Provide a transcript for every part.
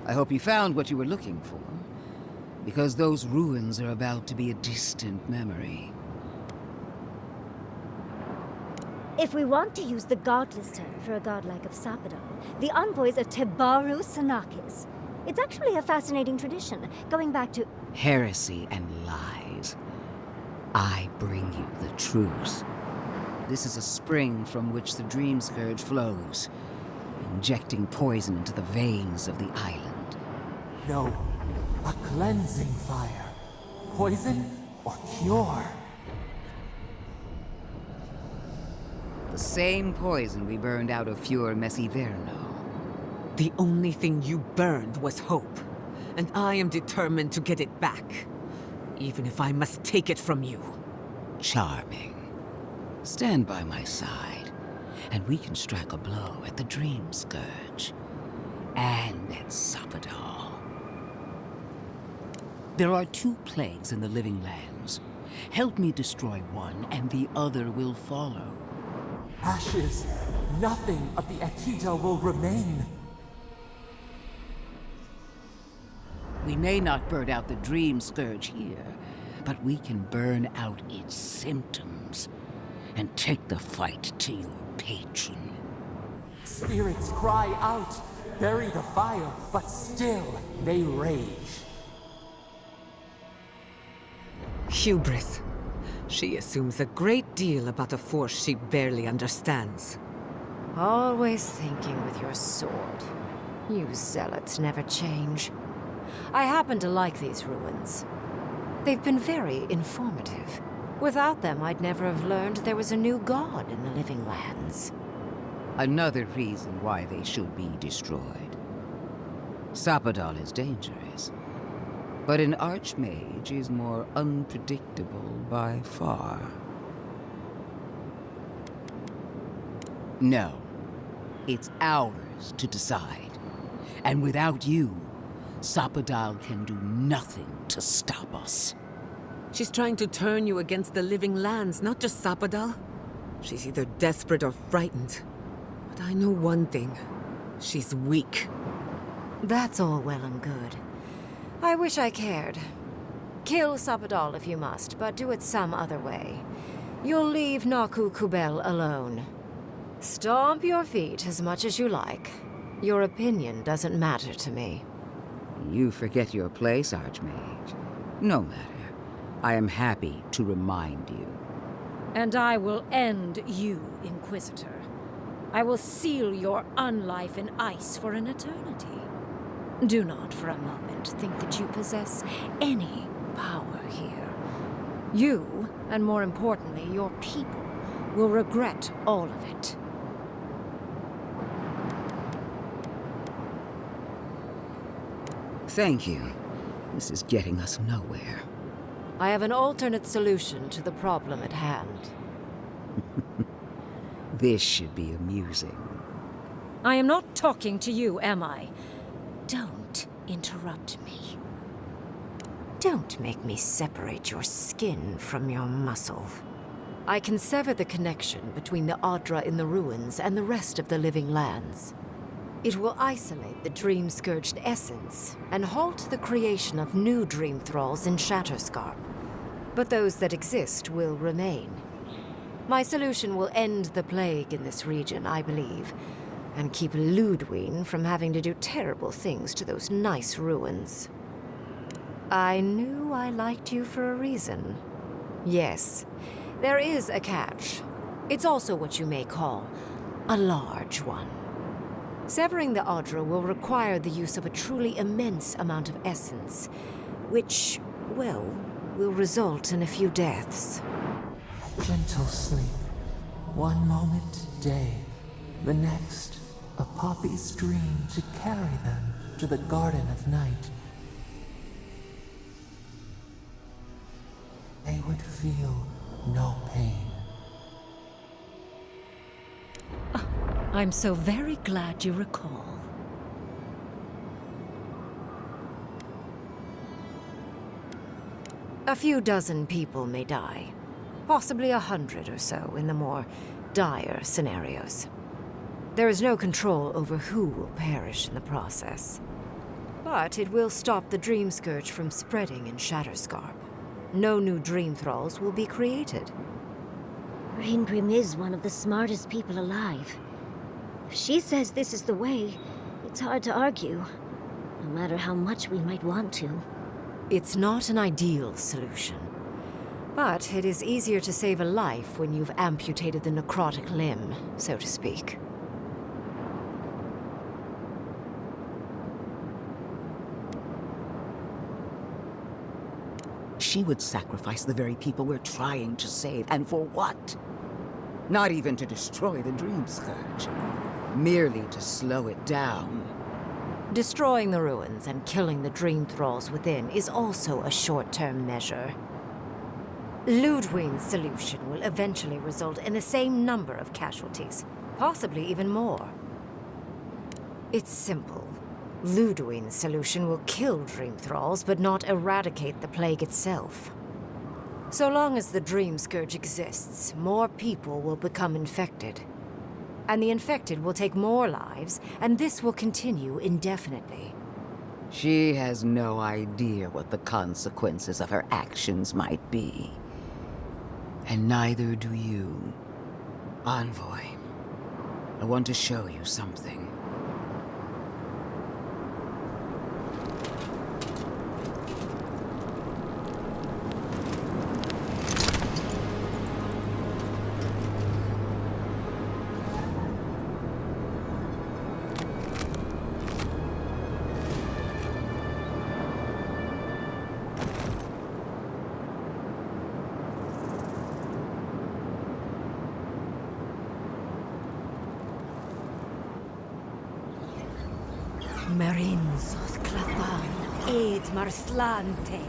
I hope you found what you were looking for, because those ruins are about to be a distant memory. If we want to use the godless term for a godlike of Sapadal, the envoys are Tebaru Sanakis. It's actually a fascinating tradition, going back to Heresy and lies. I bring you the truth. This is a spring from which the Dream Scourge flows, injecting poison into the veins of the island. No, a cleansing fire. Poison or cure? The same poison we burned out of Fior Messiverno. The only thing you burned was hope, and I am determined to get it back, even if I must take it from you. Charming. Stand by my side, and we can strike a blow at the Dream Scourge. And at Sapadal. There are 2 plagues in the Living Lands. Help me destroy one, and the other will follow. Ashes. Nothing of the Akita will remain. We may not burn out the Dream Scourge here, but we can burn out its symptoms and take the fight to your patron. Spirits cry out, bury the fire, but still they rage. Hubris. She assumes a great deal about a force she barely understands. Always thinking with your sword. You zealots never change. I happen to like these ruins. They've been very informative. Without them, I'd never have learned there was a new god in the Living Lands. Another reason why they should be destroyed. Sapadal is dangerous, but an archmage is more unpredictable by far. No, it's ours to decide. And without you, Sapadal can do nothing to stop us. She's trying to turn you against the Living Lands, not just Sapadal. She's either desperate or frightened. But I know one thing. She's weak. That's all well and good. I wish I cared. Kill Sapadal if you must, but do it some other way. You'll leave Naku Kubel alone. Stomp your feet as much as you like. Your opinion doesn't matter to me. You forget your place, Archmage. No matter. I am happy to remind you. And I will end you, Inquisitor. I will seal your unlife in ice for an eternity. Do not for a moment think that you possess any power here. You, and more importantly, your people, will regret all of it. Thank you. This is getting us nowhere. I have an alternate solution to the problem at hand. This should be amusing. I am not talking to you, am I? Don't interrupt me. Don't make me separate your skin from your muscle. I can sever the connection between the Adra in the ruins and the rest of the Living Lands. It will isolate the dream-scourged essence and halt the creation of new dream thralls in Shatterscarp. But those that exist will remain. My solution will end the plague in this region, I believe, and keep Ludwine from having to do terrible things to those nice ruins. I knew I liked you for a reason. Yes, there is a catch. It's also what you may call a large one. Severing the Adra will require the use of a truly immense amount of essence, which, well, will result in a few deaths. Gentle sleep. One moment day, the next, a poppy's dream to carry them to the Garden of Night. They would feel no pain. I'm so very glad you recall. A few dozen people may die. Possibly 100 or so in the more dire scenarios. There is no control over who will perish in the process. But it will stop the Dream Scourge from spreading in Shatterscarp. No new Dream Thralls will be created. Raingrim is one of the smartest people alive. If she says this is the way, it's hard to argue, no matter how much we might want to. It's not an ideal solution. But it is easier to save a life when you've amputated the necrotic limb, so to speak. She would sacrifice the very people we're trying to save, and for what? Not even to destroy the Dream Scourge. Merely to slow it down. Destroying the ruins and killing the Dream Thralls within is also a short-term measure. Ludwig's solution will eventually result in the same number of casualties, possibly even more. It's simple. Ludwig's solution will kill Dream Thralls, but not eradicate the plague itself. So long as the Dream Scourge exists, more people will become infected. And the infected will take more lives, and this will continue indefinitely. She has no idea what the consequences of her actions might be. And neither do you. Envoy, I want to show you something. Marinzos Clathan, Aid Marslante.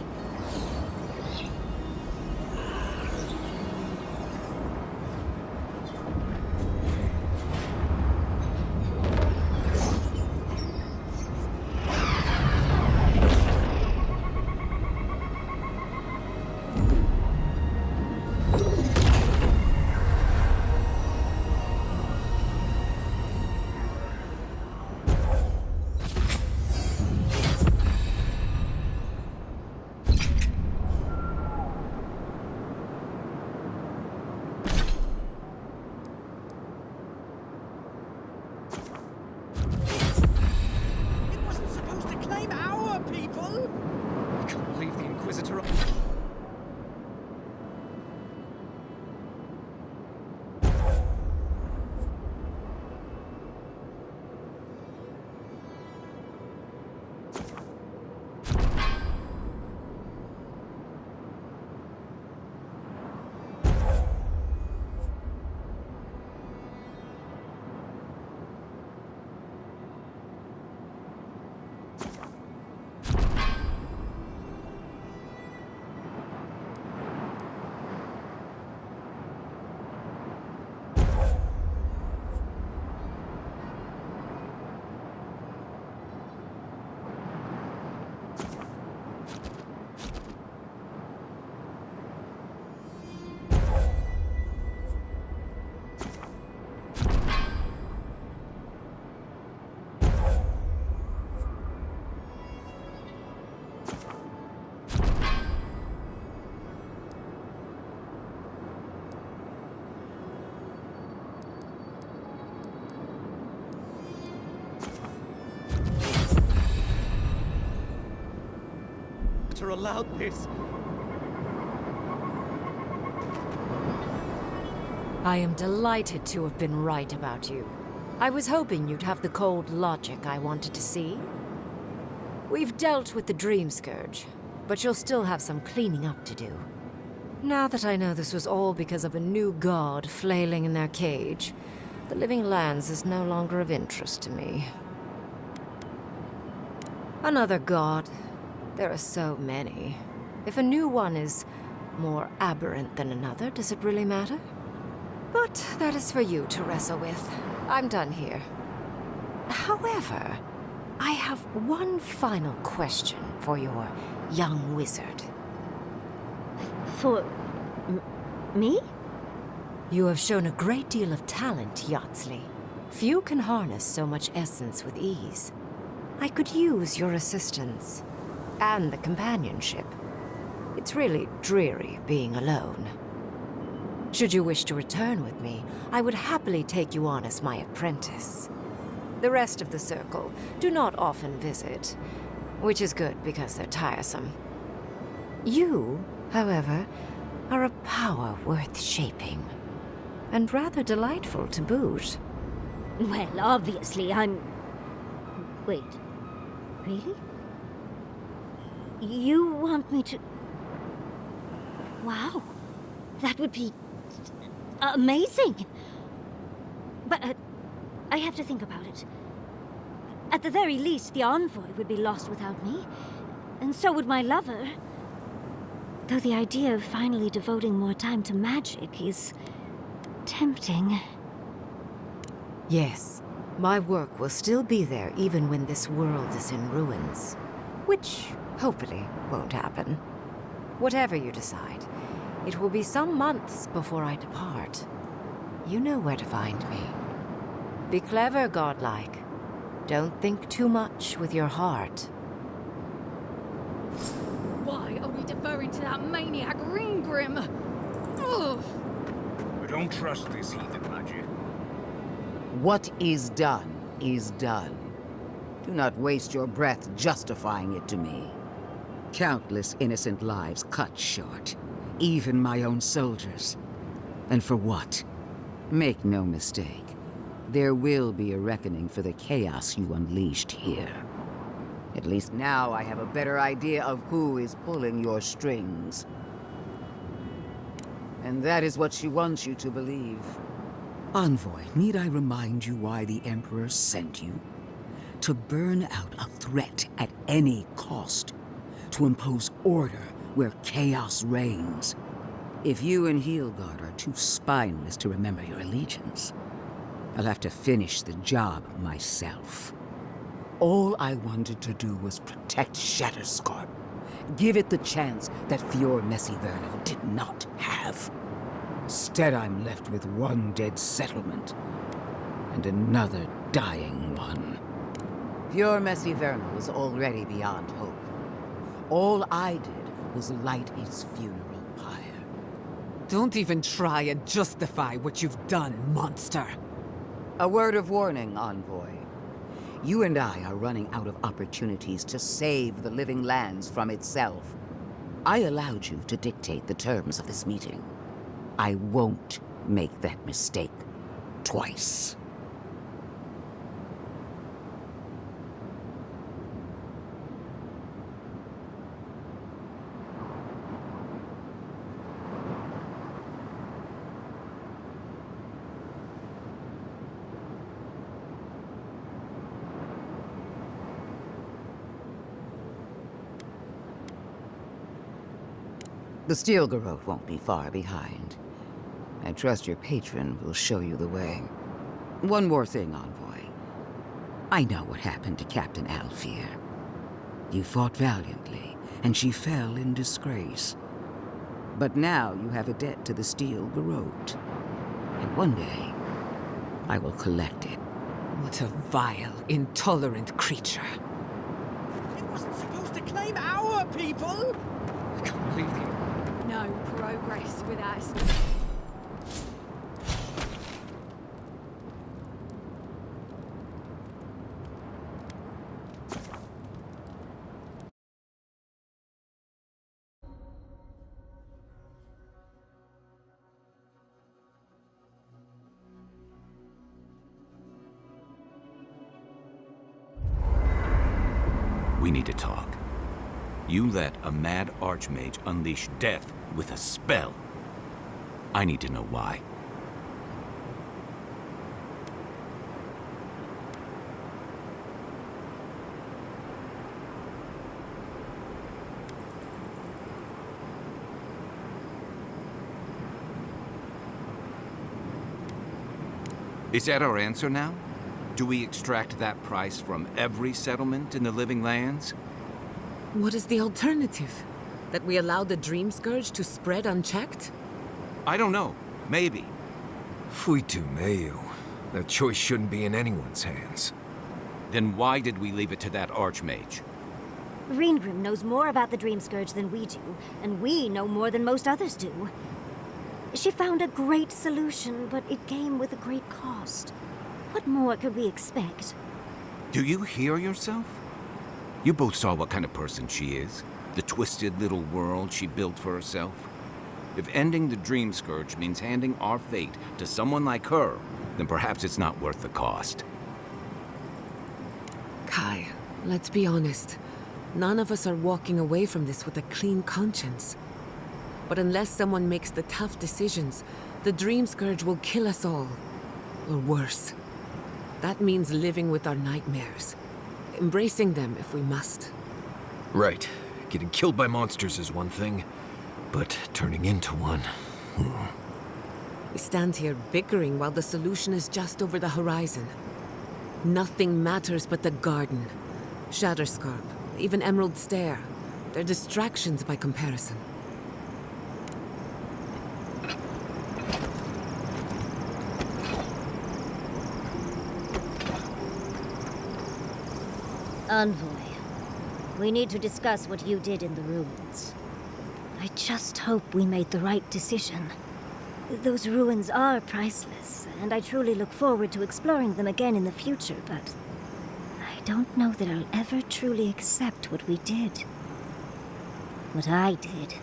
Allowed this. I am delighted to have been right about you. I was hoping you'd have the cold logic I wanted to see. We've dealt with the Dream Scourge, but you'll still have some cleaning up to do. Now that I know this was all because of a new god flailing in their cage, the Living Lands is no longer of interest to me. Another god. There are so many. If a new one is more aberrant than another, does it really matter? But that is for you to wrestle with. I'm done here. However, I have one final question for your young wizard. For... me? You have shown a great deal of talent, Yatsley. Few can harness so much essence with ease. I could use your assistance. And the companionship. It's really dreary being alone. Should you wish to return with me, I would happily take you on as my apprentice. The rest of the Circle do not often visit, which is good because they're tiresome. You, however, are a power worth shaping, and rather delightful to boot. Well, obviously, I'm... Wait. Really? You want me to... Wow. That would be... amazing! But, I have to think about it. At the very least, the envoy would be lost without me. And so would my lover. Though the idea of finally devoting more time to magic is... tempting. Yes, my work will still be there even when this world is in ruins. Which, hopefully, won't happen. Whatever you decide, it will be some months before I depart. You know where to find me. Be clever, godlike. Don't think too much with your heart. Why are we deferring to that maniac Grim? Ugh. We don't trust this heathen magic. What is done is done. Do not waste your breath justifying it to me. Countless innocent lives cut short, even my own soldiers. And for what? Make no mistake, there will be a reckoning for the chaos you unleashed here. At least now I have a better idea of who is pulling your strings. And that is what she wants you to believe. Envoy, need I remind you why the Emperor sent you? To burn out a threat at any cost. To impose order where chaos reigns. If you and Heelguard are too spineless to remember your allegiance, I'll have to finish the job myself. All I wanted to do was protect Shatterscarp. Give it the chance that Fior Messiverno did not have. Instead, I'm left with one dead settlement, and another dying one. Fior Messiverno was already beyond hope. All I did was light his funeral pyre. Don't even try and justify what you've done, monster. A word of warning, Envoy. You and I are running out of opportunities to save the living lands from itself. I allowed you to dictate the terms of this meeting. I won't make that mistake twice. The steel garrote won't be far behind. I trust your patron will show you the way. One more thing, Envoy. I know what happened to Captain Alfear. You fought valiantly, and she fell in disgrace. But now you have a debt to the steel garrote. And one day, I will collect it. What a vile, intolerant creature. It wasn't supposed to claim our people! I can't believe the... No progress without us. We need to talk. You let a mad archmage unleash death with a spell. I need to know why. Is that our answer now? Do we extract that price from every settlement in the Living Lands? What is the alternative? That we allow the Dream Scourge to spread unchecked? I don't know. Maybe. Fui tu meio. That choice shouldn't be in anyone's hands. Then why did we leave it to that Archmage? Reengrim knows more about the Dream Scourge than we do, and we know more than most others do. She found a great solution, but it came with a great cost. What more could we expect? Do you hear yourself? You both saw what kind of person she is. The twisted little world she built for herself. If ending the Dream Scourge means handing our fate to someone like her, then perhaps it's not worth the cost. Kai, let's be honest. None of us are walking away from this with a clean conscience. But unless someone makes the tough decisions, the Dream Scourge will kill us all. Or worse. That means living with our nightmares. Embracing them if we must. Right. Getting killed by monsters is one thing, but turning into one... We stand here bickering while the solution is just over the horizon. Nothing matters but the garden. Shatterscarp, even Emerald Stair. They're distractions by comparison. Envoy, we need to discuss what you did in the ruins. I just hope we made the right decision. Those ruins are priceless, and I truly look forward to exploring them again in the future, but I don't know that I'll ever truly accept what we did. What I did.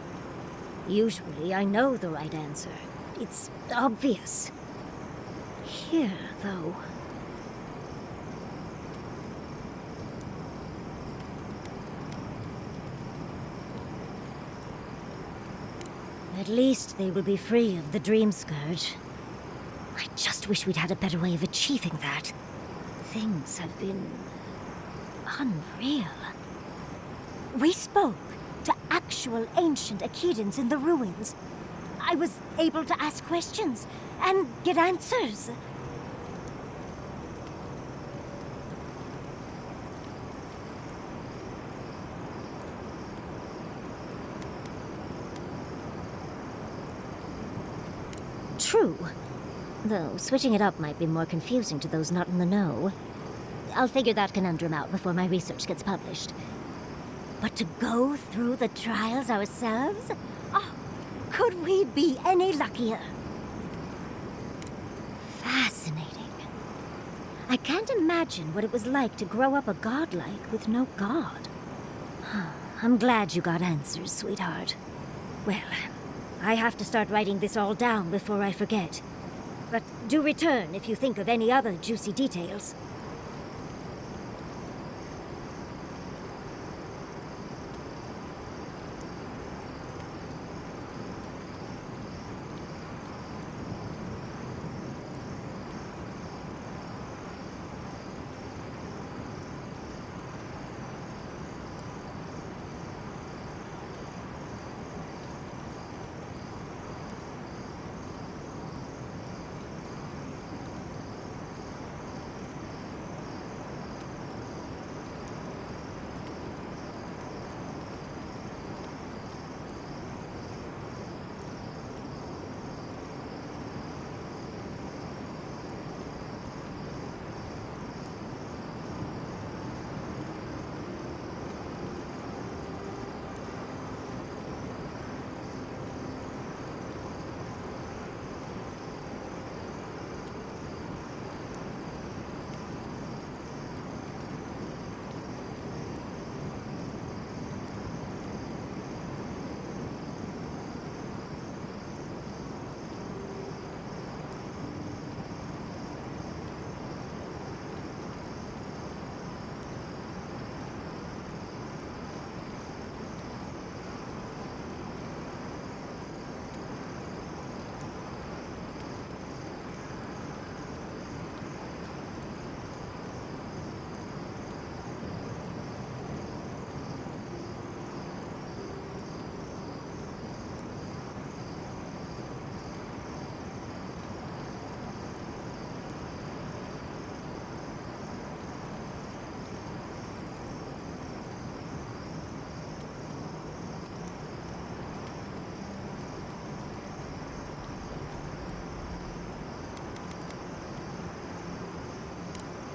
Usually I know the right answer. It's obvious. Here, though... At least they will be free of the Dream Scourge. I just wish we'd had a better way of achieving that. Things have been... unreal. We spoke to actual ancient Akedans in the ruins. I was able to ask questions and get answers. True. Though switching it up might be more confusing to those not in the know. I'll figure that conundrum out before my research gets published. But to go through the trials ourselves? Oh, could we be any luckier? Fascinating. I can't imagine what it was like to grow up a godlike with no god. I'm glad you got answers, sweetheart. Well, I have to start writing this all down before I forget. But do return if you think of any other juicy details.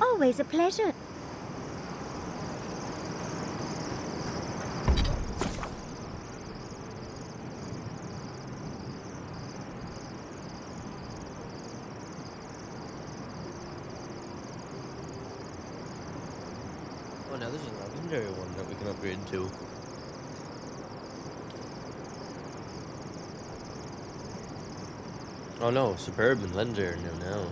Always a pleasure. now there's a legendary one that we can upgrade to. Oh no, superb and legendary now.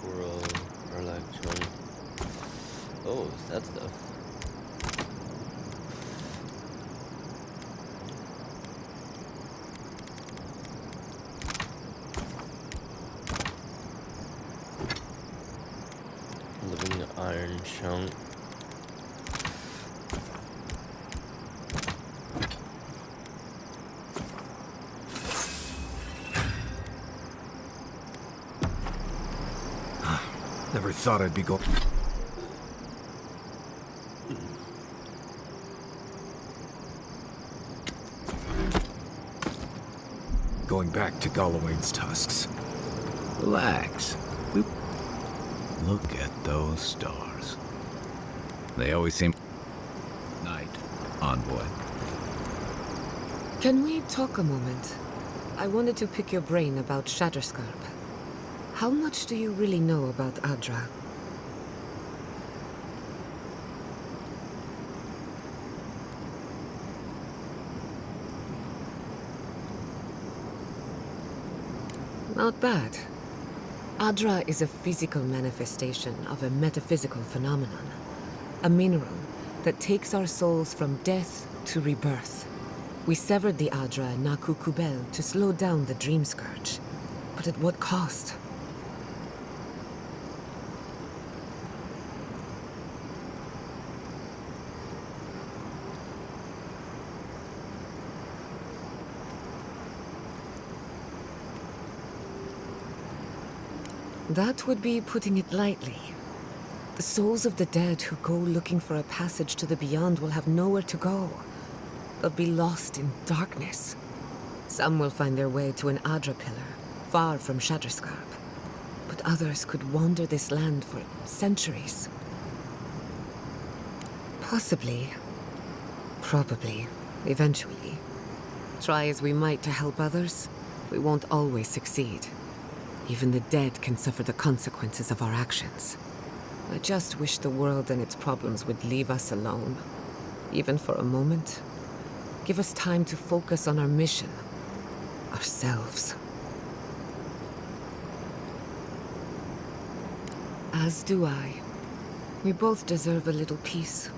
Coral, Arlag Chung. Oh, it's that stuff. Living iron chunk. Never thought I'd be going. Going back to Galloway's tusks. Relax. Look at those stars. They always seem... Night, envoy. Can we talk a moment? I wanted to pick your brain about Shatterscarp. How much do you really know about Adra? Not bad. Adra is a physical manifestation of a metaphysical phenomenon. A mineral that takes our souls from death to rebirth. We severed the Adra in Naku Kubel to slow down the Dream Scourge. But at what cost? That would be putting it lightly. The souls of the dead who go looking for a passage to the beyond will have nowhere to go. They'll be lost in darkness. Some will find their way to an Adra pillar, far from Shatterscarp. But others could wander this land for centuries. Possibly. Probably. Eventually. Try as we might to help others, we won't always succeed. Even the dead can suffer the consequences of our actions. I just wish the world and its problems would leave us alone. Even for a moment. Give us time to focus on our mission. Ourselves. As do I. We both deserve a little peace.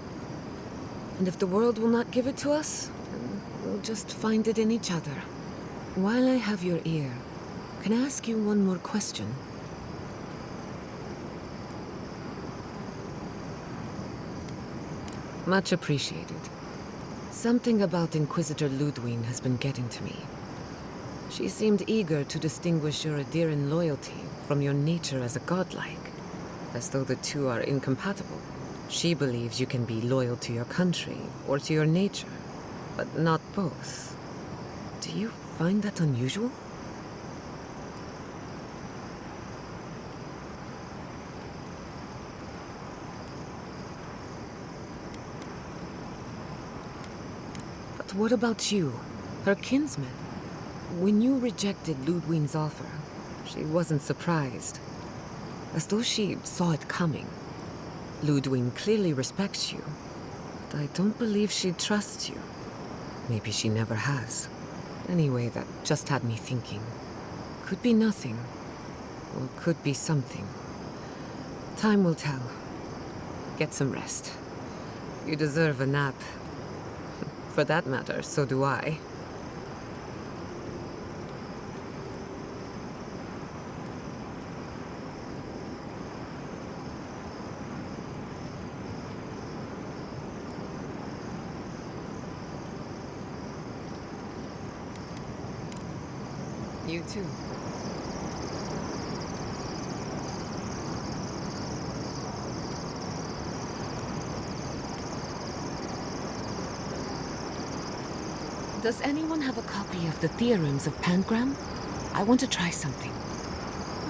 And if the world will not give it to us, then we'll just find it in each other. While I have your ear, can I ask you one more question? Much appreciated. Something about Inquisitor Ludwig has been getting to me. She seemed eager to distinguish your Adiran loyalty from your nature as a godlike, as though the two are incompatible. She believes you can be loyal to your country or to your nature, but not both. Do you find that unusual? What about you, her kinsman? When you rejected Ludwig's offer, she wasn't surprised. As though she saw it coming. Ludwig clearly respects you, but I don't believe she trusts you. Maybe she never has. Anyway, that just had me thinking. Could be nothing, or could be something. Time will tell. Get some rest. You deserve a nap. For that matter, so do I. You too. Does anyone have a copy of the Theorems of Pangram? I want to try something.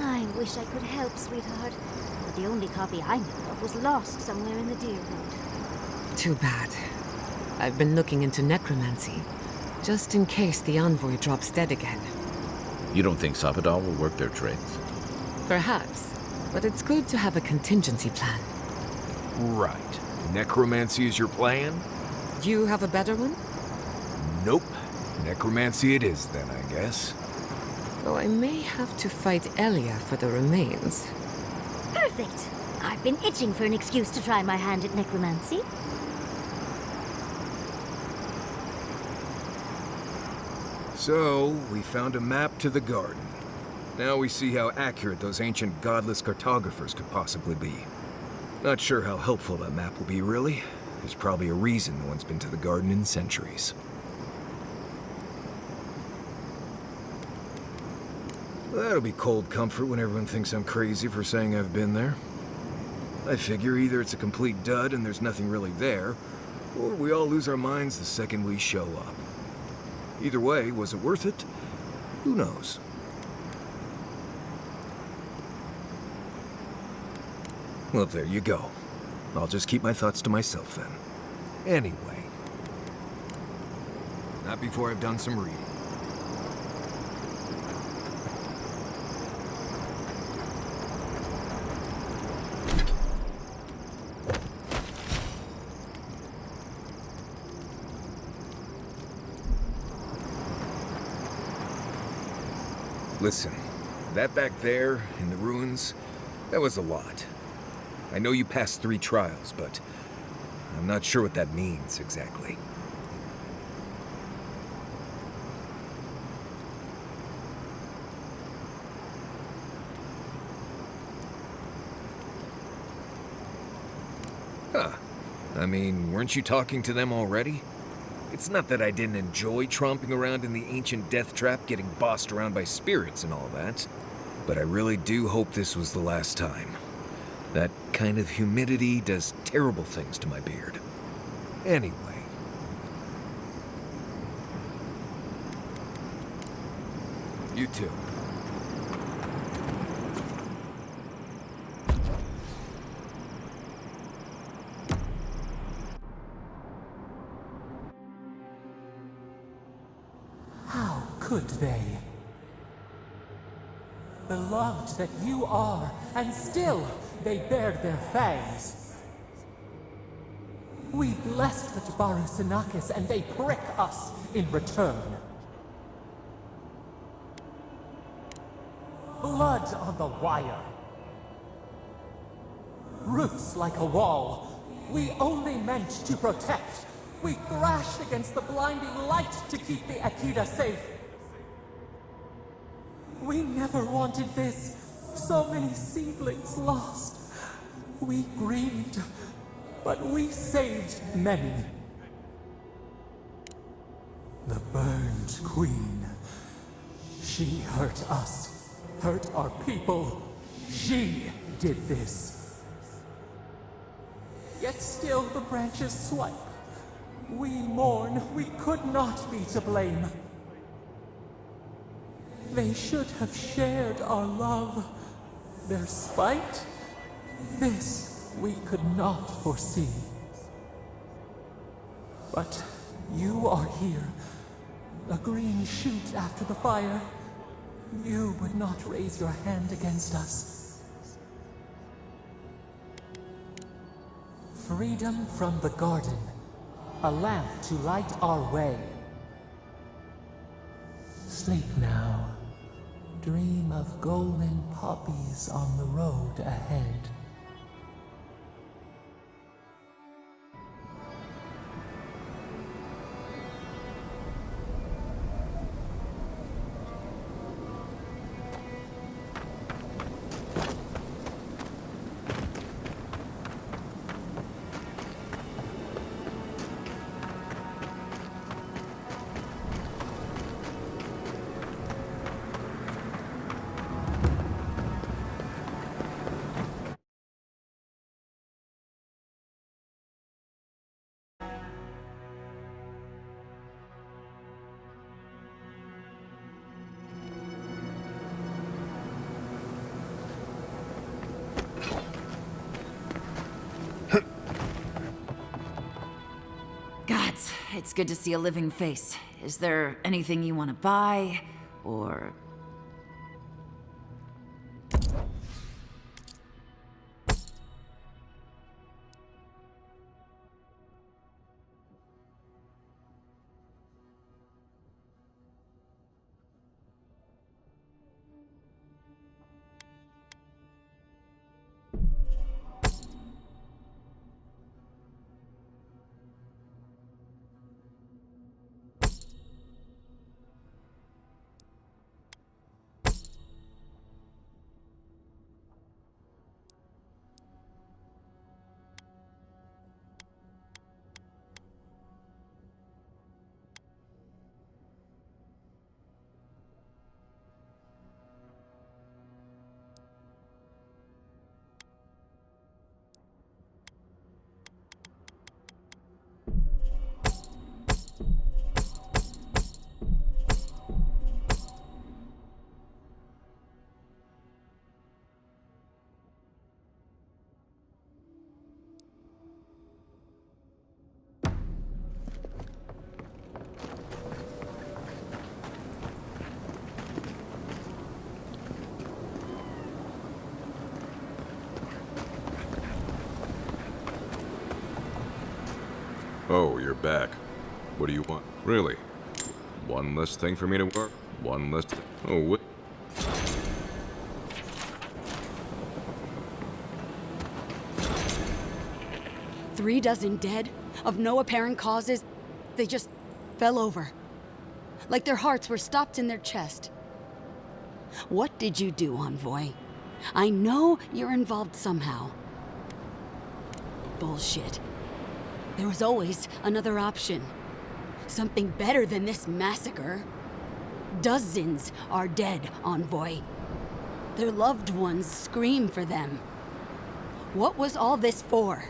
I wish I could help, sweetheart. But the only copy I know of was lost somewhere in the Deerwood. Too bad. I've been looking into necromancy, just in case the envoy drops dead again. You don't think Sabadal will work their tricks? Perhaps, but it's good to have a contingency plan. Right. Necromancy is your plan? You have a better one? Nope. Necromancy it is then, I guess. Though I may have to fight Elia for the remains. Perfect! I've been itching for an excuse to try my hand at necromancy. So, we found a map to the garden. Now we see how accurate those ancient godless cartographers could possibly be. Not sure how helpful that map will be, really. There's probably a reason no one's been to the garden in centuries. That'll be cold comfort when everyone thinks I'm crazy for saying I've been there. I figure either it's a complete dud and there's nothing really there, or we all lose our minds the second we show up. Either way, was it worth it? Who knows? Well, there you go. I'll just keep my thoughts to myself then. Anyway. Not before I've done some reading. Listen, that back there, in the ruins, that was a lot. I know you passed 3 trials, but I'm not sure what that means exactly. Huh. I mean, weren't you talking to them already? It's not that I didn't enjoy tromping around in the ancient death trap, getting bossed around by spirits and all that, but I really do hope this was the last time. That kind of humidity does terrible things to my beard. Anyway. You too. How could they? Beloved that you are, and still they bared their fangs. We blessed the Jabaru Sinakis, and they prick us in return. Blood on the wire. Roots like a wall. We only meant to protect. We thrashed against the blinding light to keep the Akita safe. We never wanted this. So many seedlings lost. We grieved, but we saved many. The burned queen. She hurt us, hurt our people. She did this. Yet still the branches swipe. We mourn, we could not be to blame. They should have shared our love. Their spite? This we could not foresee. But you are here. A green shoot after the fire. You would not raise your hand against us. Freedom from the garden. A lamp to light our way. Sleep now. Dream of golden poppies on the road ahead. Gods, it's good to see a living face. Is there anything you want to buy, or... Oh, you're back. What do you want? Really? One less thing for me to work? One less... Oh, wait. Three dozen dead, of no apparent causes. They just fell over. Like their hearts were stopped in their chest. What did you do, Envoy? I know you're involved somehow. Bullshit. There was always another option. Something better than this massacre. Dozens are dead, Envoy. Their loved ones scream for them. What was all this for?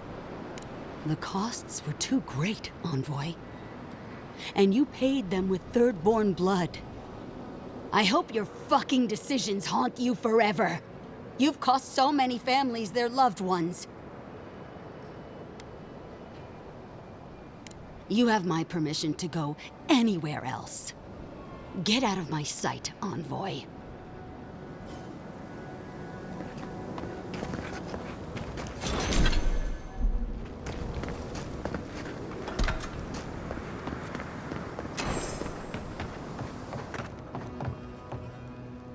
The costs were too great, Envoy. And you paid them with third-born blood. I hope your fucking decisions haunt you forever. You've cost so many families their loved ones. You have my permission to go anywhere else. Get out of my sight, Envoy.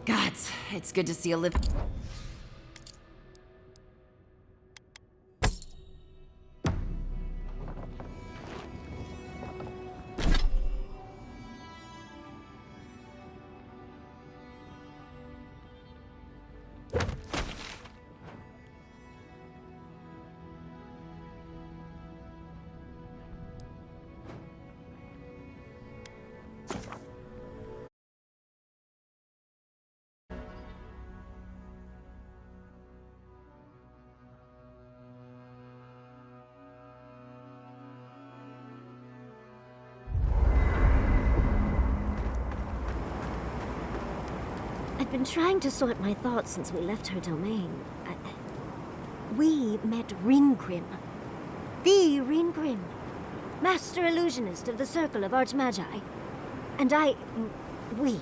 Gods, it's good to see a living... I've been trying to sort my thoughts since we left her domain. We met Ringrim. The Ringrim. Master illusionist of the Circle of Archmagi. And we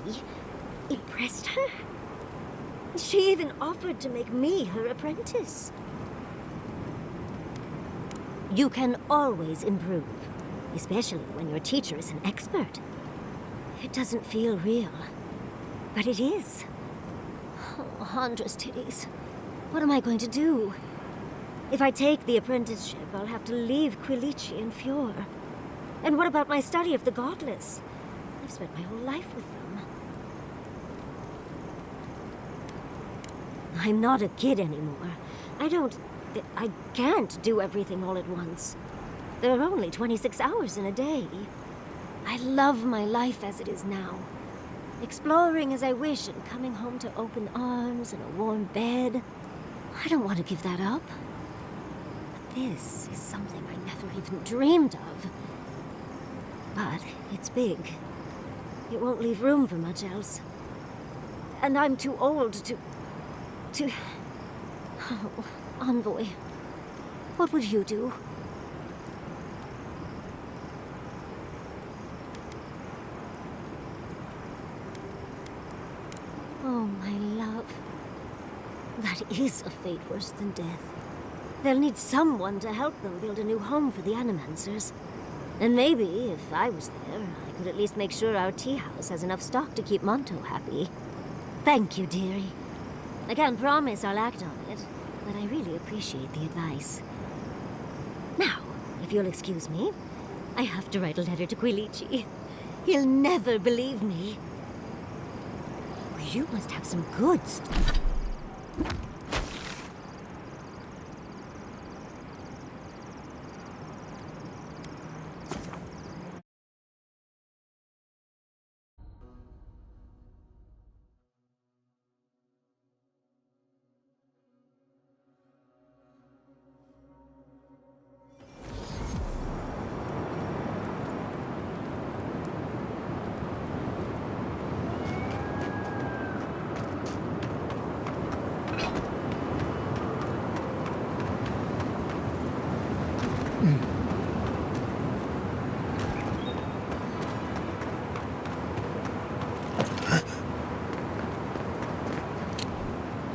impressed her. She even offered to make me her apprentice. You can always improve, especially when your teacher is an expert. It doesn't feel real, but it is. Oh, Handra's titties. What am I going to do? If I take the apprenticeship, I'll have to leave Quilici and Fjord. And what about my study of the Godless? I've spent my whole life with them. I'm not a kid anymore. I can't do everything all at once. There are only 26 hours in a day. I love my life as it is now. Exploring as I wish and coming home to open arms and a warm bed. I don't want to give that up. But this is something I never even dreamed of. But it's big. It won't leave room for much else. And I'm too old to... Oh, Envoy, what would you do? Oh, my love. That is a fate worse than death. They'll need someone to help them build a new home for the Animancers. And maybe, if I was there, I could at least make sure our tea house has enough stock to keep Monto happy. Thank you, dearie. I can't promise I'll act on it, but I really appreciate the advice. Now, if you'll excuse me, I have to write a letter to Quilici. He'll never believe me. You must have some good stuff.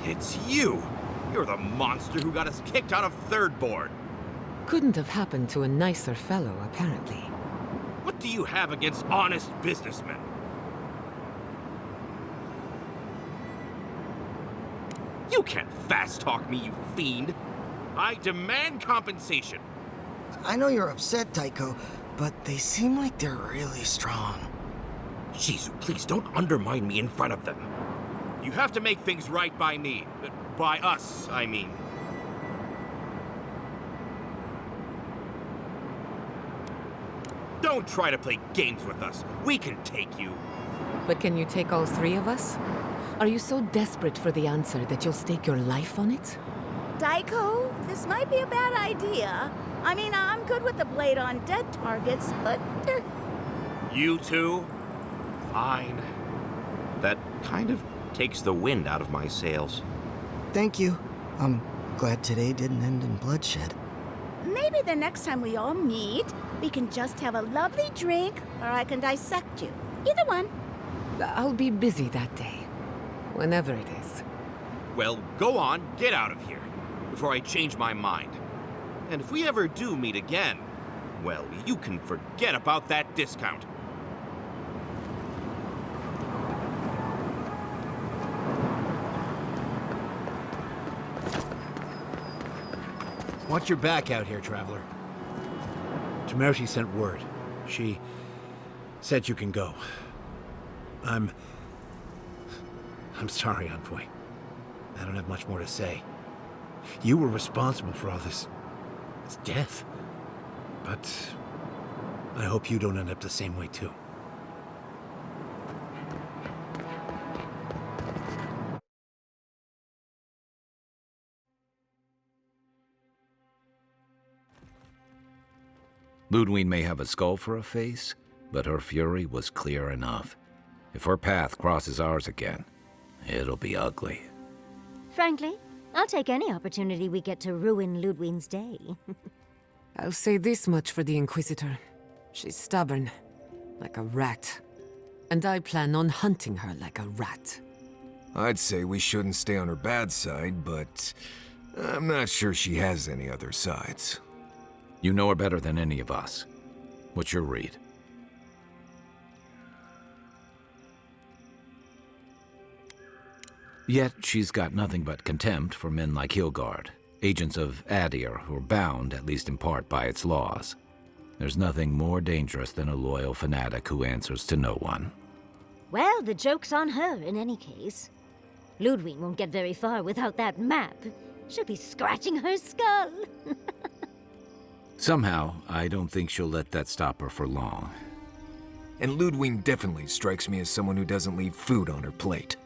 It's you! You're the monster who got us kicked out of Third Board! Couldn't have happened to a nicer fellow, apparently. What do you have against honest businessmen? You can't fast-talk me, you fiend! I demand compensation! I know you're upset, Taiko, but they seem like they're really strong. Shizu, please don't undermine me in front of them. You have to make things right by me. By us, I mean. Don't try to play games with us. We can take you. But can you take all three of us? Are you so desperate for the answer that you'll stake your life on it? Daiko, this might be a bad idea. I mean, I'm good with the blade on dead targets, but... You two? Fine. That kind of takes the wind out of my sails. Thank you. I'm glad today didn't end in bloodshed. Maybe the next time we all meet, we can just have a lovely drink, or I can dissect you. Either one. I'll be busy that day. Whenever it is. Well, go on, get out of here, before I change my mind. And if we ever do meet again, well, you can forget about that discount. Watch your back out here, traveler. Tomoshi sent word. She said you can go. I'm sorry, Envoy. I don't have much more to say. You were responsible for all this death. But I hope you don't end up the same way, too. Ludwig may have a skull for a face, but her fury was clear enough. If her path crosses ours again, it'll be ugly. Frankly, I'll take any opportunity we get to ruin Ludwig's day. I'll say this much for the Inquisitor. She's stubborn, like a rat. And I plan on hunting her like a rat. I'd say we shouldn't stay on her bad side, but I'm not sure she has any other sides. You know her better than any of us. What's your read? Yet she's got nothing but contempt for men like Hilgard, agents of Adir who are bound, at least in part, by its laws. There's nothing more dangerous than a loyal fanatic who answers to no one. Well, the joke's on her in any case. Ludwig won't get very far without that map. She'll be scratching her skull. Somehow, I don't think she'll let that stop her for long. And Ludwig definitely strikes me as someone who doesn't leave food on her plate.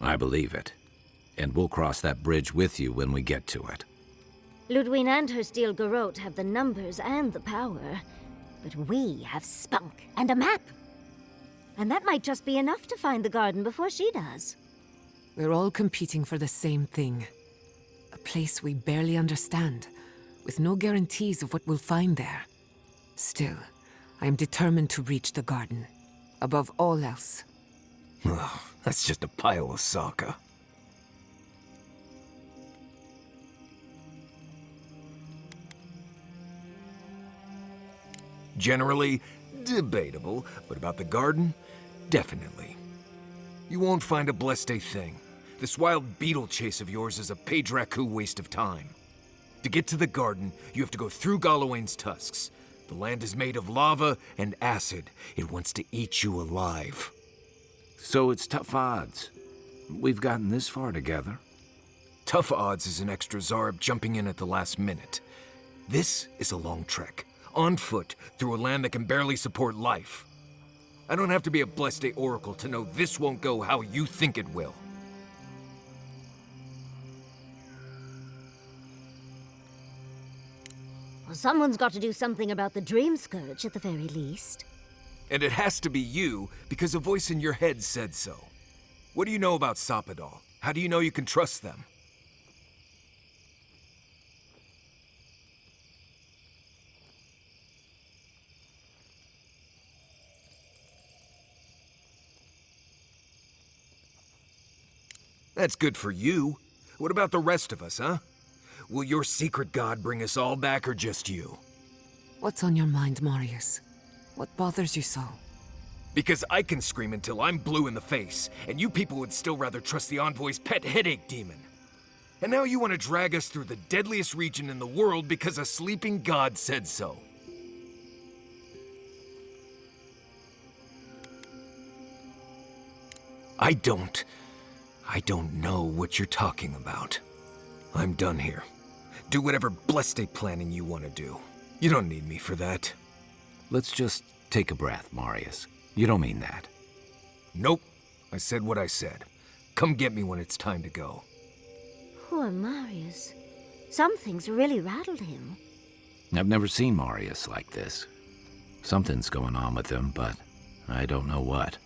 I believe it. And we'll cross that bridge with you when we get to it. Ludwig and her steel garrote have the numbers and the power, but we have spunk and a map. And that might just be enough to find the garden before she does. We're all competing for the same thing. A place we barely understand, with no guarantees of what we'll find there. Still, I am determined to reach the garden, above all else. Ugh, that's just a pile of Sokka. Generally, debatable, but about the garden, definitely. You won't find a Bleste thing. This wild beetle chase of yours is a Padraku waste of time. To get to the garden, you have to go through Galawain's tusks. The land is made of lava and acid. It wants to eat you alive. So it's tough odds. We've gotten this far together. Tough odds is an extra Zarb jumping in at the last minute. This is a long trek, on foot, through a land that can barely support life. I don't have to be a Bleste oracle to know this won't go how you think it will. Well, someone's got to do something about the Dream Scourge at the very least. And it has to be you, because a voice in your head said so. What do you know about Soppadal? How do you know you can trust them? That's good for you. What about the rest of us, huh? Will your secret god bring us all back, or just you? What's on your mind, Marius? What bothers you so? Because I can scream until I'm blue in the face, and you people would still rather trust the Envoy's pet headache demon. And now you want to drag us through the deadliest region in the world because a sleeping god said so. I don't know what you're talking about. I'm done here. Do whatever Bleste planning you want to do. You don't need me for that. Let's just take a breath, Marius. You don't mean that. Nope. I said what I said. Come get me when it's time to go. Poor Marius. Some things really rattled him. I've never seen Marius like this. Something's going on with him, but I don't know what.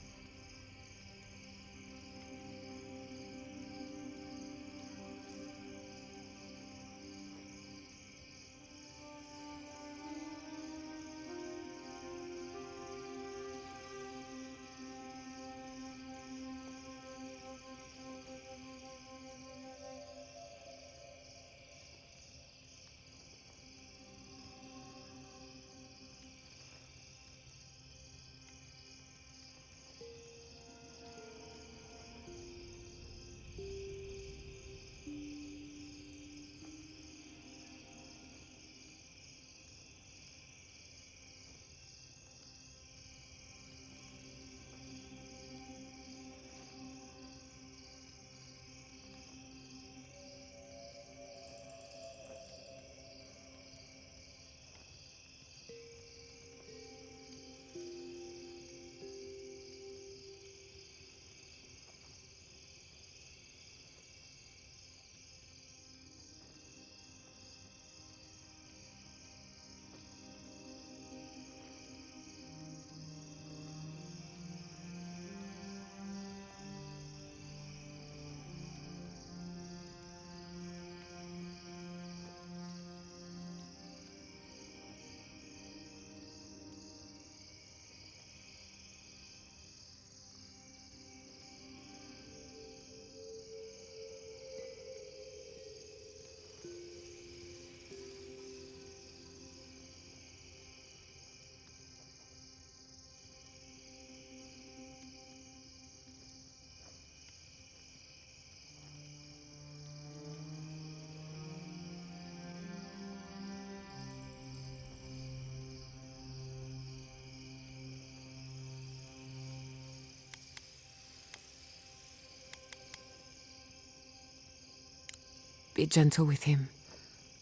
Be gentle with him.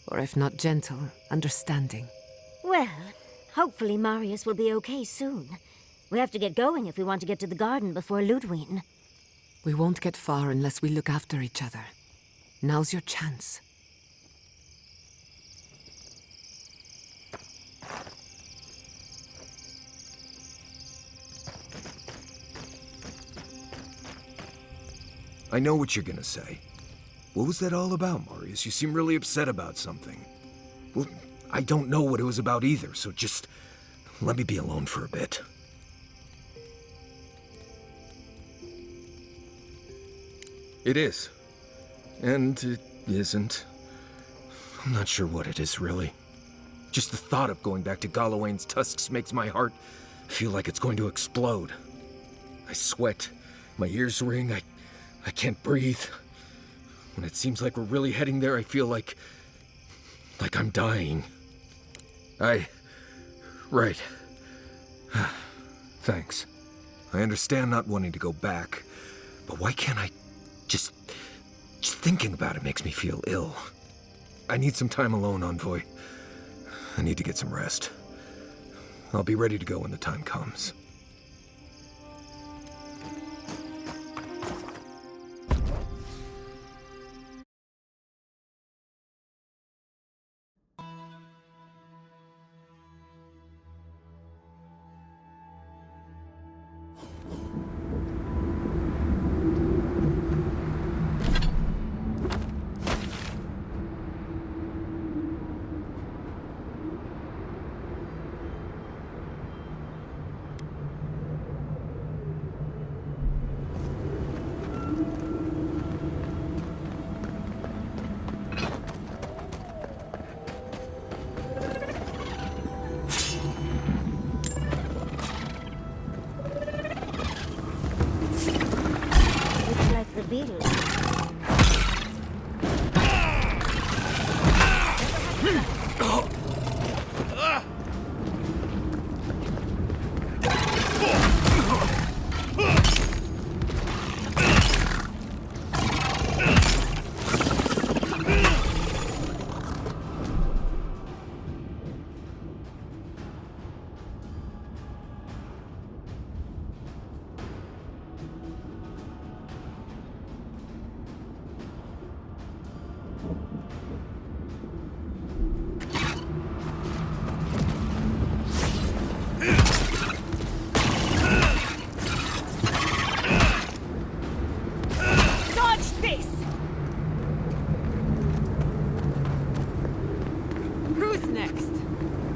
Or if not gentle, understanding. Well, hopefully Marius will be okay soon. We have to get going if we want to get to the garden before Ludwig. We won't get far unless we look after each other. Now's your chance. I know what you're gonna say. What was that all about, Marius? You seem really upset about something. Well, I don't know what it was about either, so just let me be alone for a bit. It is. And it isn't. I'm not sure what it is, really. Just the thought of going back to Galawain's tusks makes my heart feel like it's going to explode. I sweat, my ears ring, I can't breathe. When it seems like we're really heading there, I feel like I'm dying. Right. Thanks. I understand not wanting to go back, but why can't I just thinking about it makes me feel ill. I need some time alone, Envoy. I need to get some rest. I'll be ready to go when the time comes.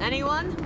Anyone?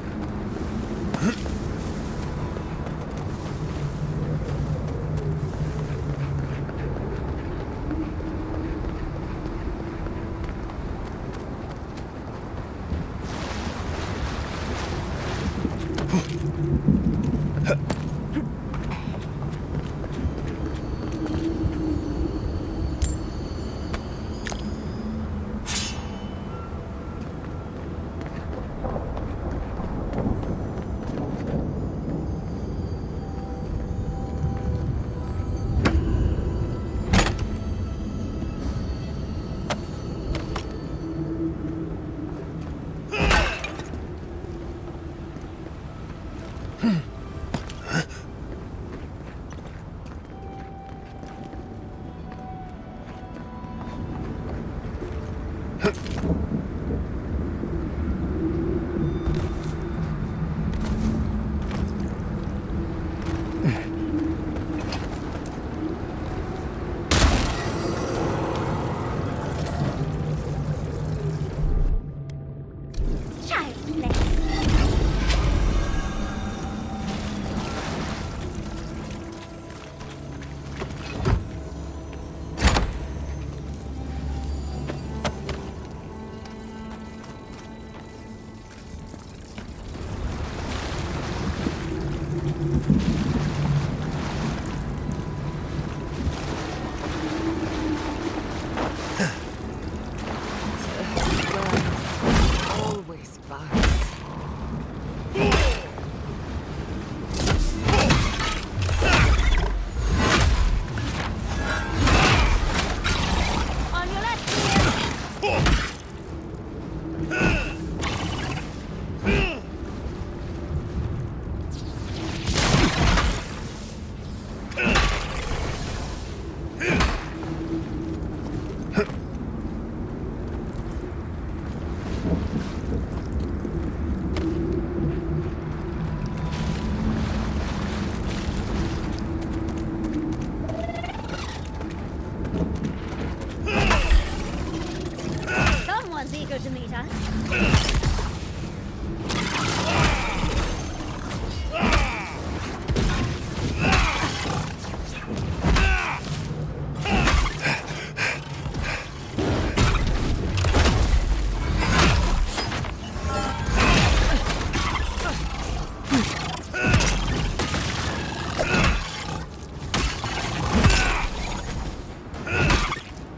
eager to meet us.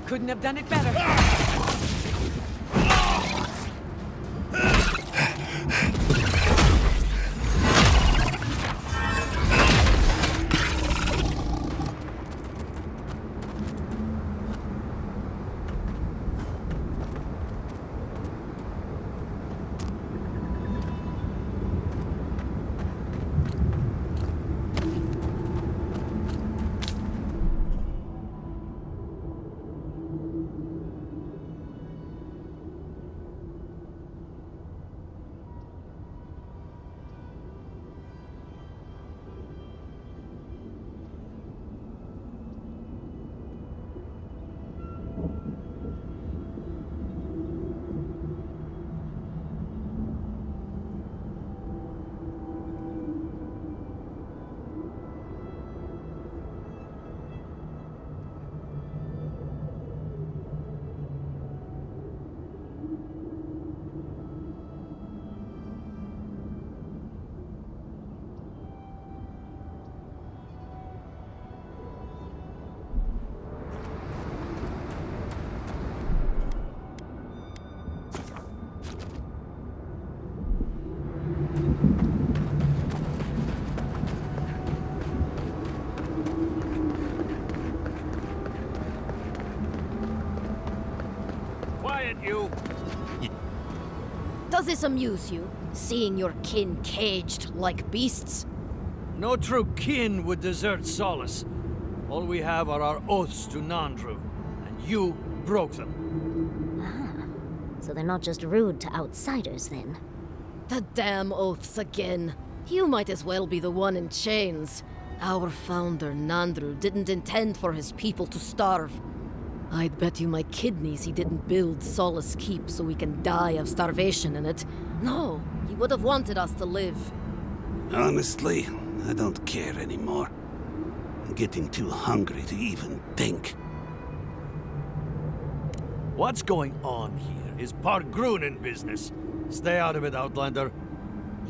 Couldn't have done it better. Quiet, you! Does this amuse you, seeing your kin caged like beasts? No true kin would desert Solace. All we have are our oaths to Nandru, and you broke them. Ah, so they're not just rude to outsiders, then? The damn oaths again. You might as well be the one in chains. Our founder, Nandru, didn't intend for his people to starve. I'd bet you my kidneys he didn't build Solace Keep so we can die of starvation in it. No, he would have wanted us to live. Honestly, I don't care anymore. I'm getting too hungry to even think. What's going on here is Pargrunen business. Stay out of it, Outlander.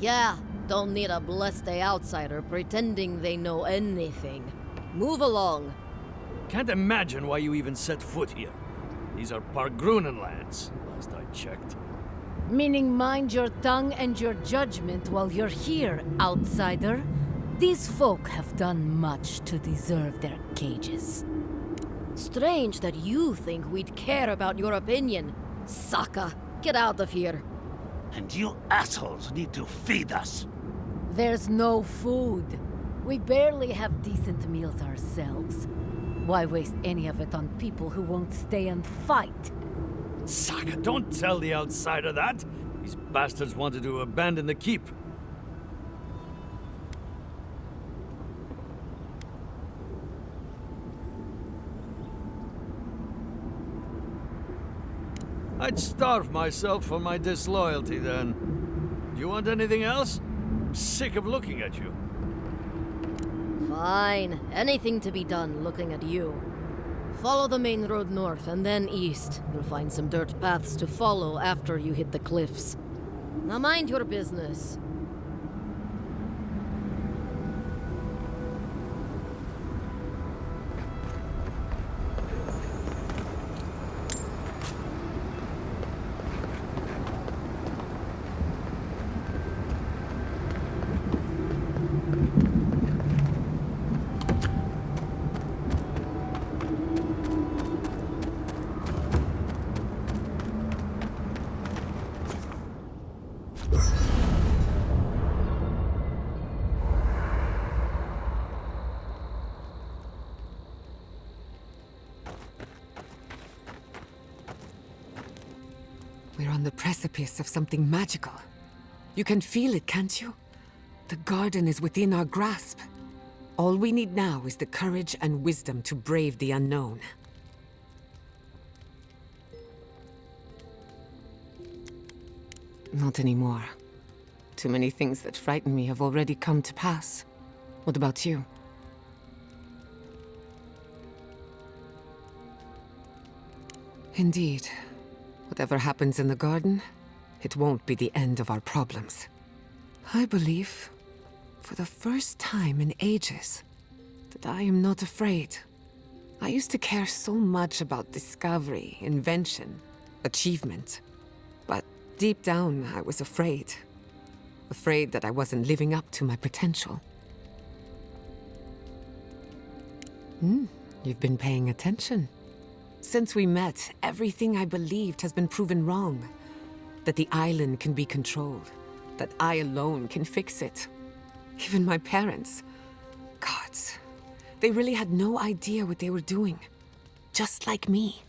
Yeah, don't need a blessed outsider pretending they know anything. Move along. Can't imagine why you even set foot here. These are Pargrunen lands, last I checked. Meaning mind your tongue and your judgment while you're here, outsider. These folk have done much to deserve their cages. Strange that you think we'd care about your opinion. Saka, get out of here. And you assholes need to feed us. There's no food. We barely have decent meals ourselves. Why waste any of it on people who won't stay and fight? Saka, don't tell the outsider that! These bastards wanted to abandon the keep. I'd starve myself for my disloyalty then. Do you want anything else? I'm sick of looking at you. Fine. Anything to be done looking at you. Follow the main road north and then east. You'll find some dirt paths to follow after you hit the cliffs. Now mind your business. We're on the precipice of something magical. You can feel it, can't you? The garden is within our grasp. All we need now is the courage and wisdom to brave the unknown. Not anymore. Too many things that frighten me have already come to pass. What about you? Indeed. Whatever happens in the garden, it won't be the end of our problems. I believe, for the first time in ages, that I am not afraid. I used to care so much about discovery, invention, achievement. But deep down, I was afraid. Afraid that I wasn't living up to my potential. You've been paying attention. Since we met, everything I believed has been proven wrong. That the island can be controlled. That I alone can fix it. Even my parents. Gods. They really had no idea what they were doing. Just like me.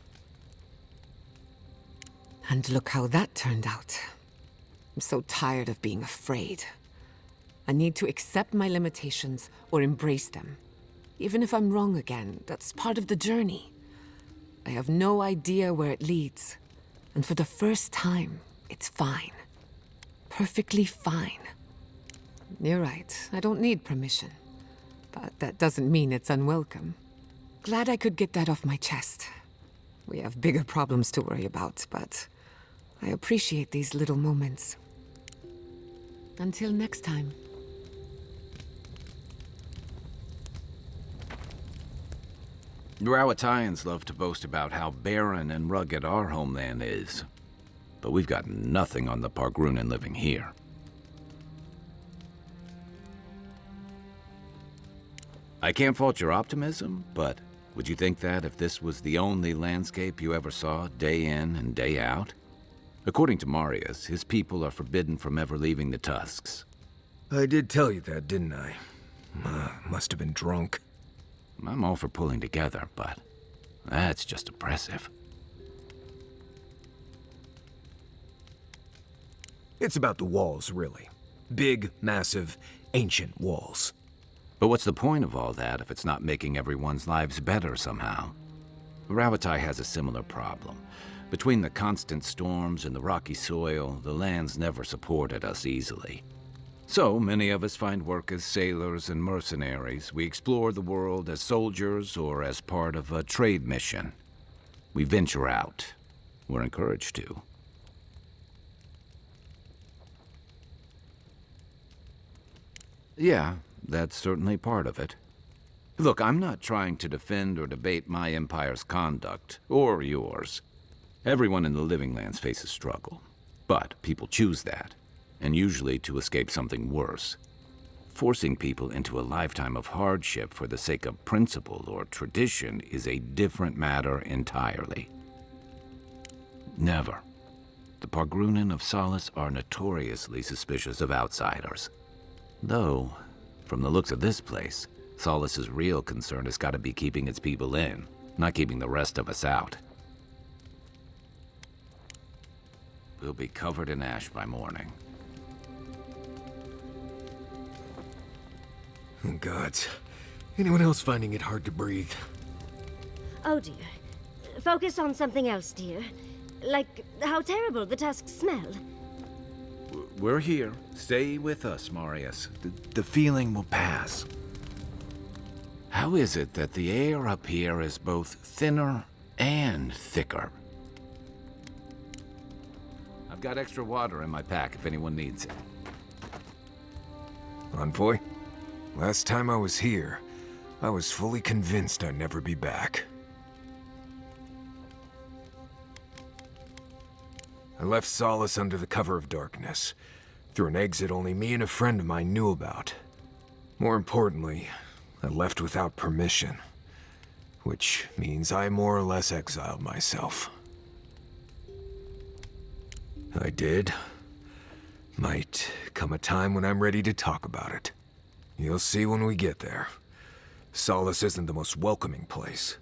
And look how that turned out. I'm so tired of being afraid. I need to accept my limitations or embrace them. Even if I'm wrong again, that's part of the journey. I have no idea where it leads. And for the first time, it's fine. Perfectly fine. You're right, I don't need permission. But that doesn't mean it's unwelcome. Glad I could get that off my chest. We have bigger problems to worry about, but I appreciate these little moments. Until next time. Rawatayans love to boast about how barren and rugged our homeland is. But we've got nothing on the Pargrunan living here. I can't fault your optimism, but would you think that if this was the only landscape you ever saw, day in and day out? According to Marius, his people are forbidden from ever leaving the Tusks. I did tell you that, didn't I? Must have been drunk. I'm all for pulling together, but that's just oppressive. It's about the walls, really. Big, massive, ancient walls. But what's the point of all that if it's not making everyone's lives better somehow? Ravatai has a similar problem. Between the constant storms and the rocky soil, the lands never supported us easily. So many of us find work as sailors and mercenaries. We explore the world as soldiers or as part of a trade mission. We venture out. We're encouraged to. Yeah, that's certainly part of it. Look, I'm not trying to defend or debate my empire's conduct, or yours. Everyone in the Living Lands faces struggle. But people choose that, and usually to escape something worse. Forcing people into a lifetime of hardship for the sake of principle or tradition is a different matter entirely. Never. The Pargrunan of Solace are notoriously suspicious of outsiders. Though, from the looks of this place, Solace's real concern has got to be keeping its people in, not keeping the rest of us out. We'll be covered in ash by morning. Oh, gods. Anyone else finding it hard to breathe? Oh dear. Focus on something else, dear. Like how terrible the tusks smell. We're here. Stay with us, Marius. The feeling will pass. How is it that the air up here is both thinner and thicker? I've got extra water in my pack if anyone needs it. Envoy, last time I was here, I was fully convinced I'd never be back. I left Solace under the cover of darkness, through an exit only me and a friend of mine knew about. More importantly, I left without permission, which means I more or less exiled myself. I did. Might come a time when I'm ready to talk about it. You'll see when we get there. Solace isn't the most welcoming place,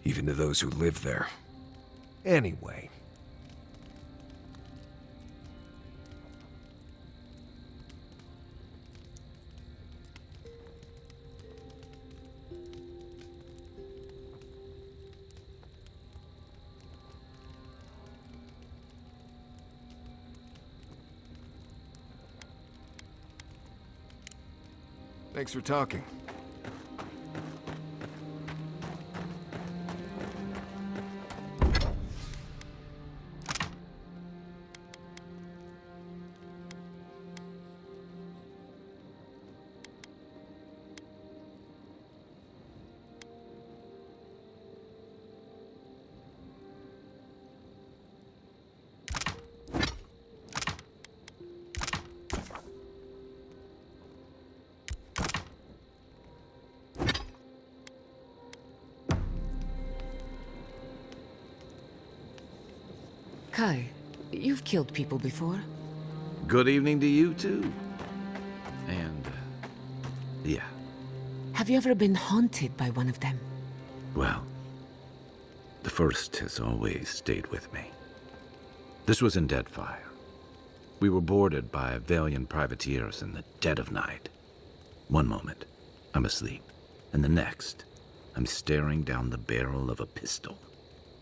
even to those who live there. Anyway. Thanks for talking. Kai, you've killed people before. Good evening to you, too. And, yeah. Have you ever been haunted by one of them? Well, the first has always stayed with me. This was in Deadfire. We were boarded by valiant privateers in the dead of night. One moment, I'm asleep, and the next, I'm staring down the barrel of a pistol.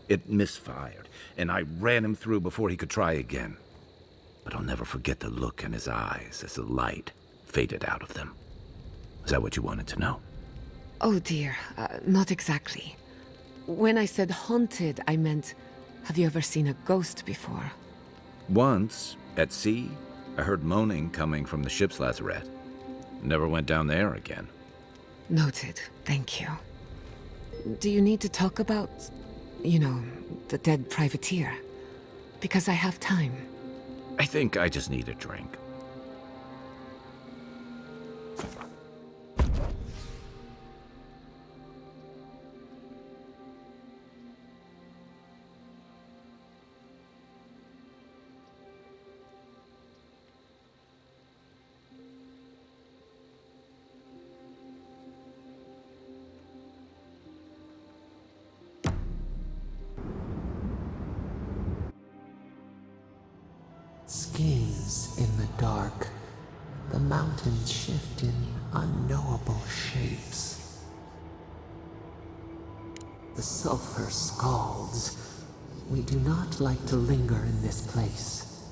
It misfired, and I ran him through before he could try again. But I'll never forget the look in his eyes as the light faded out of them. Is that what you wanted to know? Oh dear, not exactly. When I said haunted, I meant, have you ever seen a ghost before? Once, at sea, I heard moaning coming from the ship's lazarette. Never went down there again. Noted, thank you. Do you need to talk about, you know, the dead privateer? Because I have time. I think I just need a drink. Skins in the dark. The mountains shift in unknowable shapes. The sulfur scalds. We do not like to linger in this place.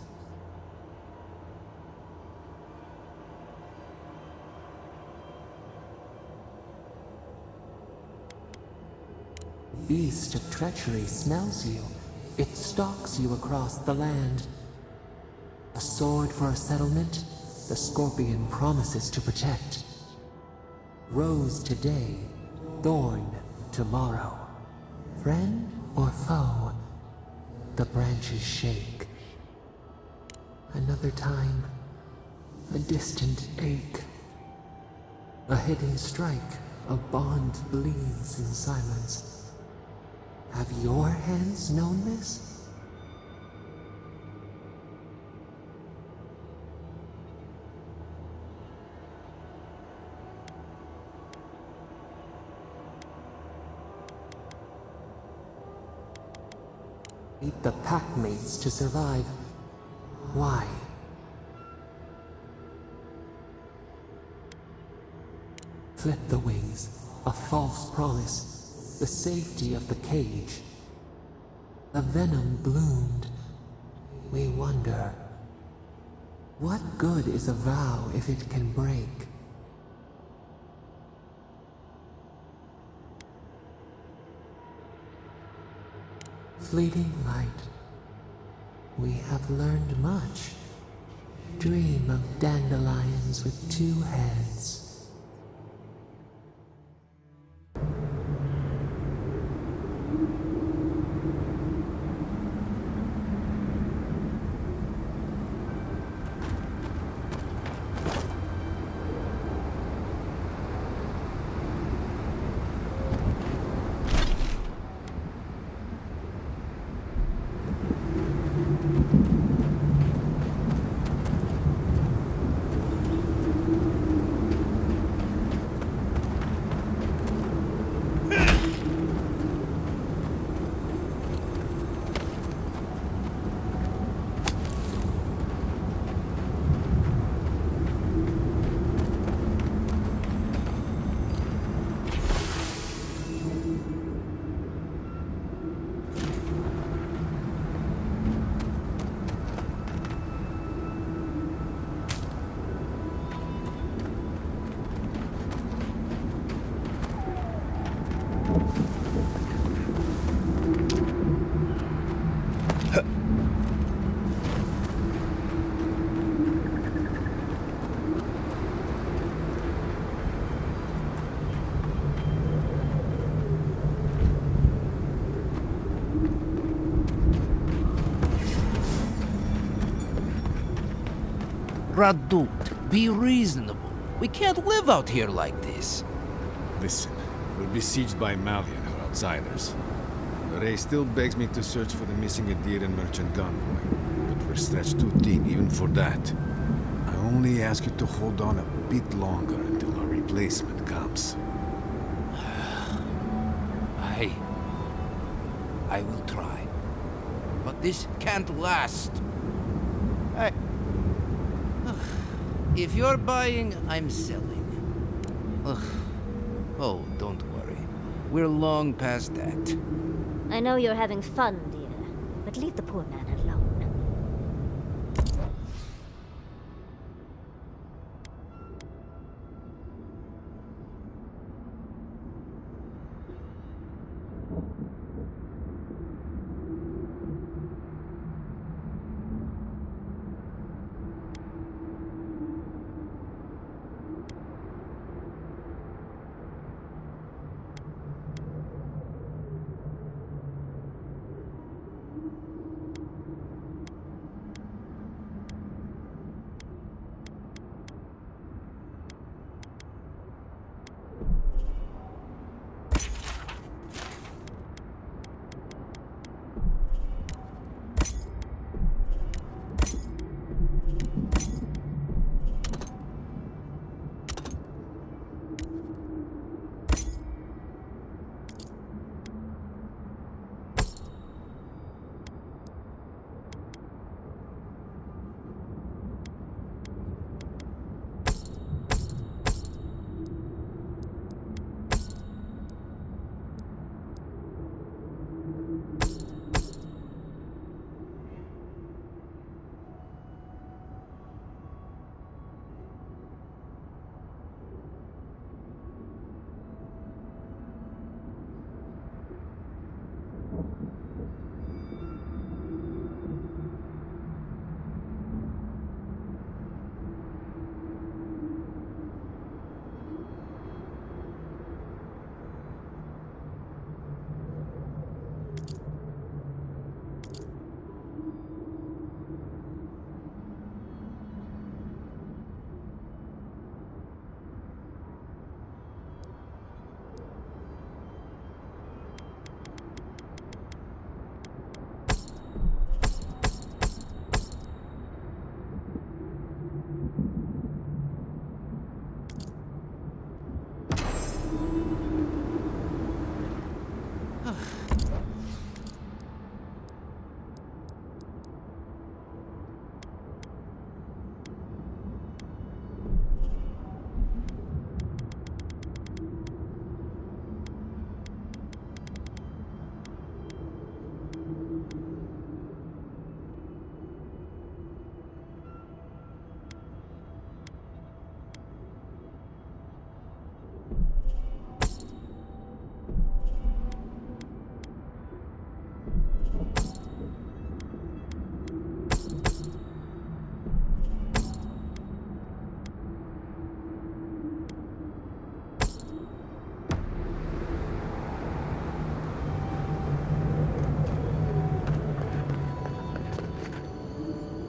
Beast of treachery smells you. It stalks you across the land. A sword for a settlement, the scorpion promises to protect. Rose today, thorn tomorrow. Friend or foe, the branches shake. Another time, a distant ache. A hidden strike, a bond bleeds in silence. Have your hands known this? Need the packmates to survive. Why? Flip the wings, a false promise, the safety of the cage. The venom bloomed. We wonder, what good is a vow if it can break? Fleeting light. We have learned much. Dream of dandelions with two heads. Brad, dude, be reasonable. We can't live out here like this. Listen, we're besieged by Malian and her outsiders. Ray still begs me to search for the missing Adiran merchant convoy, but we're stretched too thin even for that. I only ask you to hold on a bit longer until our replacement comes. I will try. But this can't last. If you're buying, I'm selling. Ugh. Oh, don't worry. We're long past that. I know you're having fun, dear, but leave the poor man alone.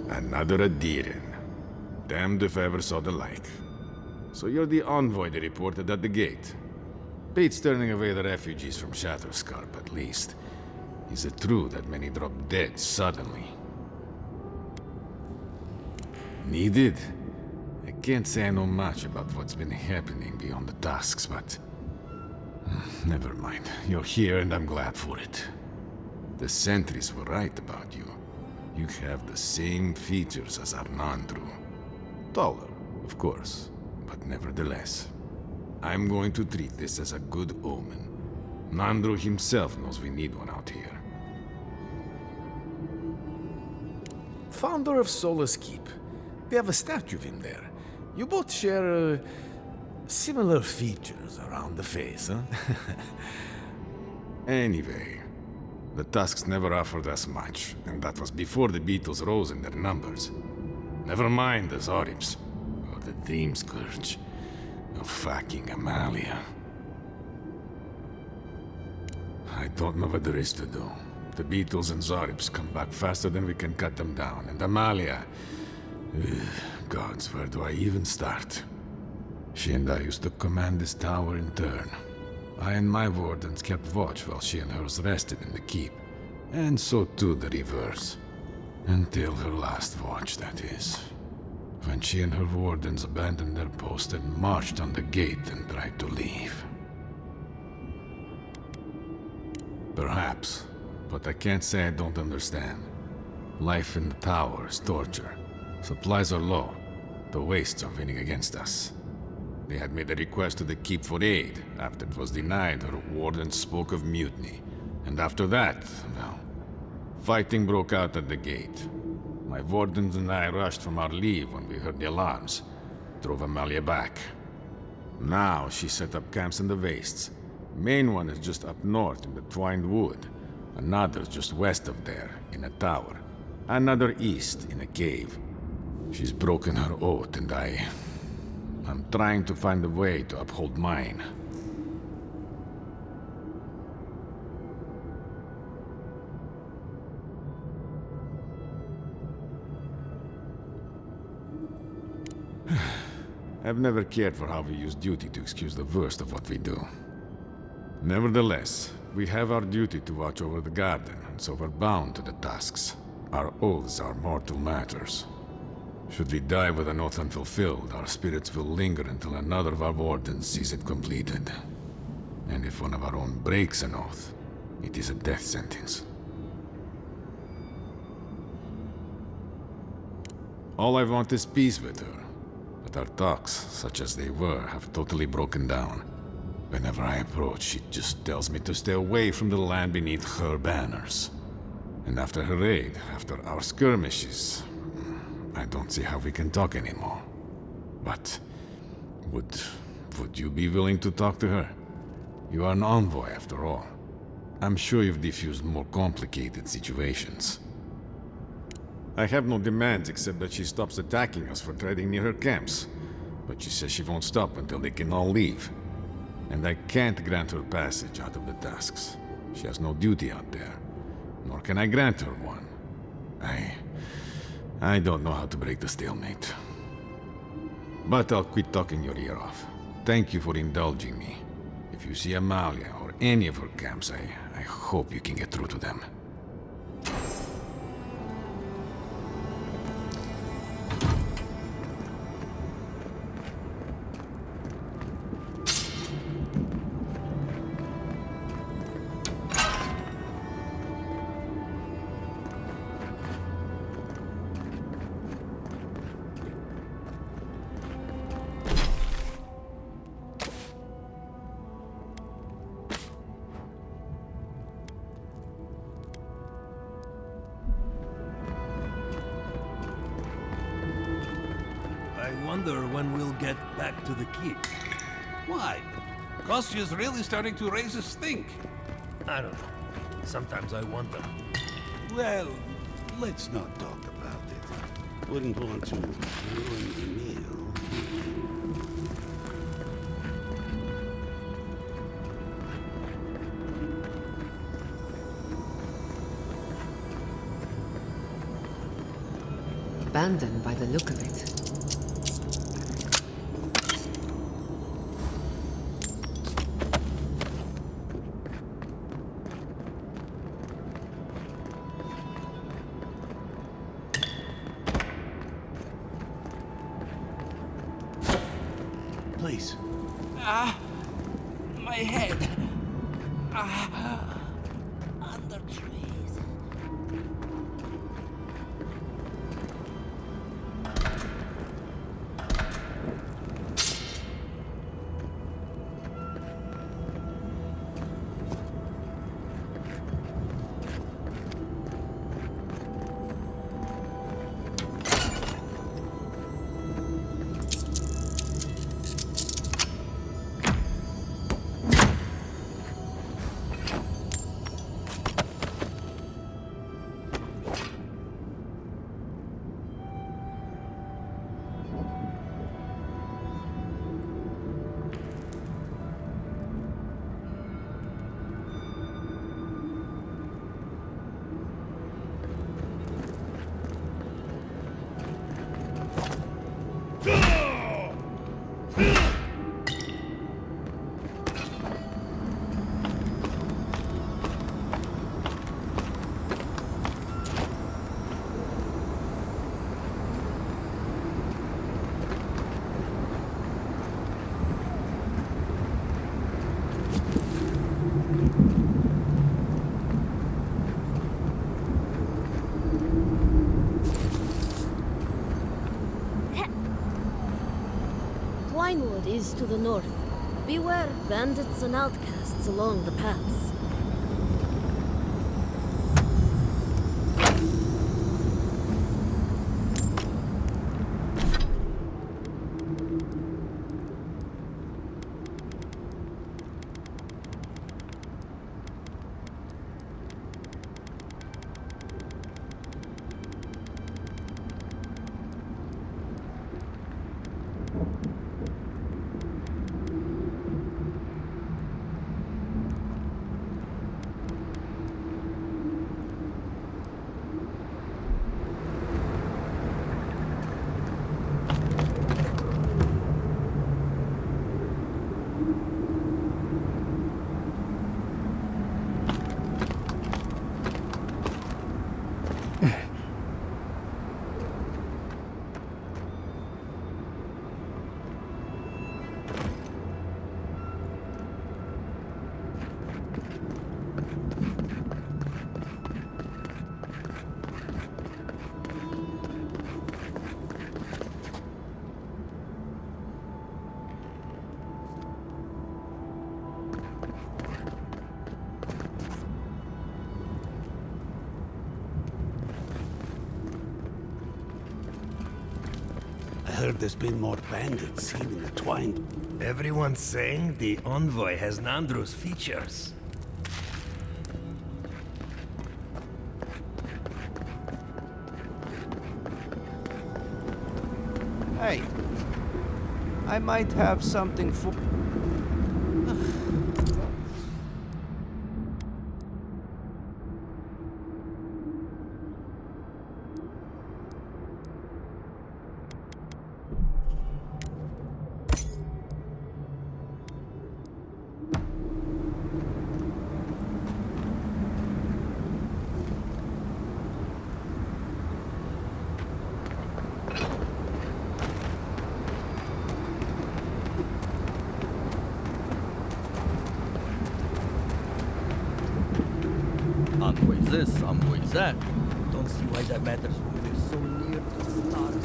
Another Adiran. Damned if I ever saw the like. So you're the envoy they reported at the gate. Bates turning away the refugees from Shatterscarp, at least. Is it true that many drop dead suddenly? Needed? I can't say I know much about what's been happening beyond the tasks, but... never mind. You're here and I'm glad for it. The sentries were right about you. You have the same features as Arnandru. Taller, of course, but nevertheless. I'm going to treat this as a good omen. Nandru himself knows we need one out here. Founder of Solace Keep. They have a statue of him there. You both share, similar features around the face, huh? Anyway, the Tusks never offered us much, and that was before the Beetles rose in their numbers. Never mind the Zoribs, or the Dream Scourge, or fucking Amalia. I don't know what there is to do. The Beetles and Zoribs come back faster than we can cut them down, and Amalia... gods, where do I even start? She and I used to command this tower in turn. I and my wardens kept watch while she and hers rested in the keep. And so too the reverse. Until her last watch, that is. When she and her wardens abandoned their post and marched on the gate and tried to leave. Perhaps, but I can't say I don't understand. Life in the tower is torture. Supplies are low. The wastes are winning against us. They had made a request to the keep for aid. After it was denied, her warden spoke of mutiny. And after that, well, fighting broke out at the gate. My wardens and I rushed from our leave when we heard the alarms. Drove Amalia back. Now she set up camps in the wastes. Main one is just up north in the Twined Wood. Another just west of there, in a tower. Another east, in a cave. She's broken her oath, and I'm trying to find a way to uphold mine. I've never cared for how we use duty to excuse the worst of what we do. Nevertheless, we have our duty to watch over the garden, and so we're bound to the tasks. Our oaths are mortal matters. Should we die with an oath unfulfilled, our spirits will linger until another of our wardens sees it completed. And if one of our own breaks an oath, it is a death sentence. All I want is peace with her, but our talks, such as they were, have totally broken down. Whenever I approach, she just tells me to stay away from the land beneath her banners. And after her raid, after our skirmishes, I don't see how we can talk anymore. But would you be willing to talk to her? You are an envoy, after all. I'm sure you've diffused more complicated situations. I have no demands except that she stops attacking us for treading near her camps. But she says she won't stop until they can all leave. And I can't grant her passage out of the tasks. She has no duty out there. Nor can I grant her one. I don't know how to break the stalemate. But I'll quit talking your ear off. Thank you for indulging me. If you see Amalia or any of her camps, I hope you can get through to them. I wonder when we'll get back to the keep. Why? Kostyu's really starting to raise a stink. I don't know. Sometimes I wonder. Well, let's not talk about it. Wouldn't want to ruin the meal. Abandoned by the look of it. Please. My head. Under trees. Pinewood is to the north. Beware bandits and outcasts along the paths. I heard there's been more bandits seen in the Twine. Everyone's saying the Envoy has Nandru's features. Hey, I might have something for... Envoy's this, envoy's that. Don't see why that matters when we're so near to the stars.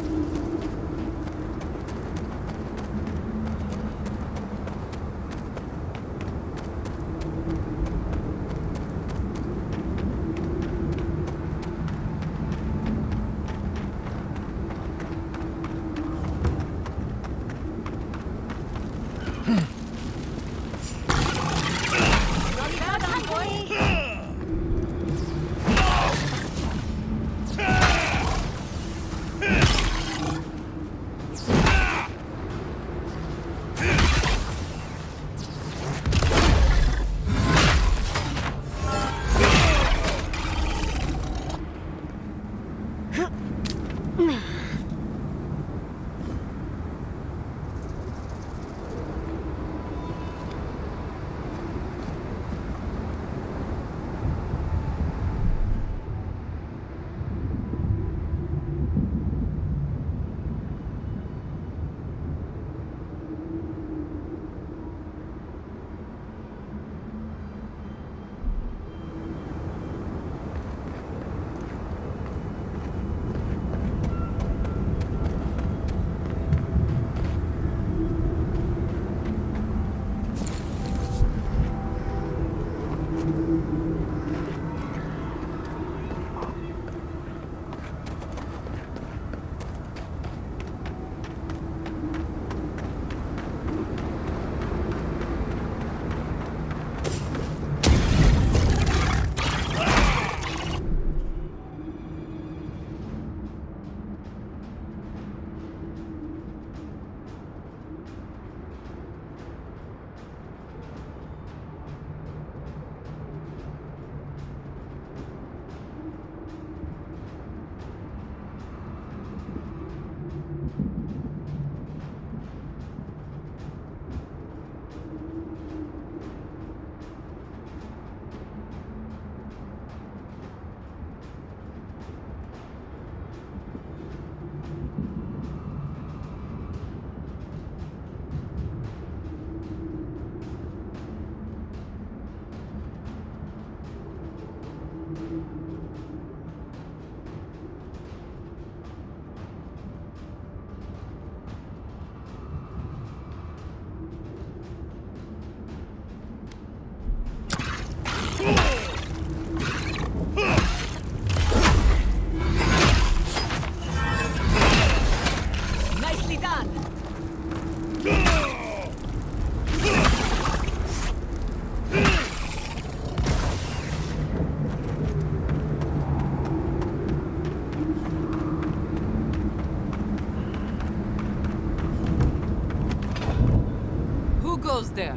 those there.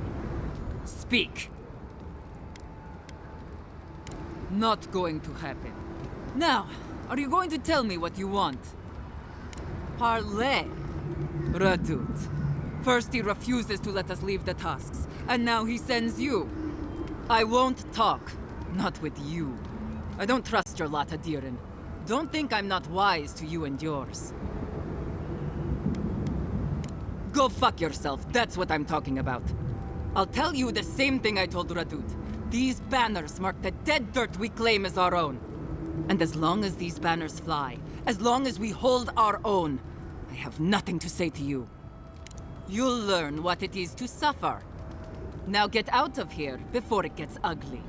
Speak. Not going to happen. Now, are you going to tell me what you want? Parley. Radut. First he refuses to let us leave the tusks, and now he sends you. I won't talk. Not with you. I don't trust your lot, Adirin. Don't think I'm not wise to you and yours. Go fuck yourself, that's what I'm talking about. I'll tell you the same thing I told Radut. These banners mark the dead dirt we claim as our own. And as long as these banners fly, as long as we hold our own, I have nothing to say to you. You'll learn what it is to suffer. Now get out of here before it gets ugly.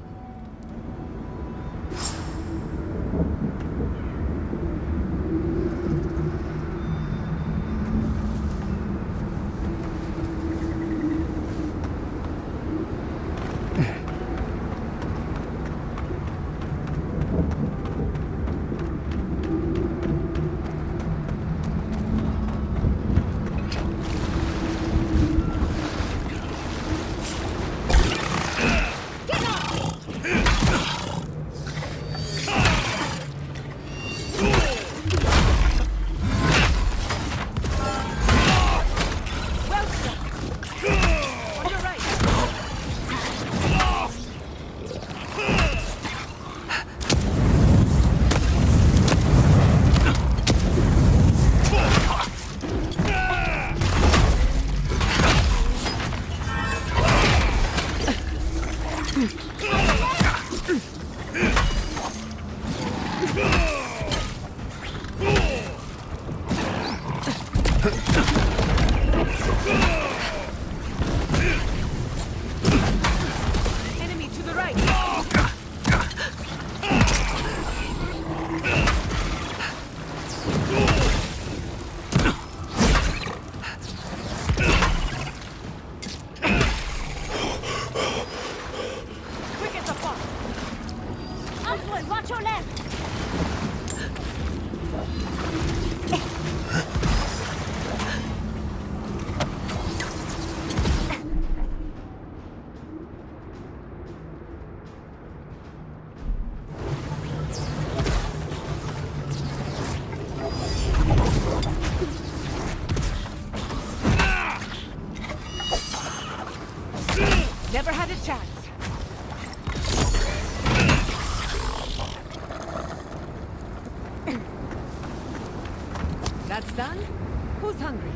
Enemy to the right! Quick as a fox! Envoy, watch your left! Never had a chance. That's done? Who's hungry?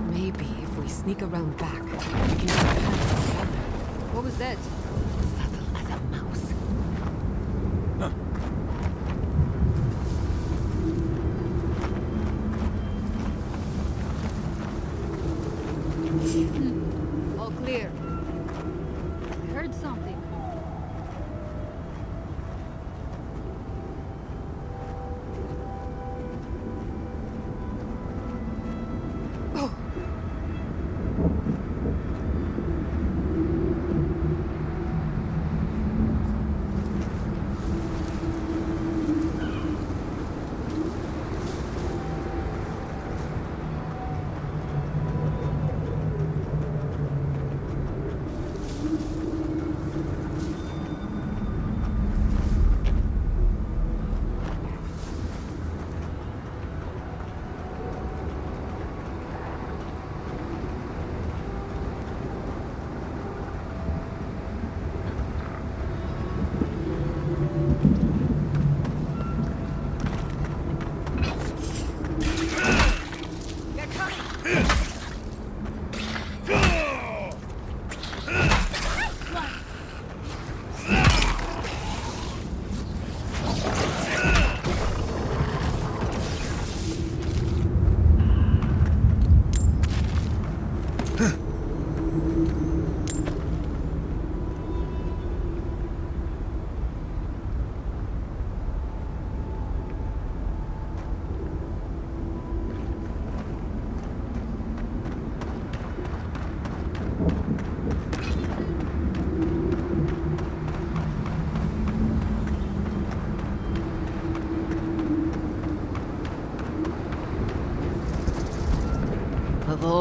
Maybe if we sneak around back, we can get past the other. What was that? Subtle as a mouse. All clear. I heard something.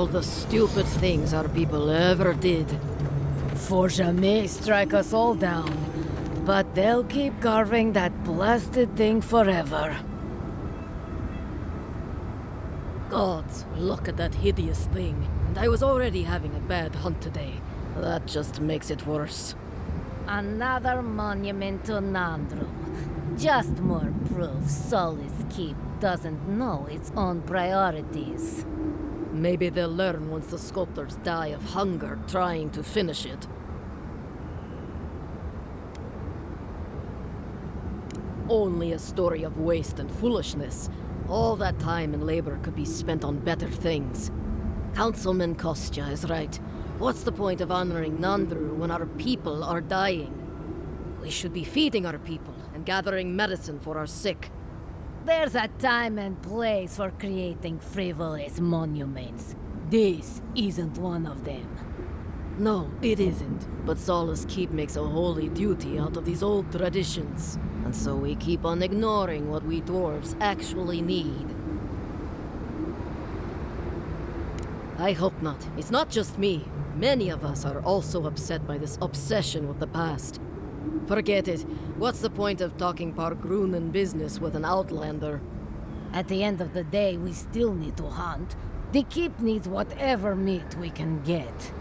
All the stupid things our people ever did. Forja may strike us all down, but they'll keep carving that blasted thing forever. Gods, look at that hideous thing. And I was already having a bad hunt today. That just makes it worse. Another monument to Nandru. Just more proof Solis Keep doesn't know its own priorities. Maybe they'll learn once the sculptors die of hunger trying to finish it. Only a story of waste and foolishness. All that time and labor could be spent on better things. Councilman Kostya is right. What's the point of honoring Nandru when our people are dying? We should be feeding our people and gathering medicine for our sick. There's a time and place for creating frivolous monuments. This isn't one of them. No, it isn't. But Solace Keep makes a holy duty out of these old traditions. And so we keep on ignoring what we dwarves actually need. I hope not. It's not just me. Many of us are also upset by this obsession with the past. Forget it. What's the point of talking Pargrunen business with an outlander? At the end of the day, we still need to hunt. The keep needs whatever meat we can get.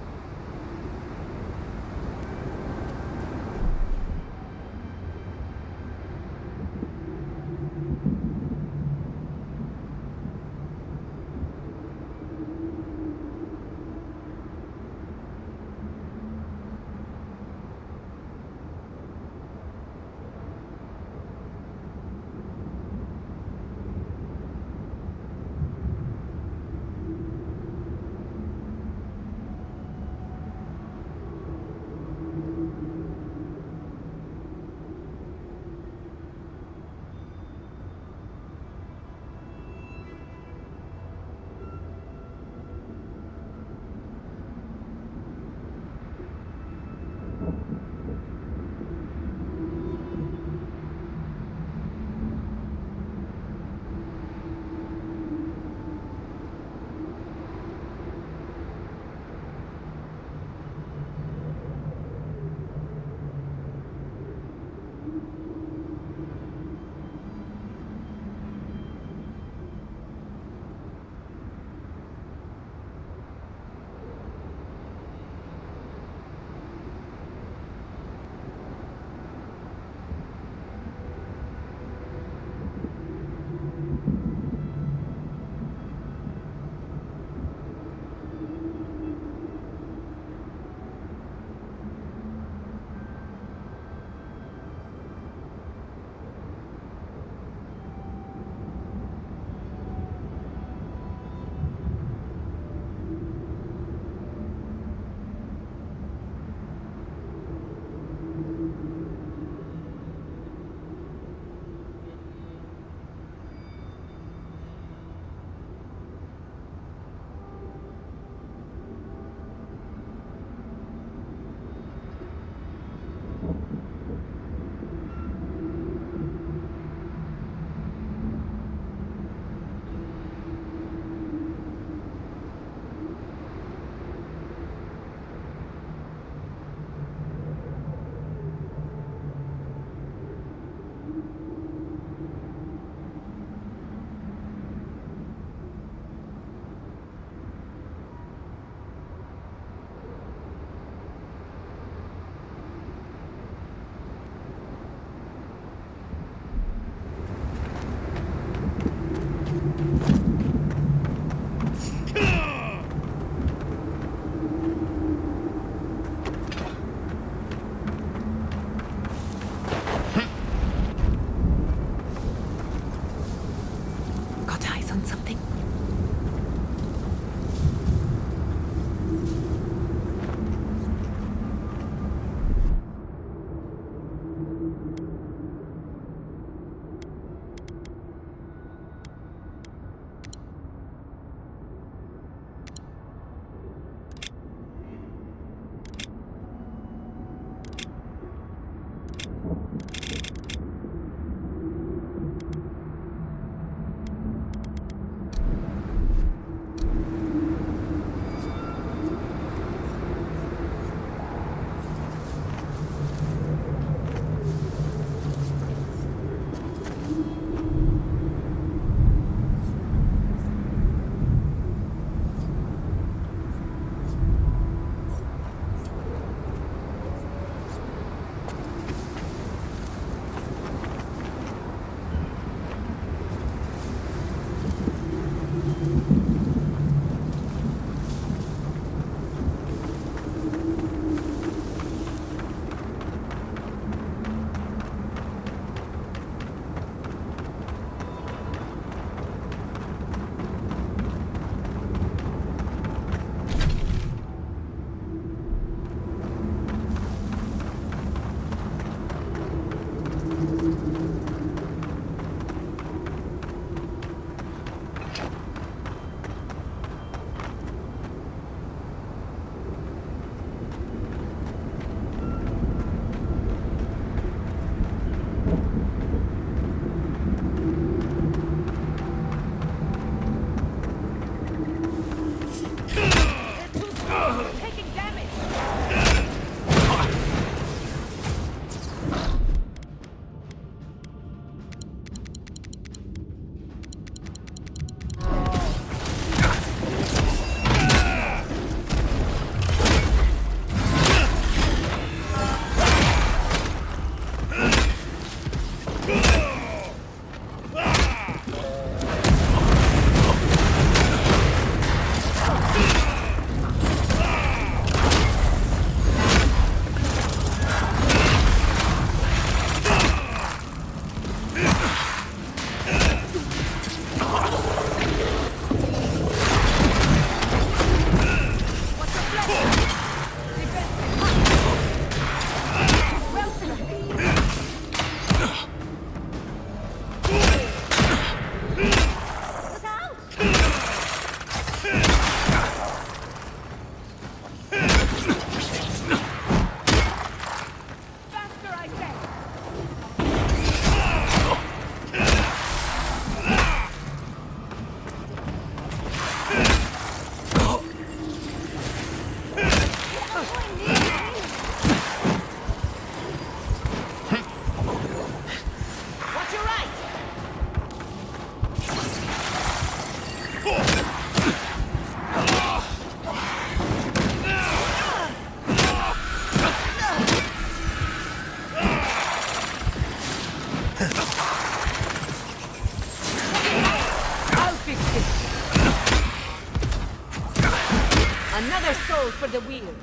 Another soul for the wheel.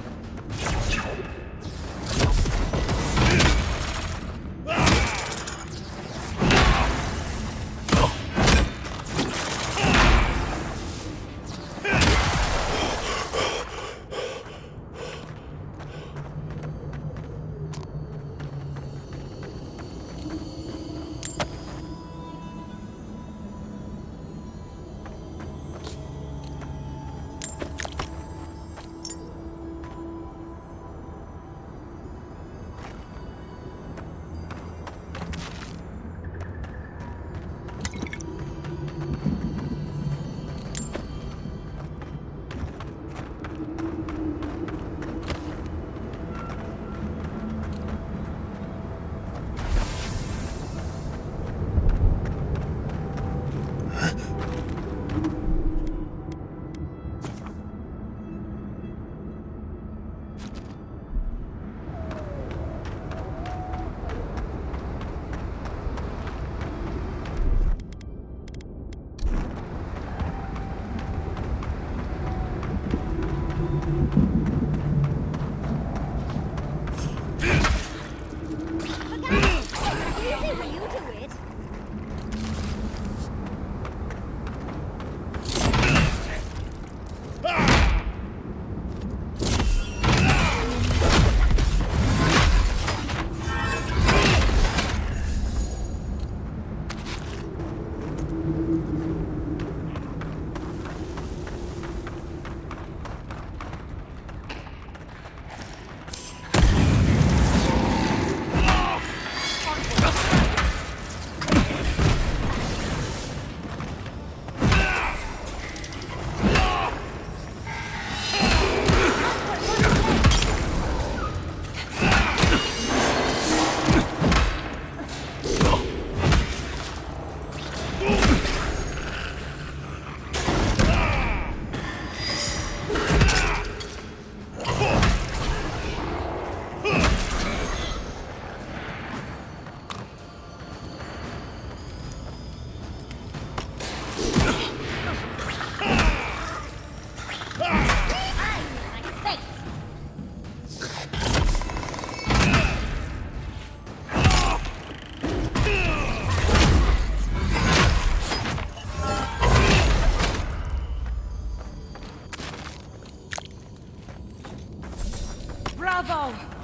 Bravo!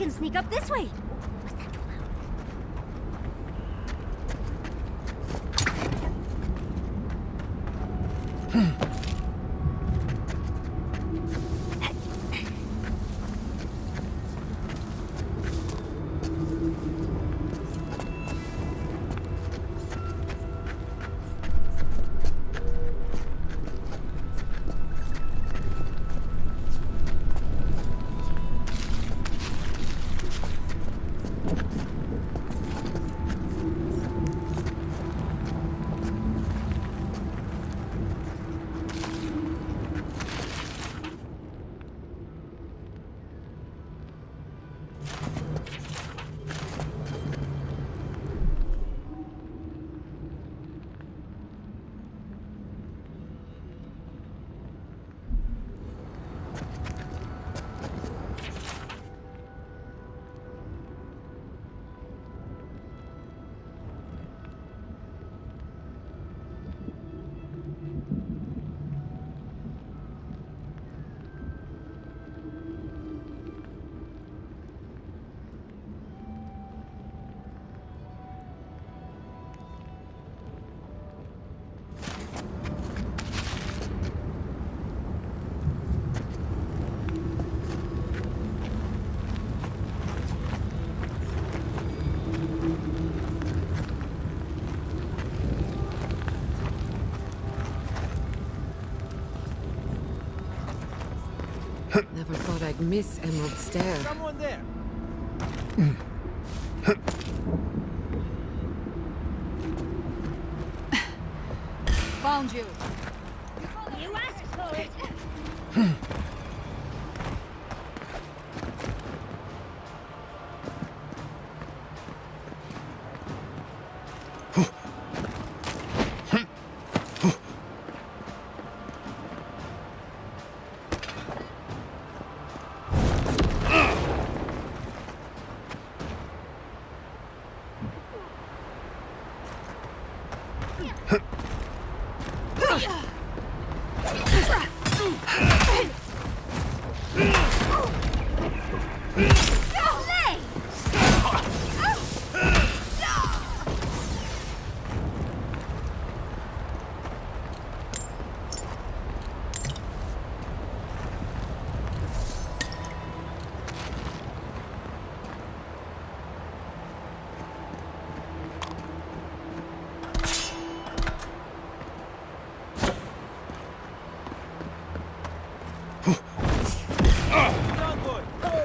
can sneak up this way. Never thought I'd miss Emerald Stair. Someone there. Found you. You asked for it.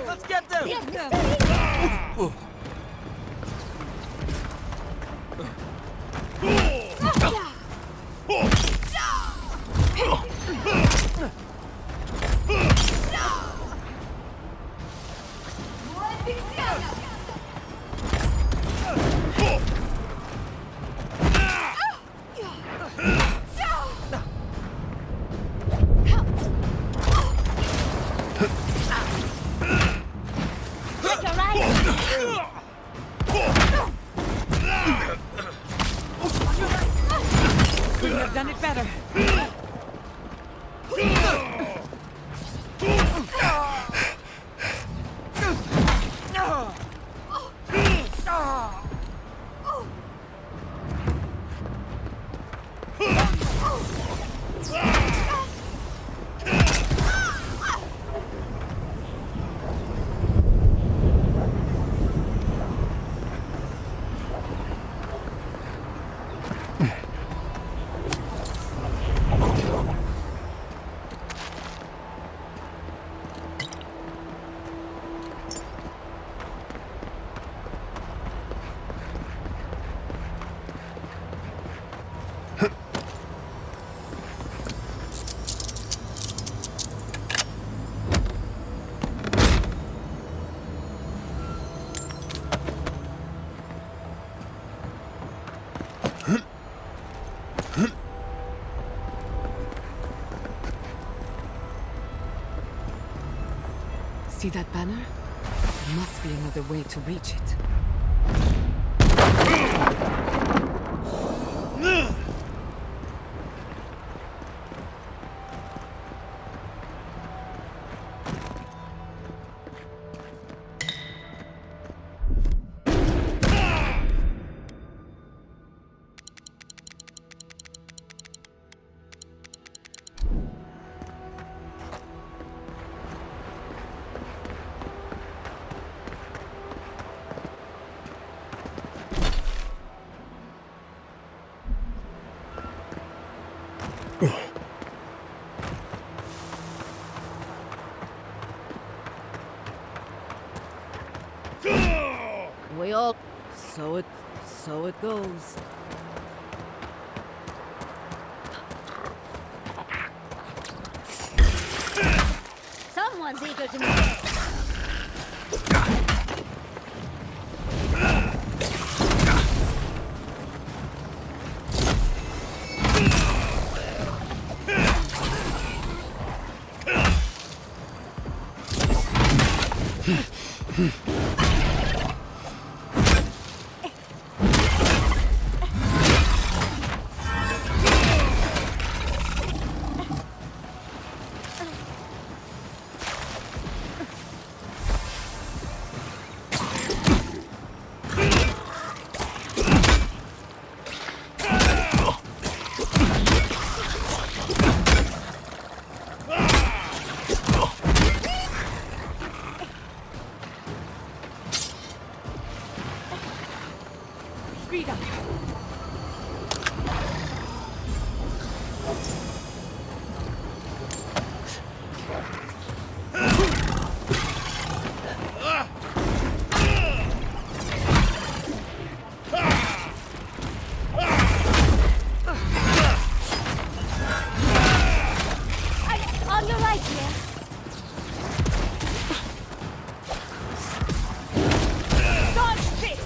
Let's get them! Couldn't have done it better. See that banner? There must be another way to reach it. So it goes. Someone's eager to move. On your right, dear. Dodge this!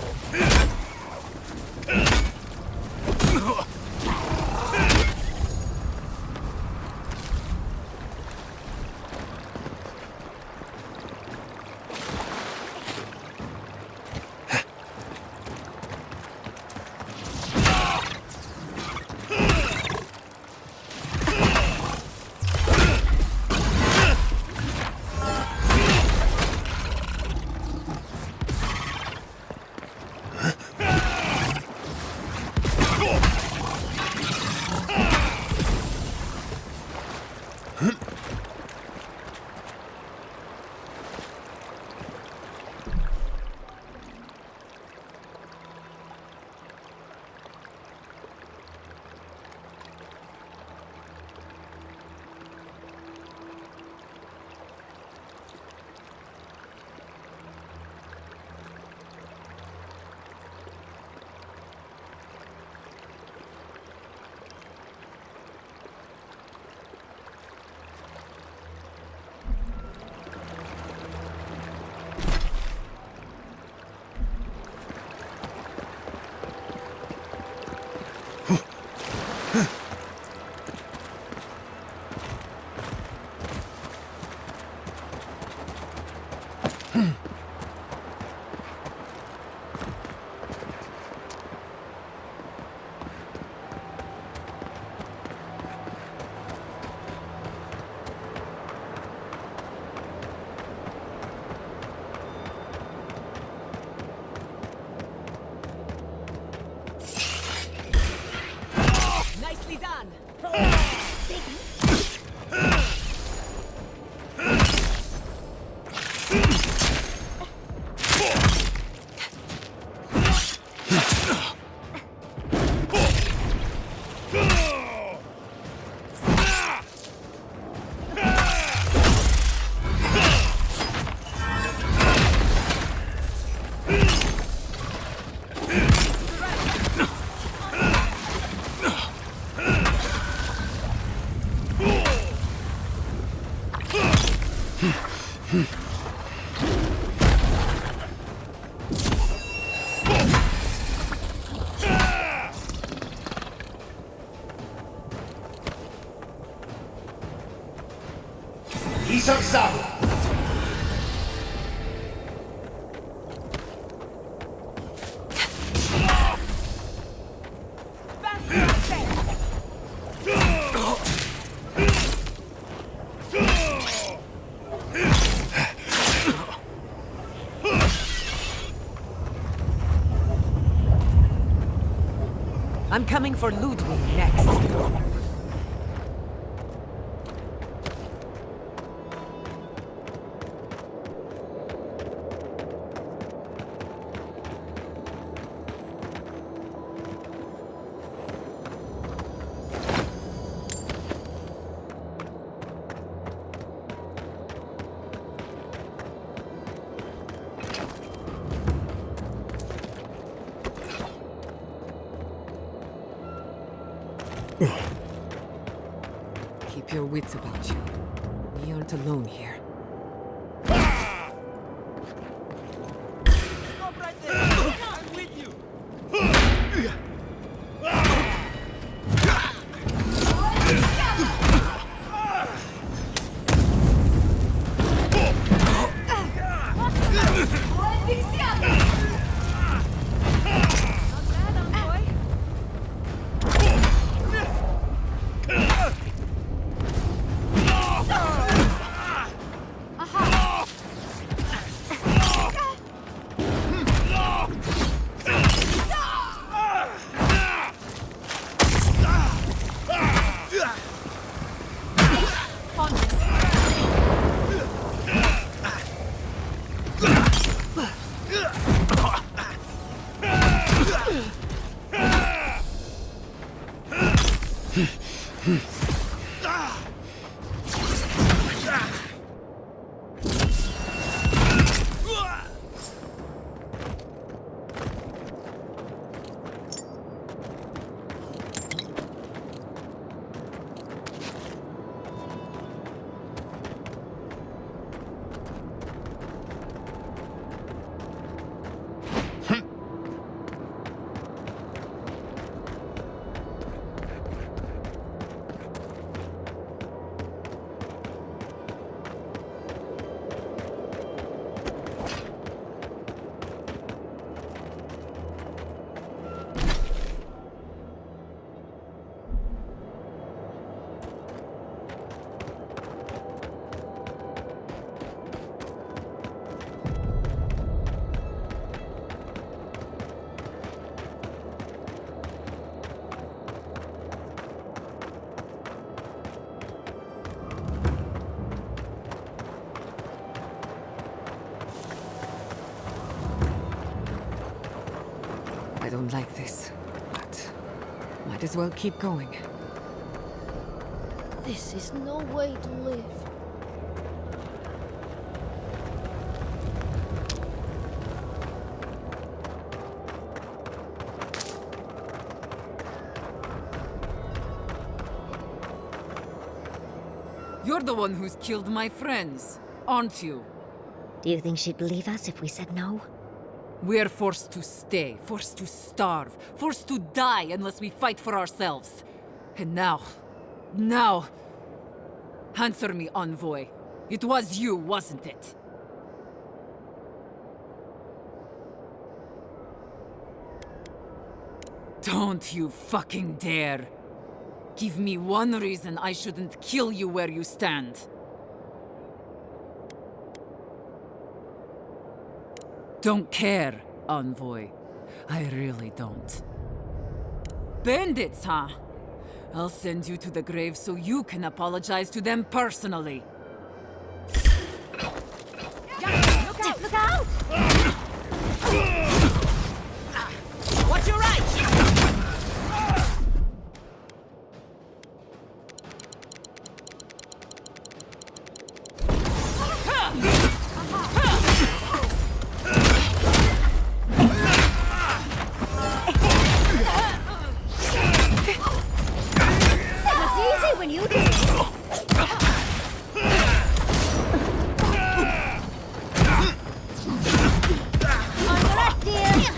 Nicely done. I'm coming for Ludwig next. Keep your wits about you. We aren't alone here. I don't like this, but might as well keep going. This is no way to live. You're the one who's killed my friends, aren't you? Do you think she'd believe us if we said no? We're forced to stay, forced to starve, forced to die unless we fight for ourselves. And now... Answer me, Envoy. It was you, wasn't it? Don't you fucking dare. Give me one reason I shouldn't kill you where you stand. Don't care, Envoy. I really don't. Bandits, huh? I'll send you to the grave so you can apologize to them personally. Look out! Watch your right! When you do it. On the left, dear.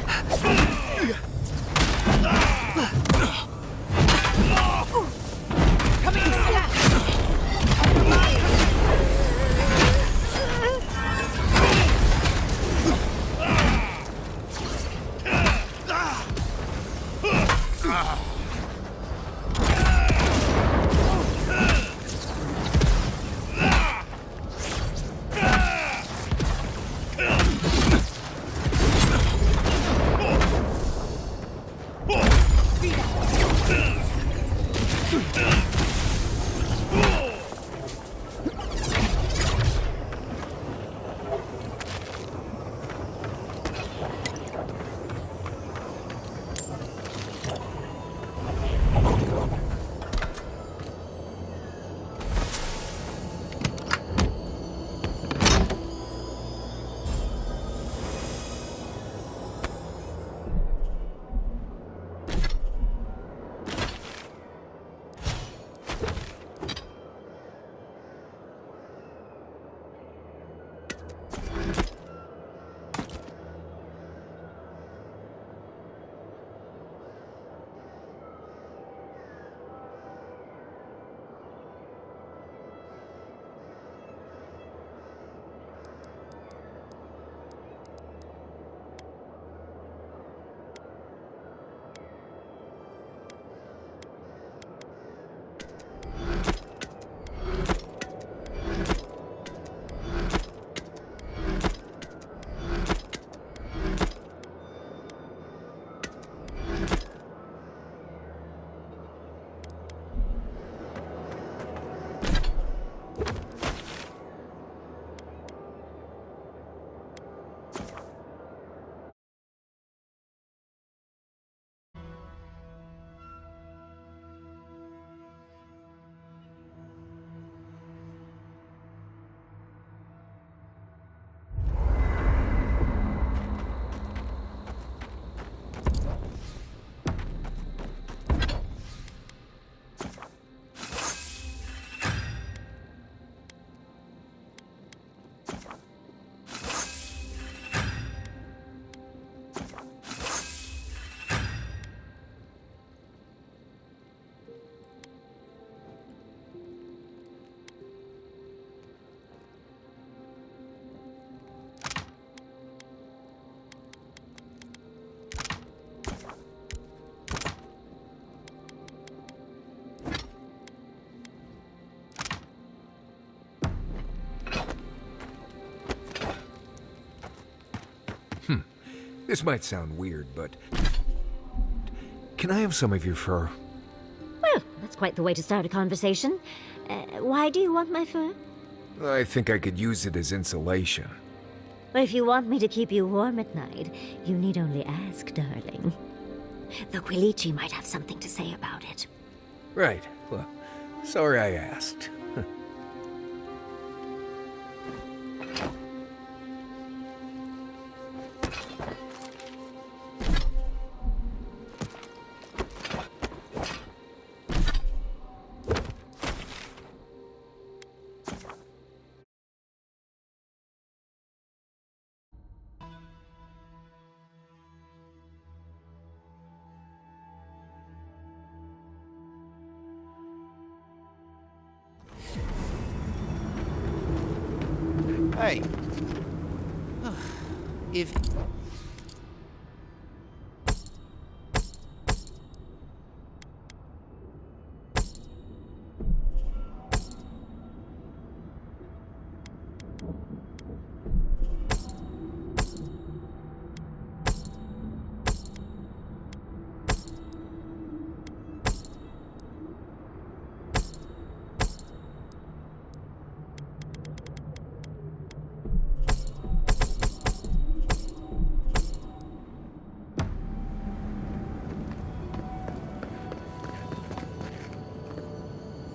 This might sound weird, but... Can I have some of your fur? Well, that's quite the way to start a conversation. Why do you want my fur? I think I could use it as insulation. Well, if you want me to keep you warm at night, you need only ask, darling. The Quilichi might have something to say about it. Right. Well, sorry I asked. Hey. If...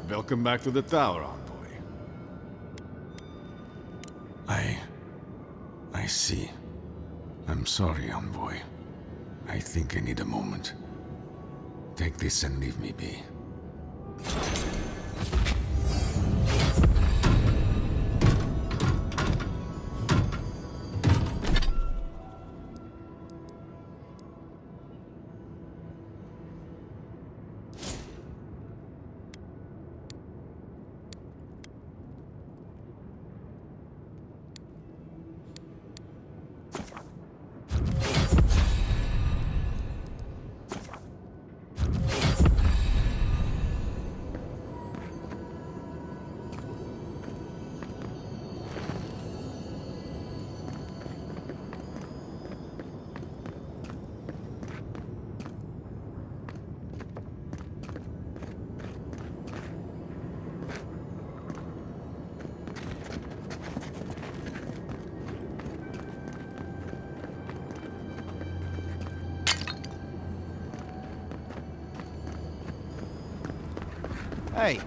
Welcome back to the tower, envoy. I see. I'm sorry, envoy. I think I need a moment. Take this and leave me be. Hey.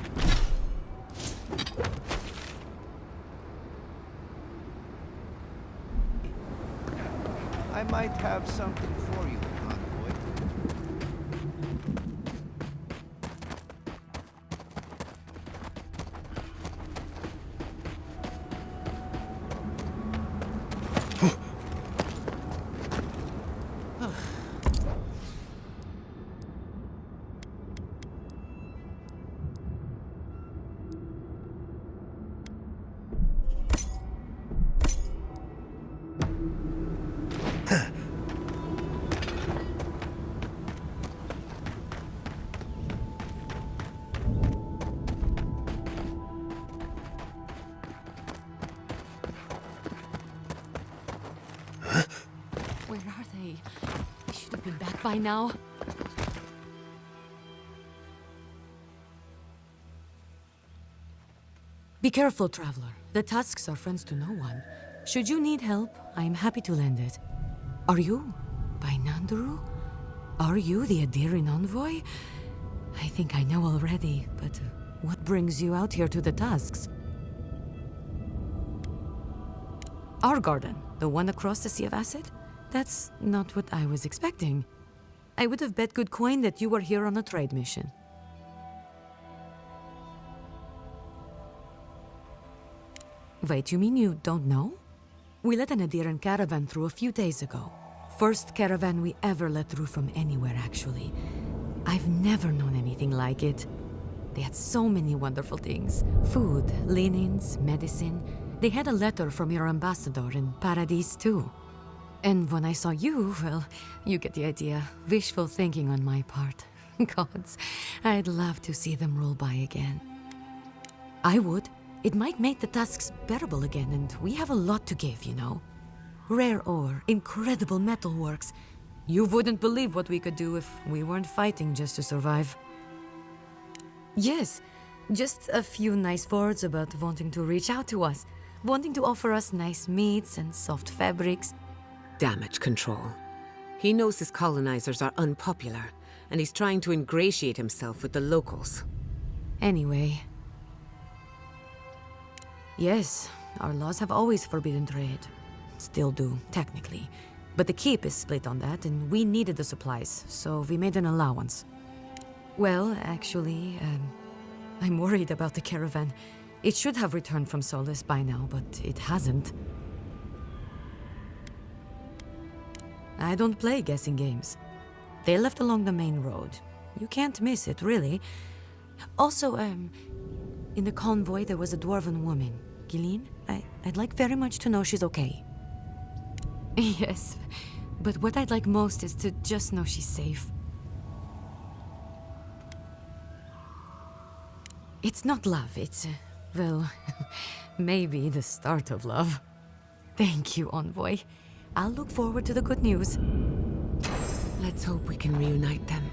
I might have something for you, envoy. Where are they? They should have been back by now. Be careful, traveler. The tusks are friends to no one. Should you need help, I am happy to lend it. Are you by Nandru? Are you the Adiran envoy? I think I know already, but what brings you out here to the tusks? Our garden, the one across the Sea of Acid? That's not what I was expecting. I would have bet good coin that you were here on a trade mission. Wait, you mean you don't know? We let an Adiran caravan through a few days ago. First caravan we ever let through from anywhere, actually. I've never known anything like it. They had so many wonderful things. Food, linens, medicine. They had a letter from your ambassador in Paradise, too. And when I saw you, well, you get the idea. Wishful thinking on my part. Gods, I'd love to see them roll by again. I would. It might make the tasks bearable again, and we have a lot to give, you know. Rare ore, incredible metalworks. You wouldn't believe what we could do if we weren't fighting just to survive. Yes, just a few nice words about wanting to reach out to us, wanting to offer us nice meats and soft fabrics. Damage control. He knows his colonizers are unpopular, and he's trying to ingratiate himself with the locals. Anyway. Yes, our laws have always forbidden trade. Still do, technically. But the keep is split on that, and we needed the supplies, so we made an allowance. Well, actually, I'm worried about the caravan. It should have returned from Solace by now, but it hasn't. I don't play guessing games. They left along the main road. You can't miss it, really. Also, in the convoy there was a dwarven woman, Gilleen. I'd like very much to know she's okay. Yes, but what I'd like most is to just know she's safe. It's not love, it's, well, maybe the start of love. Thank you, Envoy. I'll look forward to the good news. Let's hope we can reunite them.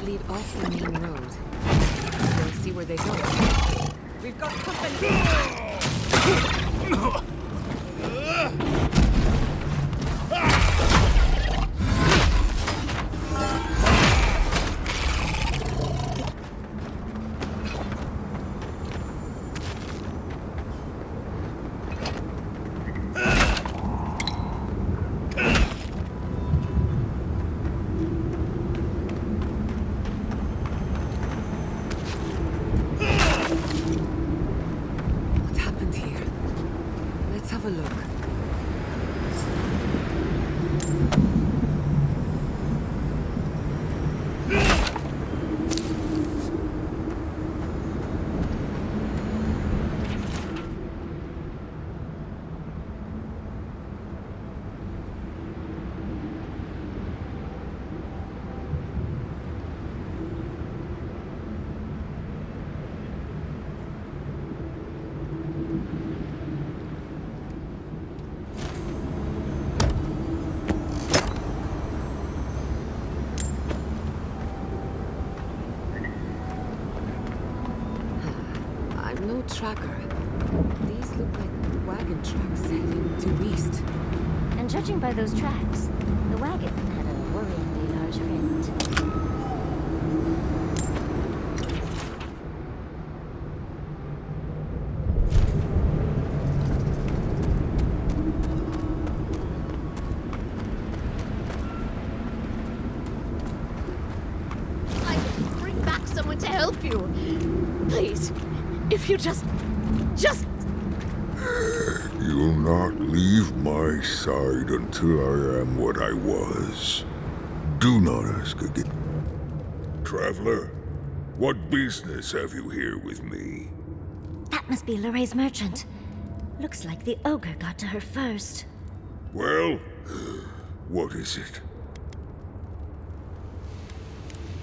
Lead off the main road. Let's see where they go. We've got company! No tracker. These look like wagon tracks heading due east. And judging by those tracks, the wagon had a worryingly large friend. I can bring back someone to help you. Please. If you just... You'll not leave my side until I am what I was. Do not ask again. Traveler, what business have you here with me? That must be Lorraine's merchant. Looks like the ogre got to her first. Well, what is it?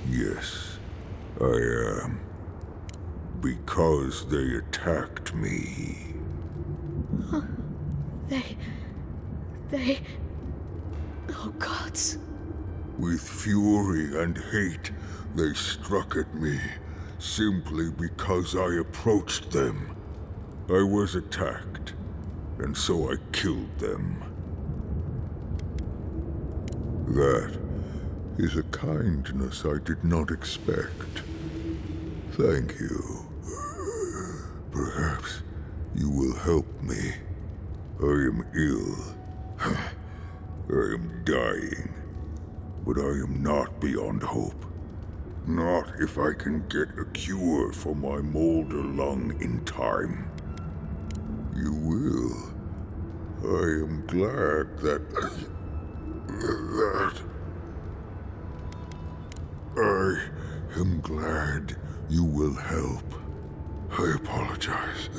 Yes, I am. Because they attacked me. Huh. They... Oh, gods. With fury and hate, they struck at me, simply because I approached them. I was attacked, and so I killed them. That is a kindness I did not expect. Thank you. Perhaps you will help me. I am ill. I am dying. But I am not beyond hope. Not if I can get a cure for my molder lung in time. You will. I am glad that... I am glad you will help. I apologize.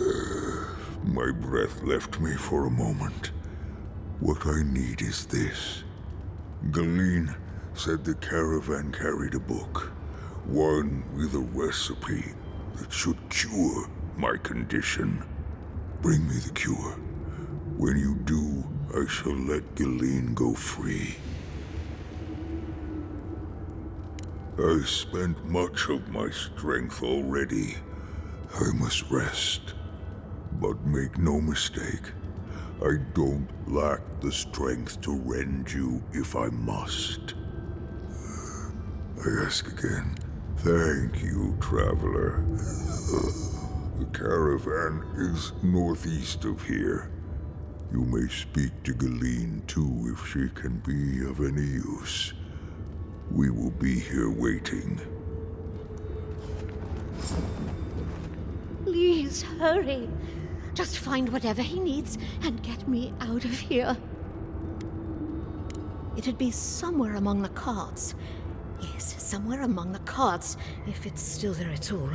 My breath left me for a moment. What I need is this. Galeen said the caravan carried a book. One with a recipe that should cure my condition. Bring me the cure. When you do, I shall let Galeen go free. I spent much of my strength already. I must rest. But make no mistake, I don't lack the strength to rend you if I must. I ask again, thank you, traveler. The caravan is northeast of here. You may speak to Galeen too if she can be of any use. We will be here waiting. Please hurry. Just find whatever he needs and get me out of here. It'd be somewhere among the carts. Yes, somewhere among the carts, if it's still there at all.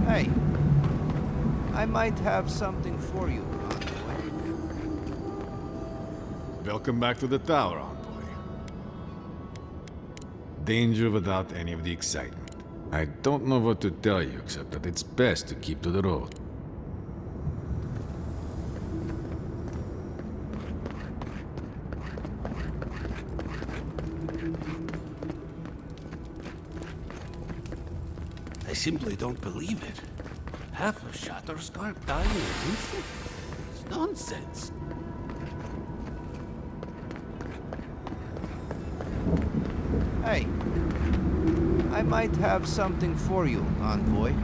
Hey, I might have something for you. Welcome back to the tower, envoy. Danger without any of the excitement. I don't know what to tell you, except that it's best to keep to the road. I simply don't believe it. Half of Shatterscarp dying in an instant? It's nonsense. Hey, I might have something for you, Envoy.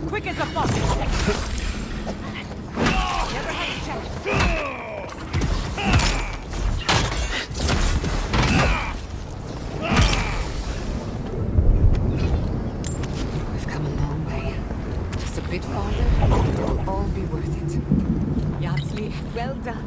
Quick as a fox! Never had a chance. We've come a long way. Just a bit farther, and it will all be worth it. Yatsli, well done.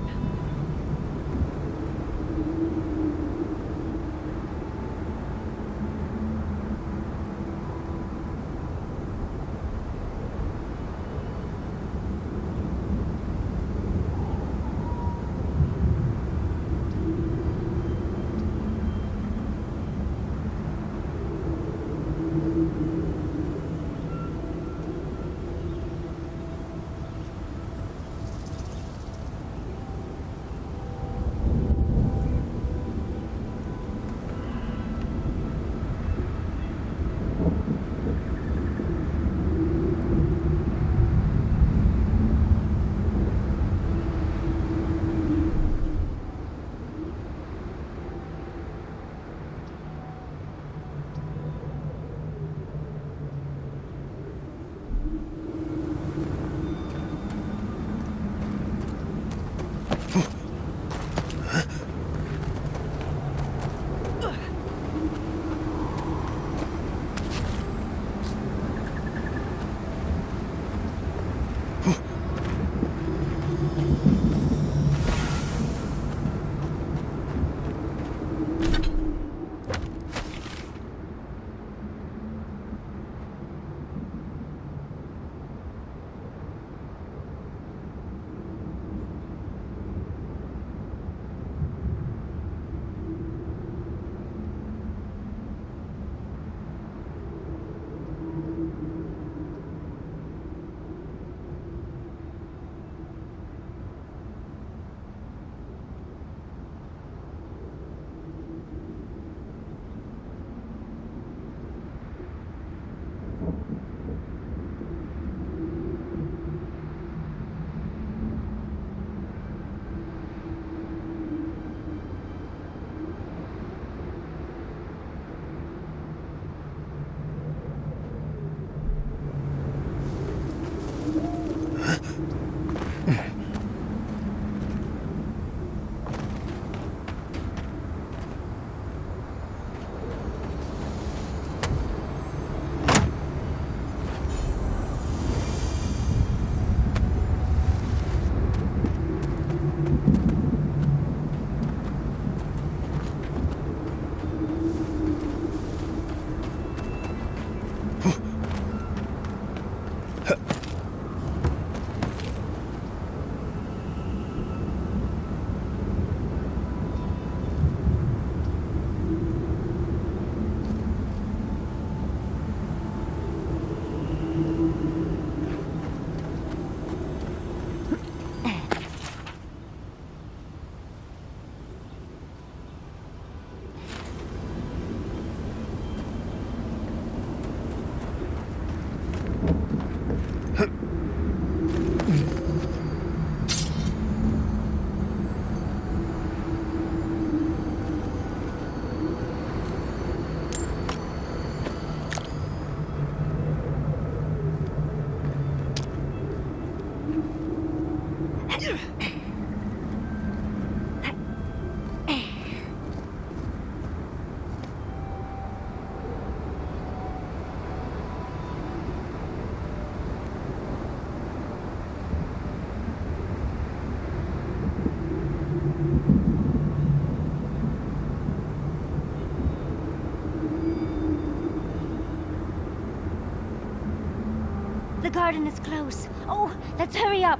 The garden is close. Oh, let's hurry up.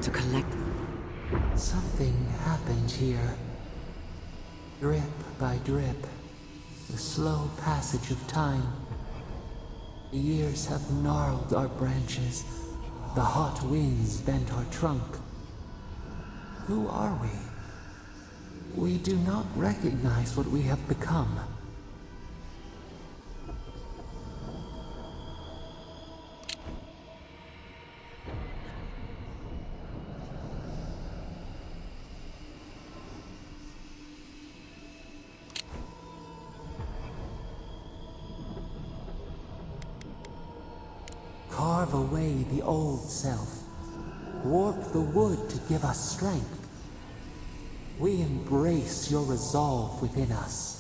To collect. Something happened here. Drip by drip, the slow passage of time. The years have gnarled our branches. The hot winds bent our trunk. Who are we? We do not recognize what we have become. carve away the old self, warp the wood to give us strength. We embrace your resolve within us.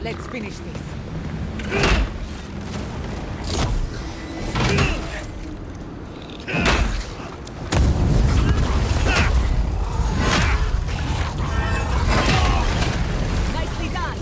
Let's finish this. Nicely done.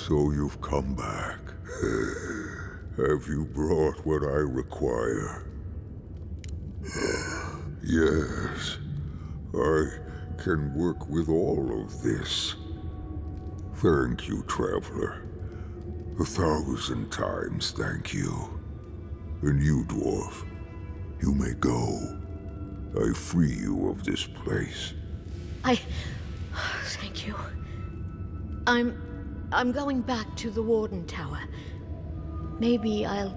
So you've come back. Have you brought what I require? Yes. I can work with all of this. Thank you, Traveler. 1,000 times thank you. And you, Dwarf, you may go. I free you of this place. Thank you. I'm going back to the Warden Tower. Maybe I'll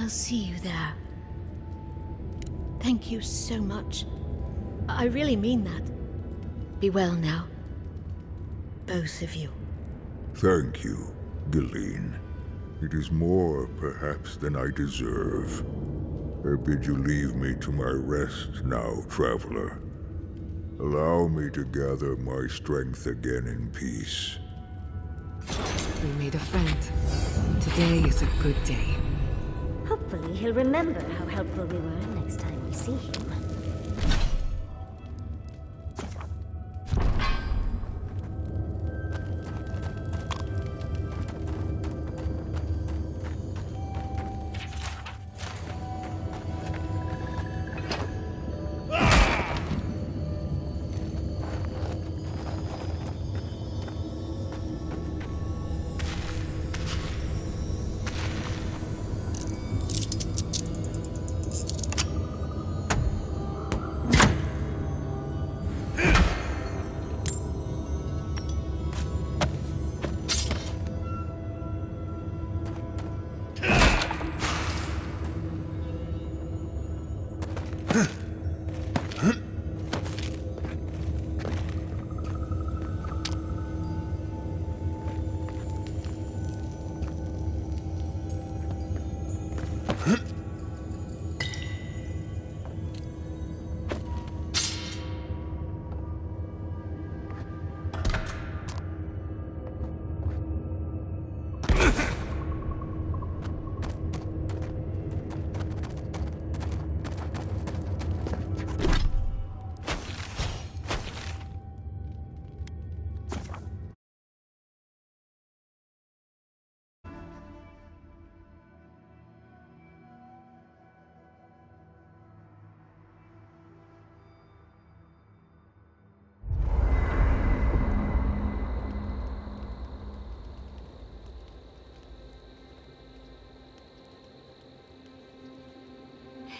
see you there. Thank you so much. I really mean that. Be well now. Both of you. Thank you, Galeen. It is more, perhaps, than I deserve. I bid you leave me to my rest now, Traveler. Allow me to gather my strength again in peace. We made a friend. Today is a good day. Hopefully he'll remember how helpful we were next time we see him.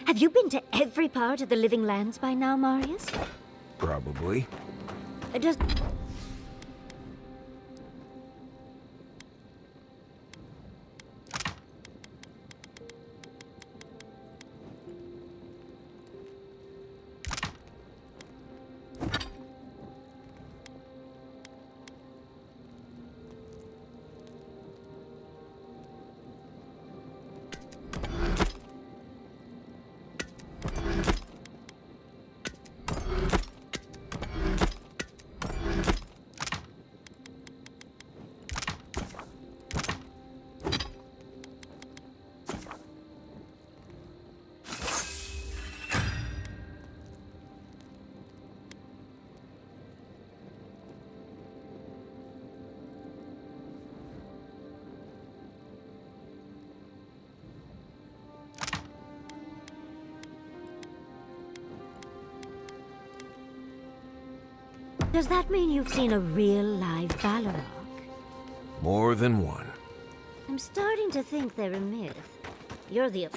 Have you been to every part of the Living Lands by now, Marius? Probably. Does... Does that mean you've seen a real live Balrog? More than one. I'm starting to think they're a myth. You're the...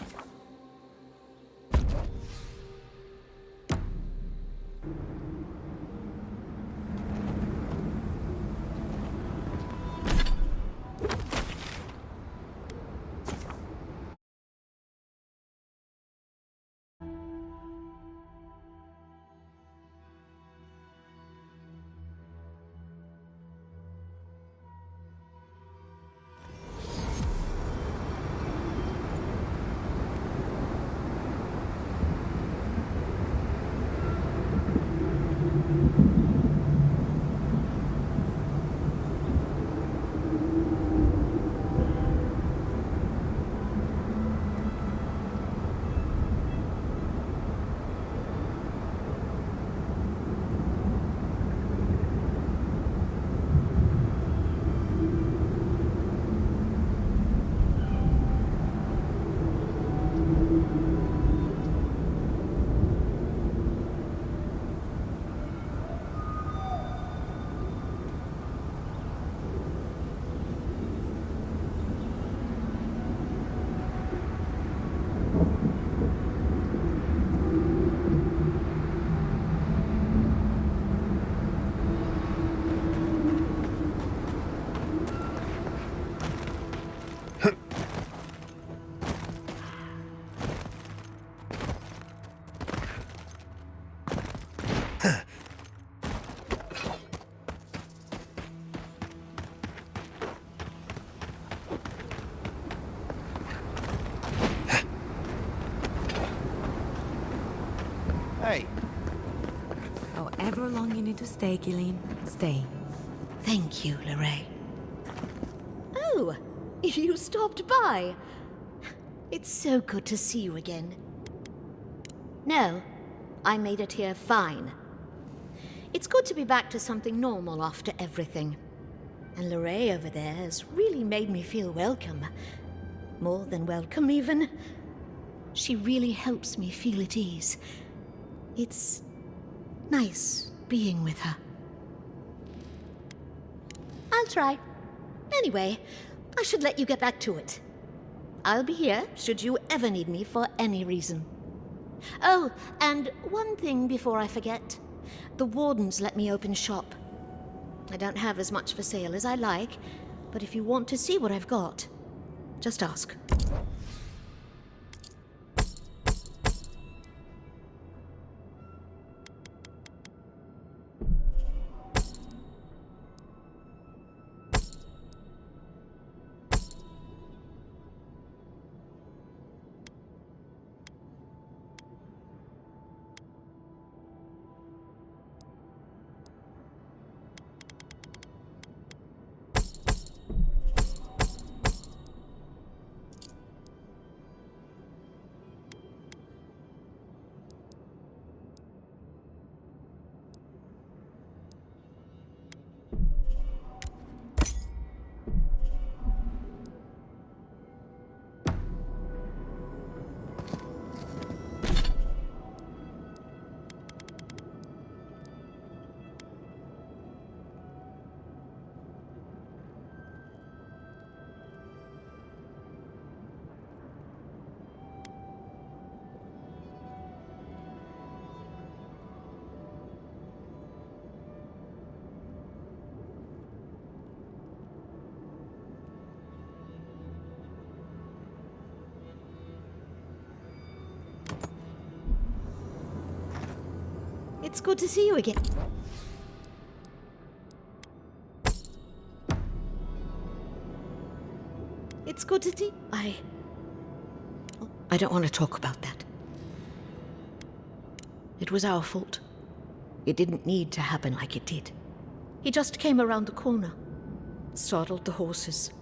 Hey. However long you need to stay, Gillian, stay. Thank you, Lorraine. Oh, you stopped by. It's so good to see you again. No, I made it here fine. It's good to be back to something normal after everything. And Lorraine over there has really made me feel welcome. More than welcome, even. She really helps me feel at ease. It's nice being with her. I'll try. Anyway, I should let you get back to it. I'll be here should you ever need me for any reason. Oh, and one thing before I forget. The wardens let me open shop. I don't have as much for sale as I like, but if you want to see what I've got, just ask. It's good to see you again. It's good to see... I don't want to talk about that. It was our fault. It didn't need to happen like it did. He just came around the corner, startled the horses.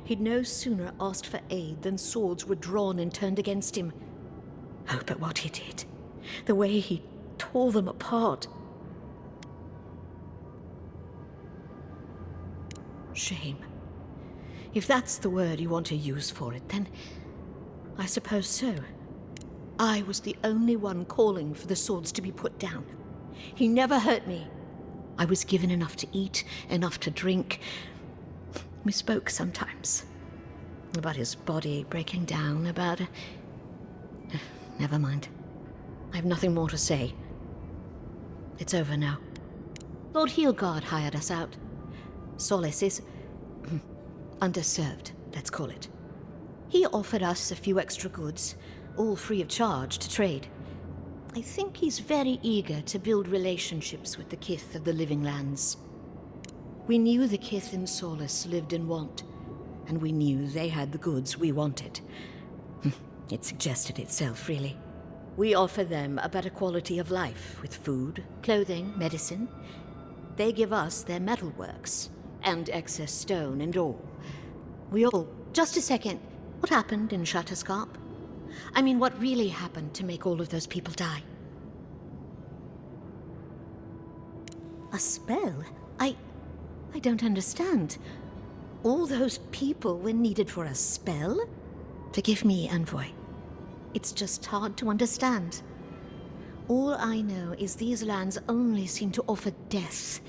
He'd no sooner asked for aid than swords were drawn and turned against him. Oh, but what he did. The way he tore them apart. Shame. If that's the word you want to use for it, then I suppose so. I was the only one calling for the swords to be put down. He never hurt me. I was given enough to eat, enough to drink. We spoke sometimes. About his body breaking down, about... Never mind. I have nothing more to say. It's over now. Lord Heelguard hired us out. Solace is... underserved, let's call it. He offered us a few extra goods, all free of charge to trade. I think he's very eager to build relationships with the Kith of the Living Lands. We knew the Kith in Solace lived in want, and we knew they had the goods we wanted. It suggested itself, really. We offer them a better quality of life with food, clothing, medicine. They give us their metalworks, and excess stone and ore. We all... Just a second. What happened in Shatterscarp? I mean, what really happened to make all of those people die? A spell? I don't understand. All those people were needed for a spell? Forgive me, Envoy. It's just hard to understand. All I know is these lands only seem to offer death.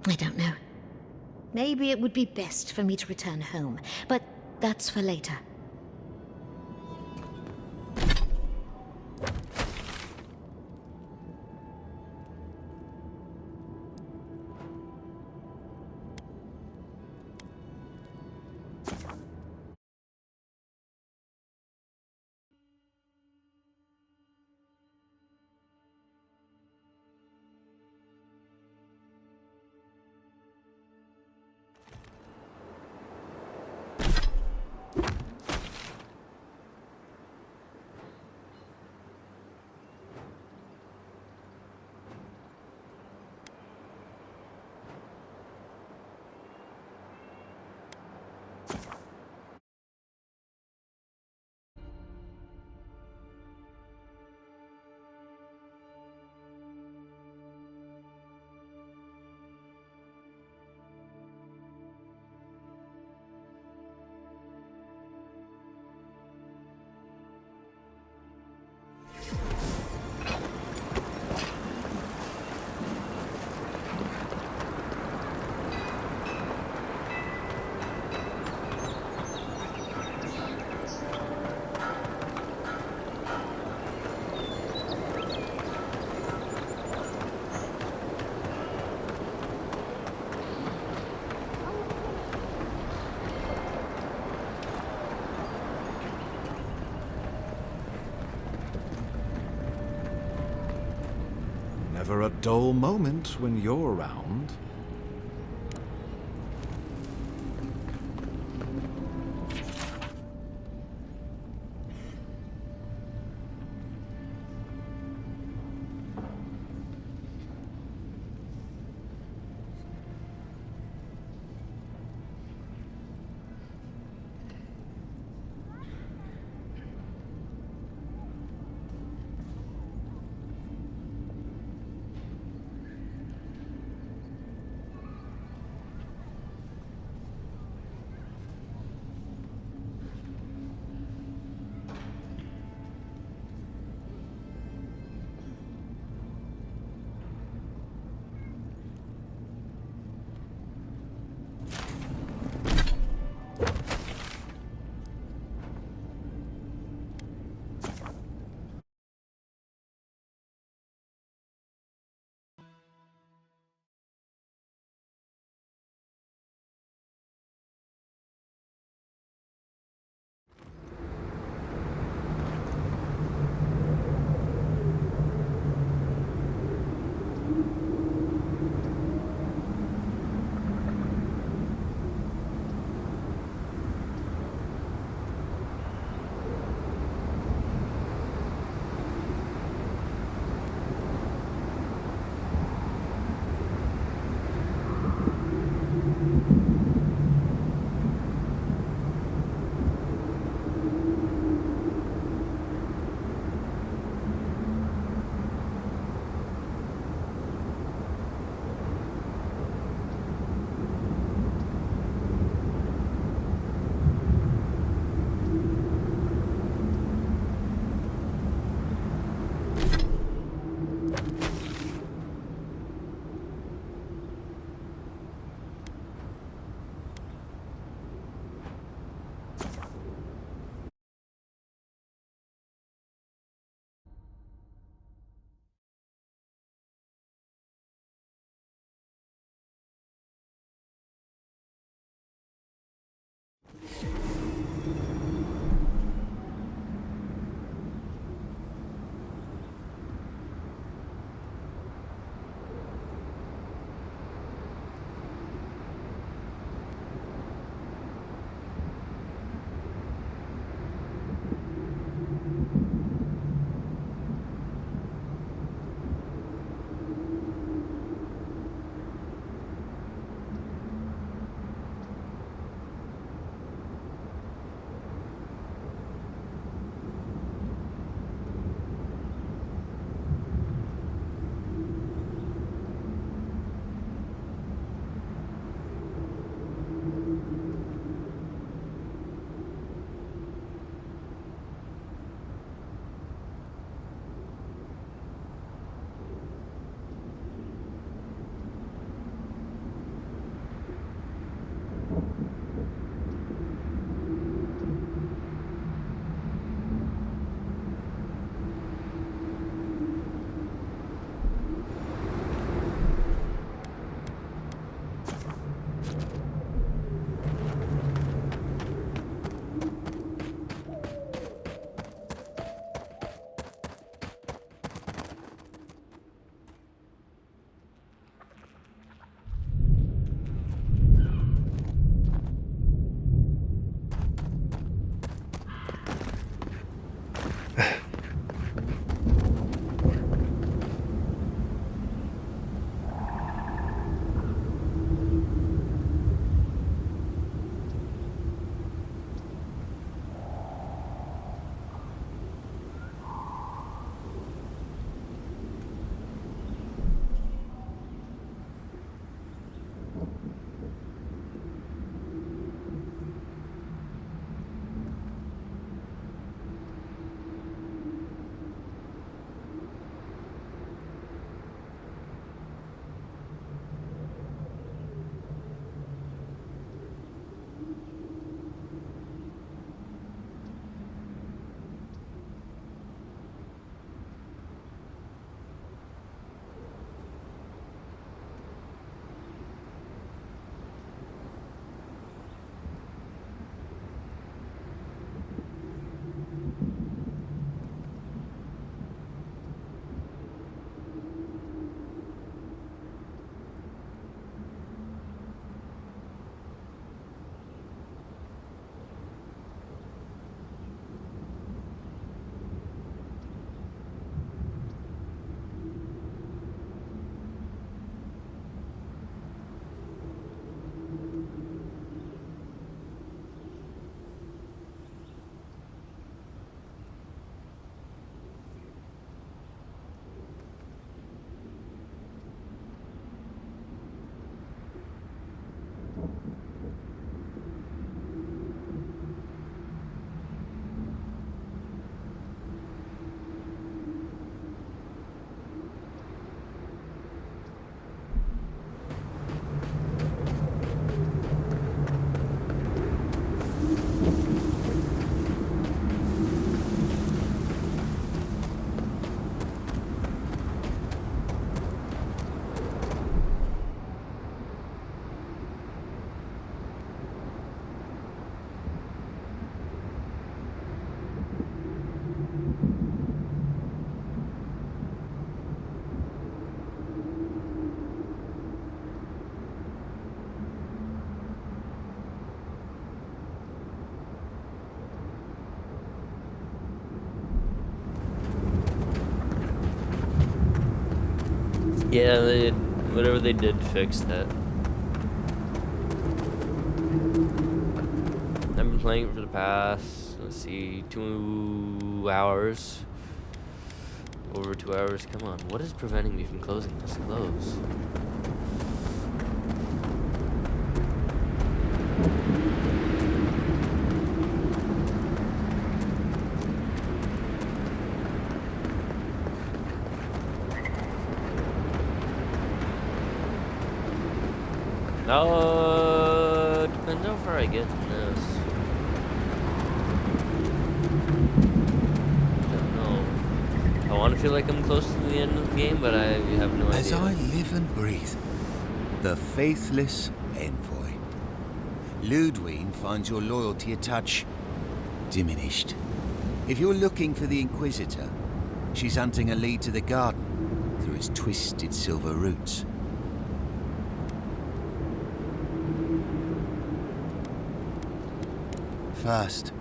I don't know. Maybe it would be best for me to return home, but that's for later. Never a dull moment when you're around. Yeah, whatever they did fixed that. I've been playing it for the past, let's see, 2 hours. Over 2 hours. Come on, what is preventing me from closing this? Close. Depends how far I get in this. I don't know. I want to feel like I'm close to the end of the game, but I have no idea. As I live and breathe, the faithless envoy. Ludwig finds your loyalty a touch diminished. If you're looking for the Inquisitor, she's hunting a lead to the garden through its twisted silver roots. First,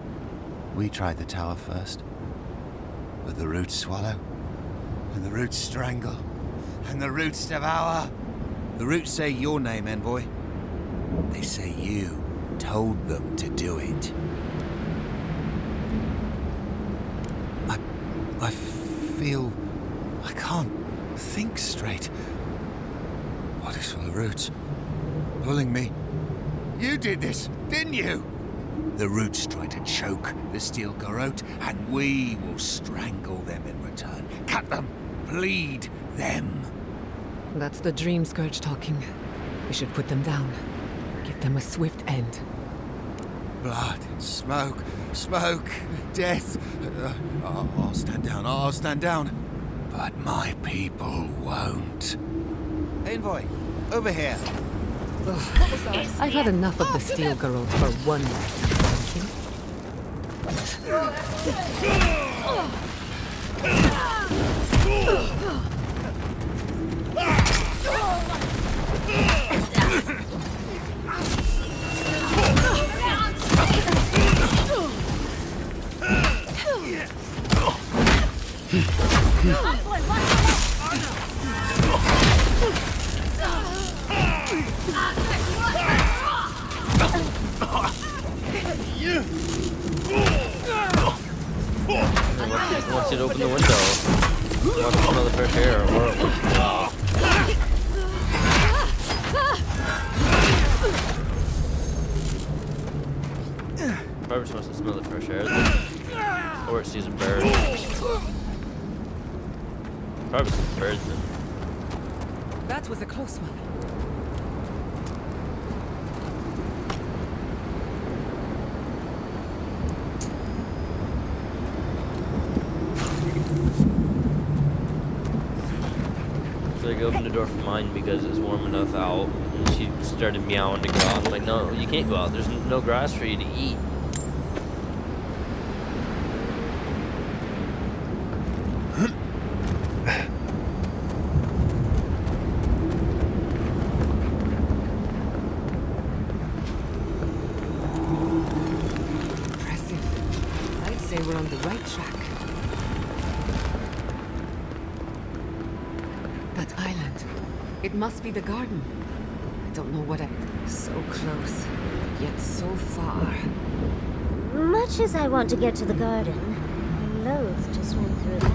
we tried the tower first. But the roots swallow, and the roots strangle, and the roots devour. The roots say your name, Envoy. They say you told them to do it. I feel I can't think straight. Body's full of roots, pulling me. You did this, didn't you? The roots try to choke the steel garrote, and we will strangle them in return. Cut them, bleed them. That's the Dream Scourge talking. We should put them down. Give them a swift end. Blood, smoke, smoke, death. I'll stand down, I'll stand down. But my people won't. Envoy, over here. I've had enough of the steel garrote for one night. Thank Once it open the window, want to smell the fresh air, or probably just wants to smell the fresh air, or it sees a bird. Probably some birds. Then. That was a close one. So I opened the door for mine because it's warm enough out, and she started meowing to go out. I'm like, no, you can't go out. There's no grass for you to eat. Impressive. I'd say we're on the right track. That island. It must be the garden. I don't know what so close, yet so far. Much as I want to get to the garden, I'm loath to swing through that.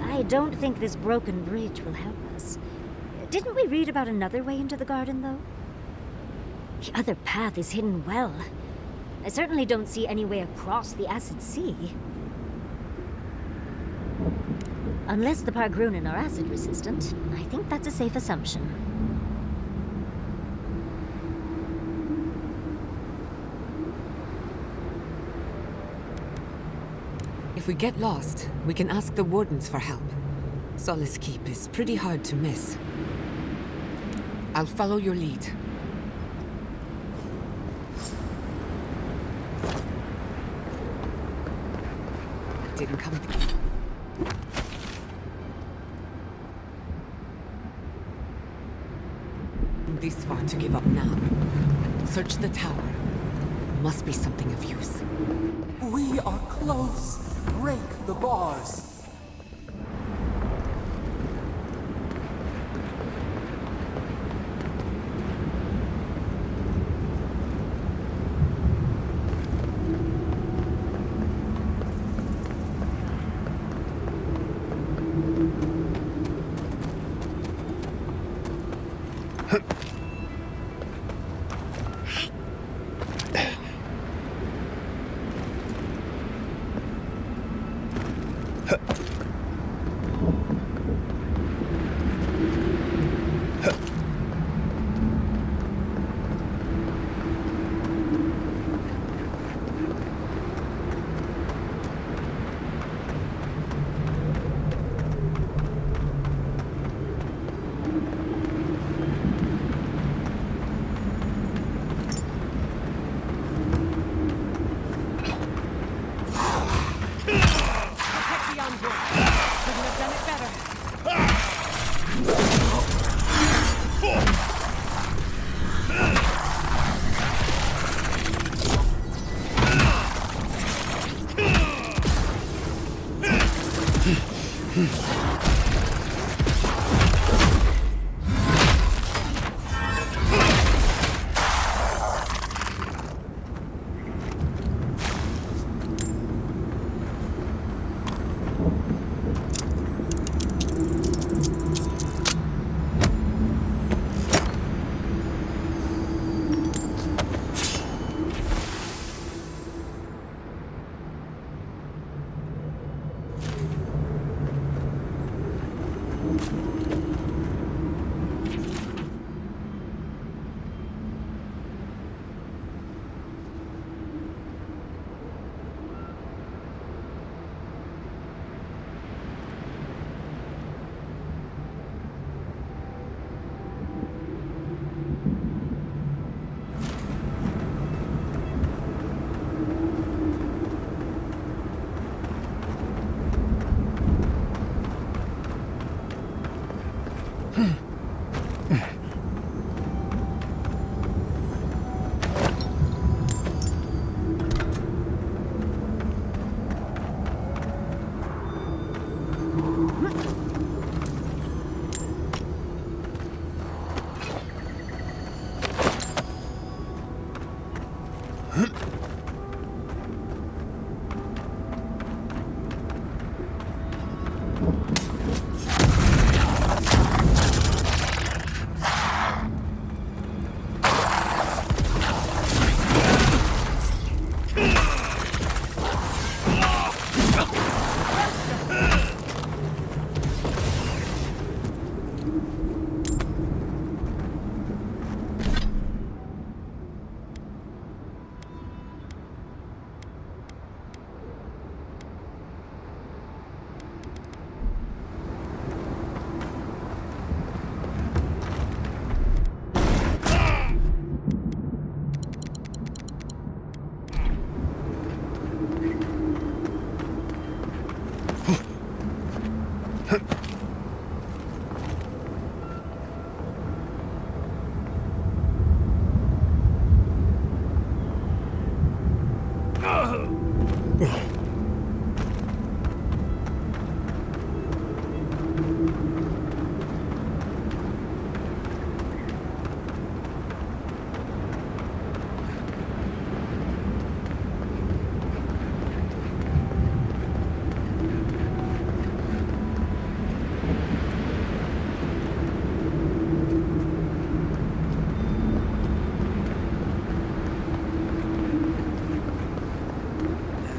I don't think this broken bridge will help us. Didn't we read about another way into the garden, though? The other path is hidden well. I certainly don't see any way across the acid sea. Unless the Pargrunen are acid resistant, I think that's a safe assumption. If we get lost, we can ask the wardens for help. Solace Keep is pretty hard to miss. I'll follow your lead. Didn't come this far to give up now. Search the tower. Must be something of use. We are close. break the bars.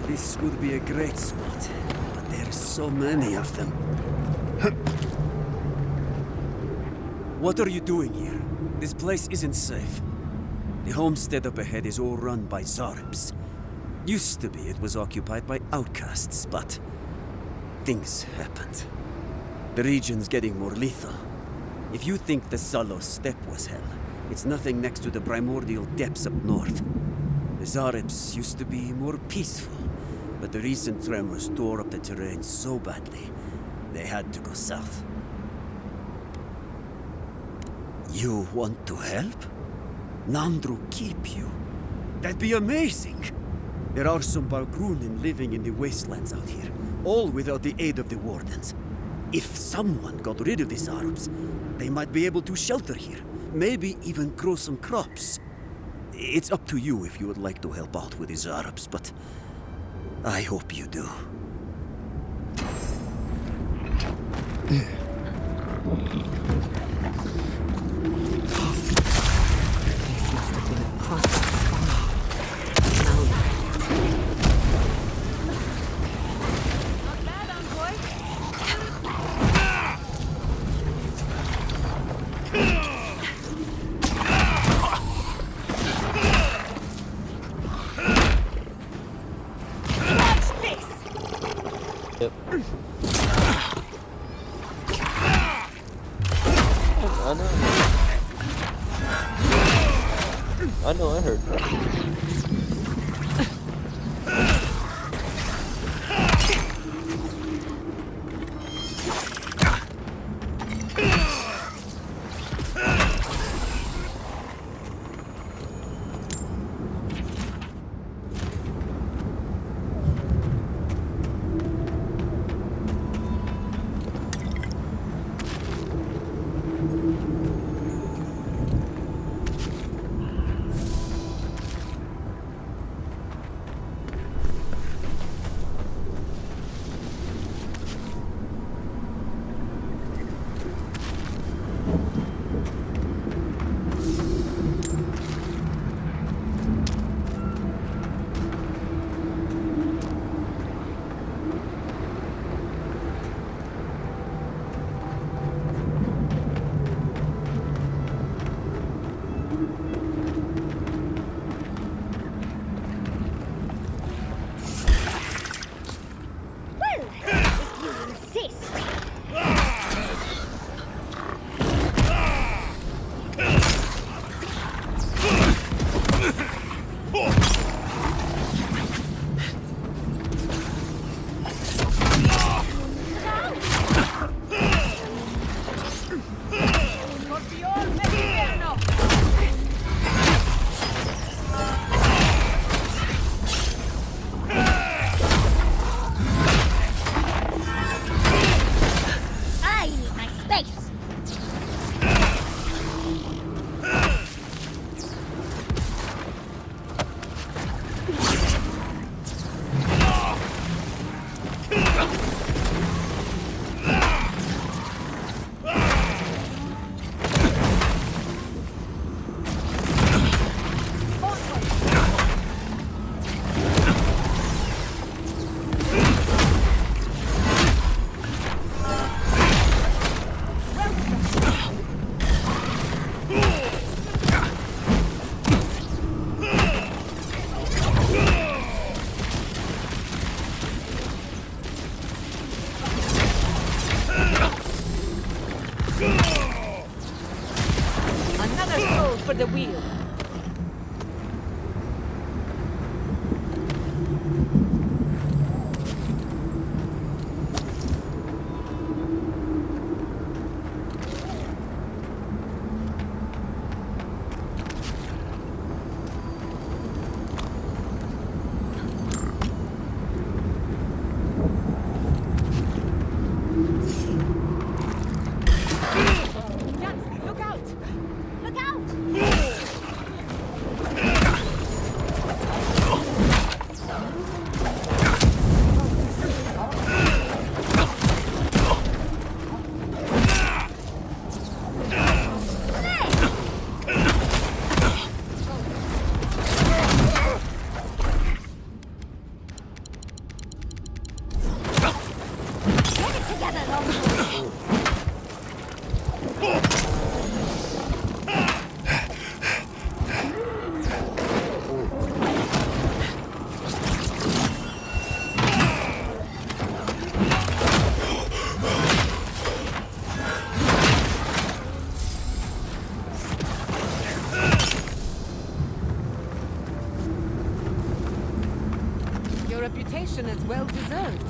This would be a great spot, but there's so many of them. What are you doing here? This place isn't safe. The homestead up ahead is all run by Zaribs. Used to be it was occupied by outcasts, but things happened. The region's getting more lethal. If you think the Salo steppe was hell, it's nothing next to the primordial depths up north. The Zaribs used to be more peaceful, but the recent tremors tore up the terrain so badly, they had to go south. You want to help? Nandru keep you? That'd be amazing! There are some Bargrunen living in the wastelands out here, all without the aid of the wardens. If someone got rid of the Zarubs, they might be able to shelter here, maybe even grow some crops. It's up to you if you would like to help out with the Zarubs, but I hope you do. This must have been a process farm. Yep. I know, I heard. Another soul for the wheel. Look out! Look out! Your reputation is well deserved.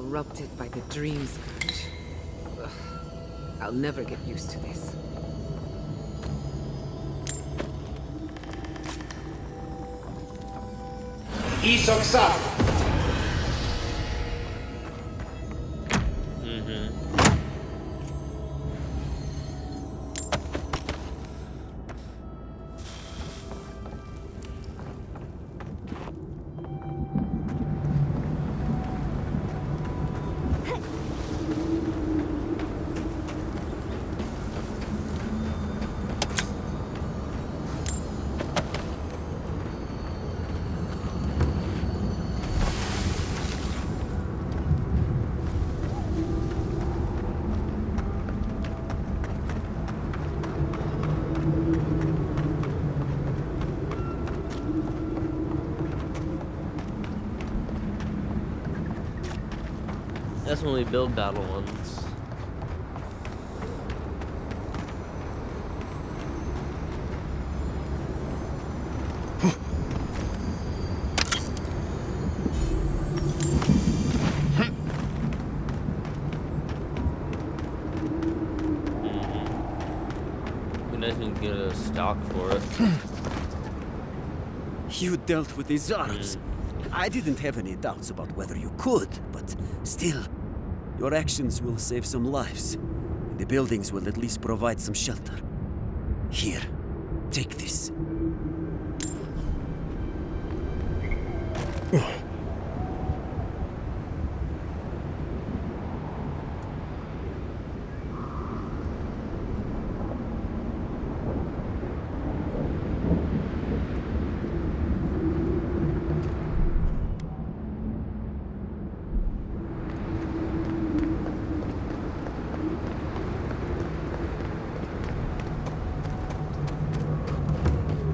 corrupted by the dream scourge. Ugh, I'll never get used to this. That's when we build battle ones. Be nice to get a stock for it. You dealt with the Zarps. I didn't have any doubts about whether you could, but still, your actions will save some lives. The buildings will at least provide some shelter. Here, take this.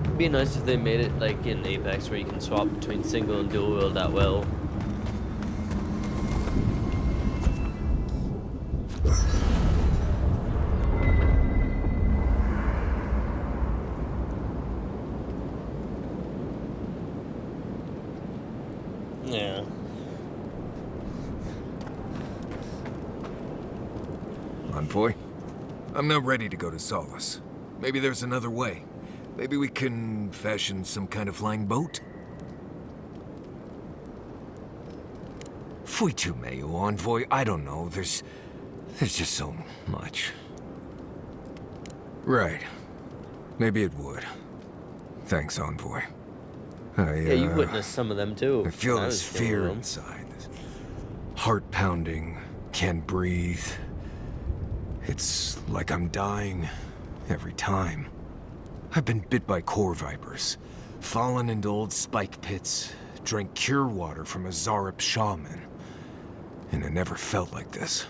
It'd be nice if they made it like in Apex where you can swap between single and dual wield at will. Yeah. Envoy, I'm not ready to go to Solace. Maybe there's another way. Maybe we can fashion some kind of flying boat? Fui tu meio, Envoy. I don't know. There's just so much. Right. Maybe it would. Thanks, Envoy. Yeah, you witnessed some of them too. I feel when I this was killing fear them. inside. This heart pounding, can't breathe. It's like I'm dying every time. I've been bit by core vipers, fallen into old spike pits, drank cure water from a Zarep shaman. And I never felt like this.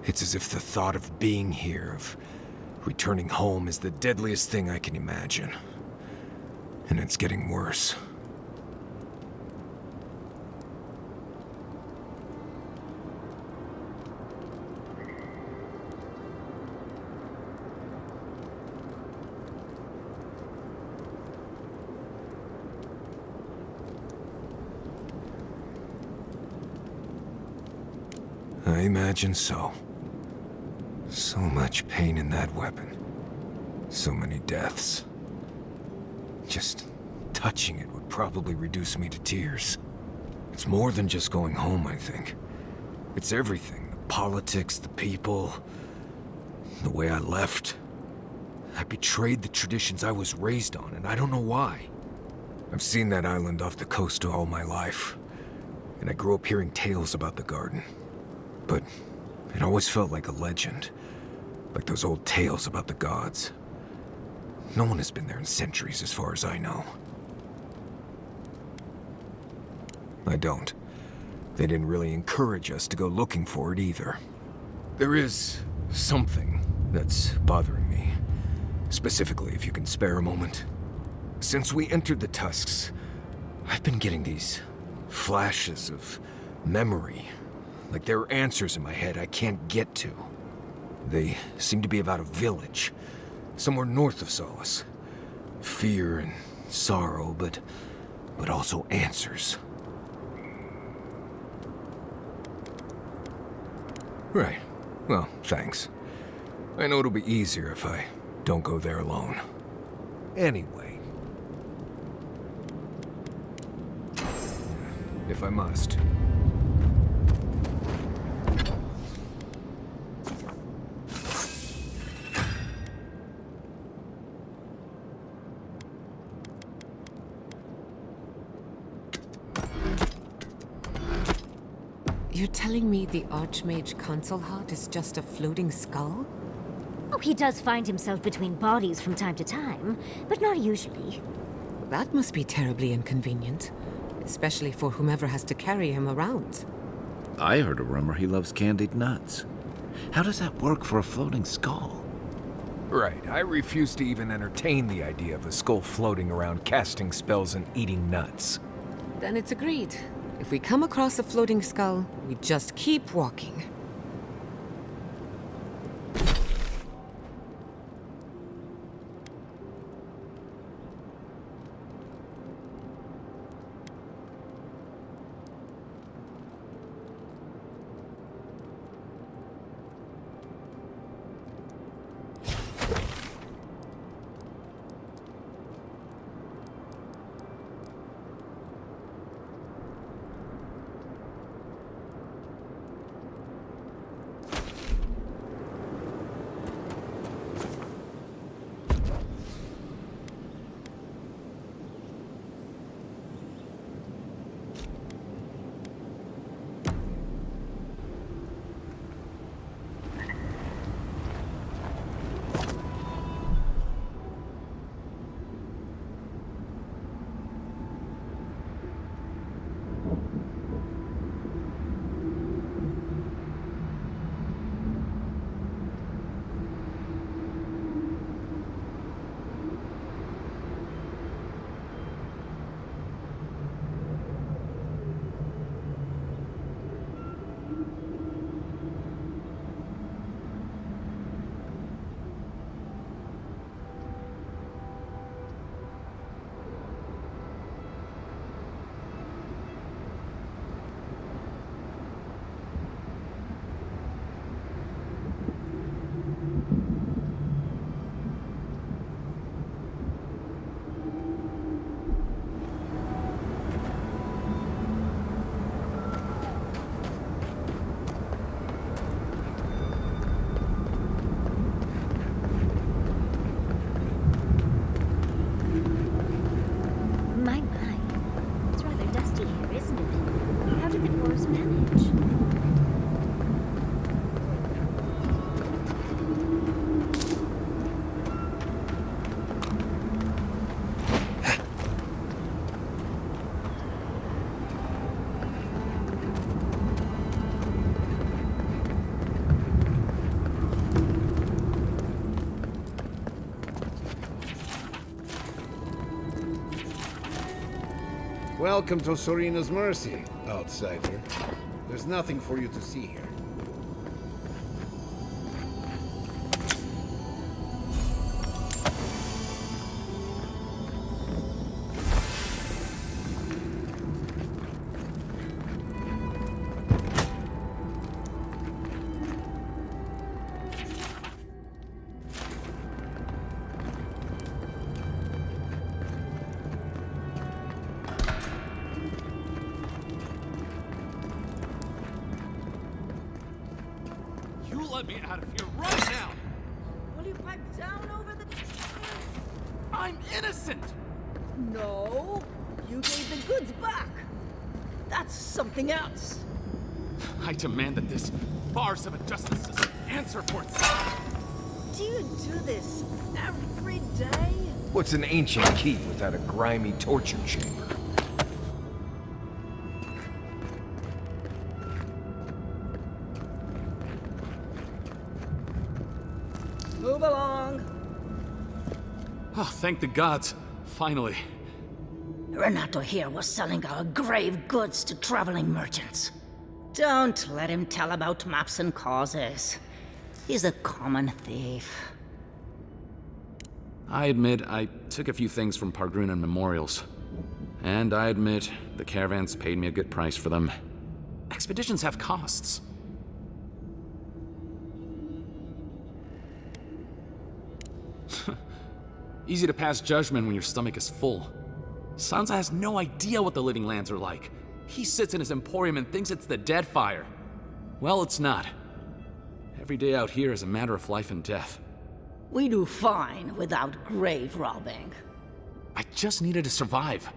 It's as if the thought of being here, of returning home, is the deadliest thing I can imagine. And it's getting worse. I imagine so. So much pain in that weapon. So many deaths. Just touching it would probably reduce me to tears. It's more than just going home, I think. It's everything. The politics, the people, the way I left. I betrayed the traditions I was raised on, and I don't know why. I've seen that island off the coast all my life, and I grew up hearing tales about the garden. But it always felt like a legend, like those old tales about the gods. No one has been there in centuries, as far as I know. I don't. They didn't really encourage us to go looking for it either. There is something that's bothering me. Specifically, if you can spare a moment. Since we entered the Tusks, I've been getting these flashes of memory. Like there are answers in my head I can't get to. They seem to be about a village, somewhere north of Solace. Fear and sorrow, but also answers. Right. Well, thanks. I know it'll be easier if I don't go there alone. Anyway. If I must. You're telling me the Archmage console hut is just a floating skull? Oh, he does find himself between bodies from time to time, but not usually. That must be terribly inconvenient, especially for whomever has to carry him around. I heard a rumor he loves candied nuts. How does that work for a floating skull? Right, I refuse to even entertain the idea of a skull floating around casting spells and eating nuts. Then it's agreed. If we come across a floating skull, we just keep walking. My. It's rather dusty here, isn't it? How did the dwarves manage? Welcome to Sorina's Mercy, outsider. There's nothing for you to see here. Let me out of here right now! Will you pipe down over the... I'm innocent! No, you gave the goods back. That's something else. I demand that this farce of a justice system answer for itself. Do you do this every day? What's an ancient key without a grimy torture chamber? Move along. Oh, thank the gods. Finally. Renato here was selling our grave goods to traveling merchants. Don't let him tell about maps and causes. He's a common thief. I admit I took a few things from Pargrunan memorials. And I admit the caravans paid me a good price for them. Expeditions have costs. Easy to pass judgment when your stomach is full. Sansa has no idea what the living lands are like. He sits in his emporium and thinks it's the Deadfire. Well, it's not. Every day out here is a matter of life and death. We do fine without grave robbing. I just needed to survive.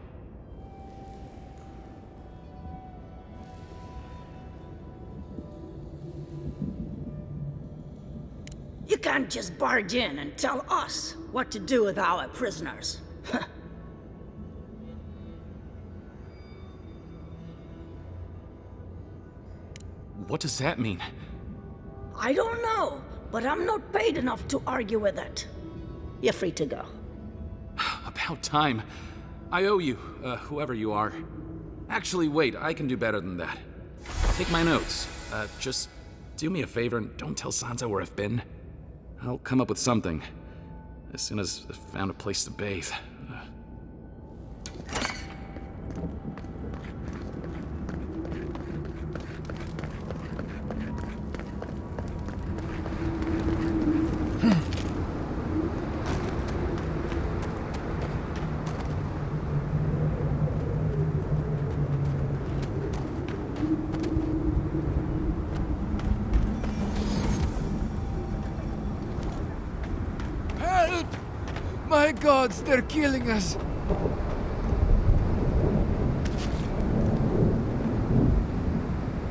You can't just barge in and tell us what to do with our prisoners. What does that mean? I don't know, but I'm not paid enough to argue with it. You're free to go. About time. I owe you, whoever you are. Actually, wait, I can do better than that. Take my notes. Just do me a favor and don't tell Sansa where I've been. I'll come up with something. As soon as I've found a place to bathe. Help! My gods, they're killing us!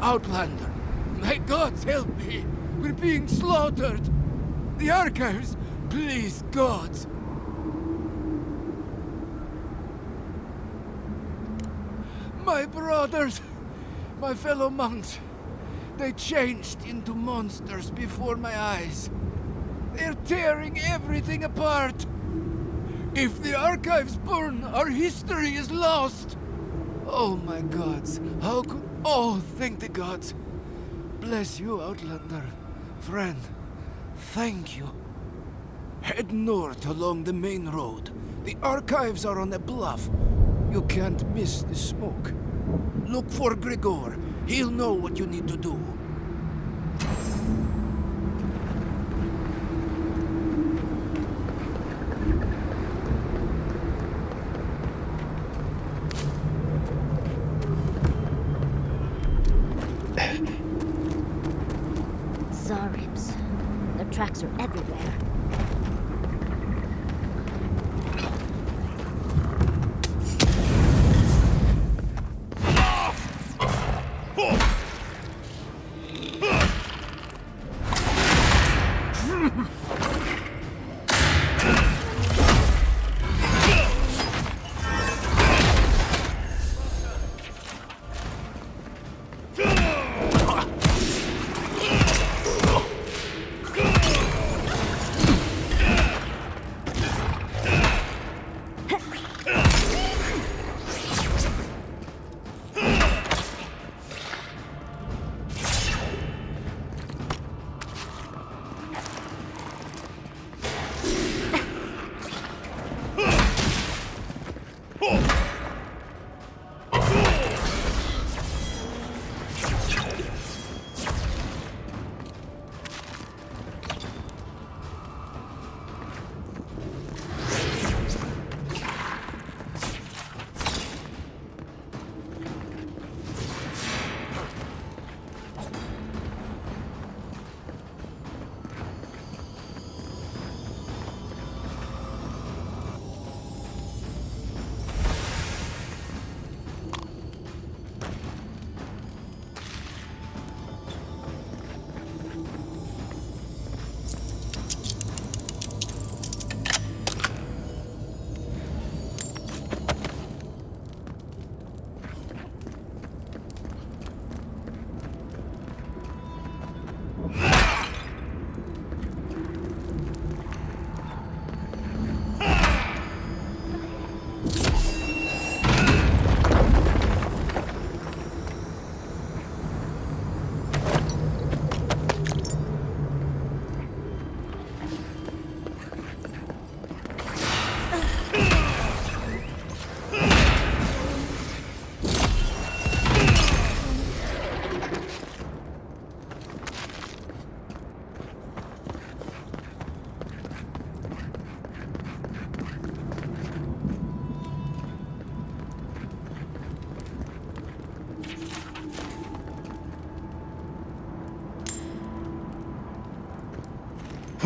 Outlander, my gods, help me! We're being slaughtered! The archives! Please, gods! My brothers! My fellow monks! They changed into monsters before my eyes. They're tearing everything apart! If the archives burn, our history is lost! Oh my gods, how could... Oh, thank the gods! Bless you, Outlander. Friend, thank you. Head north along the main road. The archives are on a bluff. You can't miss the smoke. Look for Gregor. He'll know what you need to do. Zaribs. Their tracks are everywhere.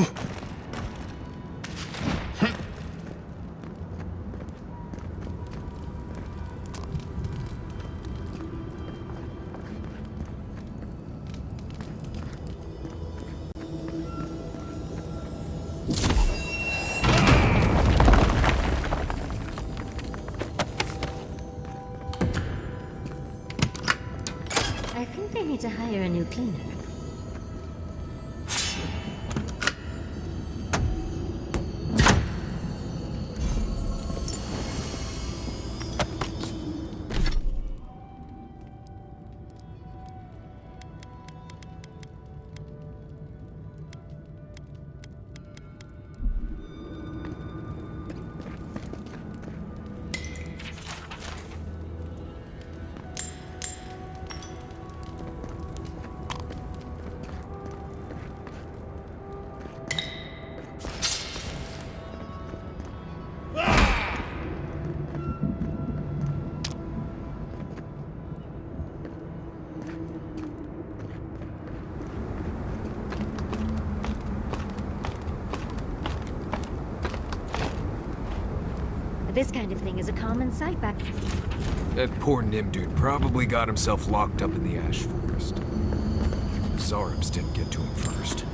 I think they need to hire a new cleaner. This kind of thing is a common sight back. That poor Nim dude probably got himself locked up in the ash forest. Zareps didn't get to him first.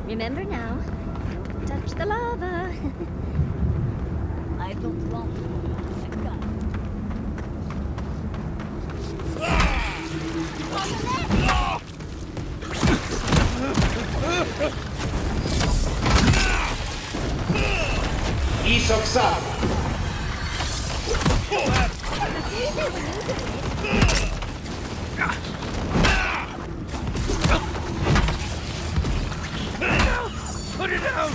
Remember now, don't touch the lava. I don't want to. Put it down!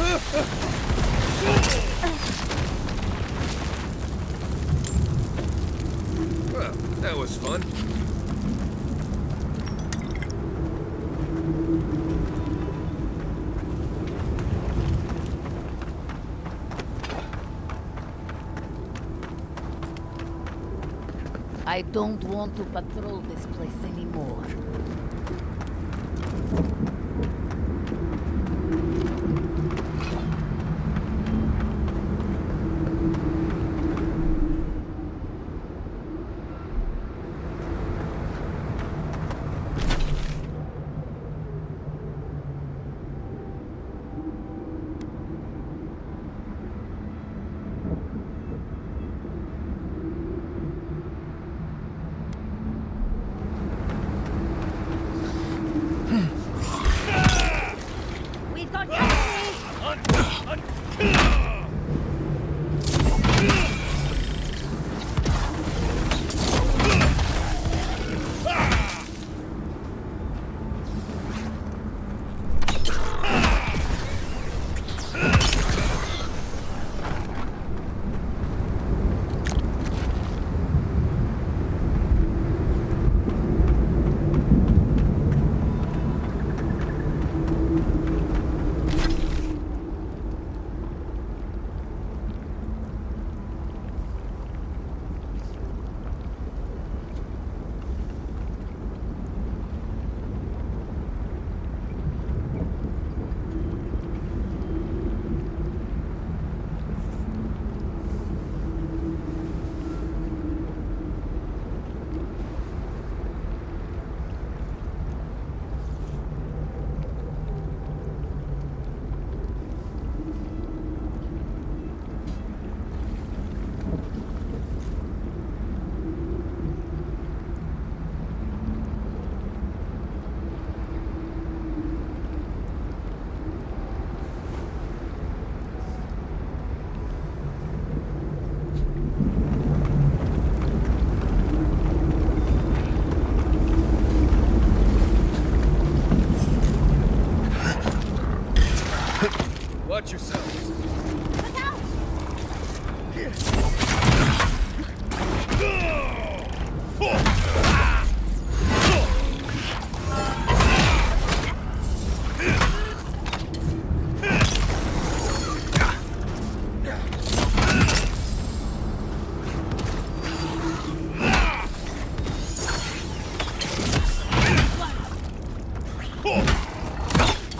Well, that was fun. I don't want to patrol this place anymore. We've got company! Watch yourselves. Look out!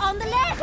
On the left!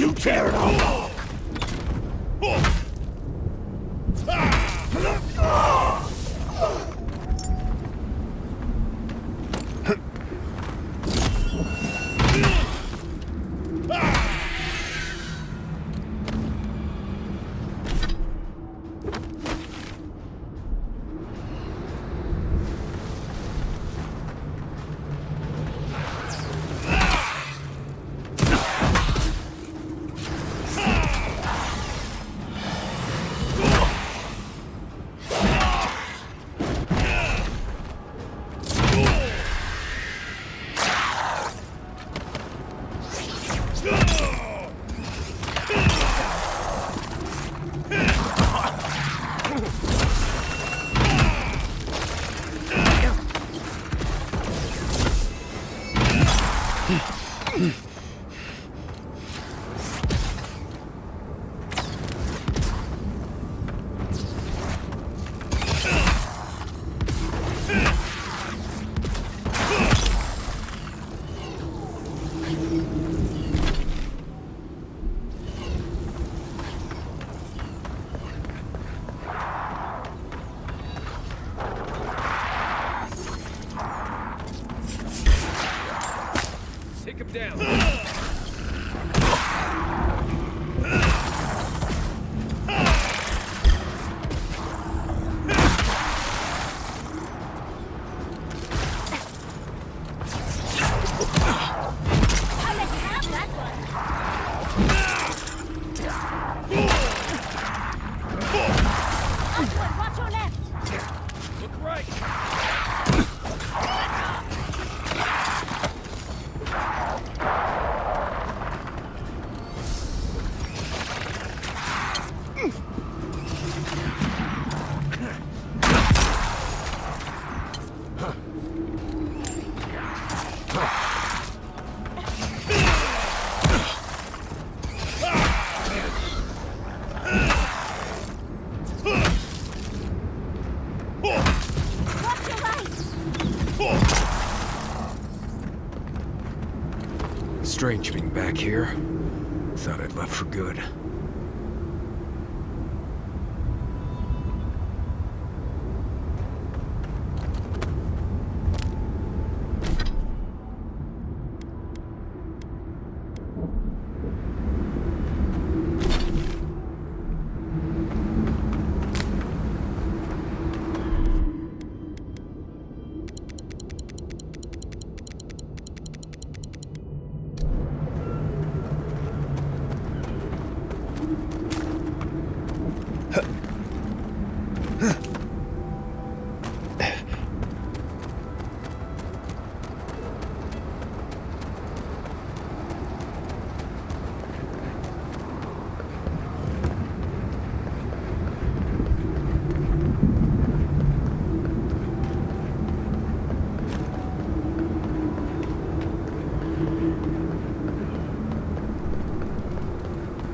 You tear it all! Take him down. Watch your left! Look right. Strange being back here. Thought I'd left for good.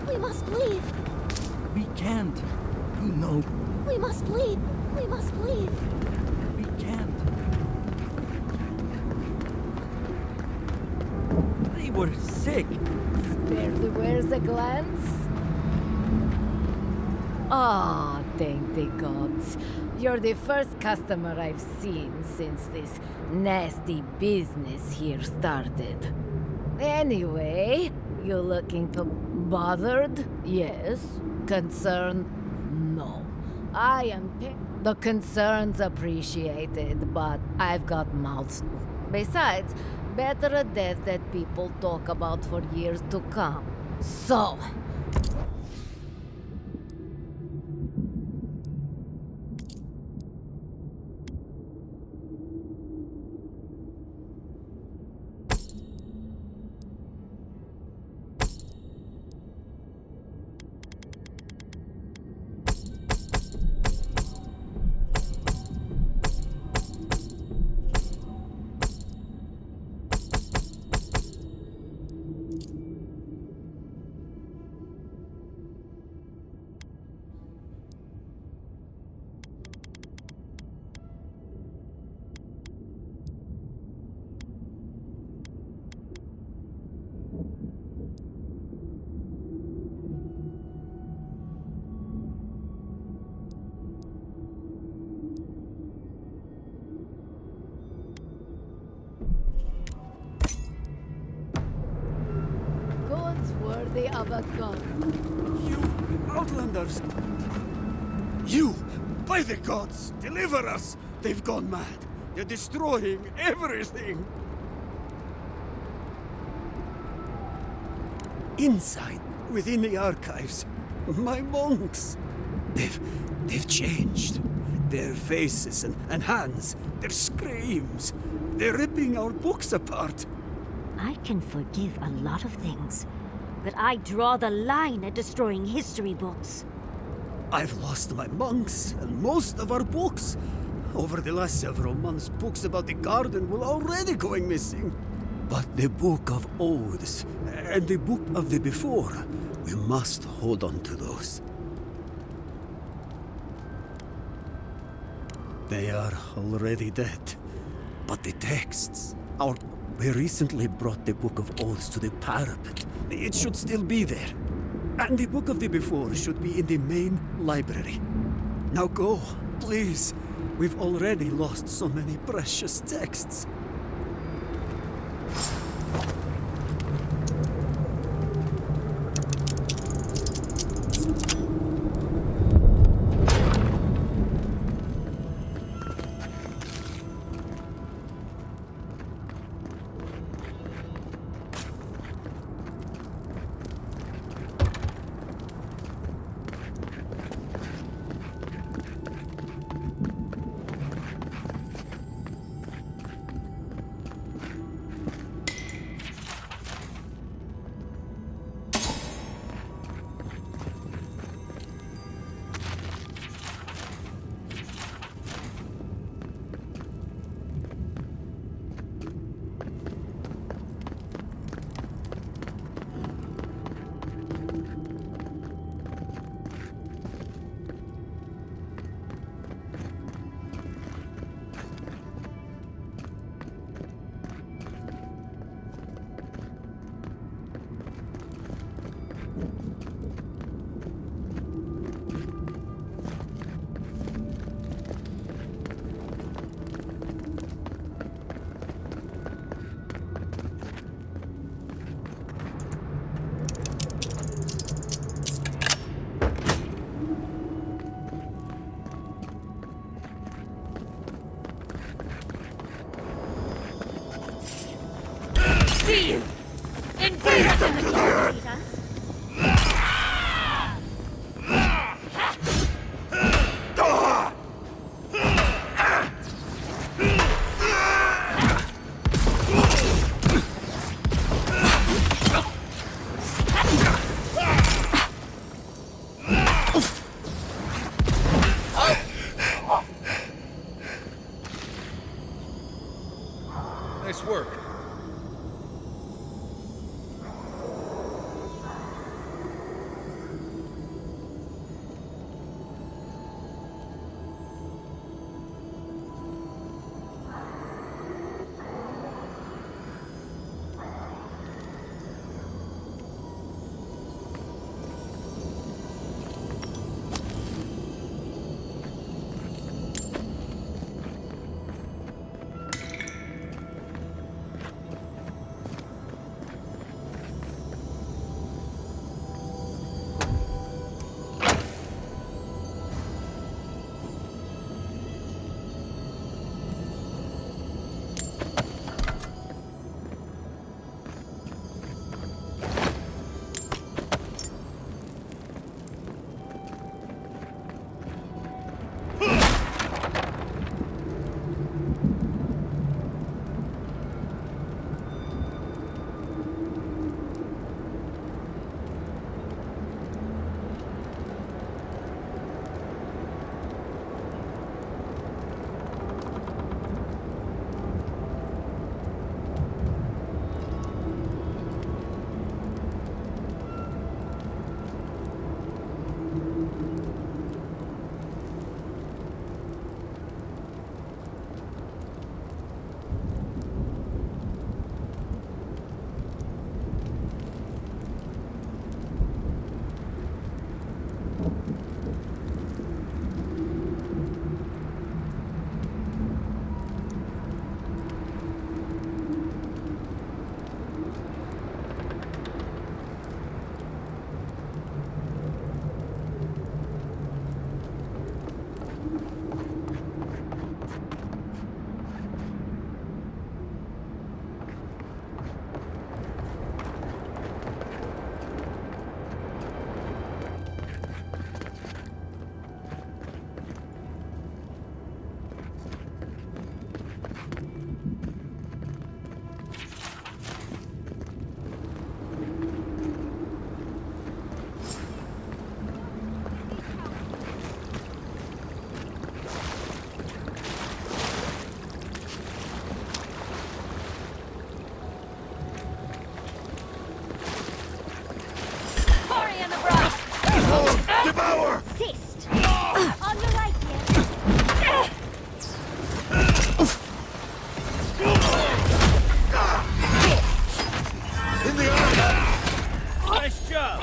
We must leave. We can't. You know, We must leave. We must leave. we can't. They were sick. Spare the wears a glance. Ah, thank the gods. You're the first customer I've seen since this nasty business here started. Anyway, you looking to bothered? Yes. Concerned? No. I am the concern's appreciated, but I've got mouths. Besides, better a death that people talk about for years to come. So, They have a gun. You Outlanders! You! By the gods! Deliver us! They've gone mad! They're destroying everything! Inside, within the archives, my monks! They've changed. Their faces and hands, their screams. They're ripping our books apart. I can forgive a lot of things, but I draw the line at destroying history books. I've lost my monks and most of our books. Over the last several months, books about the garden were already going missing. But the Book of Oaths and the Book of the Before, we must hold on to those. They are already dead. But the texts, we recently brought the Book of Oaths to the parapet. It should still be there. And the Book of the Before should be in the main library. Now go, please. We've already lost so many precious texts. See you! Indeed, I can defeat us. Nice work. power! Insist. On your right, dear. In the eye! Nice job!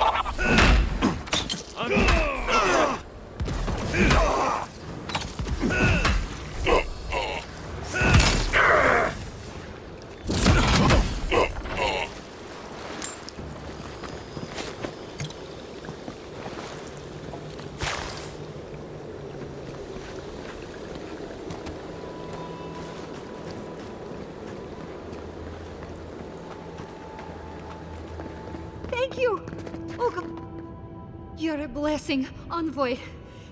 Thank you! Oh, God. You're a blessing, envoy.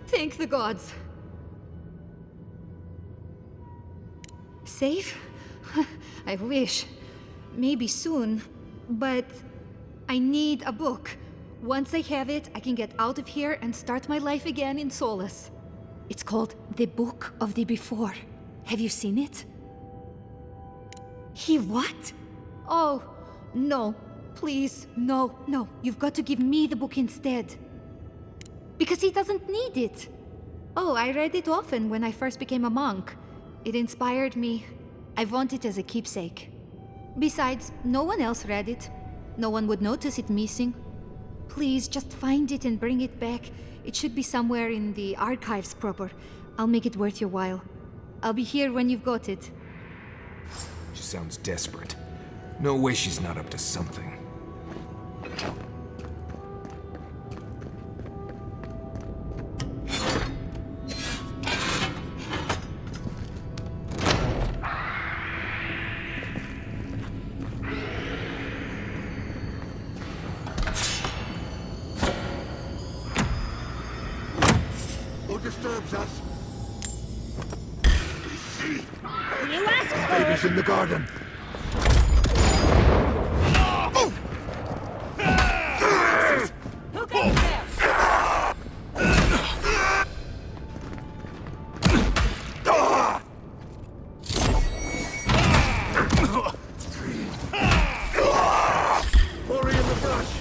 Thank the gods. Safe? I wish. Maybe soon. But I need a book. Once I have it, I can get out of here and start my life again in Solace. It's called The Book of the Before. Have you seen it? He what? Oh, no. Please, no, no. You've got to give me the book instead. Because he doesn't need it. Oh, I read it often when I first became a monk. It inspired me. I want it as a keepsake. Besides, no one else read it. No one would notice it missing. Please, just find it and bring it back. It should be somewhere in the archives proper. I'll make it worth your while. I'll be here when you've got it. She sounds desperate. No way she's not up to something. Who disturbs us? You asked for Baby's it. in the garden. Who goes there? Hurry in the brush.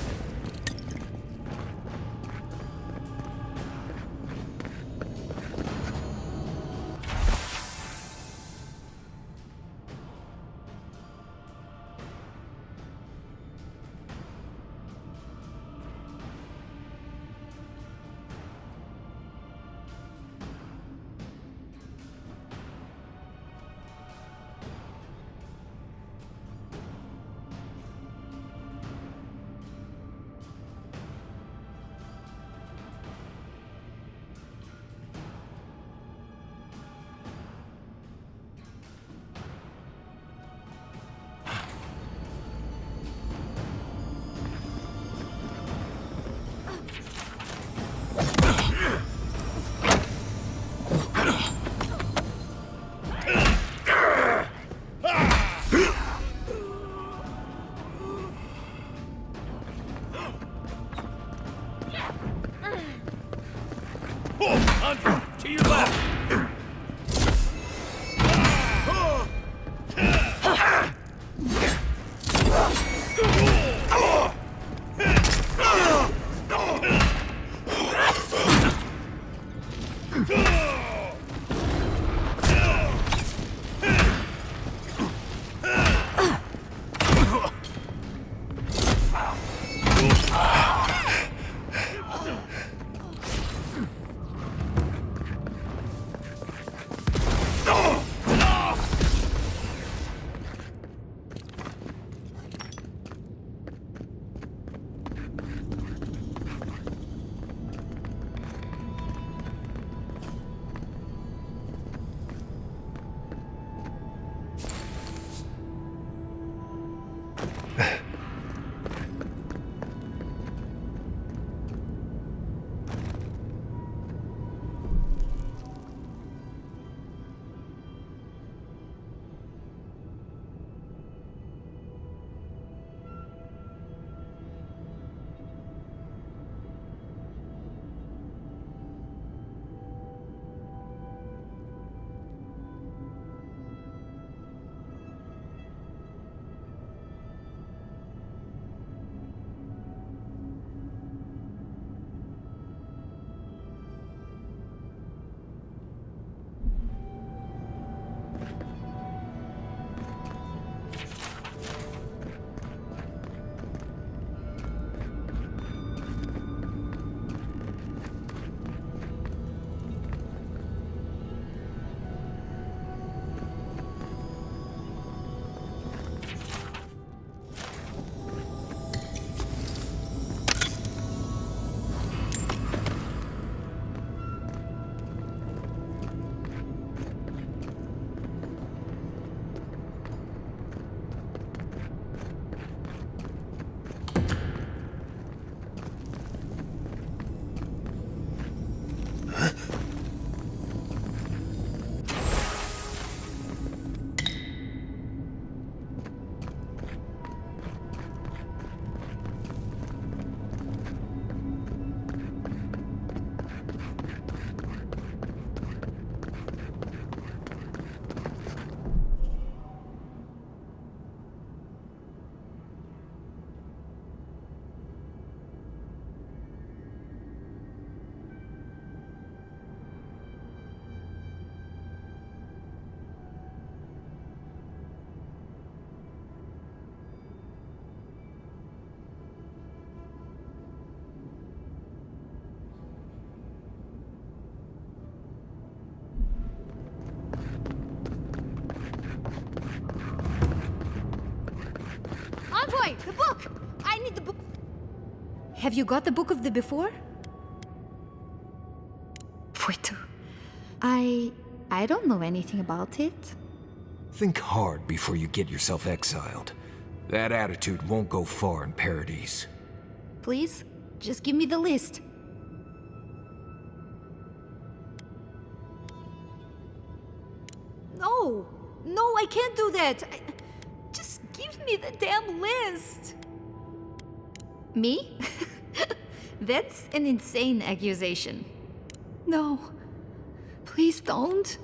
To your left! The book! I need the book. Have you got the book of the before? Wait. I don't know anything about it. Think hard before you get yourself exiled. That attitude won't go far in Paradise. Please, just give me the list. No! No, I can't do that! Just give me the damn list! Me? That's an insane accusation. No. Please don't.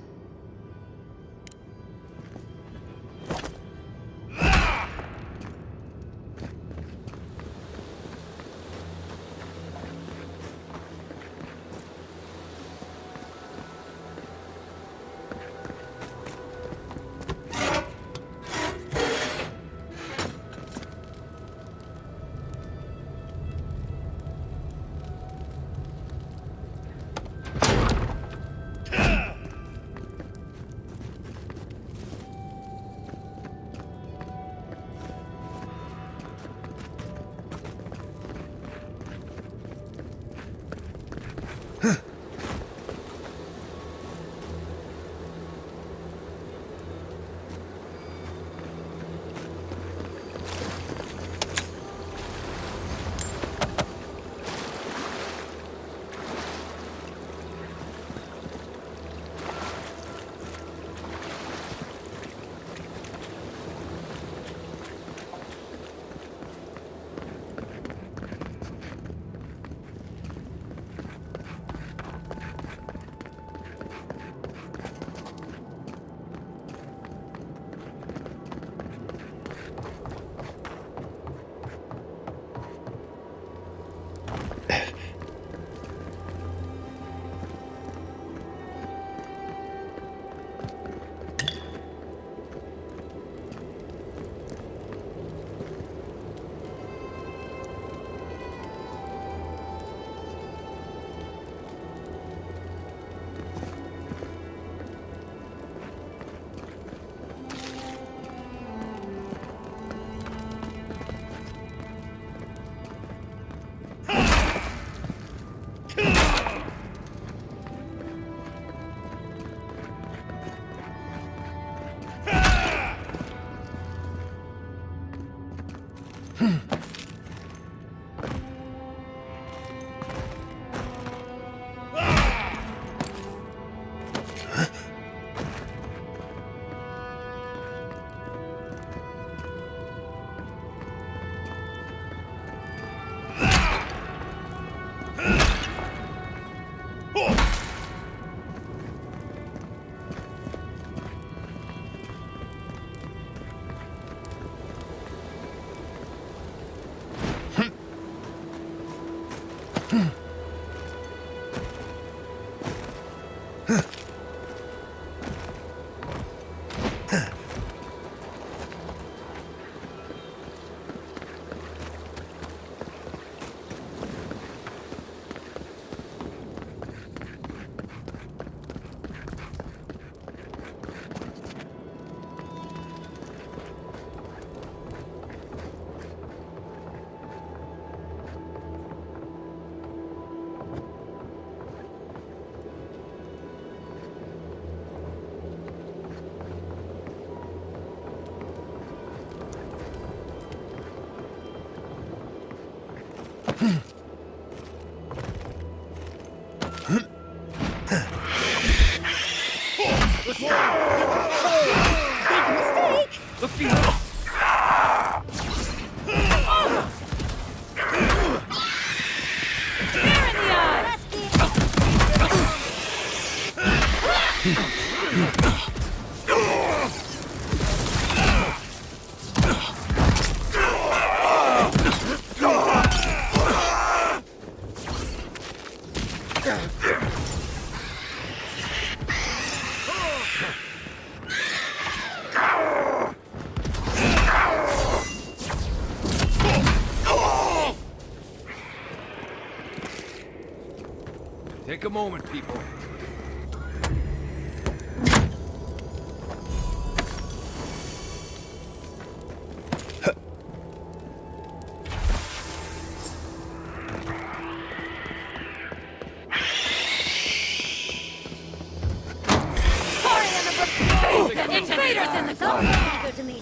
Take a moment, people.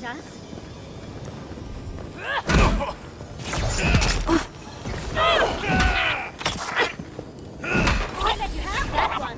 beat us. I let you have that one.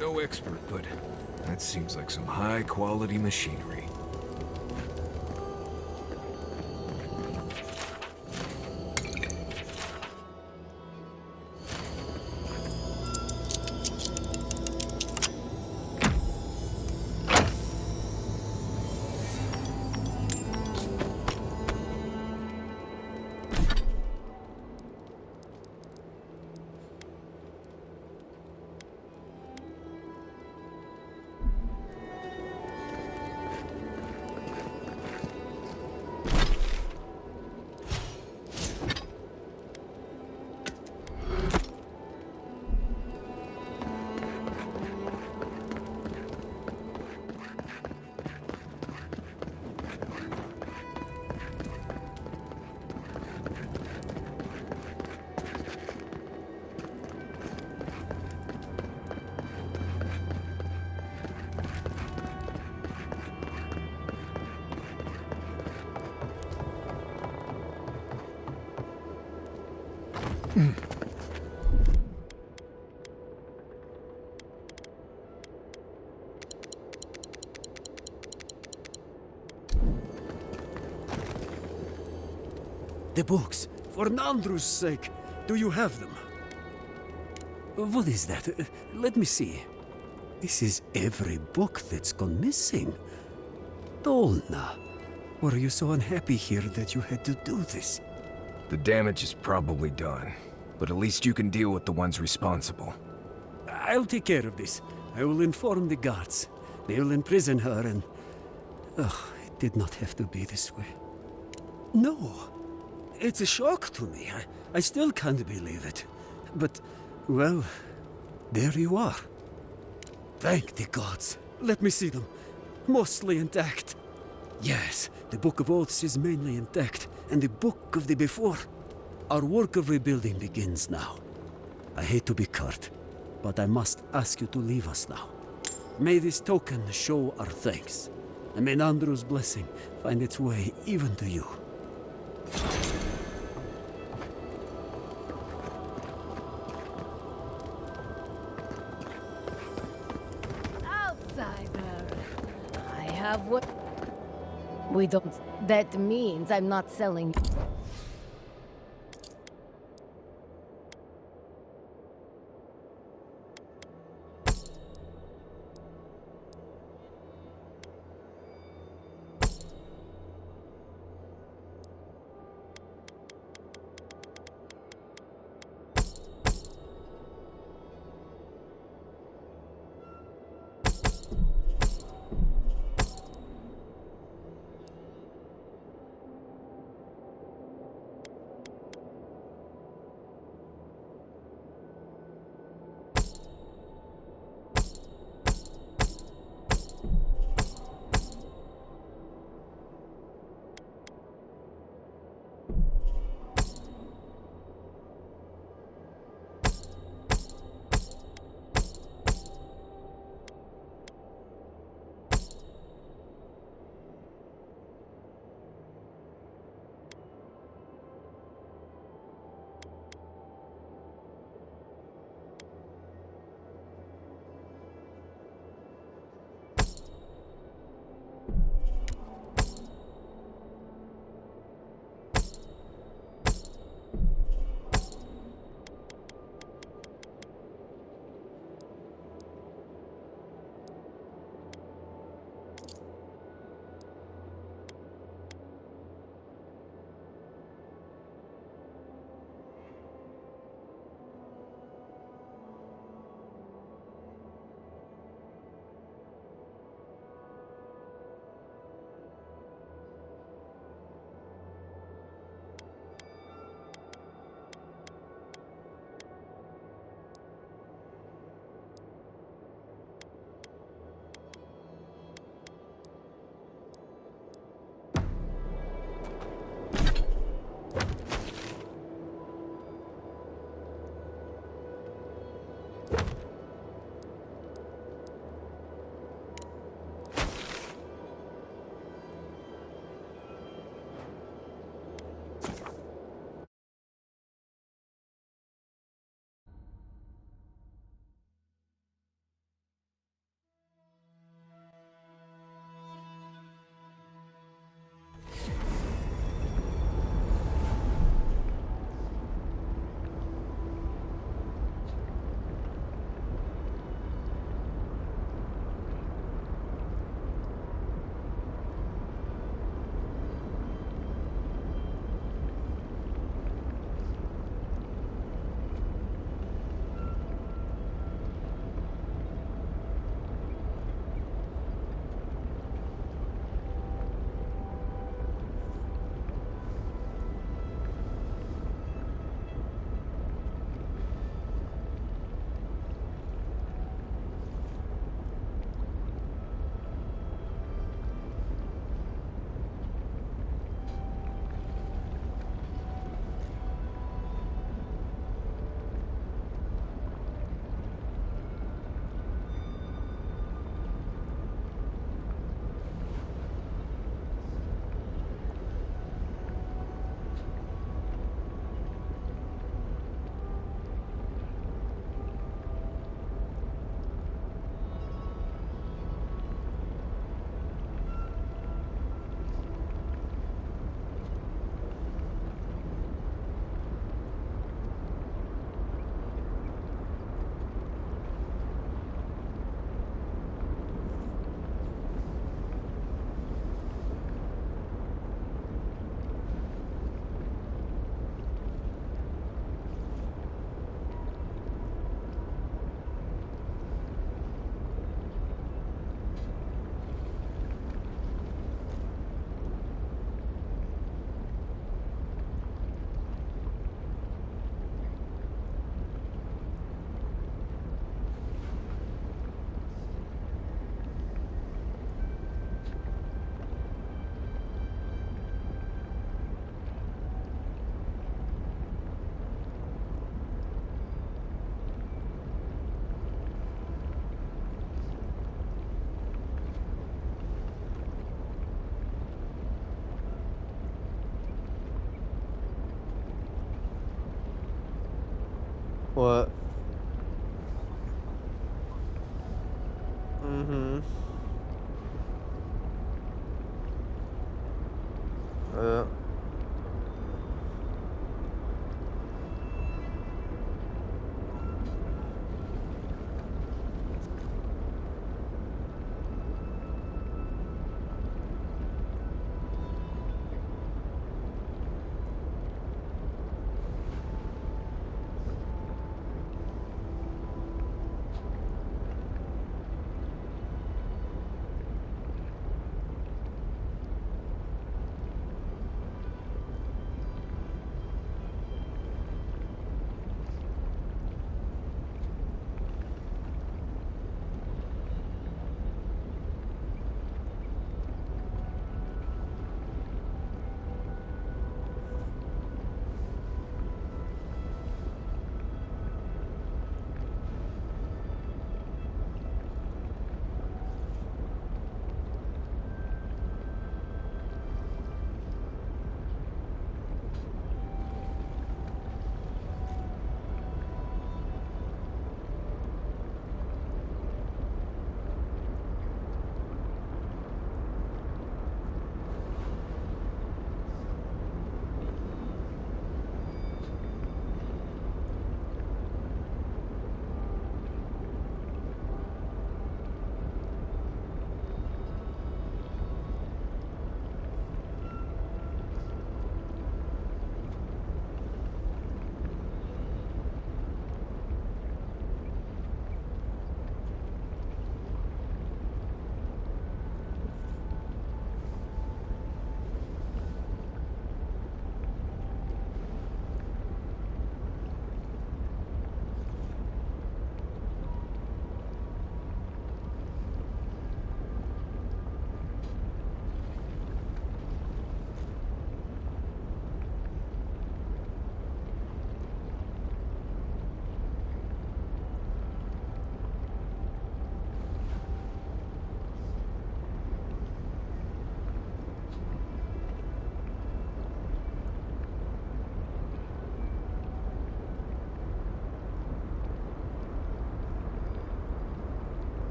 No expert, but that seems like some high-quality machinery. The books, for Nandru's sake, do you have them? What is that? Let me see. This is every book that's gone missing. Dolna, were you so unhappy here that you had to do this? The damage is probably done, but at least you can deal with the ones responsible. I'll take care of this. I will inform the guards. They will imprison her and... Ugh, it did not have to be this way. No, it's a shock to me. I still can't believe it. But, well, there you are. Thank the gods. Let me see them. Mostly intact. Yes, the Book of Oaths is mainly intact, and the Book of the Before. Our work of rebuilding begins now. I hate to be curt, but I must ask you to leave us now. May this token show our thanks, and may Nandru's blessing find its way even to you. Outsider. I have what... We don't... That means I'm not selling... What? Mm-hmm. Yeah.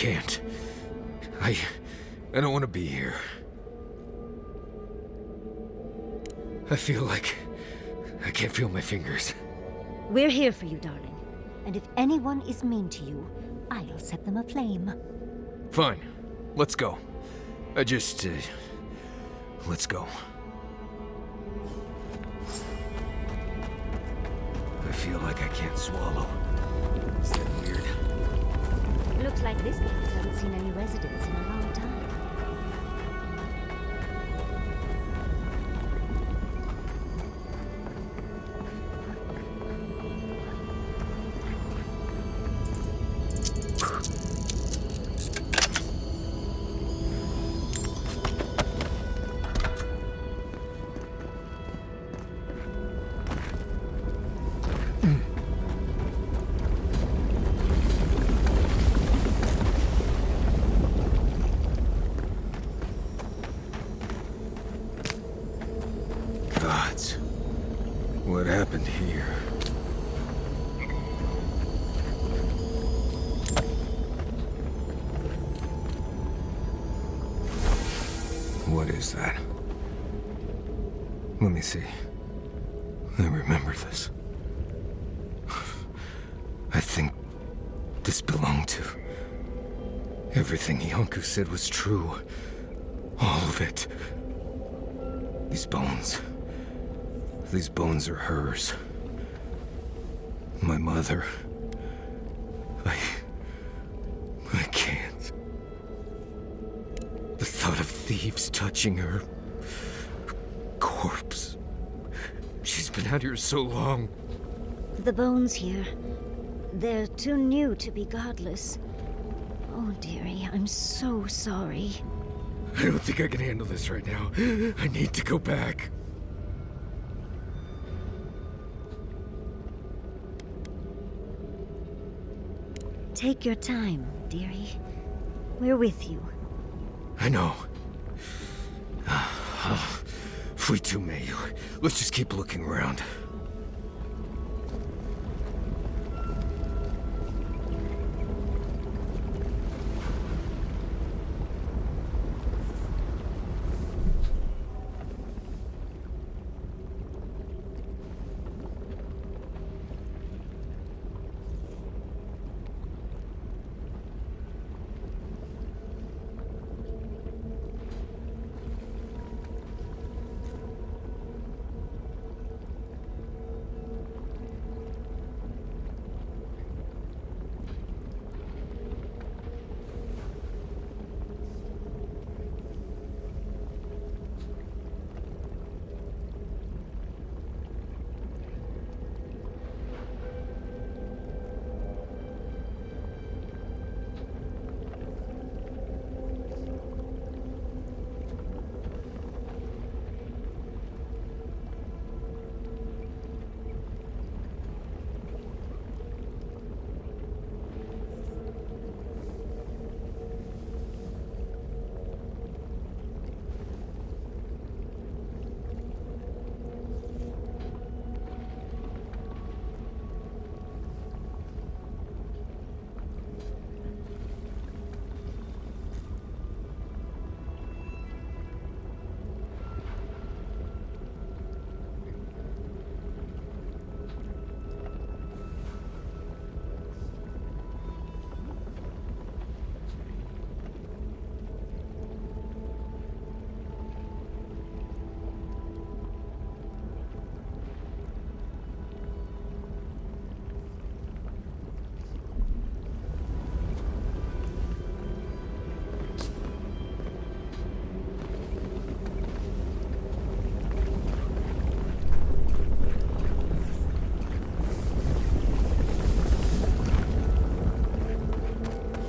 can't. I don't want to be here. I feel like I can't feel my fingers. We're here for you, darling. And if anyone is mean to you, I'll set them aflame. Fine. Let's go. Let's go. I feel like I can't swallow. Is that weird? Looks like this place hasn't seen any residents in a long time. What happened here? What is that? Let me see. I remember this. I think this belonged to... Everything Yonku said was true. All of it. These bones... These bones are hers. My mother. I can't. The thought of thieves touching her corpse. She's been out here so long. The bones here, they're too new to be godless. Oh, dearie, I'm so sorry. I don't think I can handle this right now. I need to go back. Take your time, dearie. We're with you. I know. Fui too meio. Let's just keep looking around.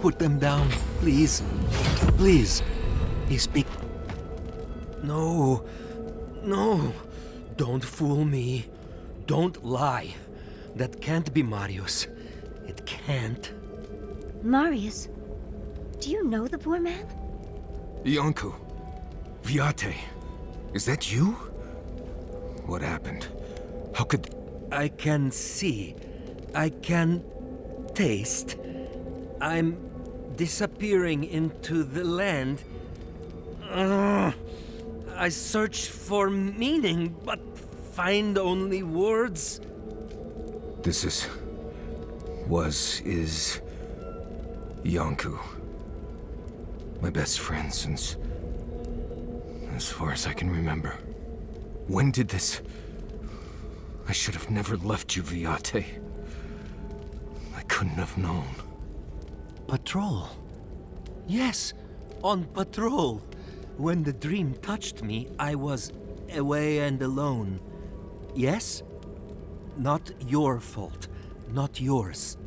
Put them down, please. Please. He speak... No. No. Don't fool me. Don't lie. That can't be Marius. It can't. Marius, do you know the poor man? Yonku. Viate. Is that you? What happened? How could... I can see. I can taste. I'm disappearing into the land. I search for meaning, but find only words. This is Yonku. My best friend since... as far as I can remember. When did this... I should have never left you, Viate. I couldn't have known. Patrol. Yes, on patrol. When the dream touched me, I was away and alone. Yes? Not your fault. Not yours.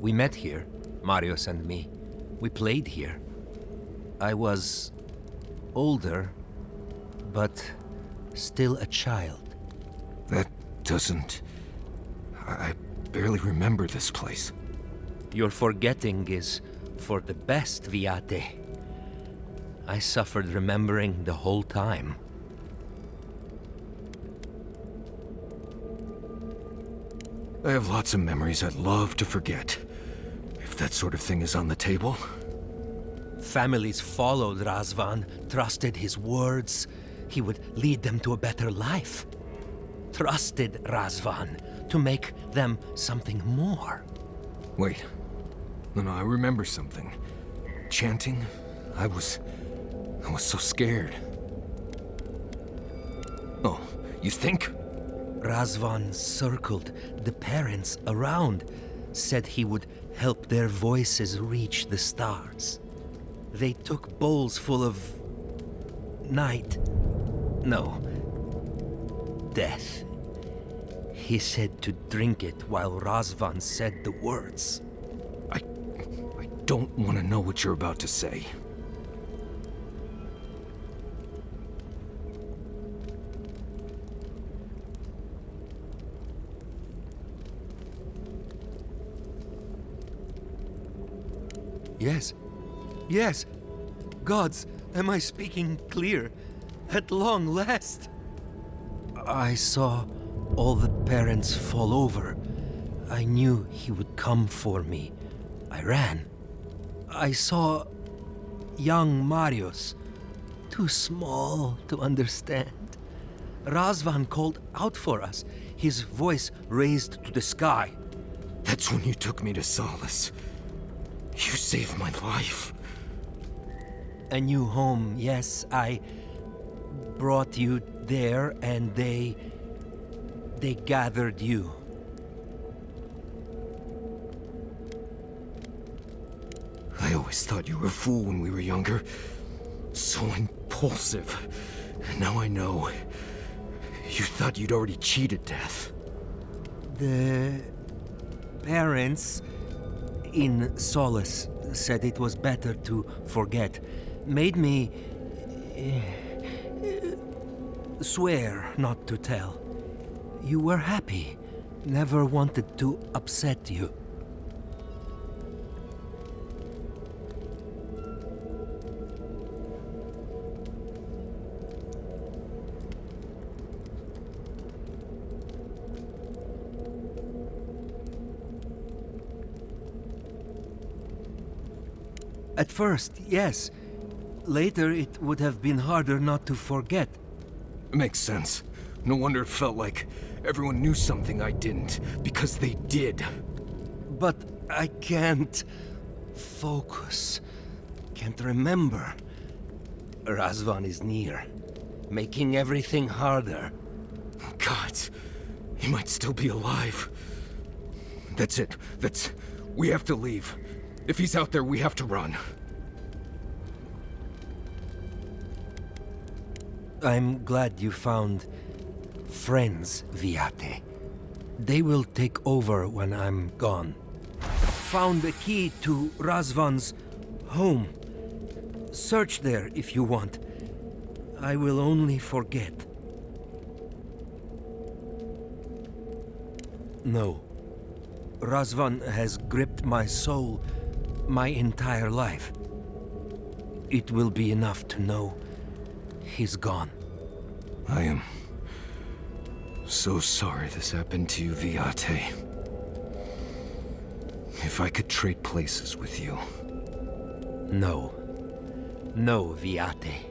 We met here, Marius and me. We played here. I was older, but still a child. That doesn't... I barely remember this place. Your forgetting is for the best, Viate. I suffered remembering the whole time. I have lots of memories I'd love to forget. If that sort of thing is on the table. Families followed Razvan, trusted his words. He would lead them to a better life. Trusted Razvan to make them something more. Wait. No, I remember something. Chanting? I was so scared. Oh, you think? Razvan circled the parents around, said he would help their voices reach the stars. They took bowls full of... night. No. Death. He said to drink it while Razvan said the words. I don't want to know what you're about to say. Yes. Yes. Gods, am I speaking clear? At long last. I saw all the parents fall over. I knew he would come for me. I ran. I saw young Marius, too small to understand. Razvan called out for us, his voice raised to the sky. That's when you took me to Solace. You saved my life. A new home, yes, I brought you there and they gathered you. I always thought you were a fool when we were younger. So impulsive. And now I know. You thought you'd already cheated death. The parents in Solace said it was better to forget. Made me swear not to tell. You were happy. Never wanted to upset you. At first, yes. Later, it would have been harder not to forget. Makes sense. No wonder it felt like everyone knew something I didn't, because they did. But I can't focus. Can't remember. Razvan is near, making everything harder. God, he might still be alive. That's it. We have to leave. If he's out there, we have to run. I'm glad you found friends, Viate. They will take over when I'm gone. Found the key to Razvan's home. Search there if you want. I will only forget. No. Razvan has gripped my soul my entire life. It will be enough to know he's gone. I am so sorry this happened to you, Viate. If if I could trade places with you. No. No, Viate.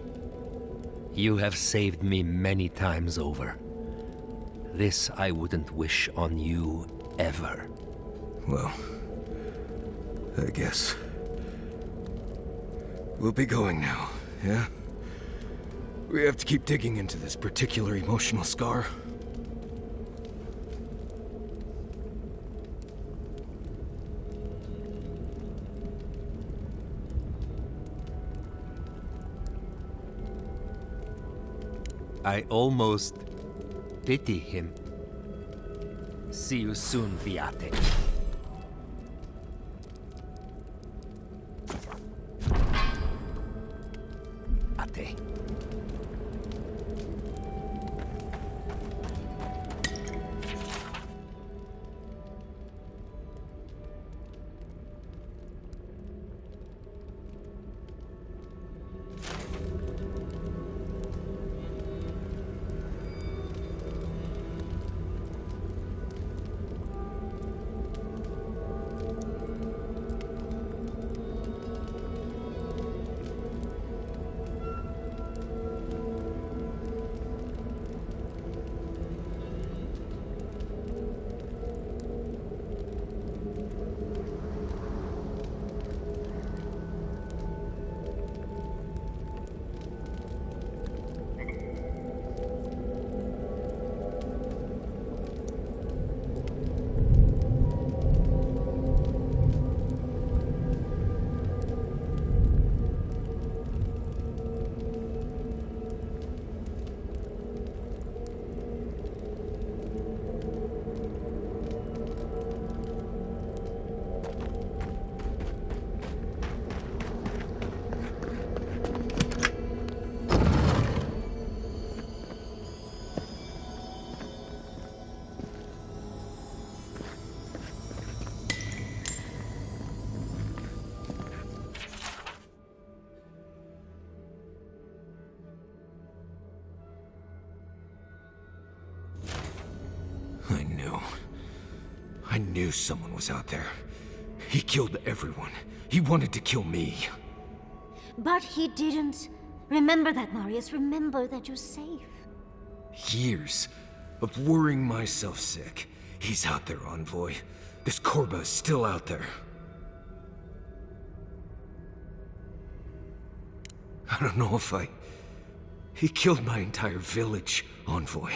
You have saved me many times over. This I wouldn't wish on you ever. Well, I guess. We'll be going now, yeah? We have to keep digging into this particular emotional scar. I almost pity him. See you soon, Viate. Ate. I knew someone was out there. He killed everyone. He wanted to kill me. But he didn't. Remember that, Marius. Remember that you're safe. Years of worrying myself sick. He's out there, Envoy. This Korba is still out there. I don't know if He killed my entire village, Envoy.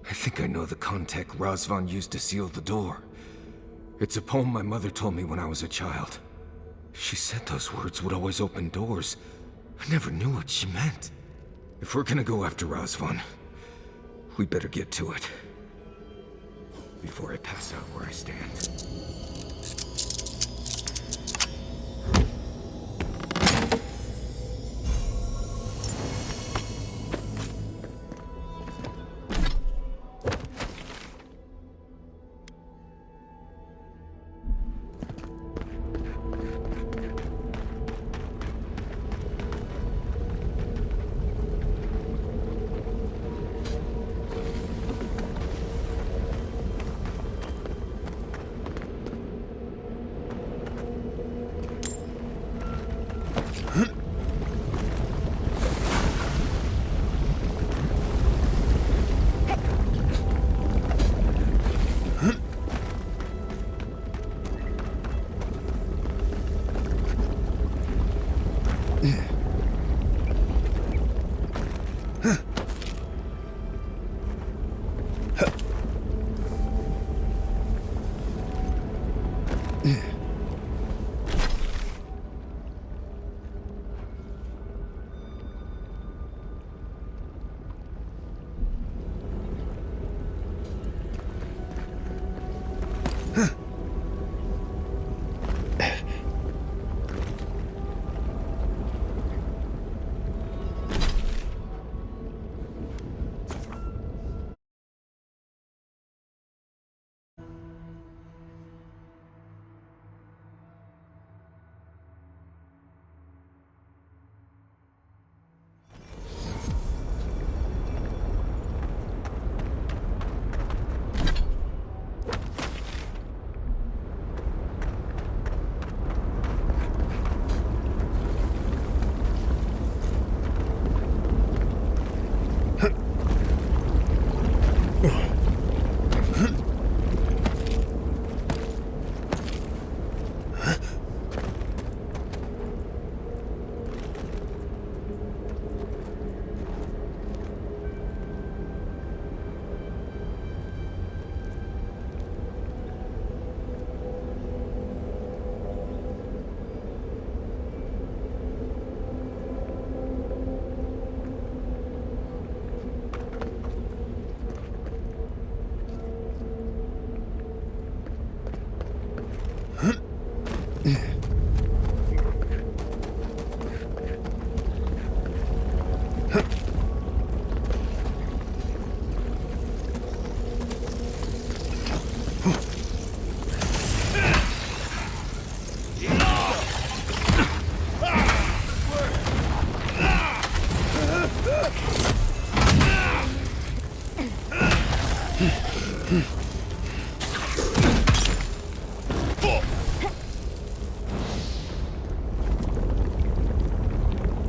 I think I know the contact Razvan used to seal the door. It's a poem my mother told me when I was a child. She said those words would always open doors. I never knew what she meant. If we're gonna go after Razvan, we better get to it. Before I pass out where I stand.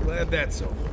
Glad that's over.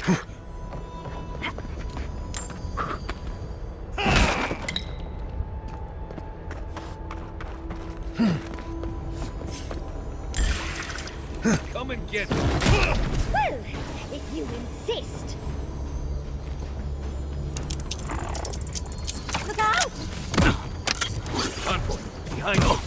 Come and get me. Well, if you insist. Look out! Convoy, behind you.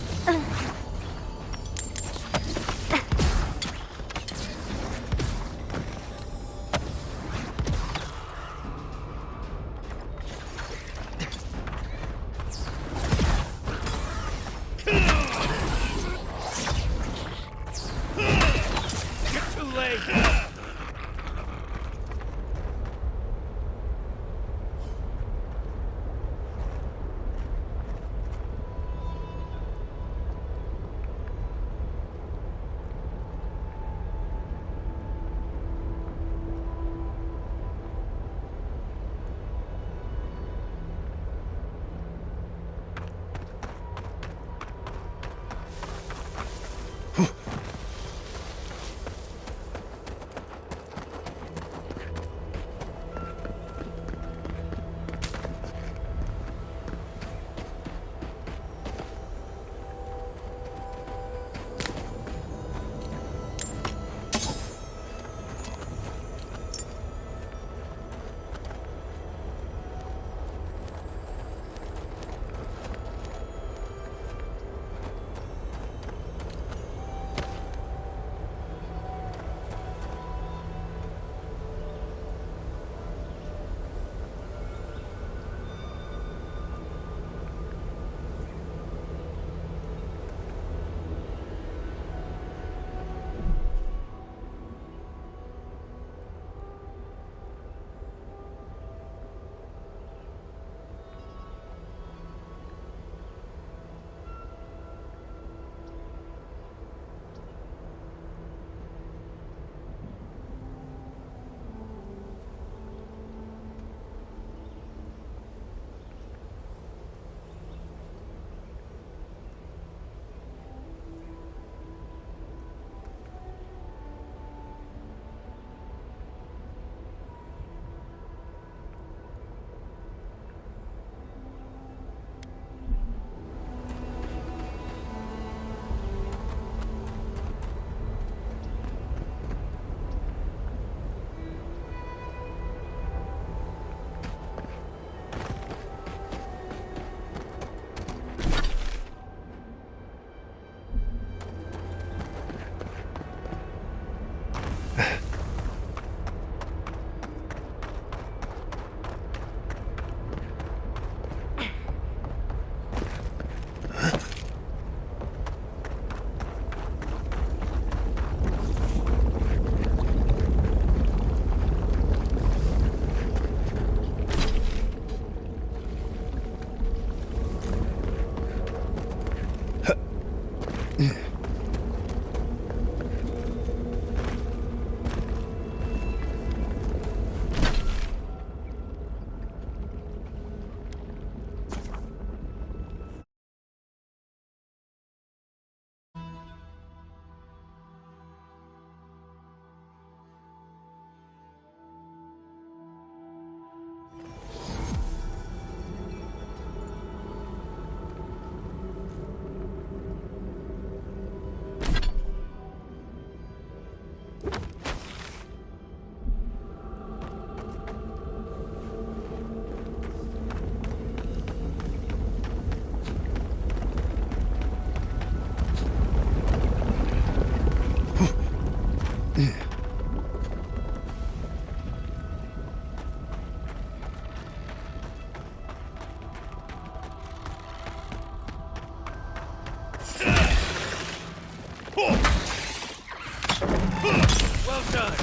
Well done.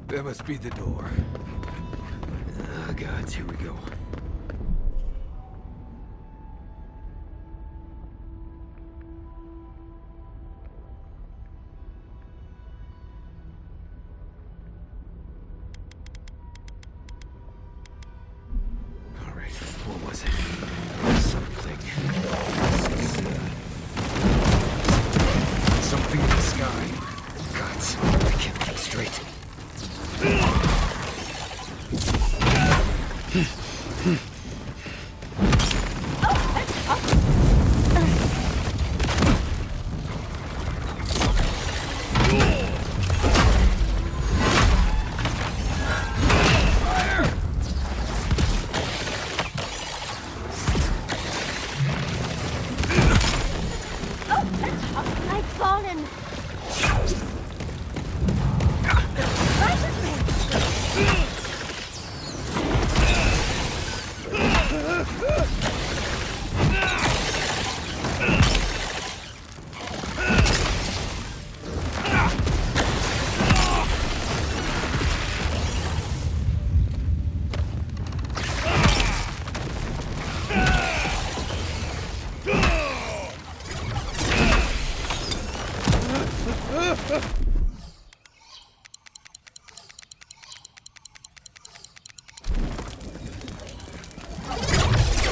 That must be the door. Ah, gods, here we go. All right, what was it? Something. Something in the sky. Gods, I can't think straight. I've fallen.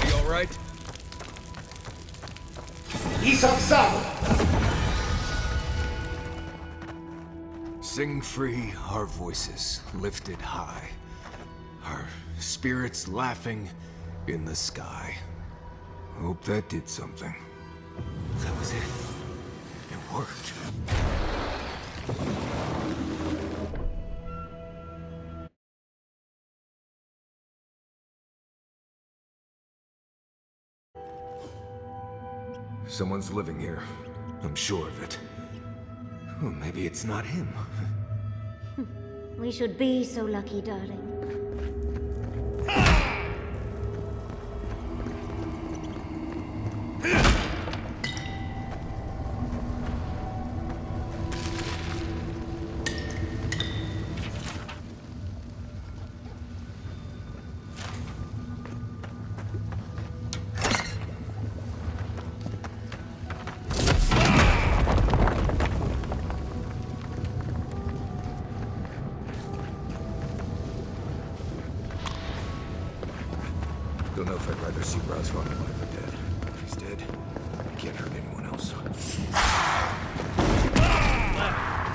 You all right? Sing free our voices lifted high, our spirits laughing in the sky. Hope that did something. That was it. It worked. Someone's living here. I'm sure of it. Well, maybe it's not him. We should be so lucky, darling. Don't know if I'd rather see Razvan alive or dead. If he's dead, he can't hurt anyone else.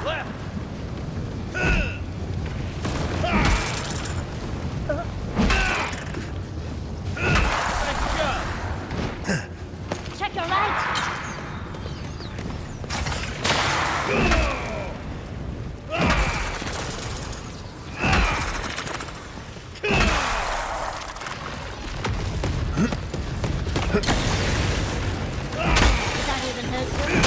Left! Check your right. Did that even hurt you?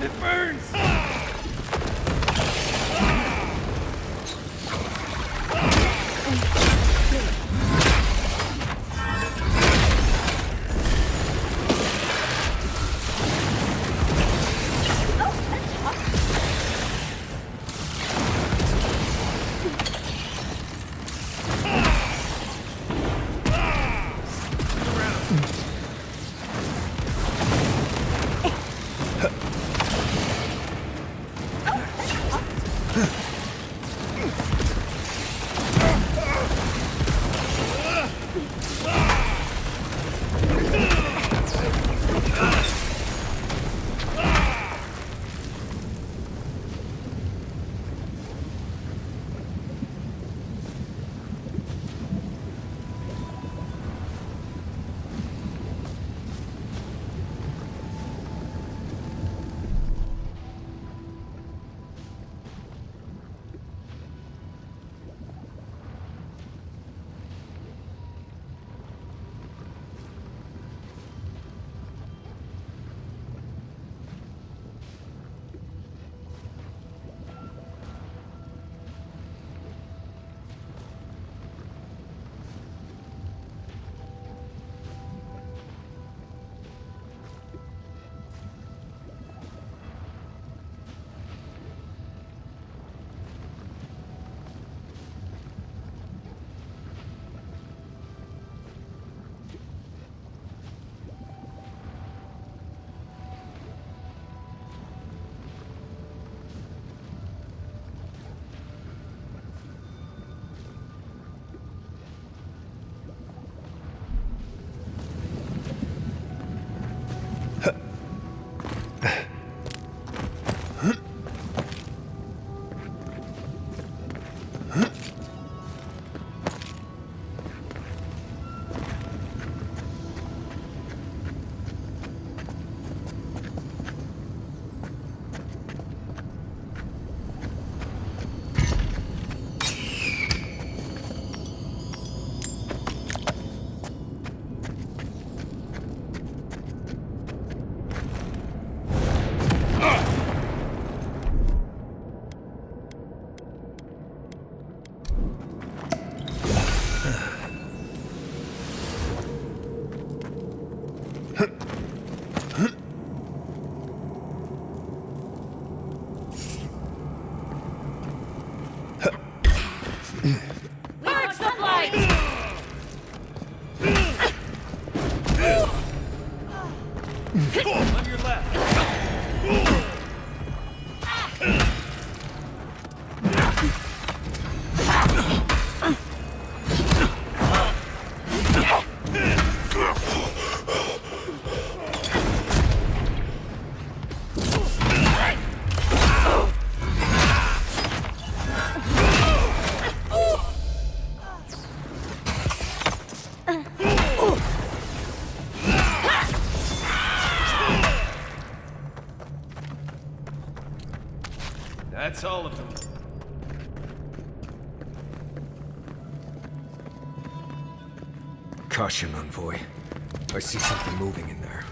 It burns! On your left. That's all of them. Caution, Envoy. I see something moving in there.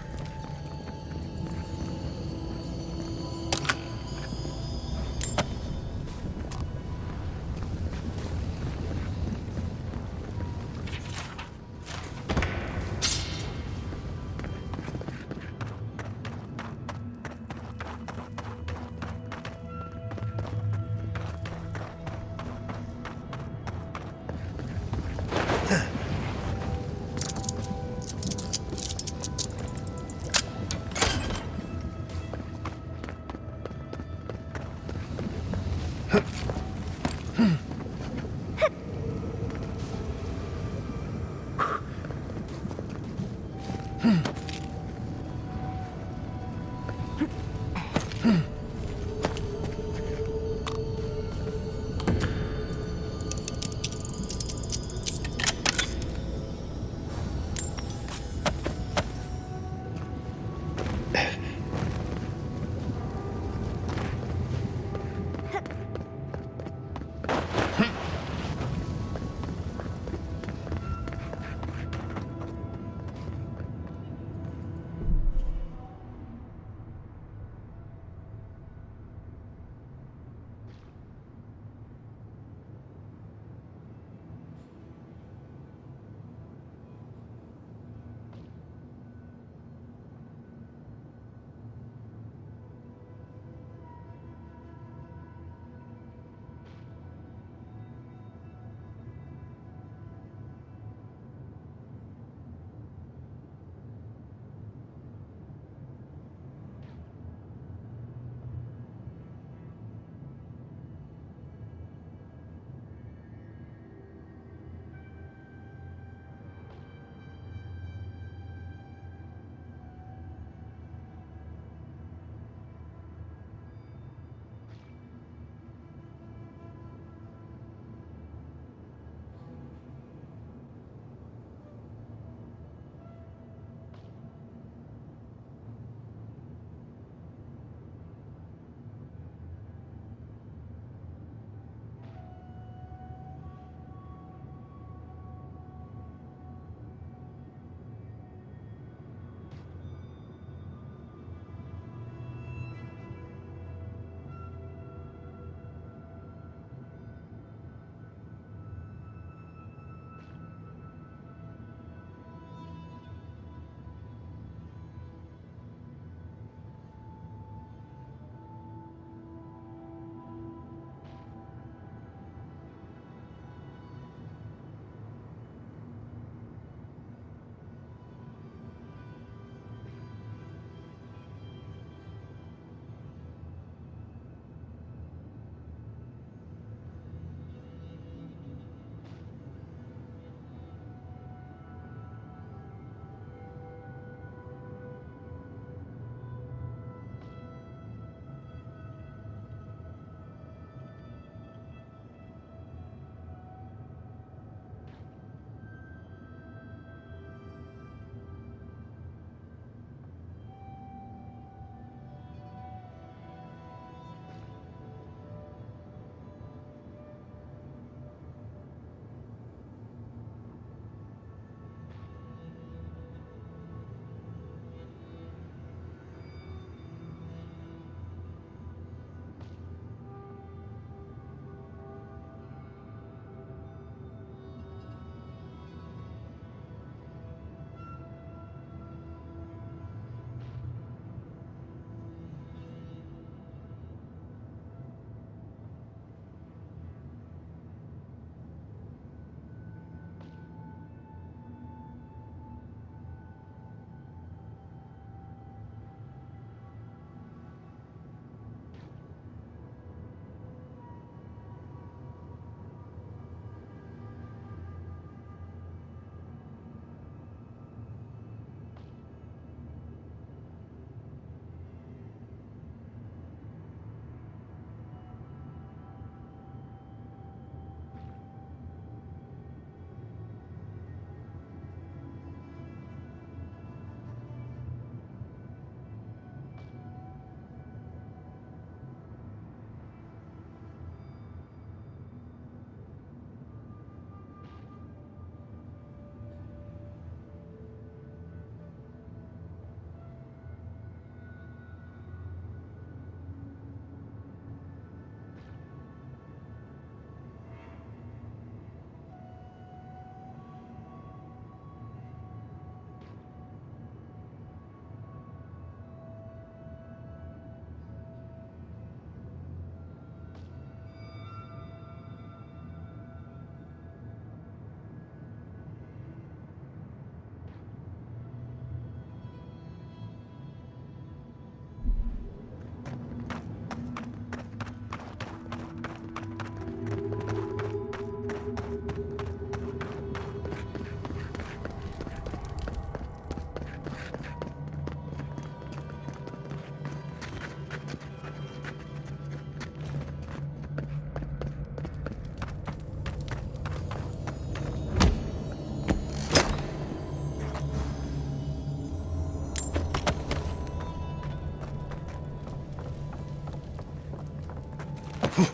Yes,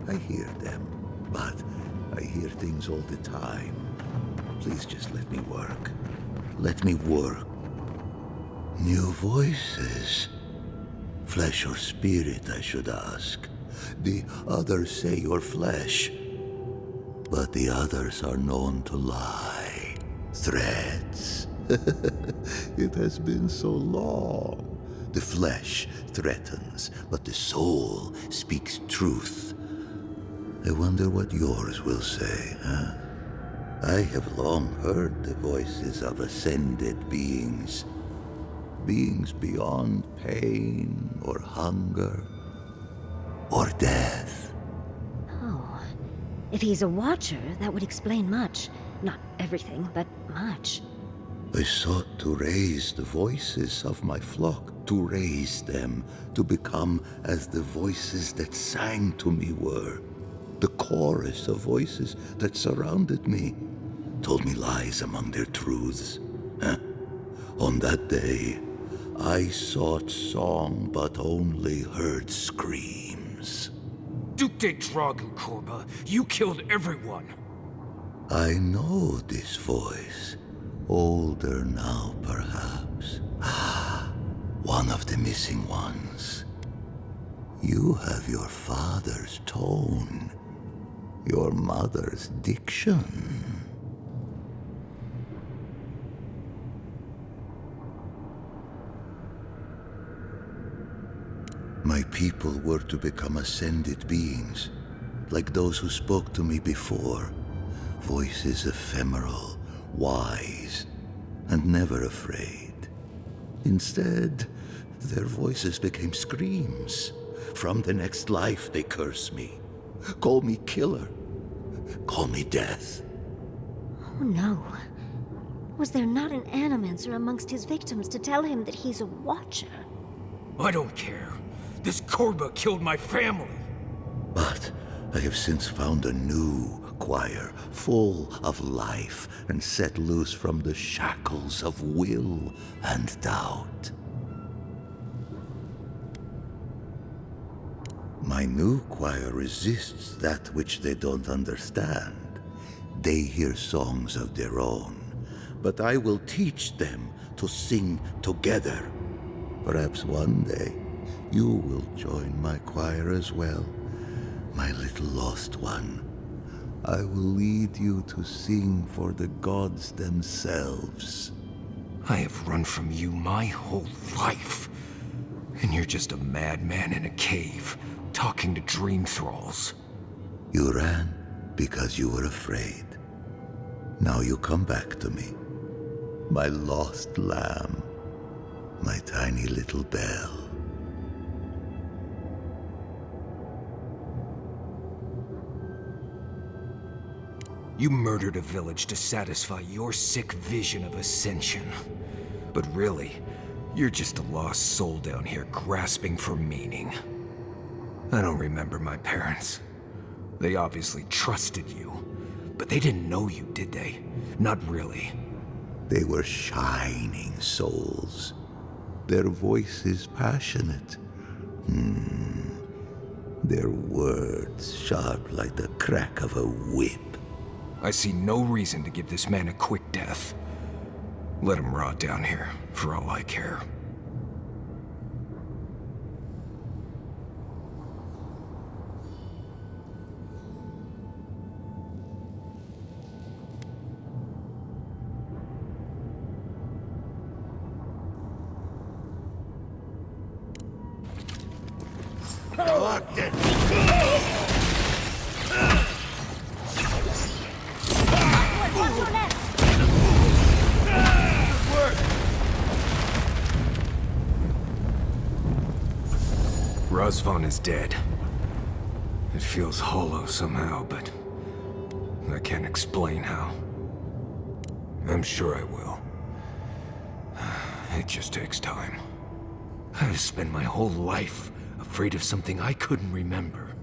I hear them, but I hear things all the time. Please just let me work. Let me work. New voices. Flesh or spirit, I should ask. The others say you're flesh, but the others are known to lie. Threats. It has been so long. The flesh threatens, but the soul speaks truth. I wonder what yours will say, huh? I have long heard the voices of ascended beings. Beings beyond pain or hunger or death. Oh. If he's a watcher, that would explain much. Not everything, but much. I sought to raise the voices of my flock, to raise them, to become as the voices that sang to me were. The chorus of voices that surrounded me told me lies among their truths. Huh? On that day, I sought song but only heard screams. Duke de Dragu, Korba. You killed everyone. I know this voice. Older now, perhaps. One of the missing ones. You have your father's tone, your mother's diction. My people were to become ascended beings, like those who spoke to me before. Voices ephemeral, wise, and never afraid. Instead, their voices became screams. From the next life, they curse me. Call me killer. Call me death. Oh no. Was there not an animancer amongst his victims to tell him that he's a watcher? I don't care. This Korba killed my family. But I have since found a new choir, full of life and set loose from the shackles of will and doubt. My new choir resists that which they don't understand. They hear songs of their own, but I will teach them to sing together. Perhaps one day you will join my choir as well, my little lost one. I will lead you to sing for the gods themselves. I have run from you my whole life. And you're just a madman in a cave, talking to dream thralls. You ran because you were afraid. Now you come back to me. My lost lamb. My tiny little bell. You murdered a village to satisfy your sick vision of ascension. But really, you're just a lost soul down here grasping for meaning. I don't remember my parents. They obviously trusted you, but they didn't know you, did they? Not really. They were shining souls. Their voices passionate. Their words sharp like the crack of a whip. I see no reason to give this man a quick death. Let him rot down here, for all I care. Locked it! Razvan is dead. It feels hollow somehow, but I can't explain how. I'm sure I will. It just takes time. I've spent my whole life afraid of something I couldn't remember.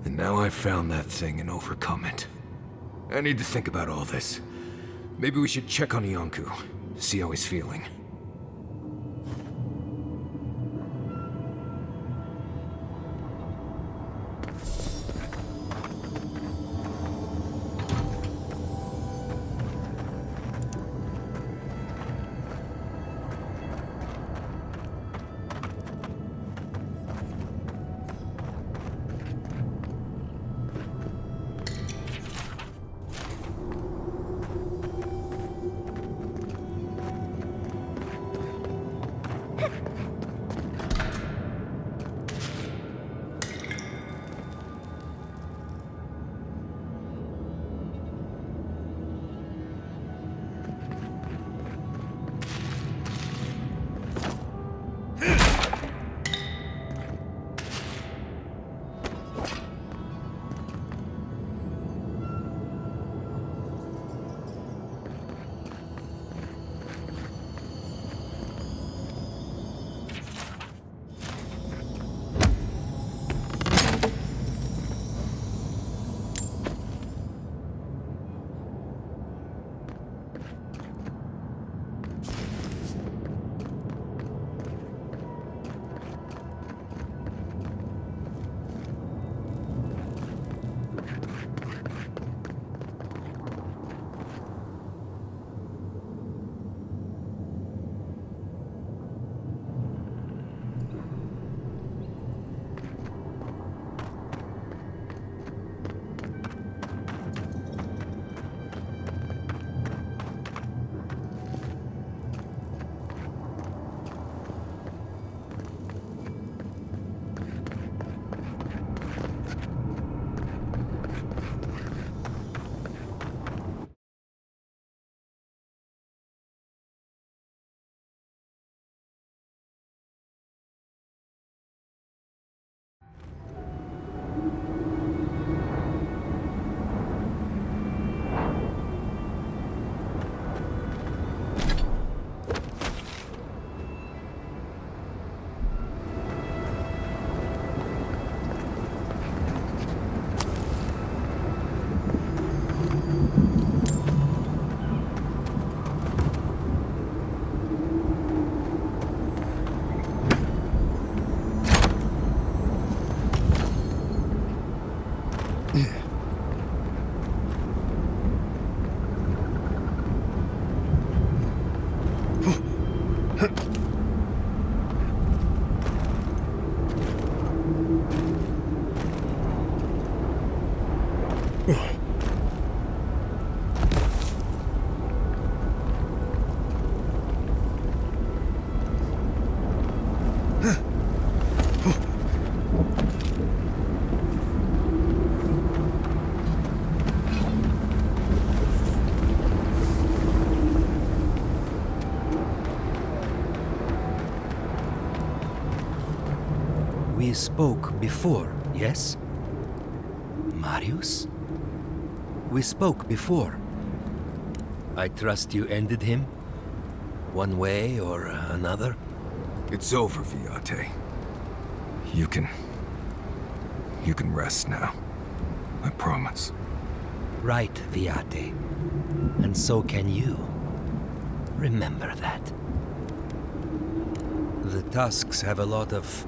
And now I've found that thing and overcome it. I need to think about all this. Maybe we should check on Iancu, see how he's feeling. We spoke before, yes? Marius? We spoke before. I trust you ended him? One way or another? It's over, Viate. You can rest now. I promise. Right, Viate. And so can you. Remember that. The Tusks have a lot of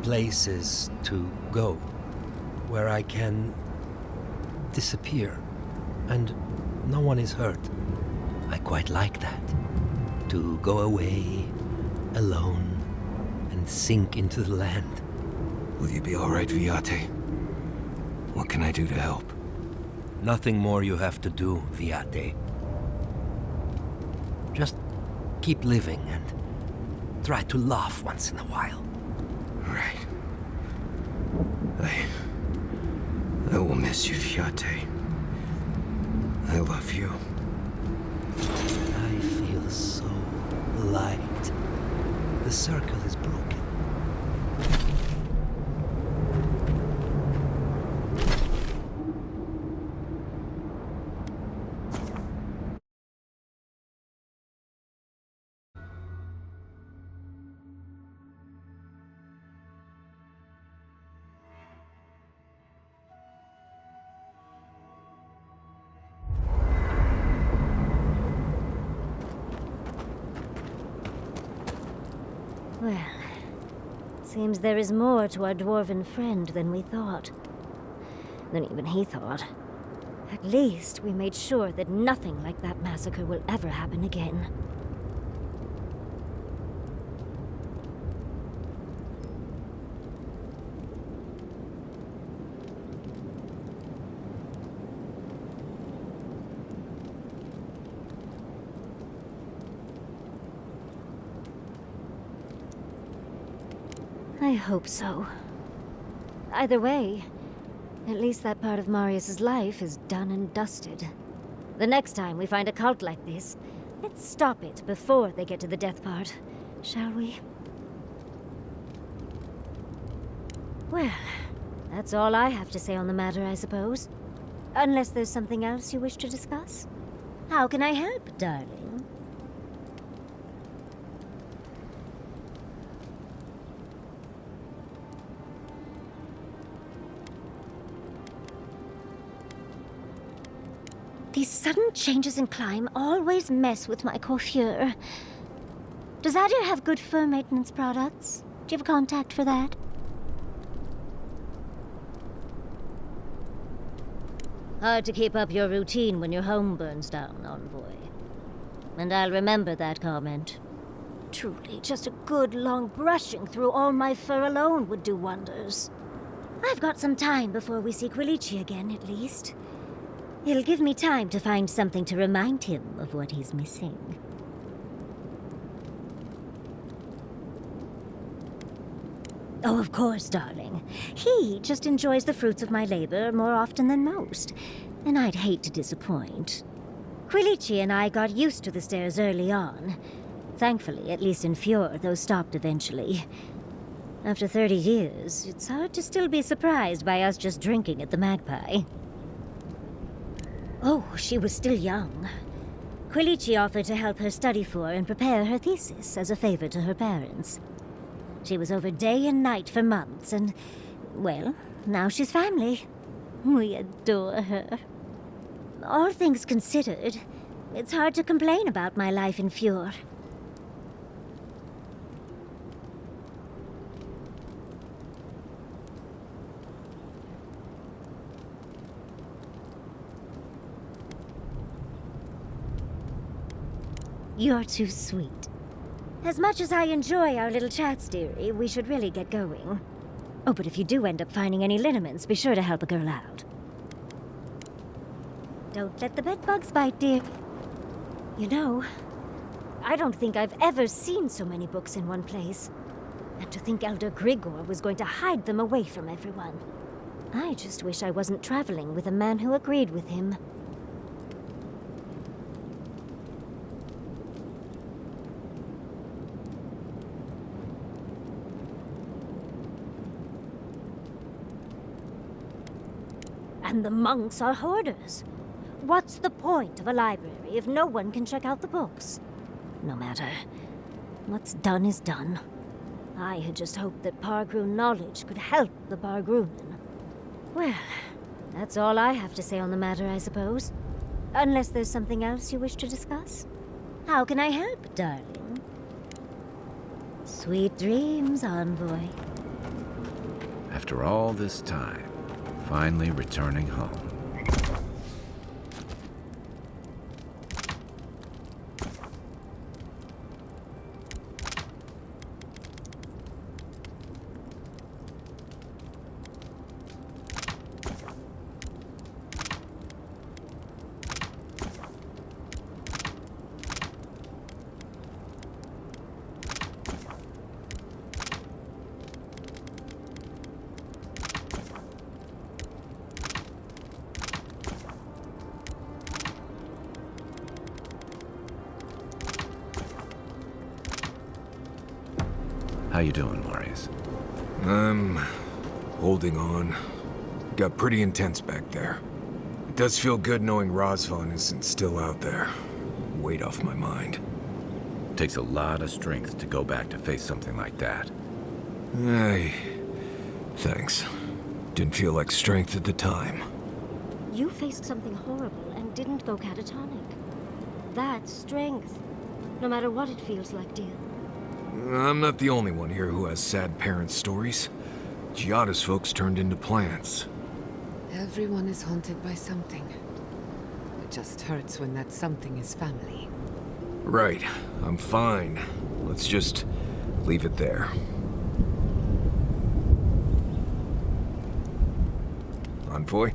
places to go where I can disappear and no one is hurt. I quite like that. To go away alone and sink into the land. Will you be all right, Viate? What can I do to help? Nothing more you have to do, Viate. Just keep living and try to laugh once in a while. Right. I will miss you, Viate. I love you. I feel so light. The circle is broken. Seems there is more to our dwarven friend than we thought. Than even he thought. At least we made sure that nothing like that massacre will ever happen again. I hope so. Either way, at least that part of Marius's life is done and dusted. The next time we find a cult like this, let's stop it before they get to the death part, shall we? Well, that's all I have to say on the matter, I suppose. Unless there's something else you wish to discuss? How can I help, darling? These sudden changes in climate always mess with my coiffure. Does Adir have good fur maintenance products? Do you have a contact for that? Hard to keep up your routine when your home burns down, Envoy. And I'll remember that comment. Truly, just a good long brushing through all my fur alone would do wonders. I've got some time before we see Quilici again, at least. It'll give me time to find something to remind him of what he's missing. Oh, of course, darling. He just enjoys the fruits of my labor more often than most, and I'd hate to disappoint. Quilici and I got used to the stairs early on. Thankfully, at least in Fjord, those stopped eventually. After 30 years, it's hard to still be surprised by us just drinking at the Magpie. Oh, she was still young. Quilici offered to help her study for and prepare her thesis as a favor to her parents. She was over day and night for months, and, well, now she's family. We adore her. All things considered, it's hard to complain about my life in Fjord. You're too sweet. As much as I enjoy our little chats, dearie, we should really get going. Oh, but if you do end up finding any liniments, be sure to help a girl out. Don't let the bedbugs bite, dear. You know, I don't think I've ever seen so many books in one place. And to think Elder Grigor was going to hide them away from everyone. I just wish I wasn't traveling with a man who agreed with him. And the monks are hoarders. What's the point of a library if no one can check out the books? No matter. What's done is done. I had just hoped that Pargroon knowledge could help the Pargroonen. Well, that's all I have to say on the matter, I suppose. Unless there's something else you wish to discuss. How can I help, darling? Sweet dreams, Envoy. After all this time, finally returning home. How you doing, Marius? I'm holding on. Got pretty intense back there. It does feel good knowing Razvan isn't still out there. Weight off my mind. Takes a lot of strength to go back to face something like that. Thanks. Didn't feel like strength at the time. You faced something horrible and didn't go catatonic. That's strength. No matter what it feels like, dear. I'm not the only one here who has sad parent stories. Giada's folks turned into plants. Everyone is haunted by something. It just hurts when that something is family. Right. I'm fine. Let's just leave it there. Envoy?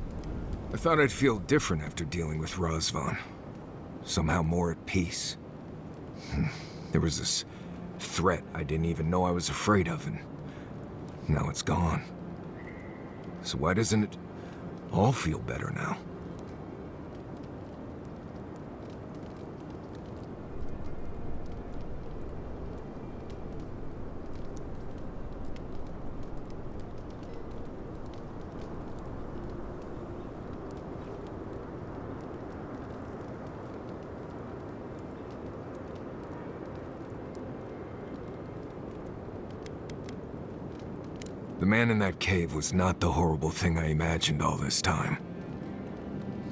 I thought I'd feel different after dealing with Razvan. Somehow more at peace. There was this threat I didn't even know I was afraid of, and now it's gone. So why doesn't it all feel better now? The man in that cave was not the horrible thing I imagined all this time.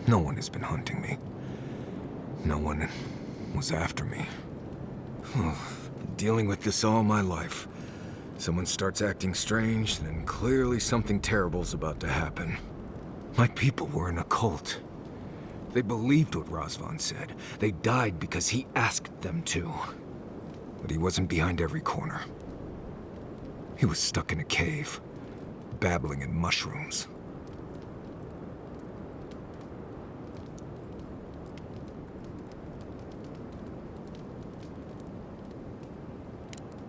No one has been hunting me. No one was after me. Been dealing with this all my life. Someone starts acting strange, then clearly something terrible's about to happen. My people were in a cult. They believed what Razvan said. They died because he asked them to. But he wasn't behind every corner. He was stuck in a cave, babbling in mushrooms.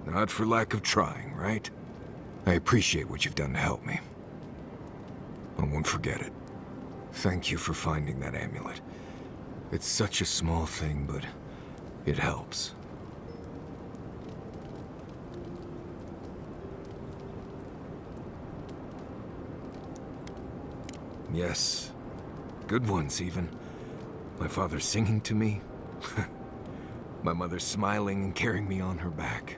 Not for lack of trying, right? I appreciate what you've done to help me. I won't forget it. Thank you for finding that amulet. It's such a small thing, but it helps. Yes. Good ones, even. My father singing to me. My mother smiling and carrying me on her back.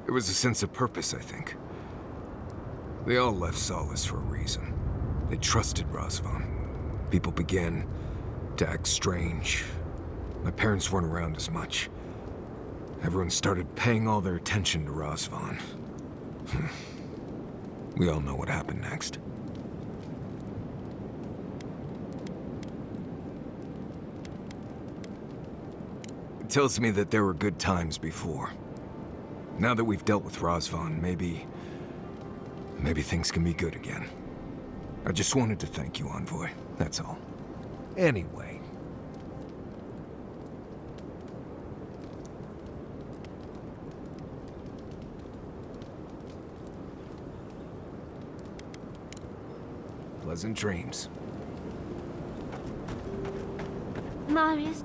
There was a sense of purpose, I think. They all left Solace for a reason. They trusted Razvan. People began to act strange. My parents weren't around as much. Everyone started paying all their attention to Razvan. We all know what happened next. It tells me that there were good times before. Now that we've dealt with Razvan, maybe things can be good again. I just wanted to thank you, Envoy. That's all. Anyway. Pleasant dreams. Marius.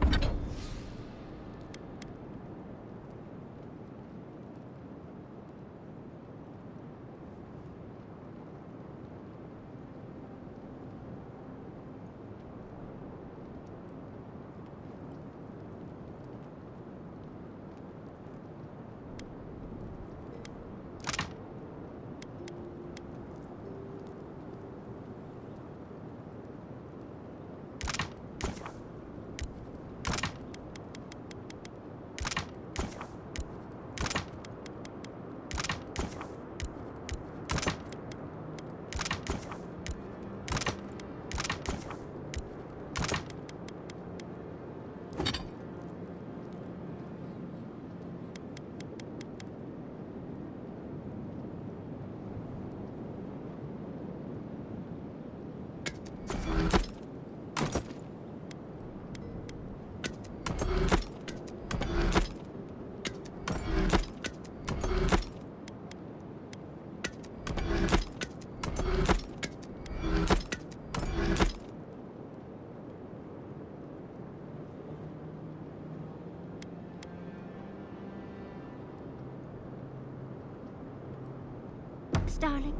Darling,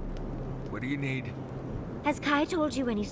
What do you need? has Kai told you any...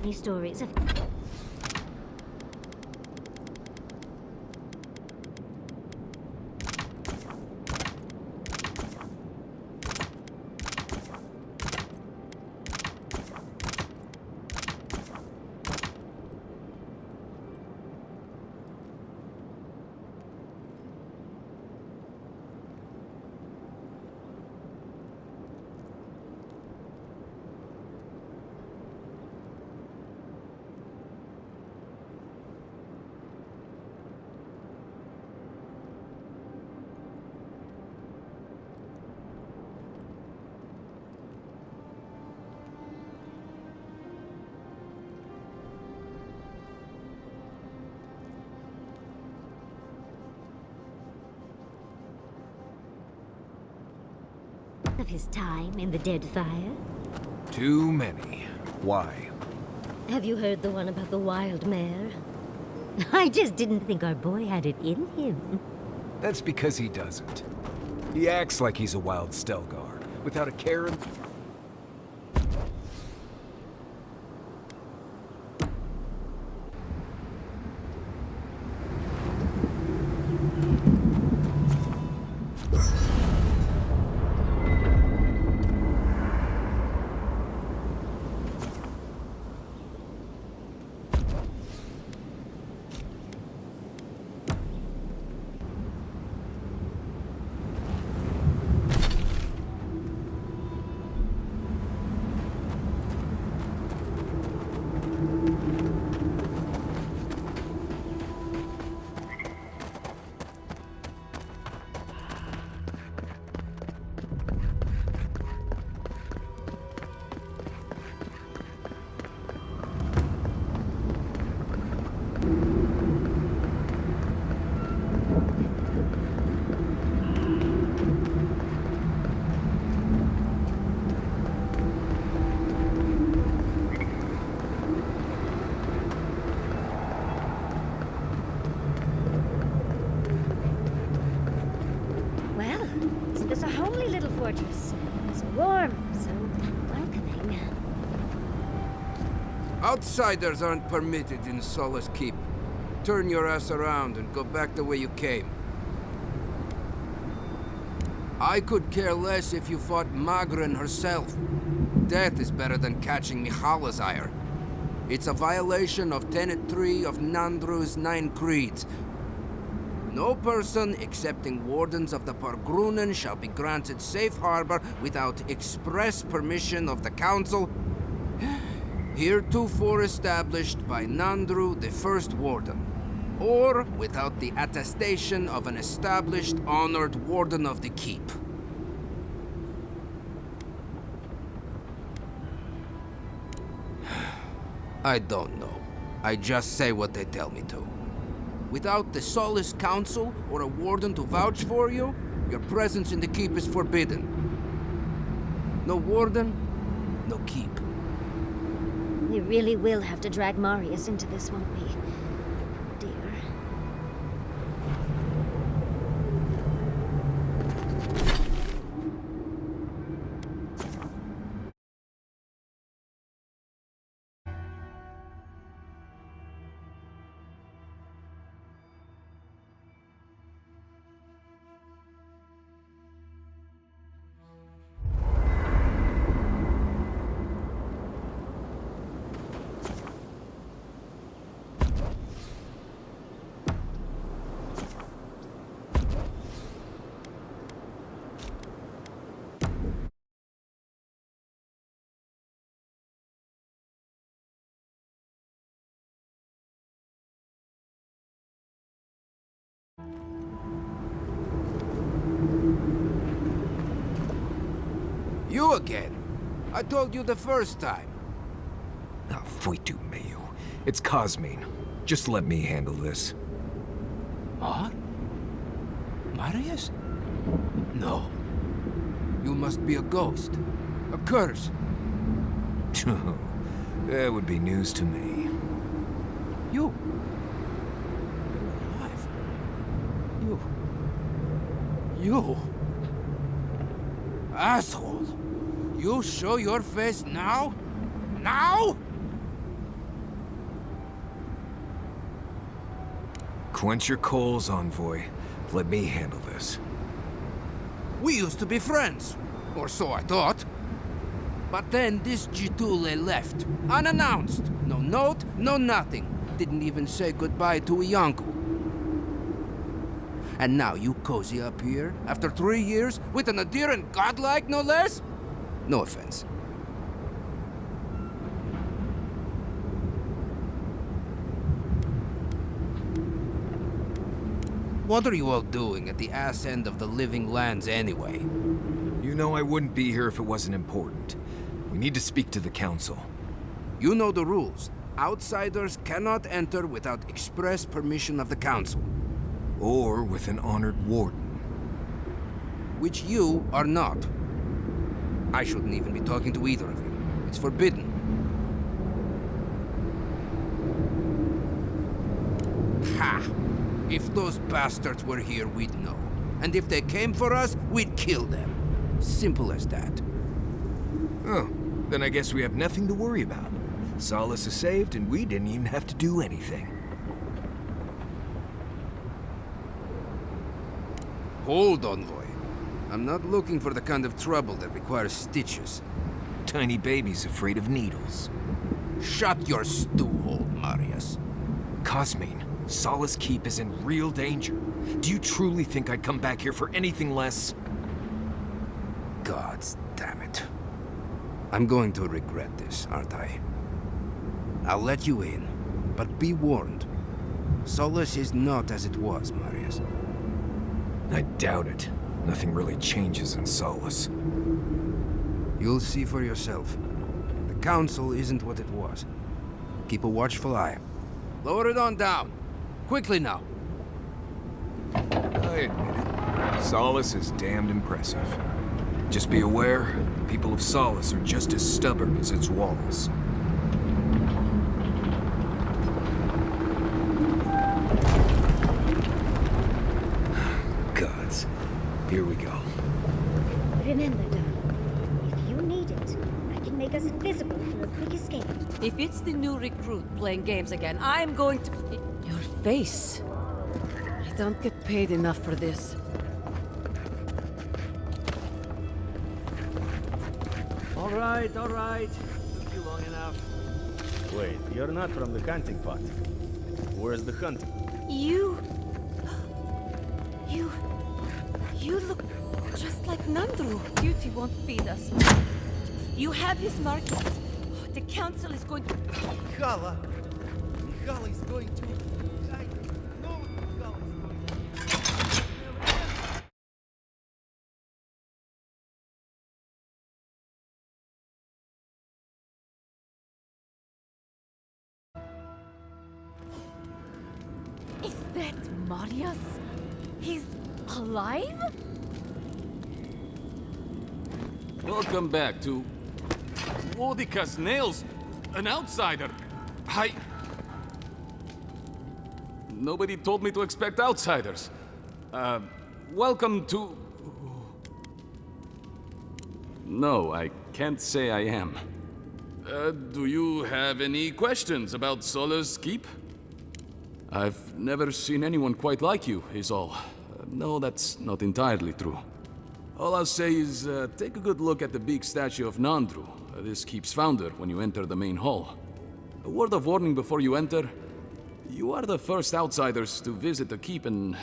Any stories of... of his time in the Dead Fire? Too many. Why? Have you heard the one about the wild mare? I just didn't think our boy had it in him. That's because he doesn't. He acts like he's a wild Stelgar, without a care in... Well, isn't this a homely little fortress? So warm, so welcoming. Outsiders aren't permitted in Solace Keep. Turn your ass around and go back the way you came. I could care less if you fought Magrin herself. Death is better than catching Mihala's ire. It's a violation of Tenet 3 of Nandru's 9 creeds. No person excepting wardens of the Pargrunen shall be granted safe harbor without express permission of the Council, heretofore established by Nandru, the First Warden, or without the attestation of an established, honored Warden of the Keep. I don't know. I just say what they tell me to. Without the Solace Council or a warden to vouch for you, your presence in the keep is forbidden. No warden, no keep. We really will have to drag Marius into this, won't we? Poor dear. You again. I told you the first time. Ah, Fuitu Mayu. It's Cosmine. Just let me handle this. What? Marius? No. You must be a ghost. A curse. That would be news to me. You. You're alive. You. Asshole. You show your face now? Now? Quench your coals, Envoy. Let me handle this. We used to be friends. Or so I thought. But then this Jitule left. Unannounced. No note, no nothing. Didn't even say goodbye to Iancu. And now you cozy up here, after 3 years, with an adherent godlike, no less? No offense. What are you all doing at the ass end of the living lands anyway? You know I wouldn't be here if it wasn't important. We need to speak to the Council. You know the rules. Outsiders cannot enter without express permission of the Council. Or with an honored warden. Which you are not. I shouldn't even be talking to either of you. It's forbidden. Ha! If those bastards were here, we'd know. And if they came for us, we'd kill them. Simple as that. Oh, then I guess we have nothing to worry about. Solace is saved, and we didn't even have to do anything. Hold on, boy. I'm not looking for the kind of trouble that requires stitches. Tiny babies afraid of needles. Shut your stew hole, Marius. Cosmine, Solace Keep is in real danger. Do you truly think I'd come back here for anything less? Gods damn it. I'm going to regret this, aren't I? I'll let you in, but be warned. Solace is not as it was, Marius. I doubt it. Nothing really changes in Solace. You'll see for yourself. The Council isn't what it was. Keep a watchful eye. Lower it on down. Quickly now. I admit it. Solace is damned impressive. Just be aware, people of Solace are just as stubborn as its walls. Gods. Here we go. Remember, darling, if you need it, I can make us invisible for a quick escape. If it's the new recruit playing games again, I'm going to... Your face. I don't get paid enough for this. All right. Took you long enough. Wait, you're not from the hunting party. Where's the hunting? You look just like Nandru. Beauty won't feed us. You have his markings. The council is going to... Mikhaila is going to... I know Mikhaila is going to... Is that Marius? He's alive? Welcome back to... Wodikas Nails, an outsider. Nobody told me to expect outsiders. Welcome to... No, I can't say I am. Do you have any questions about Solace Keep? I've never seen anyone quite like you, is all. No, that's not entirely true. All I'll say is, take a good look at the big statue of Nandru, this keep's founder, when you enter the main hall. A word of warning before you enter. You are the first outsiders to visit the keep in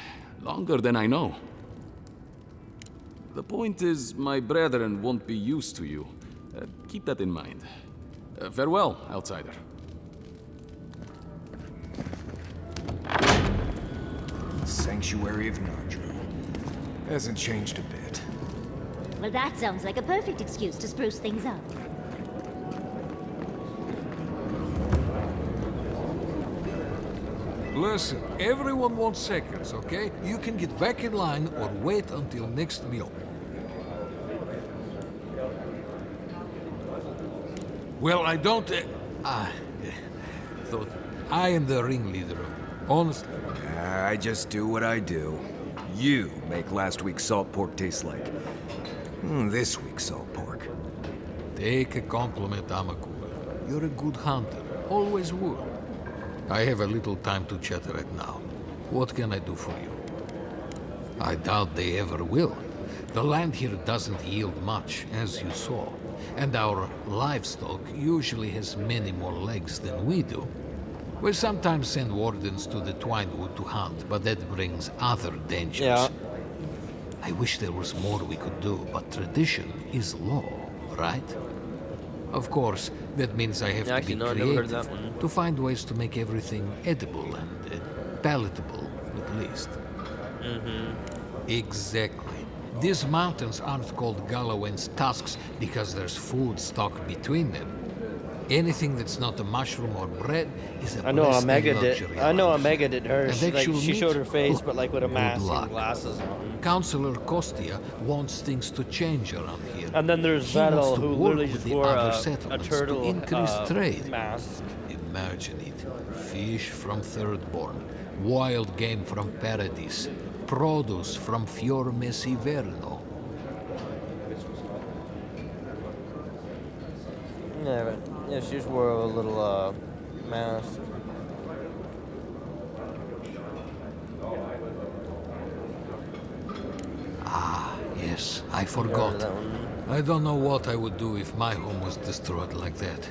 longer than I know. The point is, my brethren won't be used to you. Keep that in mind. Farewell, outsider. Sanctuary of Nandru. Hasn't changed a bit. Well, that sounds like a perfect excuse to spruce things up. Listen, everyone wants seconds, okay? You can get back in line or wait until next meal. Well, I don't... thought I am the ringleader, honestly. I just do what I do. You make last week's salt pork taste like this week's salt pork. Take a compliment, Amakula. You're a good hunter. Always were. I have a little time to chat right now. What can I do for you? I doubt they ever will. The land here doesn't yield much, as you saw, and our livestock usually has many more legs than we do. We sometimes send wardens to the Twinewood to hunt, but that brings other dangers. Yeah. I wish there was more we could do, but tradition is law, right? Of course, that means I have to be creative to find ways to make everything edible and palatable, at least. Exactly. These mountains aren't called Galloway's tusks because there's food stuck between them. Anything that's not a mushroom or bread is a I know Omega luxury. did. I know Omega did hers. And Like, actual she meat? showed her face, but like with a Good mask luck. and glasses on. Councillor Kostia wants things to change around here. And then there's He wants Vettel, to who work literally with just the wore other a settlements turtle to increase trade. mask. Imagine it. Fish from Thirdborn, wild game from Paradis, produce from Fior Messiverno. Yeah, but yeah, she just wore a little mask. Ah, yes, I forgot. I don't know what I would do if my home was destroyed like that.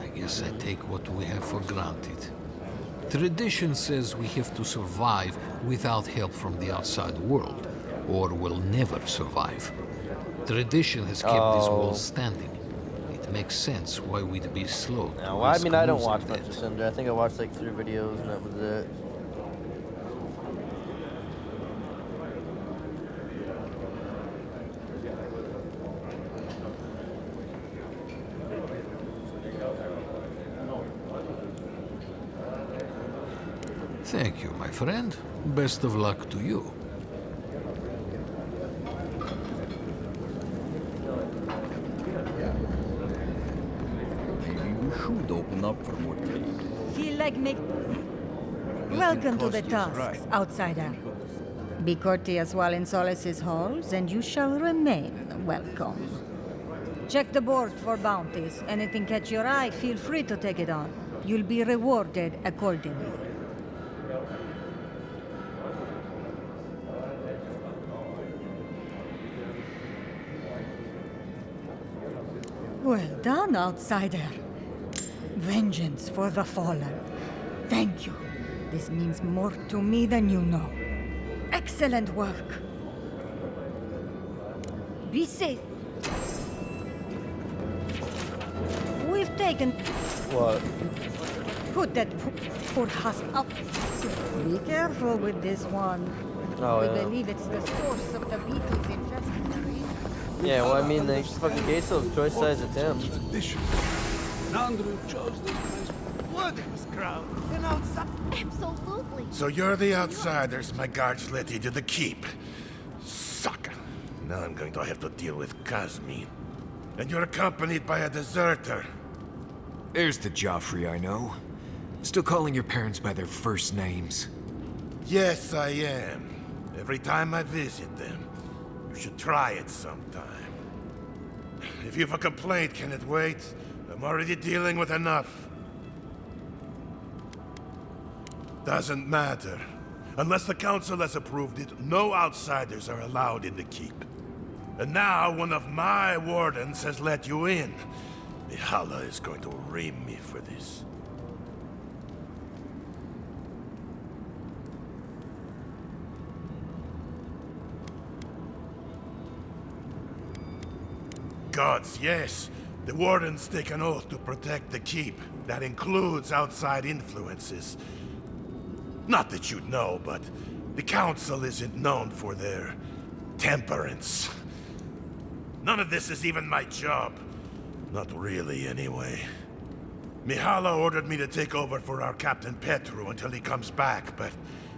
I guess I take what we have for granted. Tradition says we have to survive without help from the outside world, or we'll never survive. Tradition has kept these walls standing. It makes sense why we'd be slow to Well, I risk mean, I don't losing watch that. much of Cinder. I think I watched like 3 videos and that was it. Thank you, my friend. Best of luck to you. Maybe we should open up for more trade. Feel like make. Welcome to the tasks, outsider. Be courteous while in Solace's halls, and you shall remain welcome. Check the board for bounties. Anything catch your eye, feel free to take it on. You'll be rewarded accordingly. Well done, outsider. Vengeance for the fallen. Thank you. This means more to me than you know. Excellent work. Be safe. We've taken... What? Put that poor husk up. Be careful with this one. Oh, we yeah. believe it's the source of the beetles infesting the region. Yeah, well, I mean, they fucking gave those choice size attempts. Nandru chose this place. What is crowd? And outside. Absolutely. So you're the outsiders my guards let into the keep. Sucker. Now I'm going to have to deal with Kazmin. And you're accompanied by a deserter. There's the Joffrey I know. Still calling your parents by their first names. Yes, I am. Every time I visit them. You should try it sometime. If you've a complaint, can it wait? I'm already dealing with enough. Doesn't matter. Unless the council has approved it, no outsiders are allowed in the keep. And now one of my wardens has let you in. Mihala is going to ream me for this. Gods, yes. The wardens take an oath to protect the keep. That includes outside influences. Not that you'd know, but the council isn't known for their temperance. None of this is even my job. Not really, anyway. Mihala ordered me to take over for our Captain Petru until he comes back, but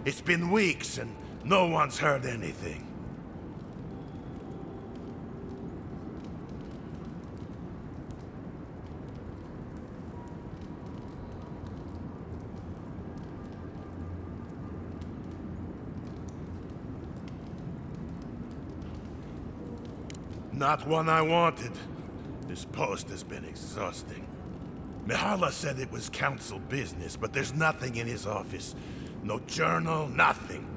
it's been weeks and no one's heard anything. Not one I wanted. This post has been exhausting. Mihala said it was council business, but there's nothing in his office. No journal, nothing.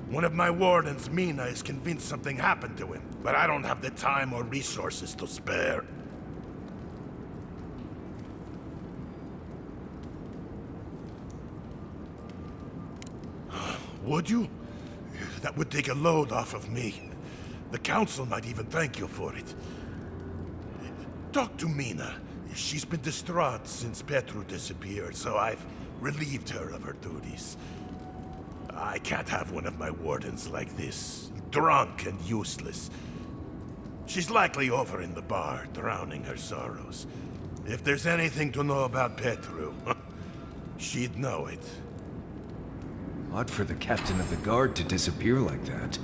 One of my wardens, Mina, is convinced something happened to him, but I don't have the time or resources to spare. Would you? That would take a load off of me. The council might even thank you for it. Talk to Mina. She's been distraught since Petru disappeared, so I've relieved her of her duties. I can't have one of my wardens like this, drunk and useless. She's likely over in the bar, drowning her sorrows. If there's anything to know about Petru, she'd know it. Odd for the captain of the guard to disappear like that.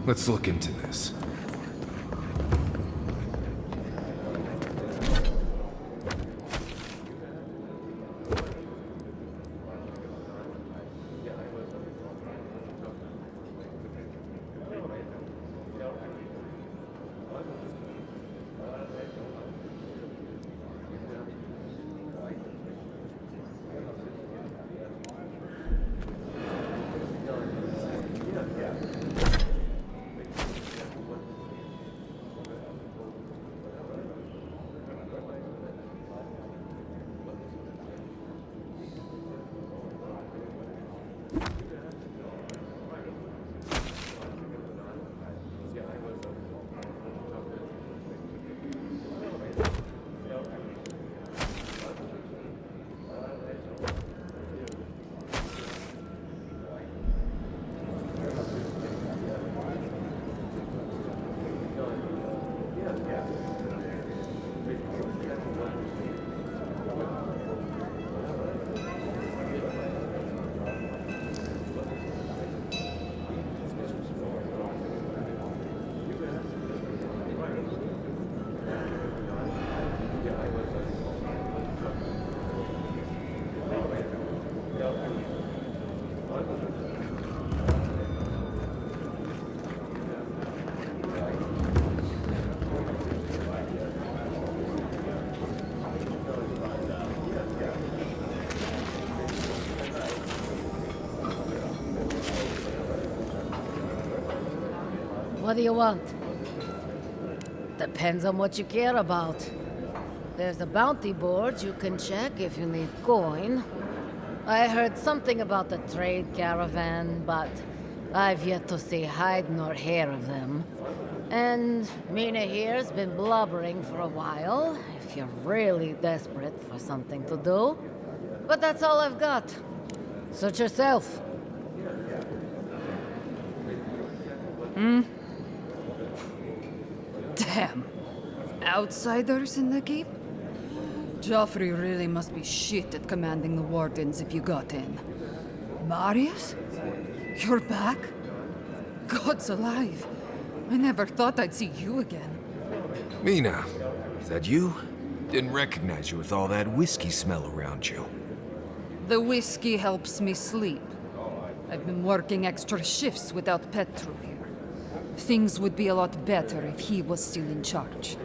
Let's look into this. What do you want? Depends on what you care about. There's a bounty board you can check if you need coin. I heard something about the trade caravan, but I've yet to see hide nor hair of them. And Mina here's been blubbering for a while, if you're really desperate for something to do. But that's all I've got. Suit yourself. Damn. Outsiders in the keep? Joffrey really must be shit at commanding the wardens if you got in. Marius? You're back? God's alive. I never thought I'd see you again. Mina, is that you? Didn't recognize you with all that whiskey smell around you. The whiskey helps me sleep. I've been working extra shifts without Petru here. Things would be a lot better if he was still in charge.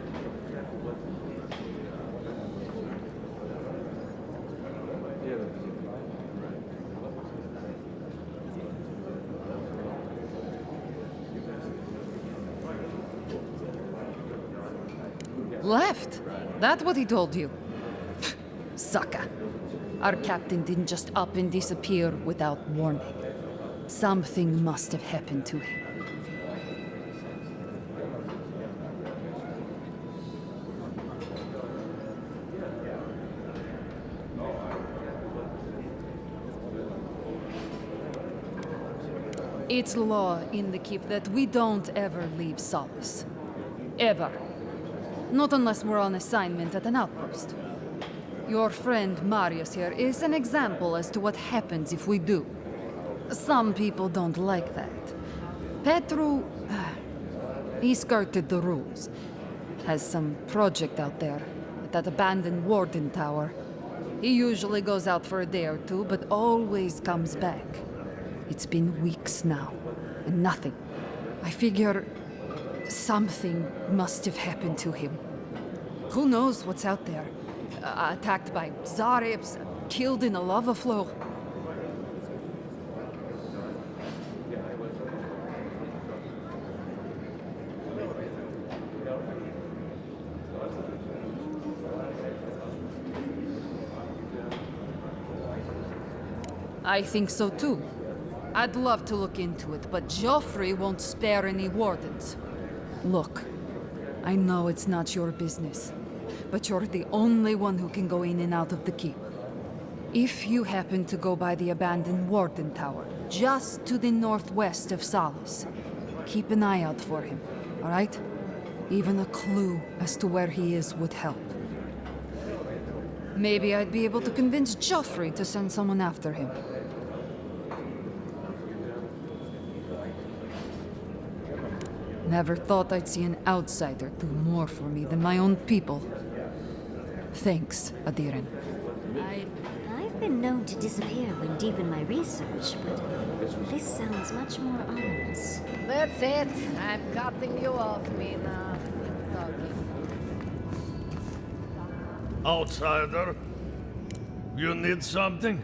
Left? That what he told you? Sucker. Our captain didn't just up and disappear without warning. Something must have happened to him. It's law in the keep that we don't ever leave Solace. Ever. Not unless we're on assignment at an outpost. Your friend Marius here is an example as to what happens if we do. Some people don't like that. Petru... he skirted the rules. Has some project out there, at that abandoned warden tower. He usually goes out for a day or two, but always comes back. It's been weeks now, and nothing. I figure... something must have happened to him. Who knows what's out there? Attacked by Zaribs, killed in a lava flow. I think so too. I'd love to look into it, but Joffrey won't spare any wardens. Look, I know it's not your business, but you're the only one who can go in and out of the keep. If you happen to go by the abandoned Warden Tower, just to the northwest of Solace, keep an eye out for him, all right? Even a clue as to where he is would help. Maybe I'd be able to convince Joffrey to send someone after him. Never thought I'd see an outsider do more for me than my own people. Thanks, Adiren. I've been known to disappear when deep in my research, but this sounds much more ominous. That's it. I'm cutting you off, Mina. Outsider, you need something?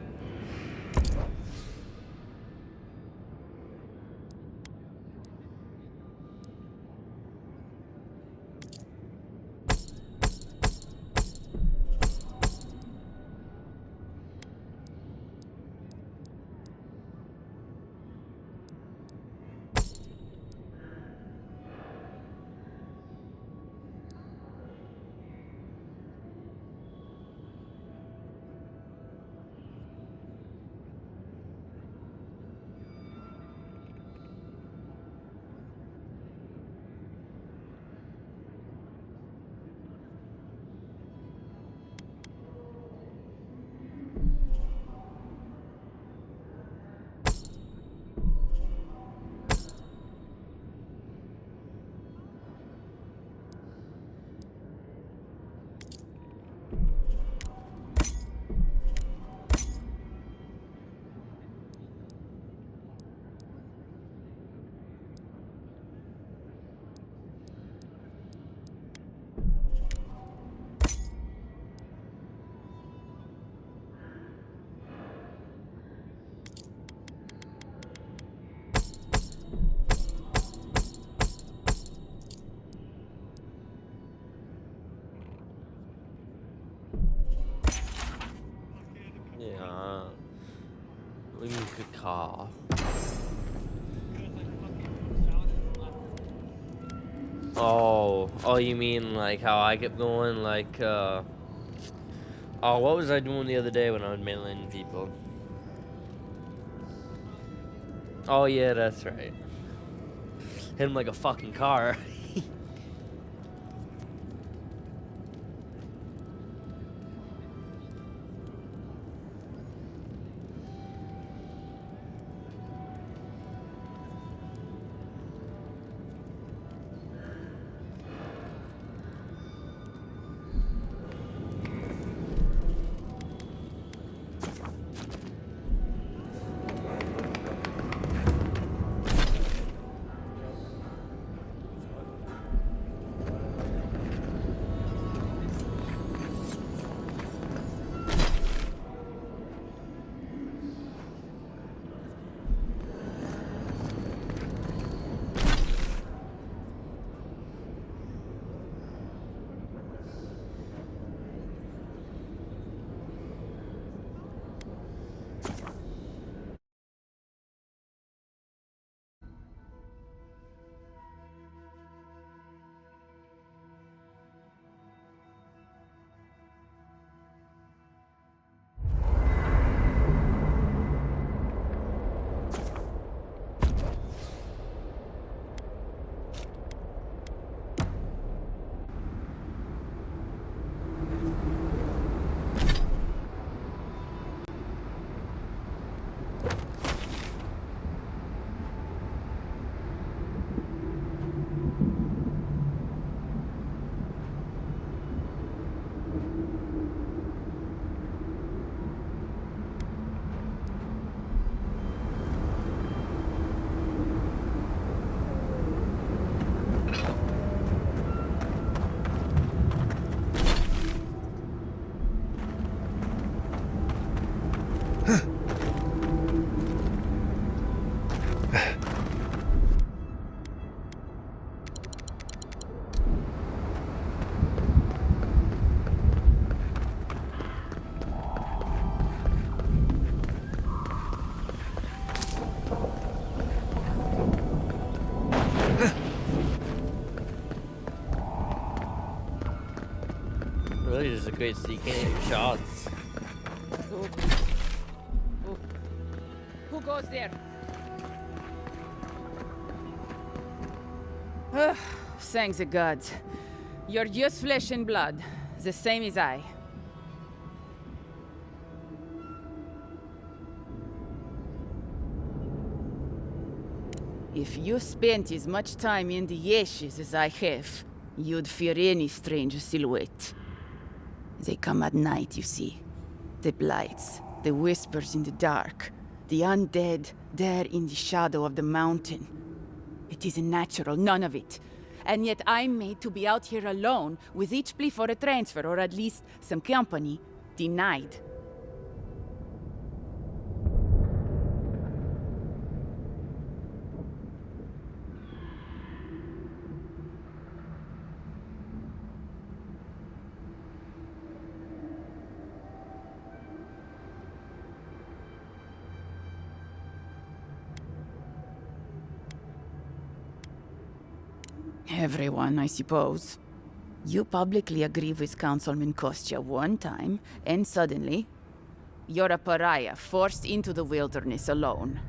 Ja. K. Oh, you mean like how I kept going, like, oh, what was I doing the other day when I was mailing people? Oh, yeah, that's right. Hit him like a fucking car. a great so you can't hit your shots. Who goes there? Ugh, thanks the gods. You're just flesh and blood, the same as I. If you spent as much time in the ashes as I have, you'd fear any strange silhouette. They come at night, you see. The blights, the whispers in the dark, the undead there in the shadow of the mountain. It isn't natural, none of it. And yet I'm made to be out here alone, with each plea for a transfer, or at least some company, denied. Everyone, I suppose. You publicly agree with Councilman Kostya one time, and suddenly, you're a pariah forced into the wilderness alone.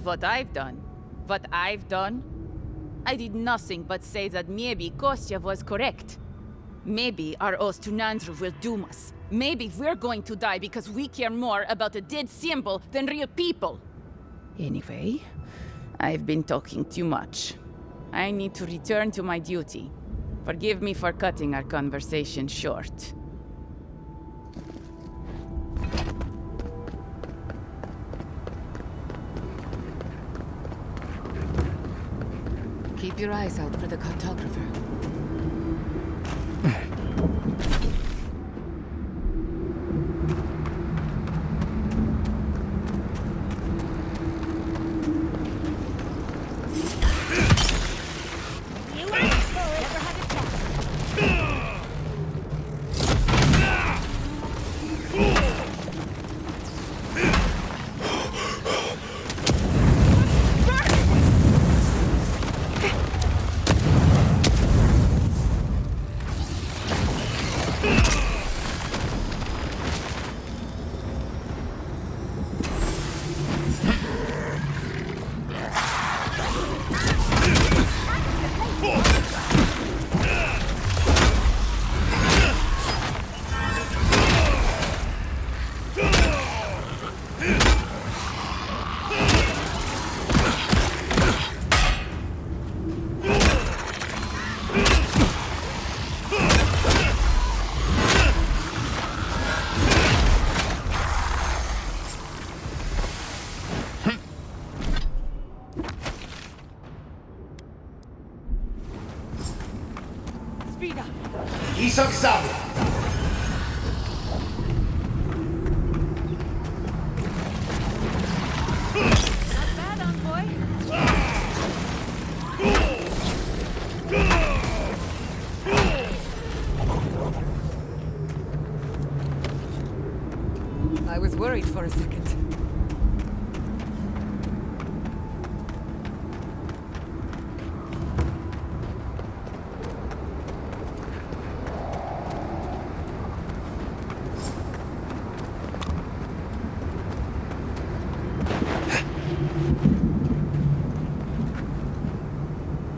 What I've done, I did nothing but say that maybe Kostya was correct. Maybe our oath to Nandru will doom us. Maybe we're going to die because we care more about a dead symbol than real people. Anyway, I've been talking too much. I need to return to my duty. Forgive me for cutting our conversation short. Keep your eyes out for the cartographer. Isang sabi! Not bad, envoy. I was worried for a second.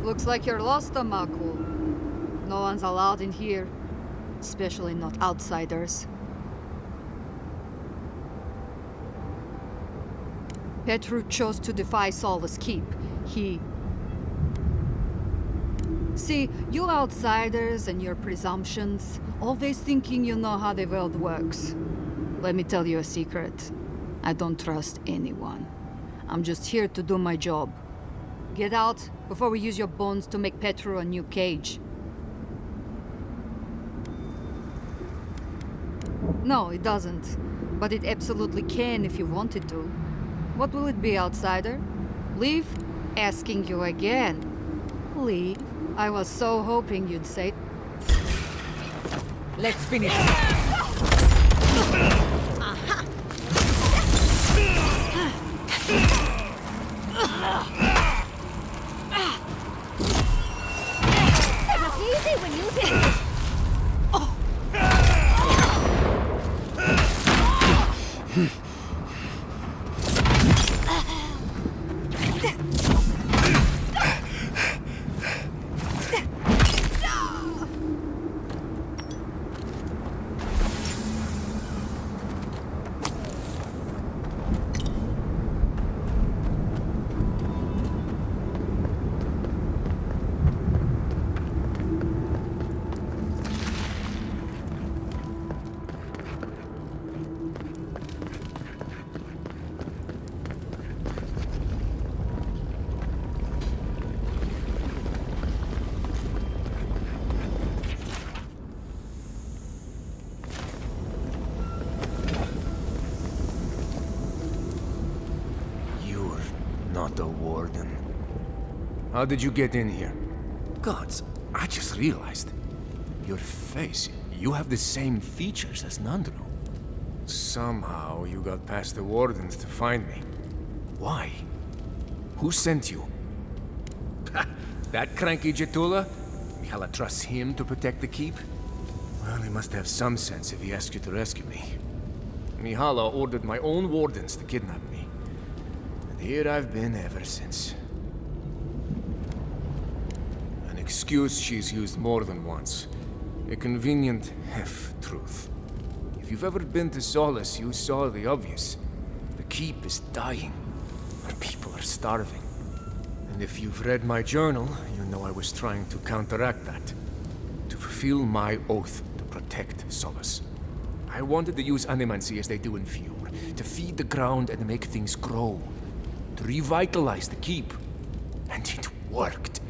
Looks like you're lost, Amaku. No one's allowed in here. Especially not outsiders. Petru chose to defy Solace Keep. See, you outsiders and your presumptions, always thinking you know how the world works. Let me tell you a secret. I don't trust anyone. I'm just here to do my job. Get out before we use your bones to make Petru a new cage. No, it doesn't. But it absolutely can if you wanted to. What will it be, outsider? Leave? Asking you again. Leave? I was so hoping you'd say... Let's finish. Aha! was easy when you did it. Not the warden. How did you get in here? Gods, I just realized. Your face, you have the same features as Nandru. Somehow you got past the wardens to find me. Why? Who sent you? That cranky Jetula? Mihala trusts him to protect the keep? Well, he must have some sense if he asked you to rescue me. Mihala ordered my own wardens to kidnap me. And here I've been ever since. An excuse she's used more than once. A convenient half-truth. If you've ever been to Solace, you saw the obvious. The keep is dying. Our people are starving. And if you've read my journal, you know I was trying to counteract that. To fulfill my oath to protect Solace. I wanted to use animancy as they do in Fjord, to feed the ground and make things grow. To revitalize the keep. And it worked.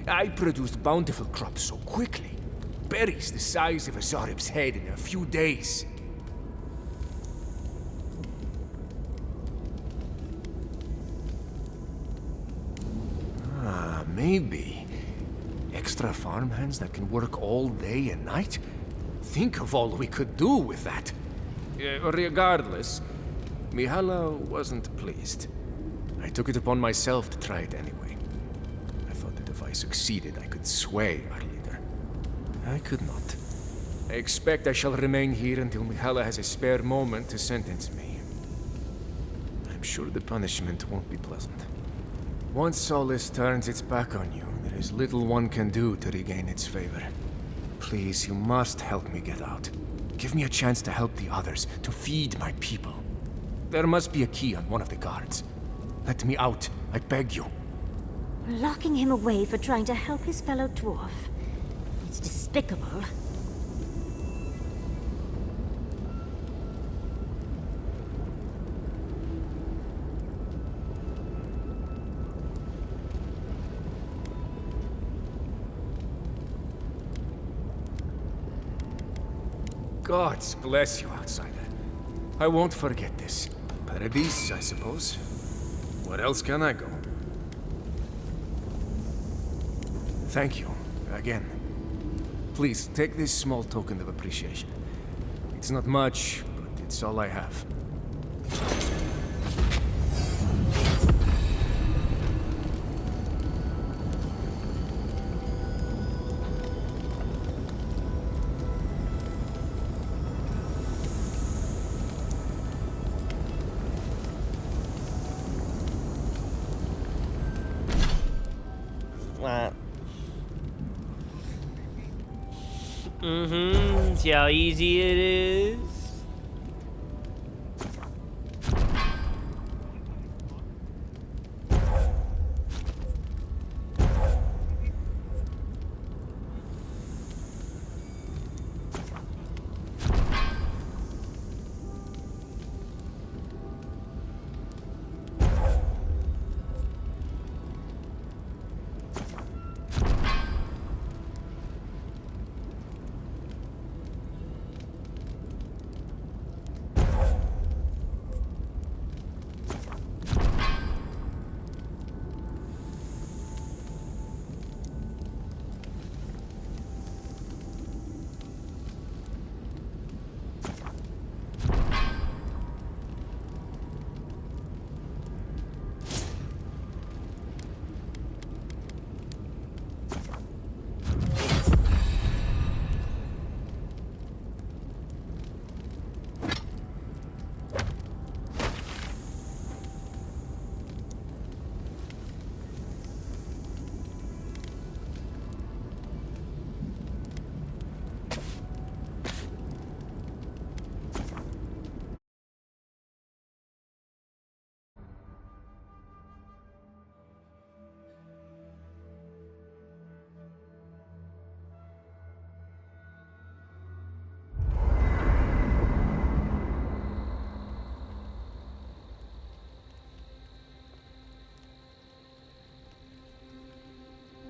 I produced bountiful crops so quickly. Berries the size of a Zarib's head in a few days. Maybe. Extra farmhands that can work all day and night? Think of all we could do with that. Regardless, Mihala wasn't pleased. I took it upon myself to try it anyway. I thought that if I succeeded, I could sway our leader. I could not. I expect I shall remain here until Mihala has a spare moment to sentence me. I'm sure the punishment won't be pleasant. Once Solace turns its back on you, there is little one can do to regain its favor. Please, you must help me get out. Give me a chance to help the others, to feed my people. There must be a key on one of the guards. Let me out, I beg you. Locking him away for trying to help his fellow dwarf. It's despicable. Gods bless you, outsider. I won't forget this. Paradise, I suppose. Where else can I go? Thank you, again. Please, take this small token of appreciation. It's not much, but it's all I have. See how easy it is?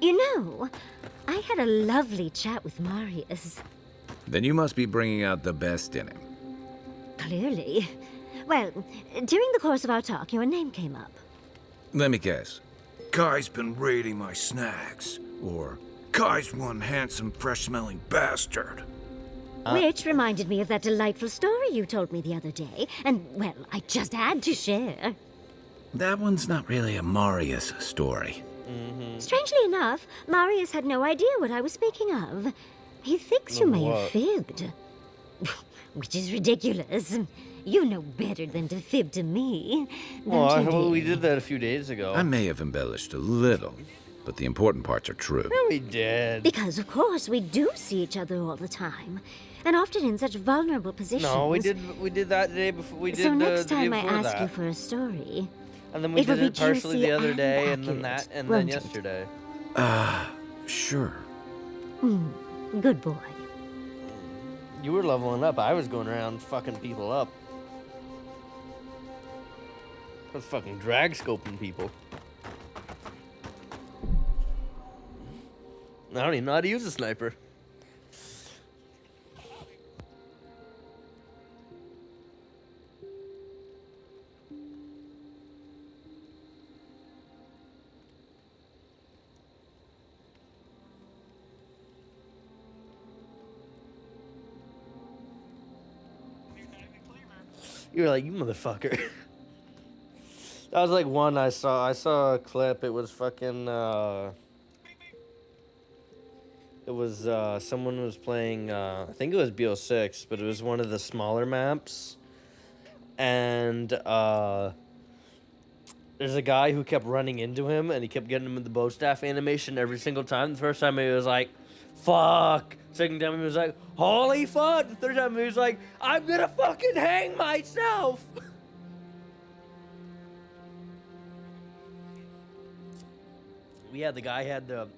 You know, I had a lovely chat with Marius. Then you must be bringing out the best in him. Clearly. Well, during the course of our talk, your name came up. Let me guess. Kai's been raiding my snacks. Or, Kai's one handsome, fresh-smelling bastard. Which reminded me of that delightful story you told me the other day, and, well, I just had to share. That one's not really a Marius story. Strangely enough, Marius had no idea what I was speaking of. He thinks you may have fibbed. Which is ridiculous. You know better than to fib to me. Well, we did that a few days ago. I may have embellished a little, but the important parts are true. No, we did. Because, of course, we do see each other all the time. And often in such vulnerable positions. No, we did that the day before. We did so next the day time I before ask that. you for a story, And then we did it partially juicy the other day, and accurate, then that, and then won't it? yesterday. Sure. Good boy. You were leveling up. I was going around fucking people up. I was fucking drag scoping people. I don't even know how to use a sniper. You were like, you motherfucker. That was like one I saw. I saw a clip. It was fucking, it was, someone was playing, I think it was BO6, but it was one of the smaller maps. And, there's a guy who kept running into him, and he kept getting him with the bow staff animation every single time. The first time he was like, fuck. Second time he was like, holy fuck. The third time he was like, I'm gonna fucking hang myself. Yeah, the guy had the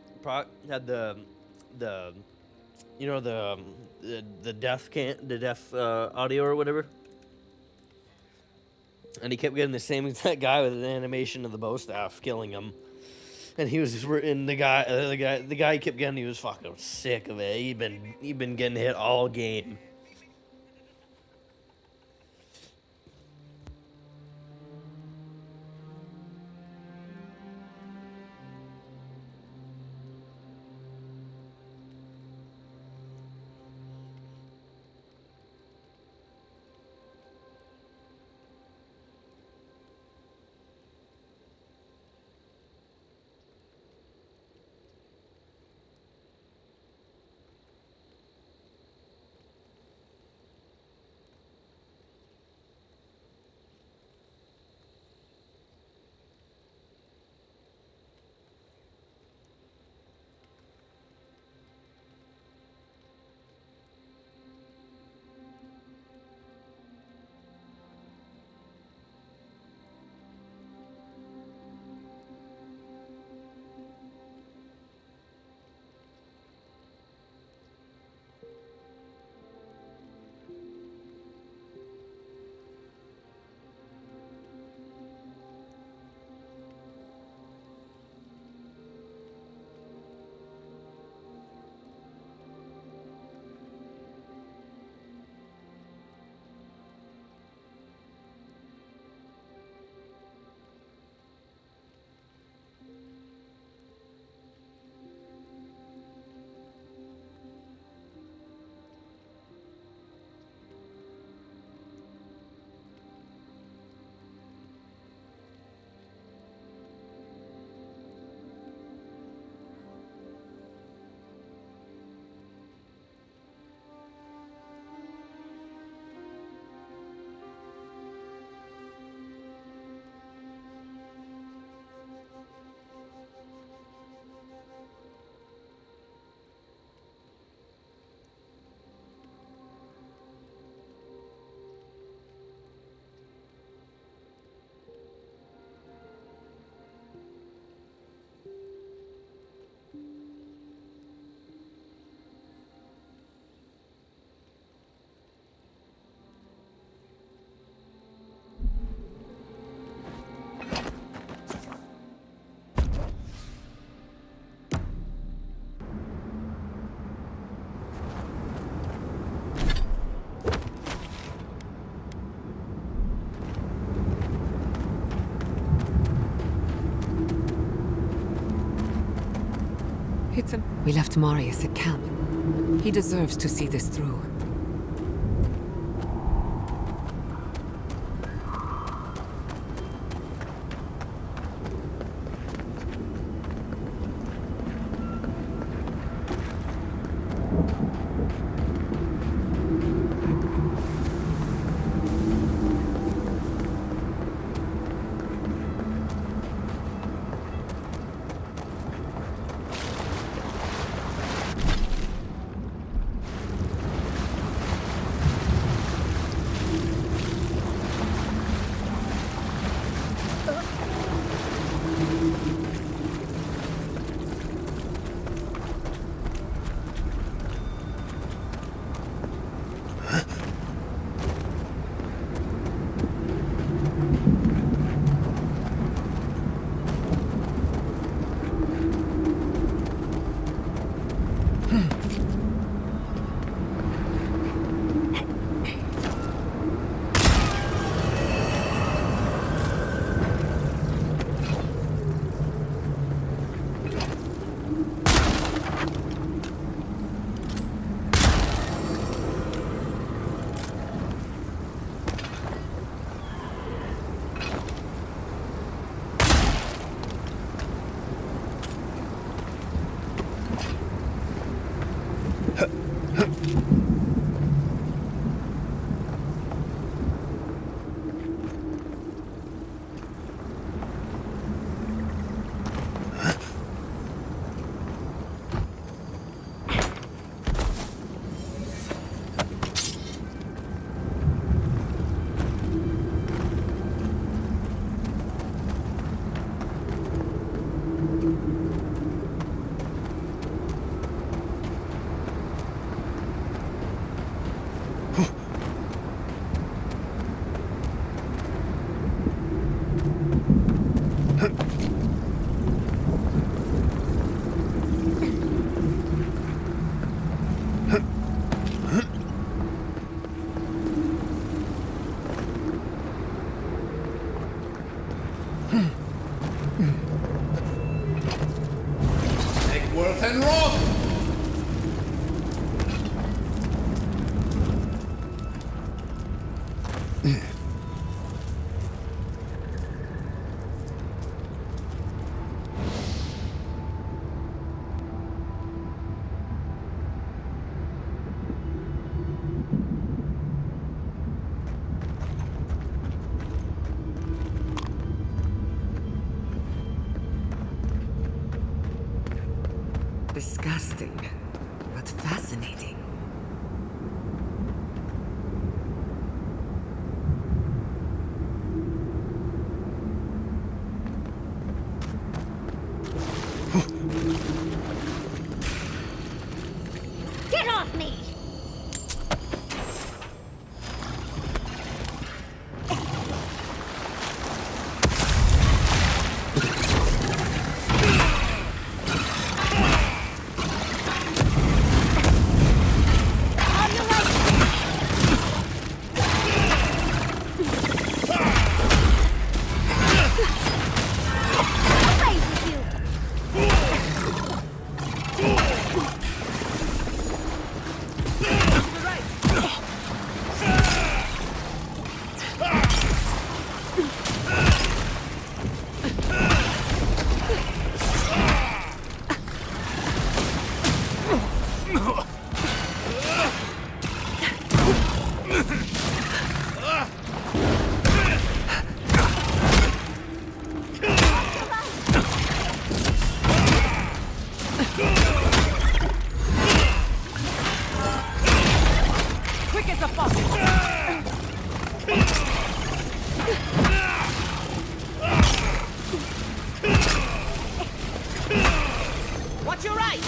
you know, the deaf audio or whatever. And he kept getting the same exact guy with an animation of the bow staff killing him. And he was, and the guy he kept getting, he was fucking sick of it. He'd been getting hit all game. We left Marius at camp. He deserves to see this through. Worth and Roth! Disgusting, but fascinating. Get off me! Watch your right!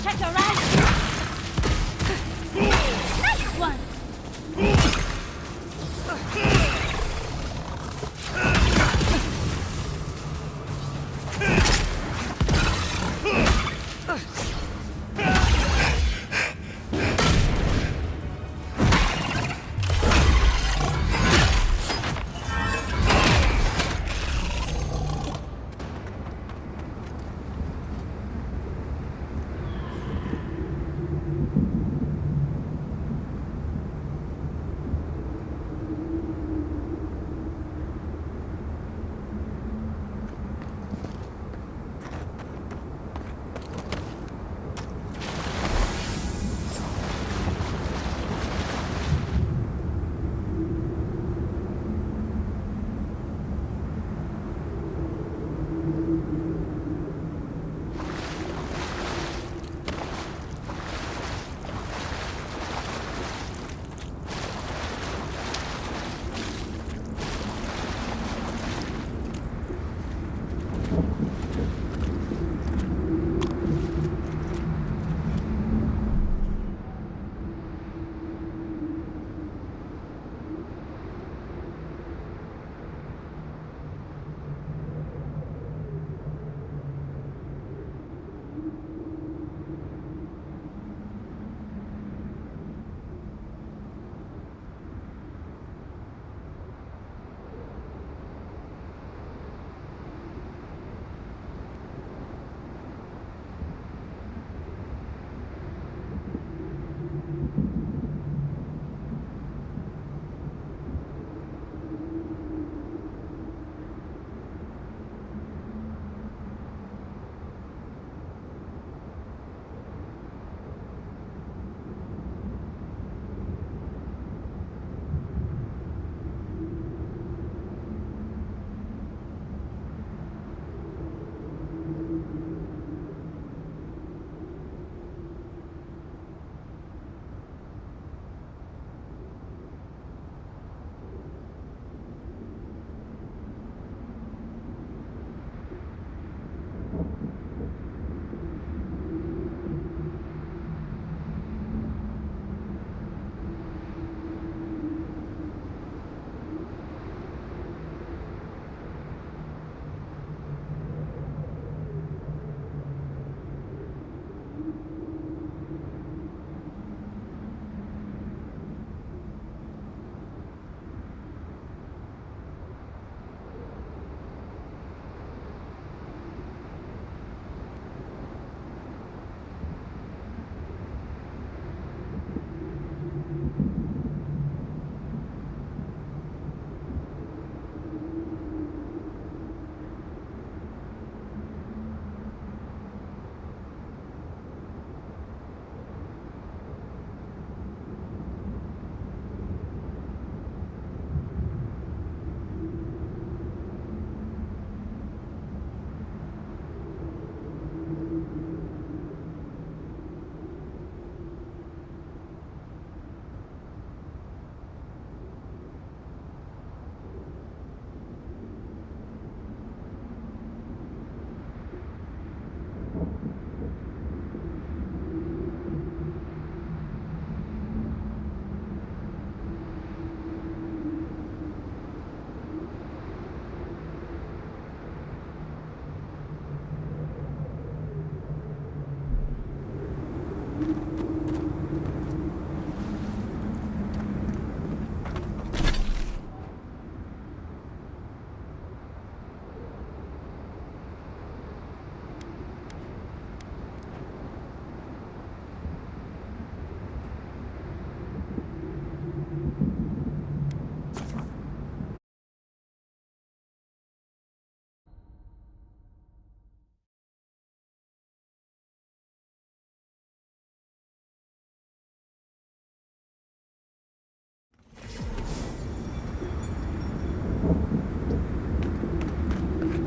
Check your right! Nice one!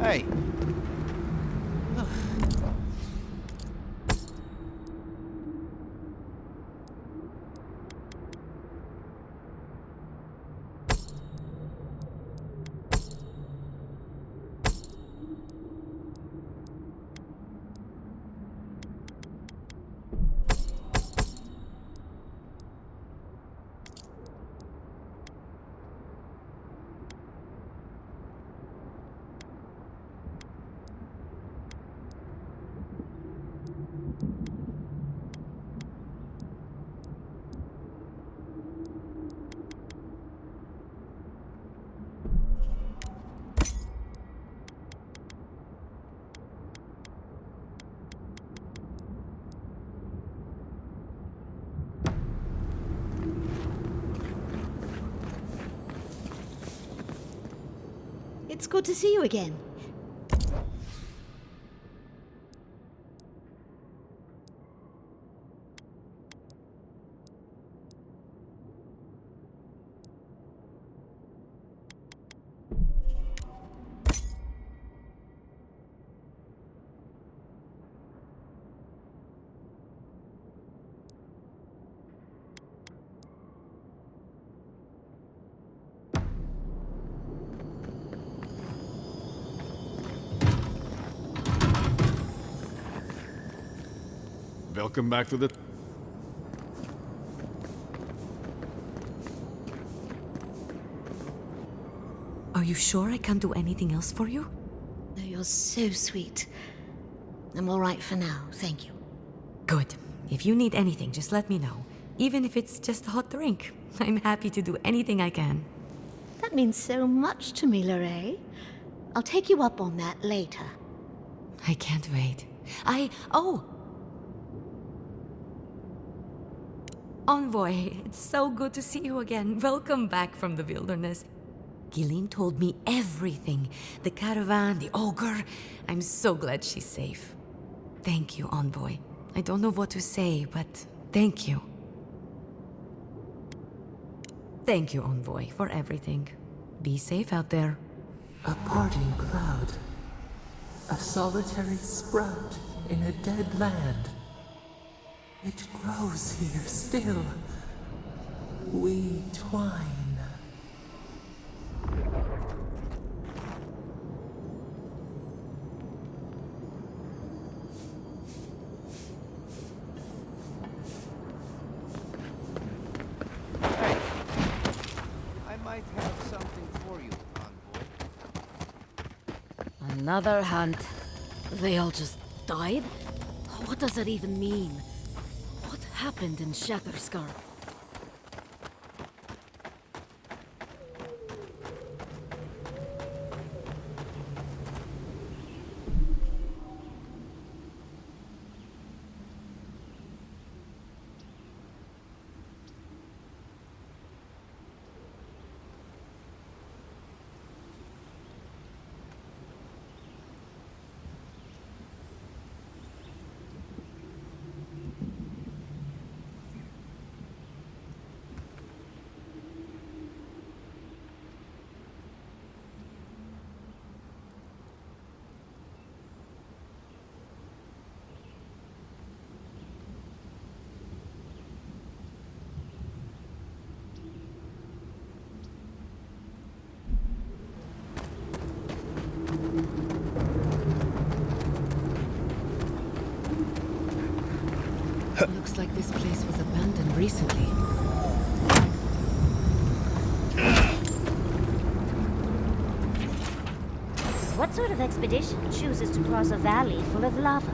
Hey. It's good to see you again. Welcome back to the... Are you sure I can't do anything else for you? No, you're so sweet. I'm all right for now, thank you. Good. If you need anything, just let me know. Even if it's just a hot drink. I'm happy to do anything I can. That means so much to me, Lorraine. I'll take you up on that later. I can't wait. Envoy, it's so good to see you again. Welcome back from the wilderness. Gillian told me everything. The caravan, the ogre. I'm so glad she's safe. Thank you, Envoy. I don't know what to say, but thank you. Thank you, Envoy, for everything. Be safe out there. A parting cloud. A solitary sprout in a dead land. It grows here still. We twine. I might have something for you, Envoy. Another hunt. They all just died? What does that even mean? What happened in Shatterscar? Looks like this place was abandoned recently. What sort of expedition chooses to cross a valley full of lava?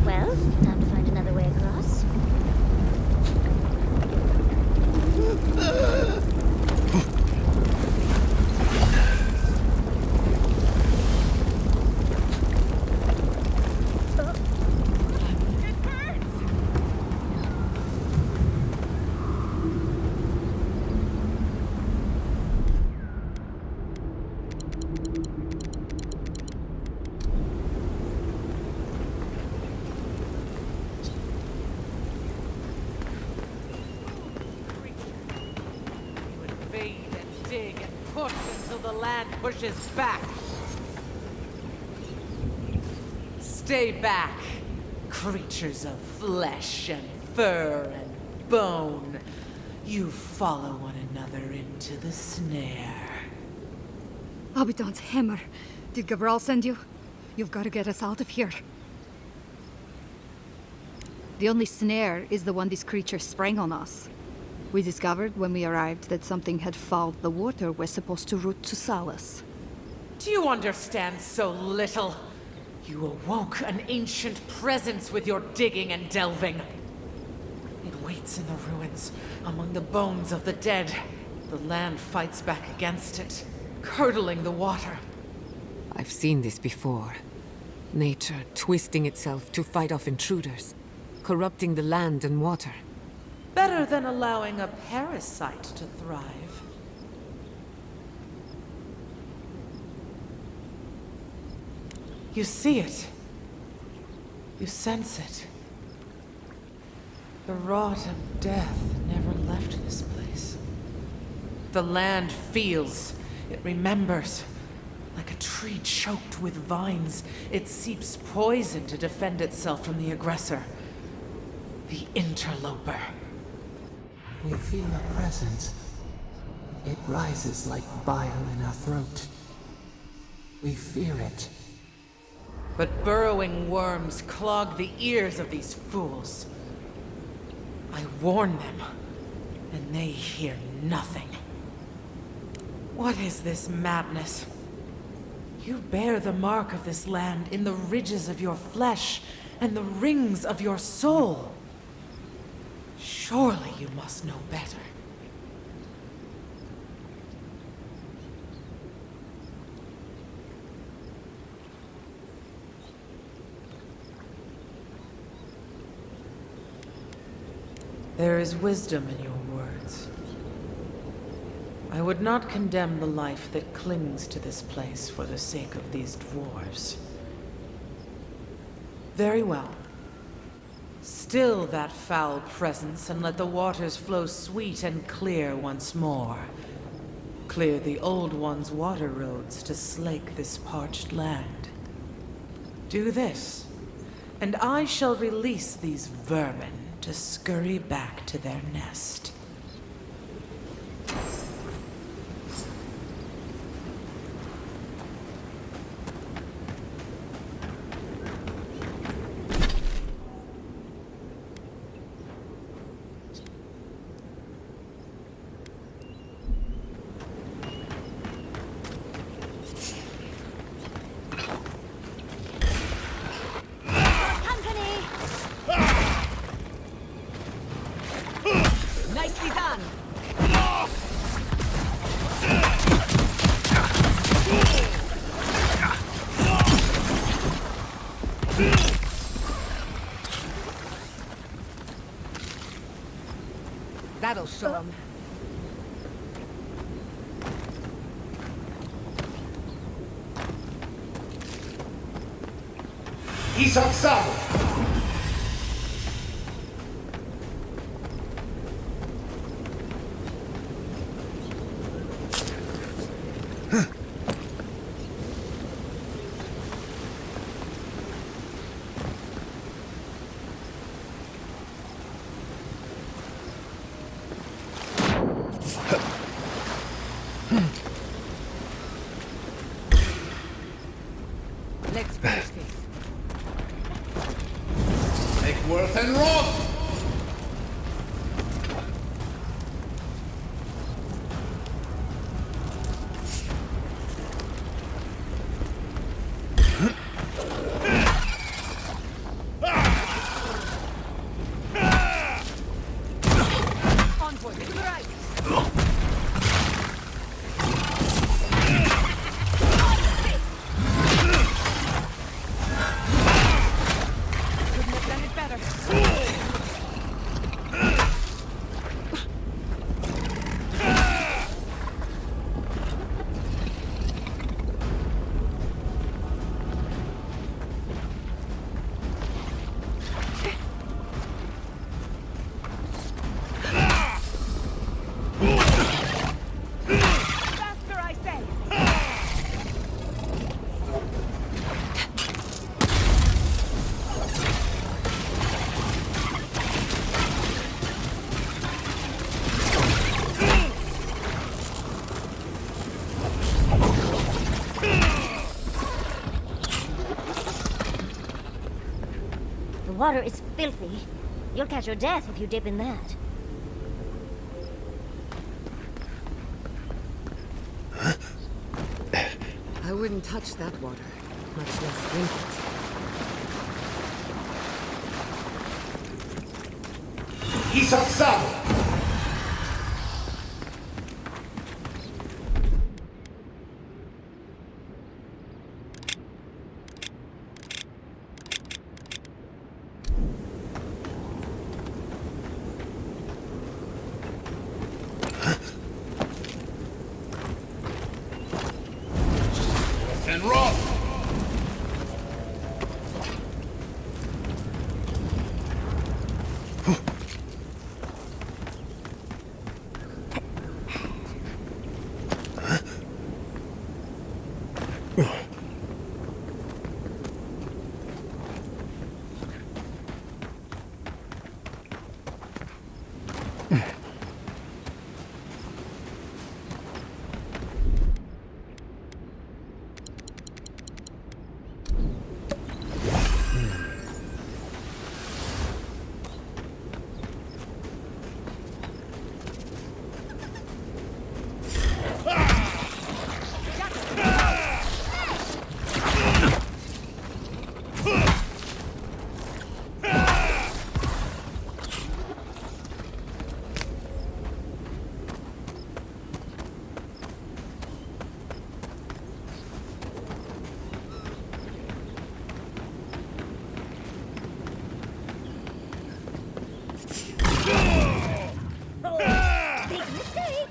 Well, time to find another way across. Invade and dig and push until the land pushes back. Stay back, creatures of flesh and fur and bone. You follow one another into the snare. Abaddon's hammer. Did Gabral send you? You've got to get us out of here. The only snare is the one these creatures sprang on us. We discovered when we arrived that something had fouled the water we're supposed to route to Salus. Do you understand so little? You awoke an ancient presence with your digging and delving. It waits in the ruins, among the bones of the dead. The land fights back against it, curdling the water. I've seen this before. Nature twisting itself to fight off intruders, corrupting the land and water. Better than allowing a parasite to thrive. You see it. You sense it. The rot of death never left this place. The land feels. It remembers. Like a tree choked with vines, it seeps poison to defend itself from the aggressor. The interloper. We feel a presence. It rises like bile in our throat. We fear it. But burrowing worms clog the ears of these fools. I warn them, and they hear nothing. What is this madness? You bear the mark of this land in the ridges of your flesh and the rings of your soul. Surely you must know better. There is wisdom in your words. I would not condemn the life that clings to this place for the sake of these dwarves. Very well. Still that foul presence, and let the waters flow sweet and clear once more. Clear the old one's water roads to slake this parched land. Do this, and I shall release these vermin to scurry back to their nest. Nice That'll show him. Let's finish this. Take Worth and Roth! Envoy, to the right. Couldn't have done it better. Faster, I say. The water is filthy. You'll catch your death if you dip in that. I wouldn't touch that water, much less drink it. And Roth! Big mistake.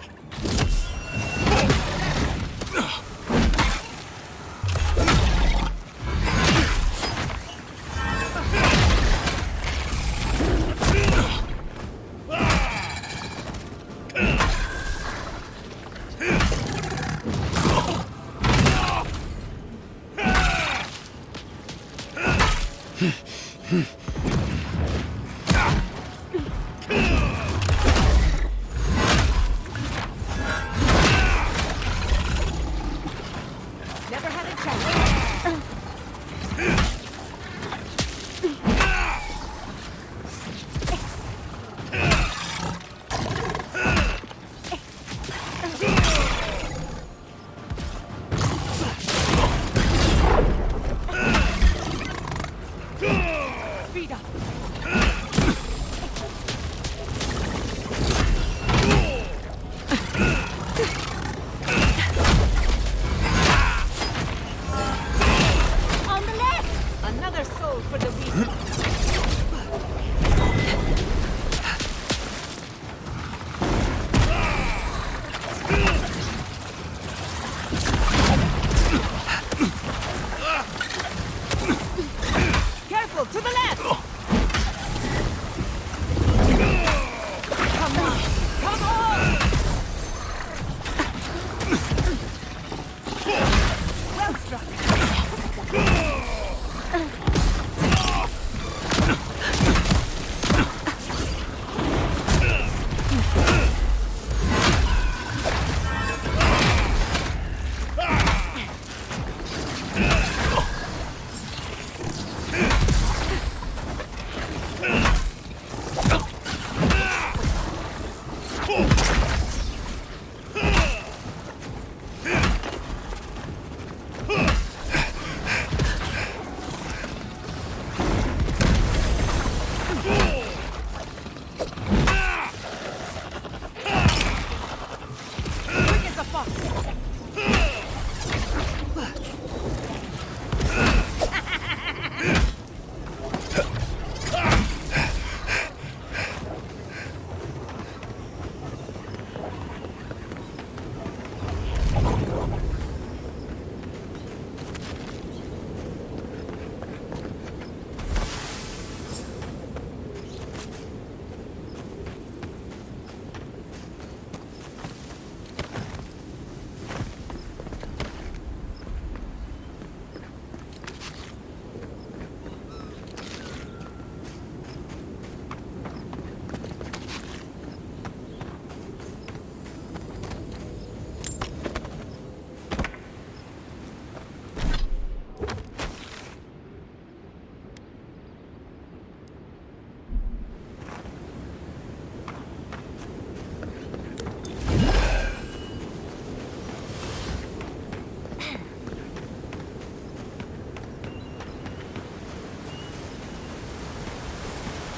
Never had a chance. Speed up.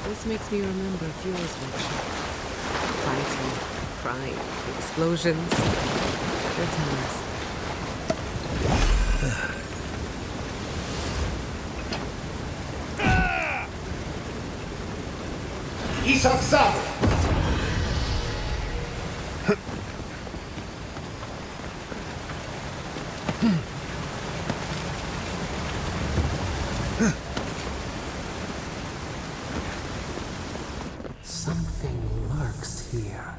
This makes me remember Fuel's workshop. Fighting, crying, explosions. Good times. Something lurks here.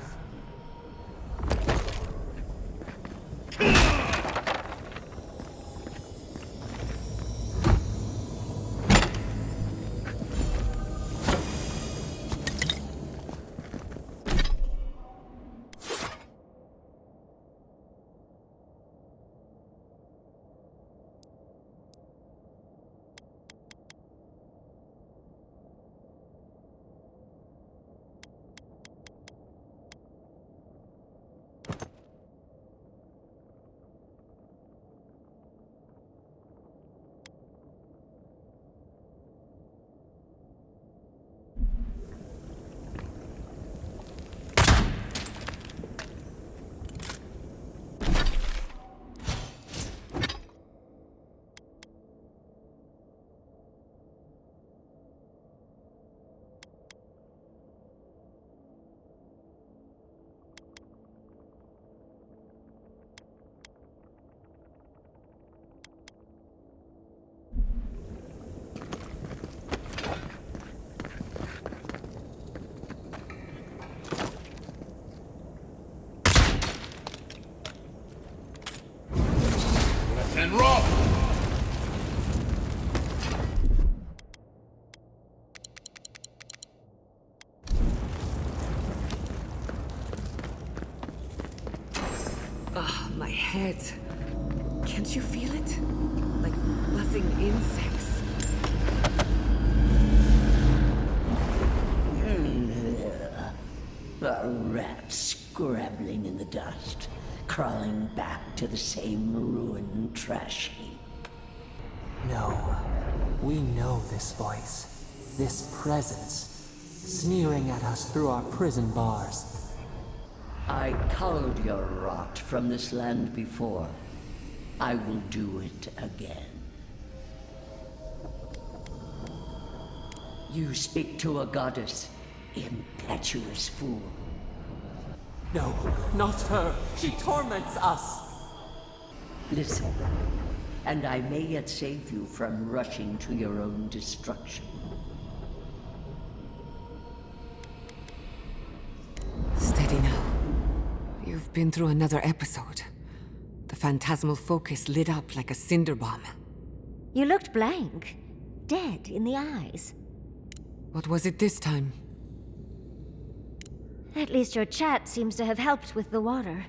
And roll! Ah, my head. Can't you feel it? Like buzzing insects. A rat scrabbling in the dust, crawling back to the same ruined trash heap. No, we know this voice, this presence, sneering at us through our prison bars. I culled your rot from this land before. I will do it again. You speak to a goddess, impetuous fool. No, not her. She torments us. Listen, and I may yet save you from rushing to your own destruction. Steady now. You've been through another episode. The phantasmal focus lit up like a cinder bomb. You looked blank, dead in the eyes. What was it this time? At least your chat seems to have helped with the water.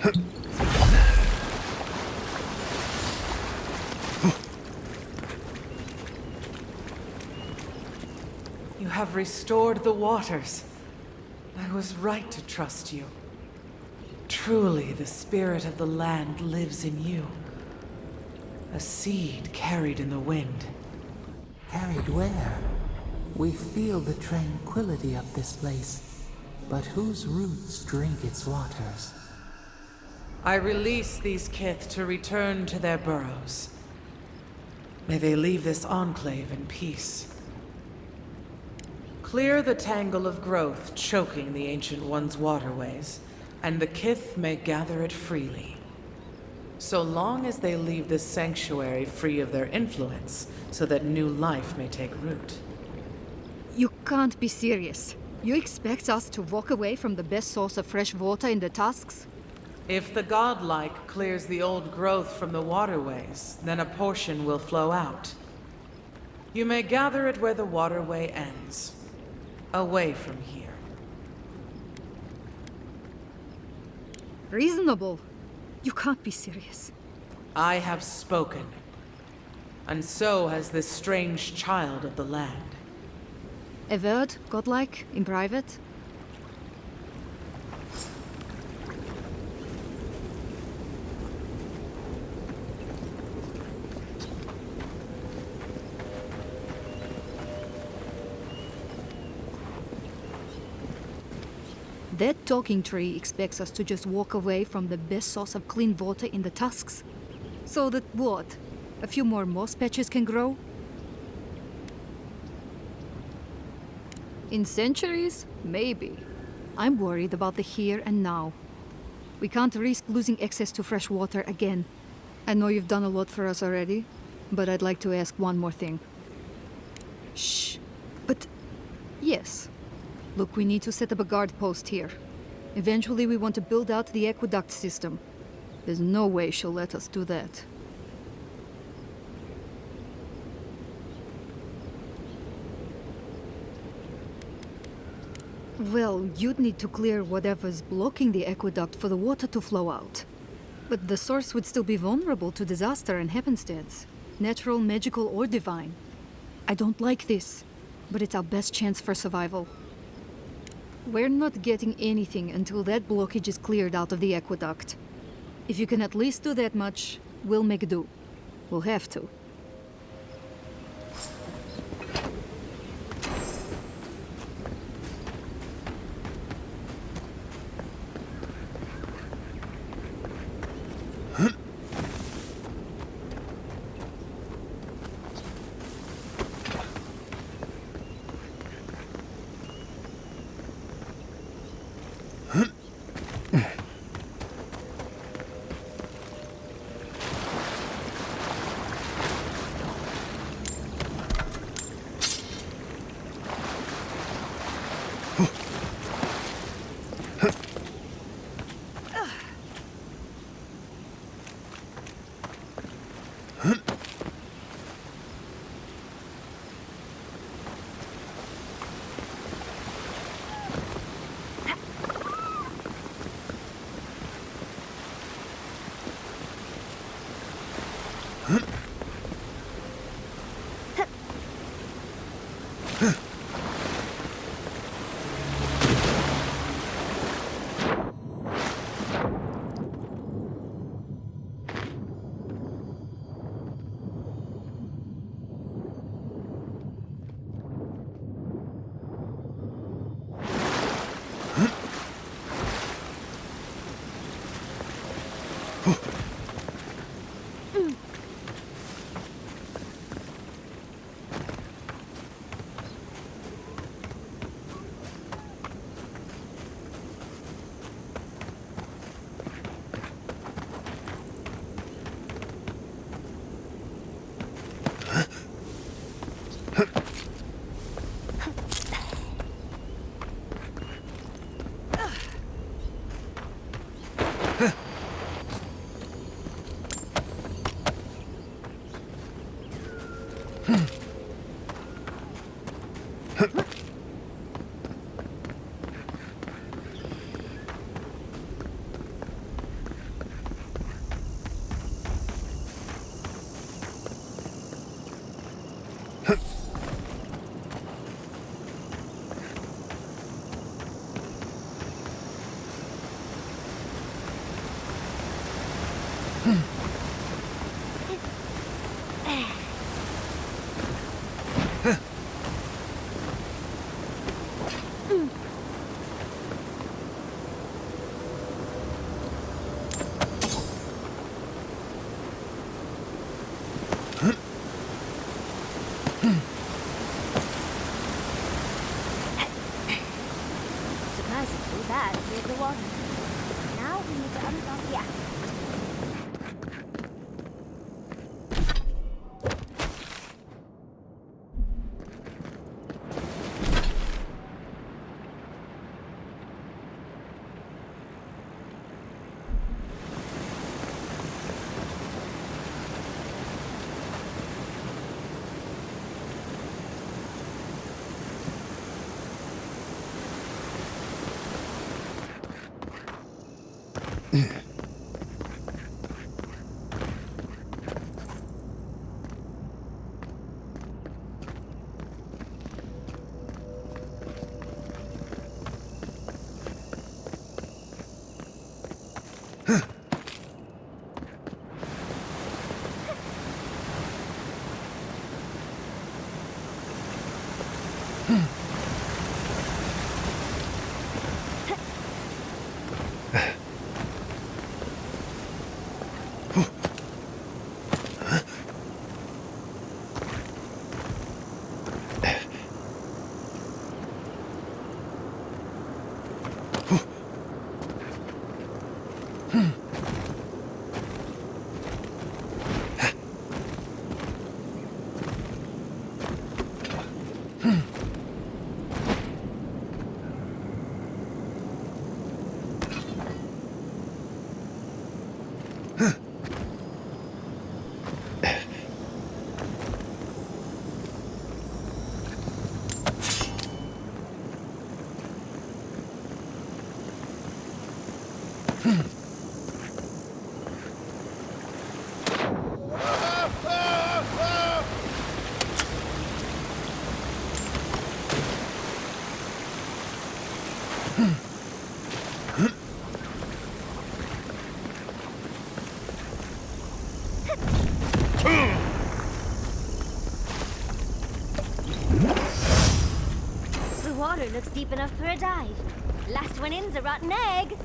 You have restored the waters. I was right to trust you. Truly, the spirit of the land lives in you. A seed carried in the wind. Carried where? We feel the tranquility of this place, but whose roots drink its waters? I release these kith to return to their burrows. May they leave this enclave in peace. Clear the tangle of growth choking the Ancient One's waterways, and the kith may gather it freely. So long as they leave this sanctuary free of their influence, so that new life may take root. You can't be serious. You expect us to walk away from the best source of fresh water in the Tusks? If the godlike clears the old growth from the waterways, then a portion will flow out. You may gather it where the waterway ends, away from here. Reasonable. You can't be serious. I have spoken, and so has this strange child of the land. Avowed, godlike, in private? That talking tree expects us to just walk away from the best source of clean water in the Tusks. So that what? A few more moss patches can grow? In centuries? Maybe. I'm worried about the here and now. We can't risk losing access to fresh water again. I know you've done a lot for us already, but I'd like to ask one more thing. Shh. But yes. Look, we need to set up a guard post here. Eventually we want to build out the aqueduct system. There's no way she'll let us do that. Well, you'd need to clear whatever's blocking the aqueduct for the water to flow out. But the source would still be vulnerable to disaster and happenstance. Natural, magical, or divine. I don't like this, but it's our best chance for survival. We're not getting anything until that blockage is cleared out of the aqueduct. If you can at least do that much, we'll make do. We'll have to. Surprisingly, that cleared the water. Now we need to unlock the aqueduct. The water looks deep enough for a dive. Last one in's a rotten egg.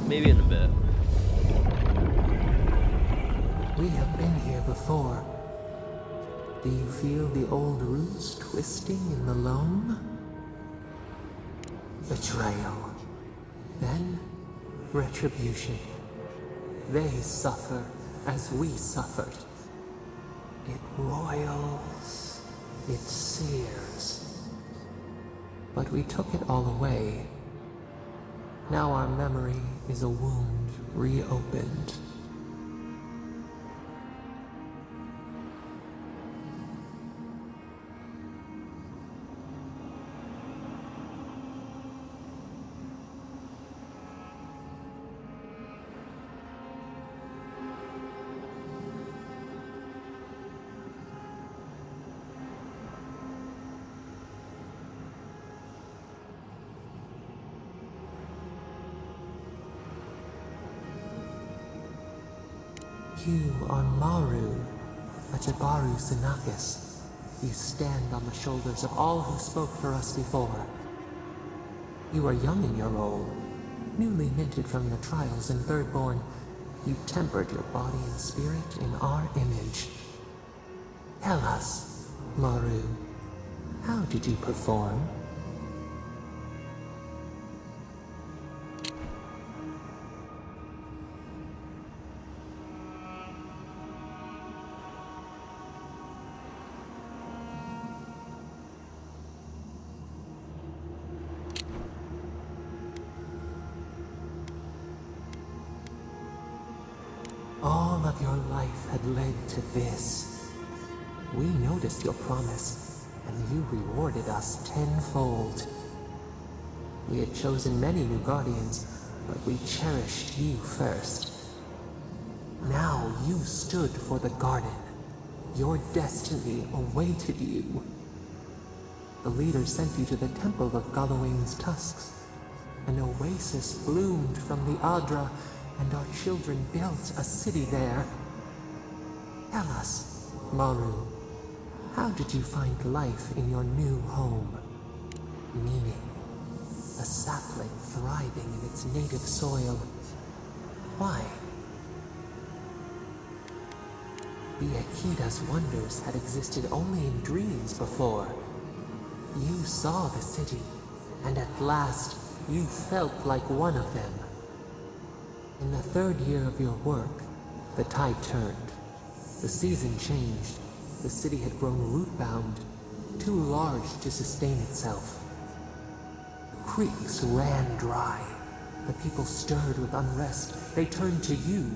Maybe in a bit. We have been here before. Do you feel the old roots twisting in the loam? Betrayal. Then, retribution. They suffer as we suffered. It roils, it sears. But we took it all away. Now our memory is a wound reopened. You are Maru, a Jabaru Sinakis. You stand on the shoulders of all who spoke for us before. You are young in your role, newly minted from your trials in Thirdborn. You tempered your body and spirit in our image. Tell us, Maru, how did you perform? All of your life had led to this. We noticed your promise, and you rewarded us tenfold. We had chosen many new guardians, but we cherished you first. Now you stood for the garden. Your destiny awaited you. The leader sent you to the temple of Galawain's tusks. An oasis bloomed from the Adra, and our children built a city there. Tell us, Maru, how did you find life in your new home? Meaning, a sapling thriving in its native soil. Why? The Akida's wonders had existed only in dreams before. You saw the city, and at last, you felt like one of them. In the third year of your work, the tide turned. The season changed. The city had grown root-bound, too large to sustain itself. The creeks ran dry. The people stirred with unrest. They turned to you.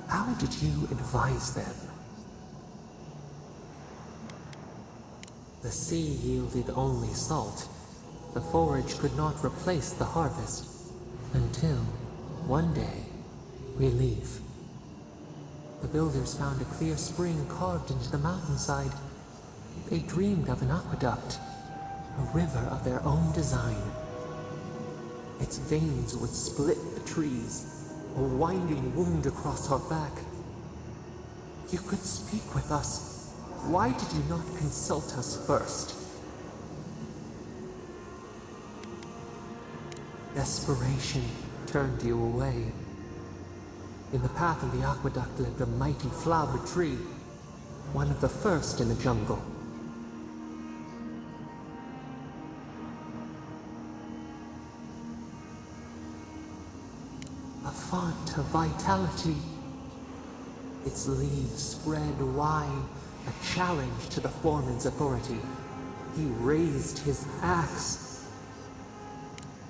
How did you advise them? The sea yielded only salt. The forage could not replace the harvest. Until, one day, relief. The builders found a clear spring carved into the mountainside. They dreamed of an aqueduct, a river of their own design. Its veins would split the trees, a winding wound across our back. You could speak with us. Why did you not consult us first? Desperation turned you away. In the path of the aqueduct lived a mighty flower tree, one of the first in the jungle. A font of vitality. Its leaves spread wide, a challenge to the foreman's authority. He raised his axe.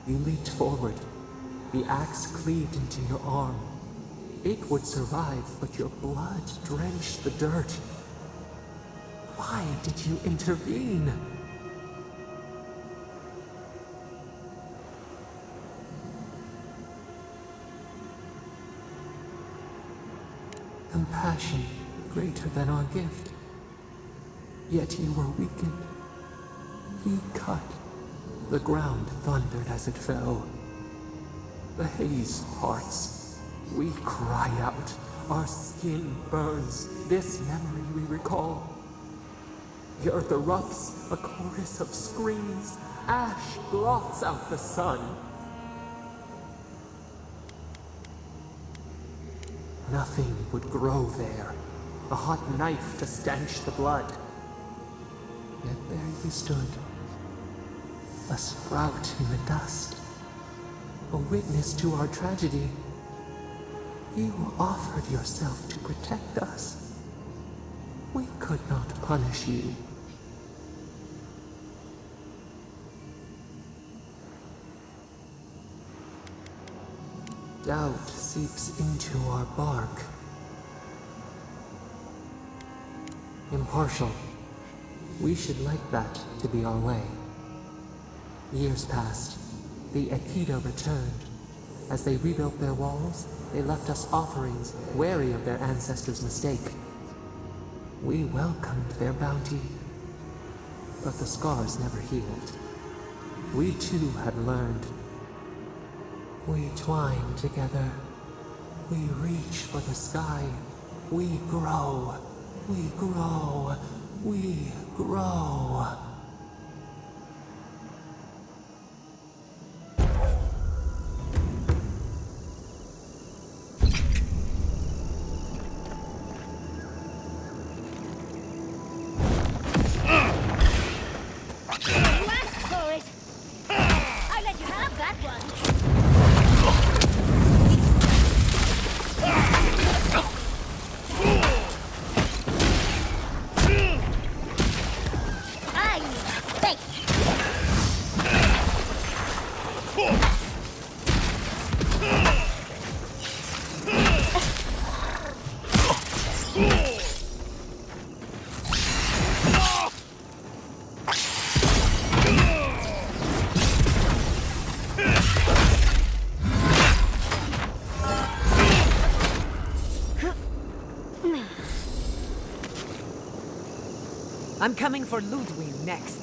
You leaped forward. The axe cleaved into your arm. It would survive, but your blood drenched the dirt. Why did you intervene? Compassion greater than our gift. Yet you were weakened. He cut. The ground thundered as it fell. The haze parts. We cry out. Our skin burns. This memory we recall. The earth erupts, a chorus of screams. Ash blots out the sun. Nothing would grow there. A hot knife to stanch the blood. Yet there you stood. A sprout in the dust. a witness to our tragedy. You offered yourself to protect us. We could not punish you. Doubt seeps into our bark. Impartial. We should like that to be our way. Years passed. The Aikido returned. As they rebuilt their walls, they left us offerings, wary of their ancestors' mistake. We welcomed their bounty, but the scars never healed. We too had learned. We twine together. We reach for the sky. We grow. We grow. We grow. I'm coming for Ludwig next.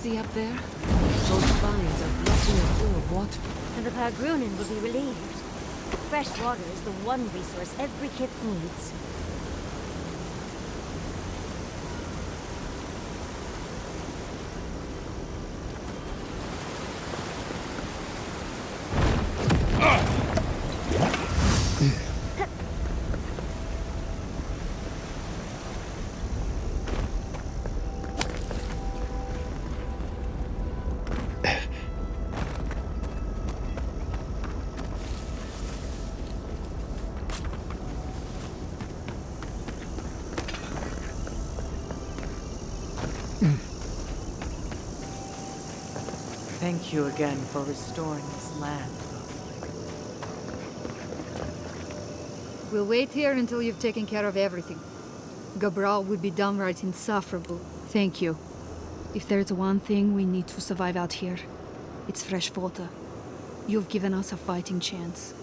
See up there? Those vines are blocking a flow of water. And the Pargrunin will be relieved. Fresh water is the one resource every kip needs. Thank you again for restoring this land. We'll wait here until you've taken care of everything. Gabral would be downright insufferable. Thank you. If there's one thing we need to survive out here, it's fresh water. You've given us a fighting chance.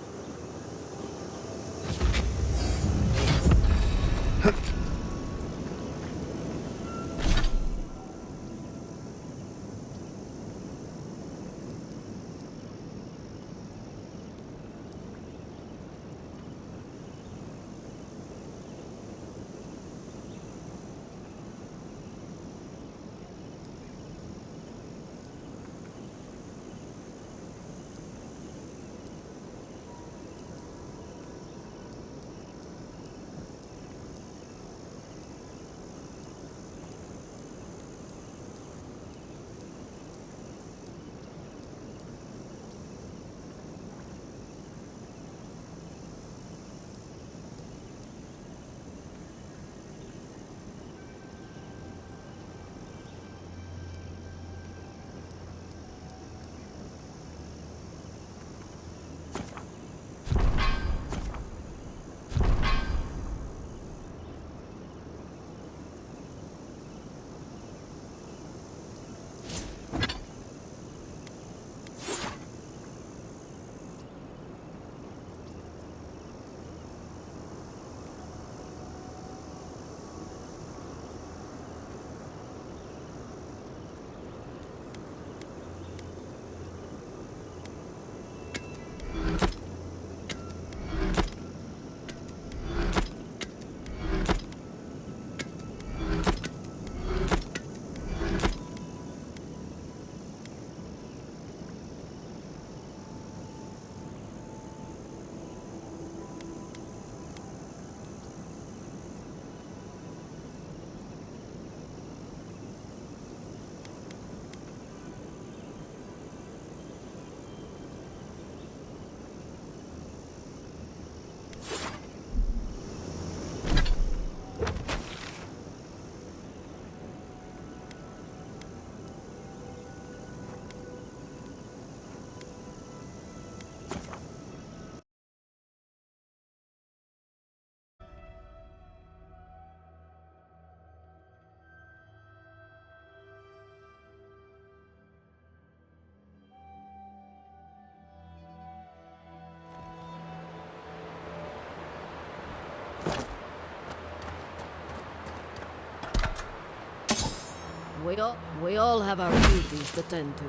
We all have our duties to tend to.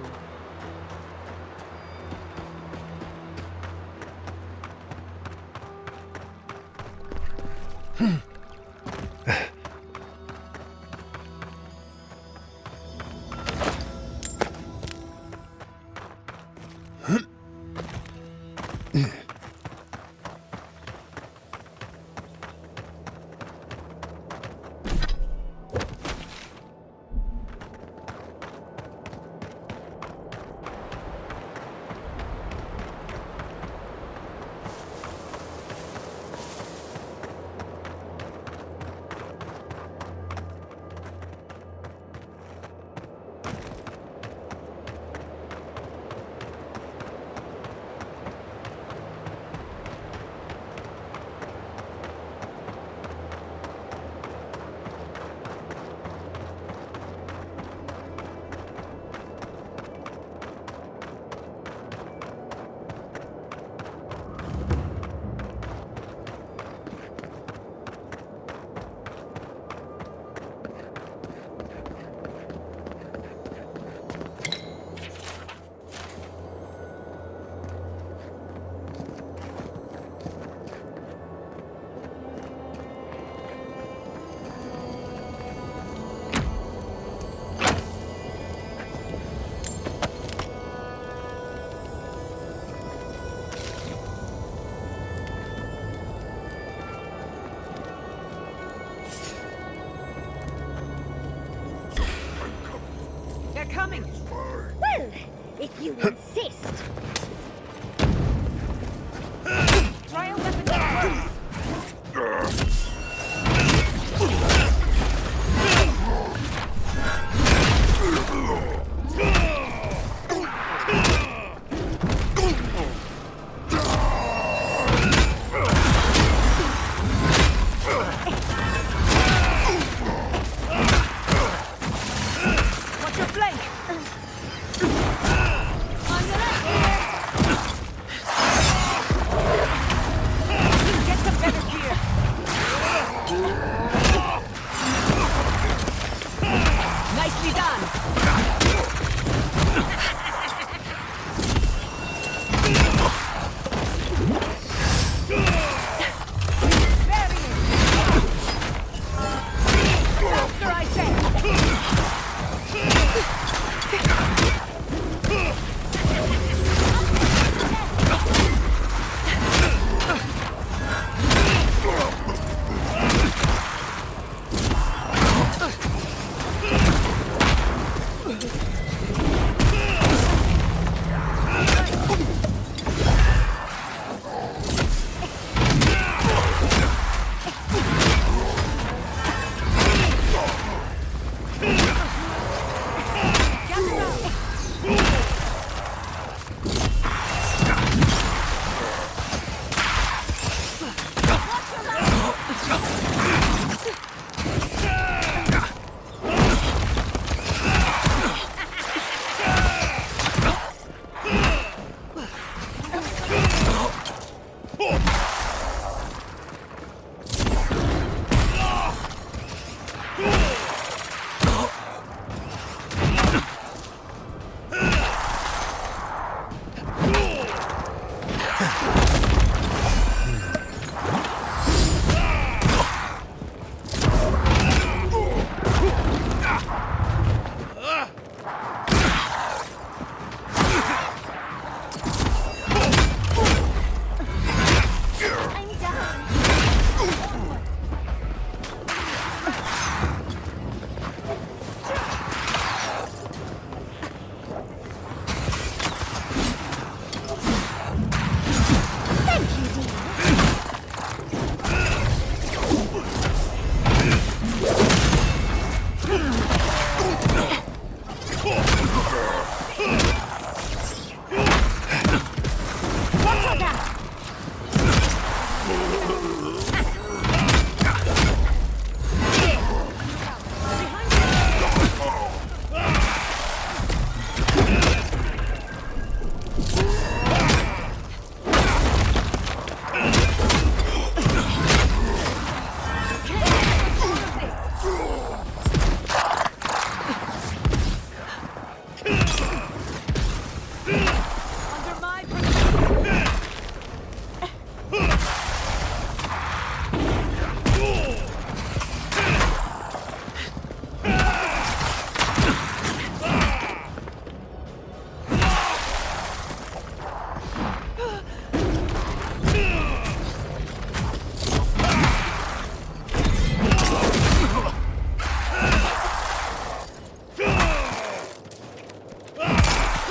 They're coming! Well, if you insist. Try a weapon that works! Watch your flank! On the left here!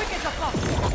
quick as a fox!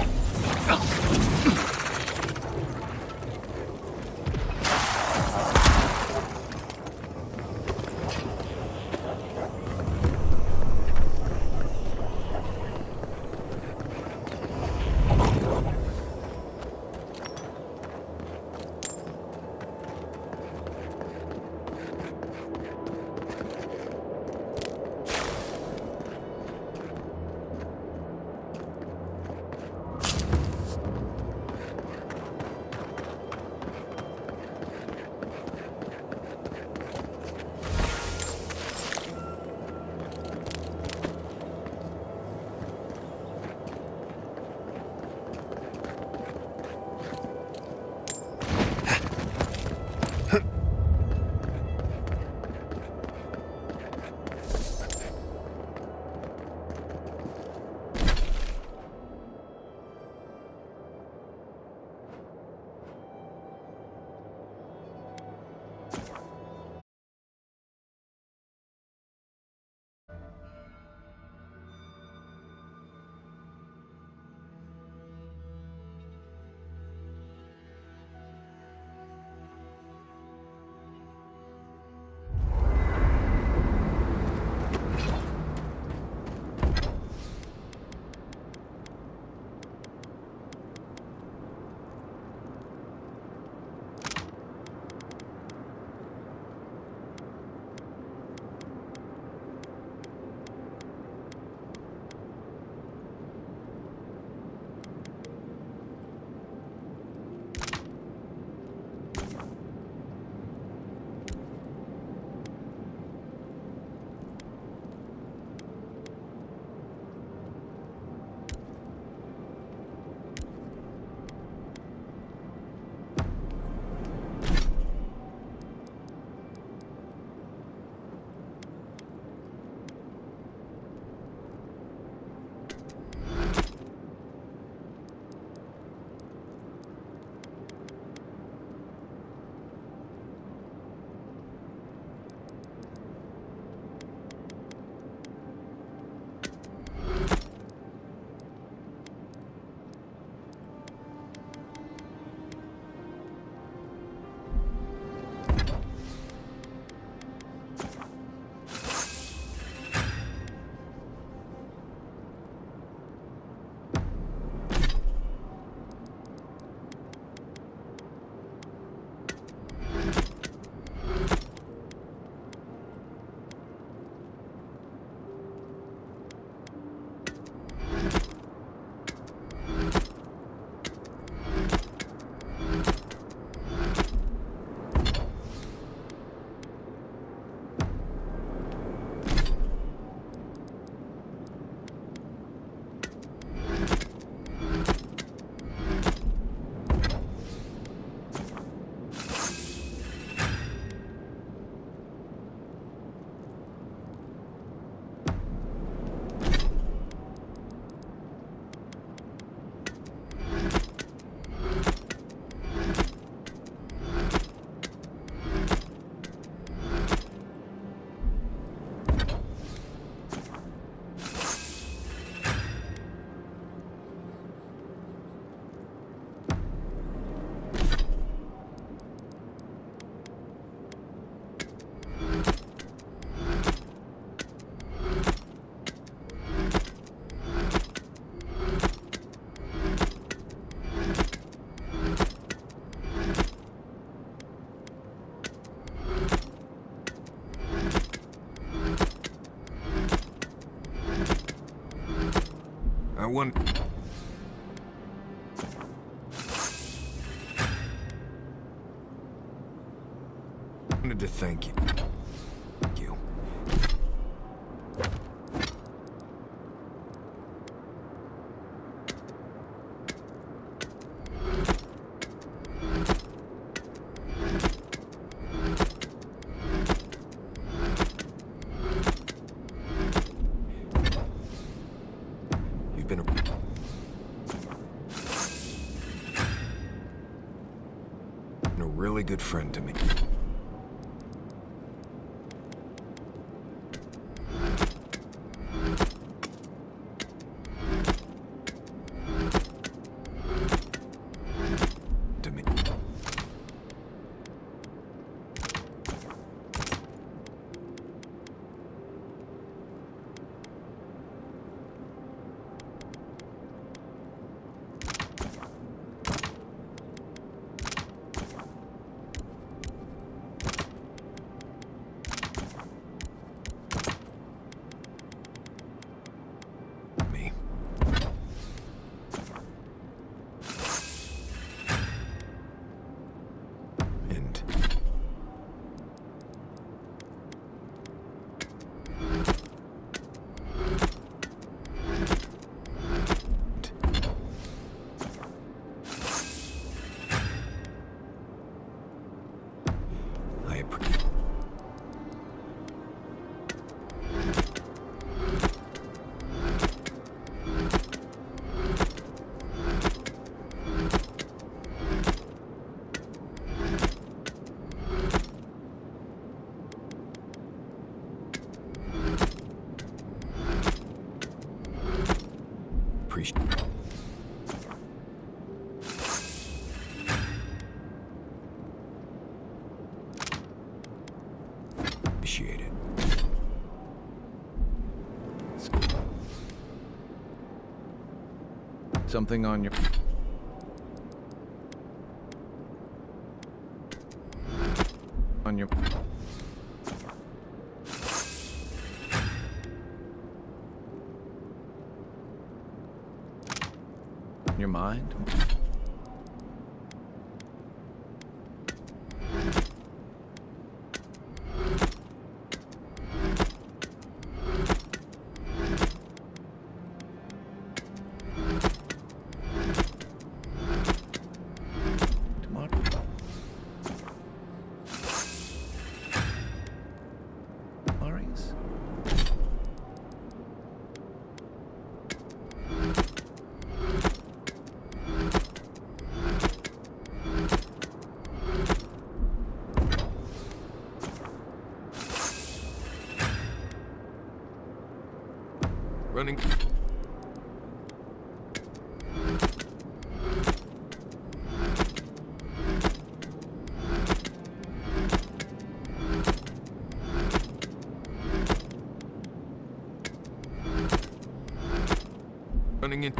wanted to thank you. You've been a really good friend to me. Something on your... On your... Your mind? Marius? Running. Running in.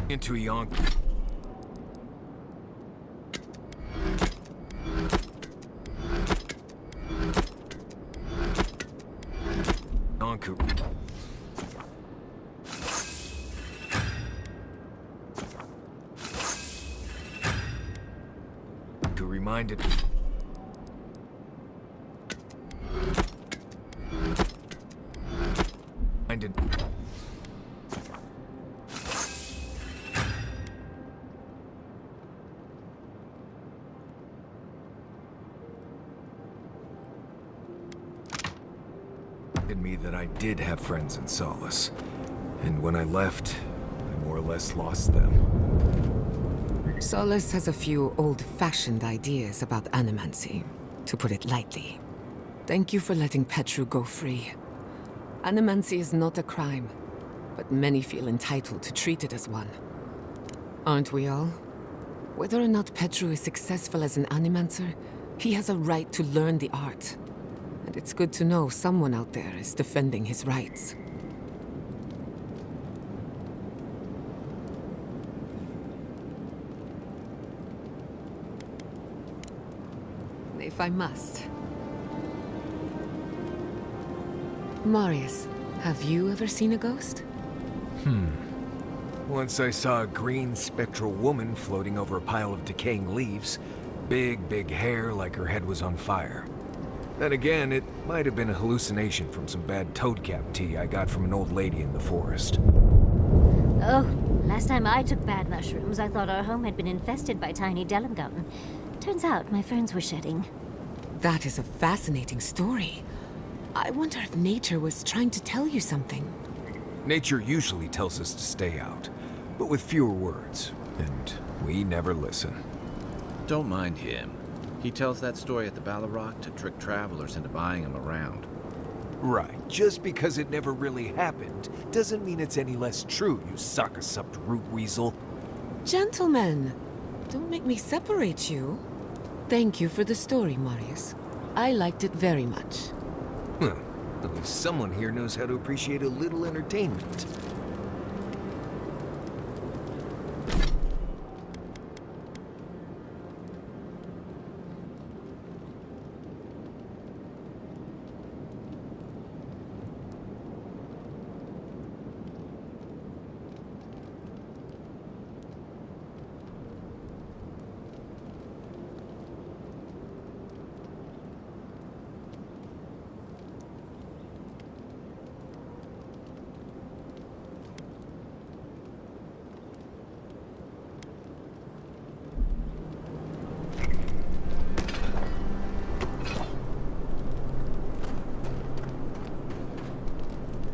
Into a yonk. Yonku. To remind it. Minded. Me that I did have friends in Solace, and when I left, I more or less lost them. Solace has a few old-fashioned ideas about animancy, to put it lightly. Thank you for letting Petru go free. Animancy is not a crime, but many feel entitled to treat it as one. Aren't we all? Whether or not Petru is successful as an animancer, he has a right to learn the art. And it's good to know someone out there is defending his rights. If I must. Marius, have you ever seen a ghost? Once I saw a green spectral woman floating over a pile of decaying leaves. Big hair like her head was on fire. Then again, it might have been a hallucination from some bad toadcap tea I got from an old lady in the forest. Oh, last time I took bad mushrooms, I thought our home had been infested by tiny Delimgarten. Turns out my ferns were shedding. That is a fascinating story. I wonder if nature was trying to tell you something. Nature usually tells us to stay out, but with fewer words, and we never listen. Don't mind him. He tells that story at the Ballarrock to trick travelers into buying him around. Right. Just because it never really happened doesn't mean it's any less true, you sock-a-supped root weasel. Gentlemen, don't make me separate you. Thank you for the story, Marius. I liked it very much. Huh. At least someone here knows how to appreciate a little entertainment.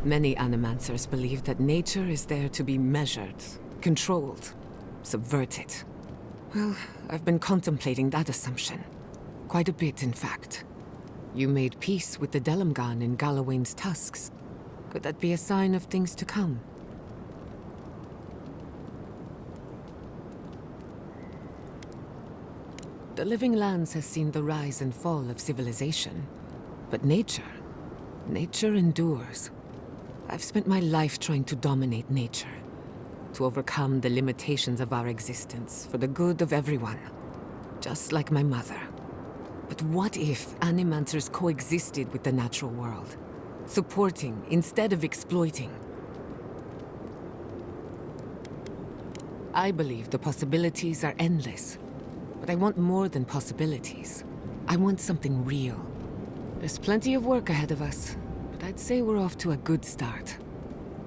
Many animancers believe that nature is there to be measured, controlled, subverted. Well, I've been contemplating that assumption. Quite a bit, in fact. You made peace with the Delimgarn in Galawain's tusks. Could that be a sign of things to come? The Living Lands has seen the rise and fall of civilization. But nature, Nature endures. I've spent my life trying to dominate nature, to overcome the limitations of our existence for the good of everyone, just like my mother. But what if animancers coexisted with the natural world, supporting instead of exploiting? I believe the possibilities are endless, but I want more than possibilities. I want something real. There's plenty of work ahead of us, but I'd say we're off to a good start.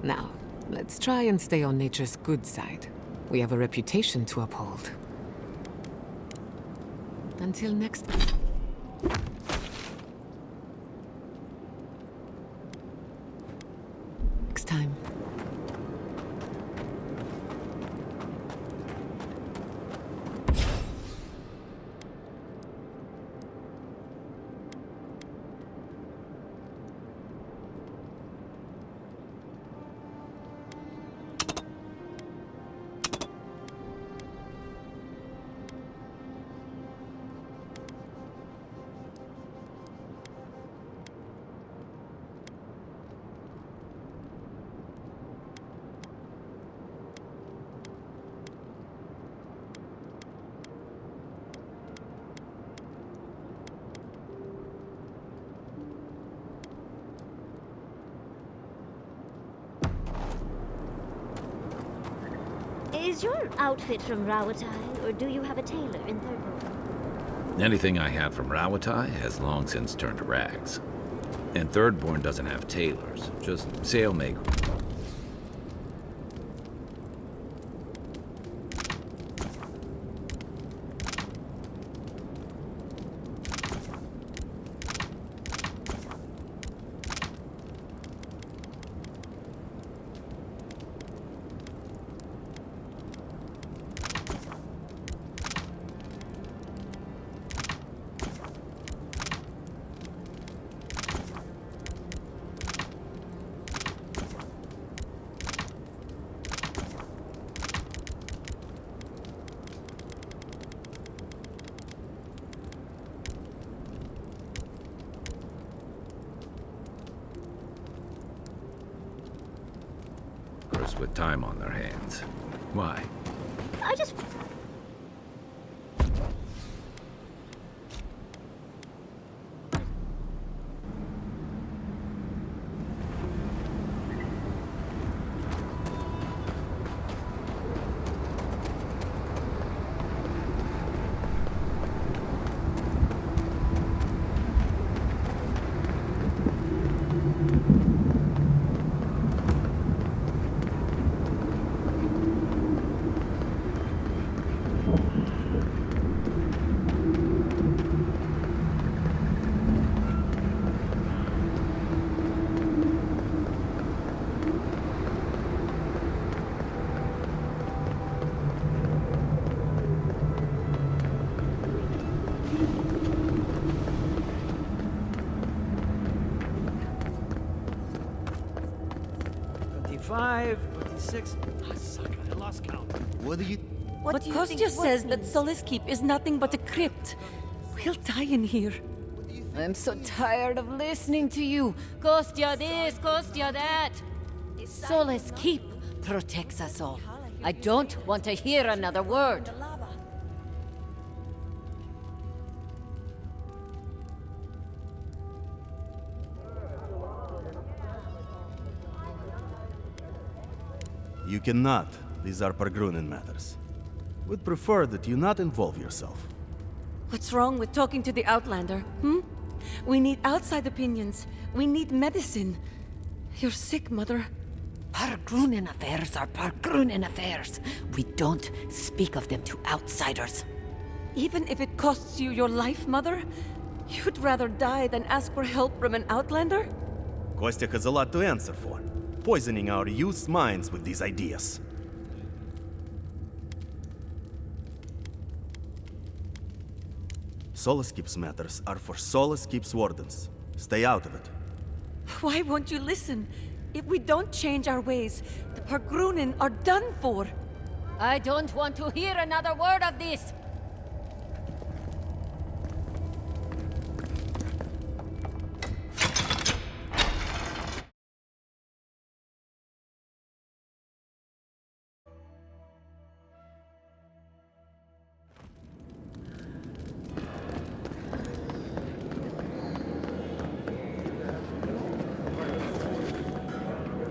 Now, let's try and stay on nature's good side. We have a reputation to uphold. Until next time. Next time. Is your outfit from Rawatai, or do you have a tailor in Thirdborn? Anything I have from Rawatai has long since turned to rags. And Thirdborn doesn't have tailors, just sailmakers. With time on their hands. Why? I just... I lost count. What do you... But Kostya says that Solace Keep is nothing but a crypt. We'll die in here. I'm so tired of listening to you. Kostya this, Kostya that. Solace Keep protects us all. I don't want to hear another word. You cannot. These are Pargrunin matters. Would prefer that you not involve yourself. What's wrong with talking to the Outlander, We need outside opinions. We need medicine. You're sick, Mother. Pargrunin affairs are Pargrunin affairs. We don't speak of them to outsiders. Even if it costs you your life, Mother? You'd rather die than ask for help from an Outlander? Kostya has a lot to answer for. Poisoning our youth's minds with these ideas. Solace Keep's matters are for Solace Keep's wardens. Stay out of it. Why won't you listen? If we don't change our ways, the Pargrunin are done for. I don't want to hear another word of this.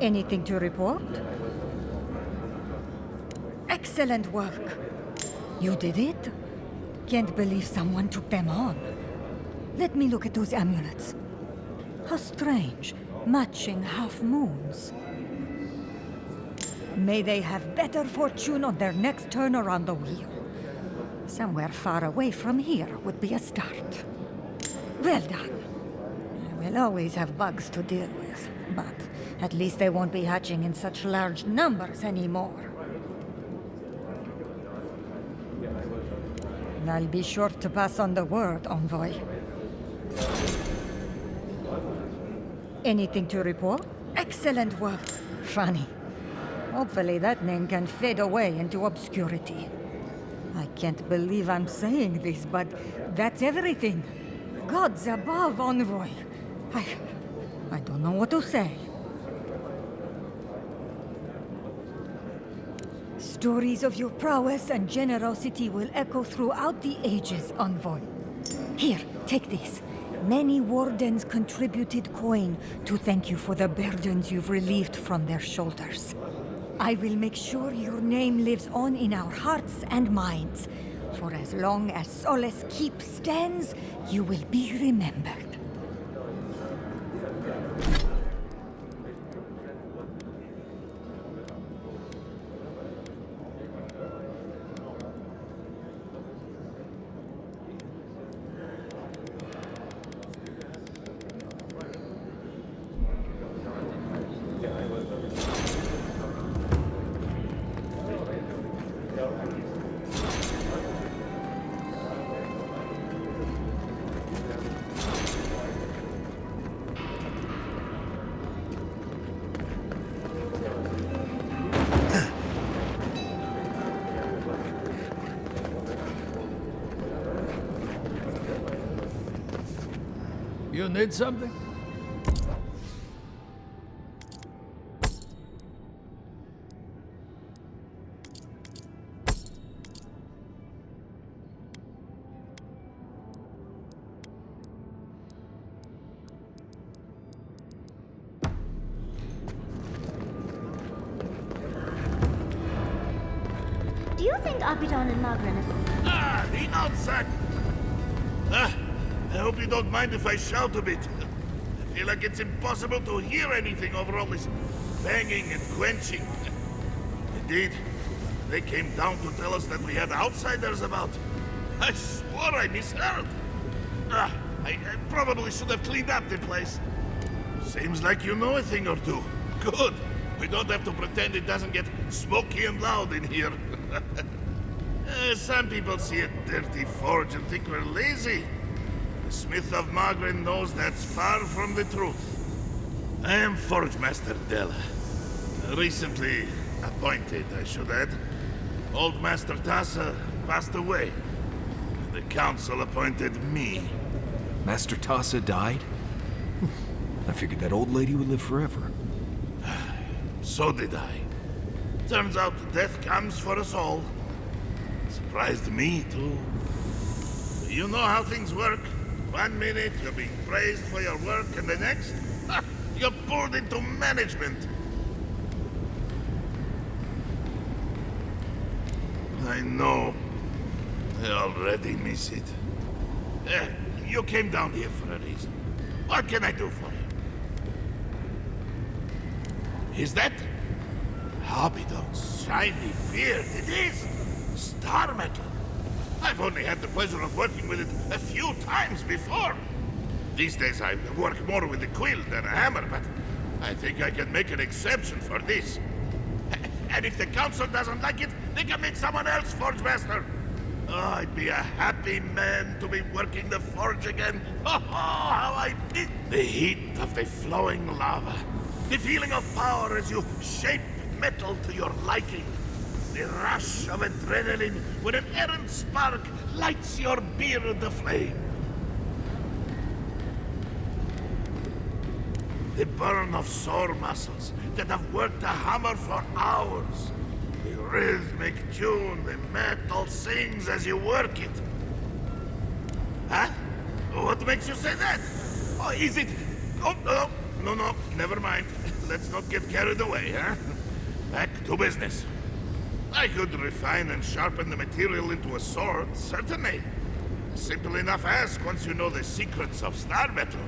Anything to report? Excellent work. You did it? Can't believe someone took them on. Let me look at those amulets. How strange, matching half moons. May they have better fortune on their next turn around the wheel. Somewhere far away from here would be a start. Well done. We'll always have bugs to deal with, but at least they won't be hatching in such large numbers anymore. I'll be sure to pass on the word, Envoy. Anything to report? Excellent work. Funny. Hopefully that name can fade away into obscurity. I can't believe I'm saying this, but that's everything. Gods above, Envoy. I don't know what to say. Stories of your prowess and generosity will echo throughout the ages, Envoy. Here, take this. Many wardens contributed coin to thank you for the burdens you've relieved from their shoulders. I will make sure your name lives on in our hearts and minds. For as long as Solace Keep stands, you will be remembered. You need something? Do you think Abidon and Magrin have... Ah, the outside! I hope you don't mind if I shout a bit. I feel like it's impossible to hear anything over all this banging and quenching. Indeed, they came down to tell us that we had outsiders about. I swore I misheard. I probably should have cleaned up the place. Seems like you know a thing or two. Good. We don't have to pretend it doesn't get smoky and loud in here. Some people see a dirty forge and think we're lazy. The Smith of Magrin knows that's far from the truth. I am Forge Master Della. Recently appointed, I should add. Old Master Tassa passed away. The council appointed me. Master Tassa died? I figured that old lady would live forever. So did I. Turns out death comes for us all. Surprised me, too. You know how things work. 1 minute you're being praised for your work, and the next, you're pulled into management. I know. I already miss it. You came down here for a reason. What can I do for you? Is that Abidon's shiny beard? It is! Star metal. I've only had the pleasure of working with it a few times before. These days I work more with a quill than a hammer, but I think I can make an exception for this. And if the council doesn't like it, they can make someone else Forge Master. Oh, I'd be a happy man to be working the forge again. Oh, how I miss the heat of the flowing lava. The feeling of power as you shape metal to your liking. The rush of adrenaline when an errant spark lights your beard aflame. The burn of sore muscles that have worked a hammer for hours. The rhythmic tune the metal sings as you work it. Huh? What makes you say that? Oh, is it... Oh, No, never mind. Let's not get carried away, huh? Back to business. I could refine and sharpen the material into a sword, certainly. Simple enough ask once you know the secrets of star metal.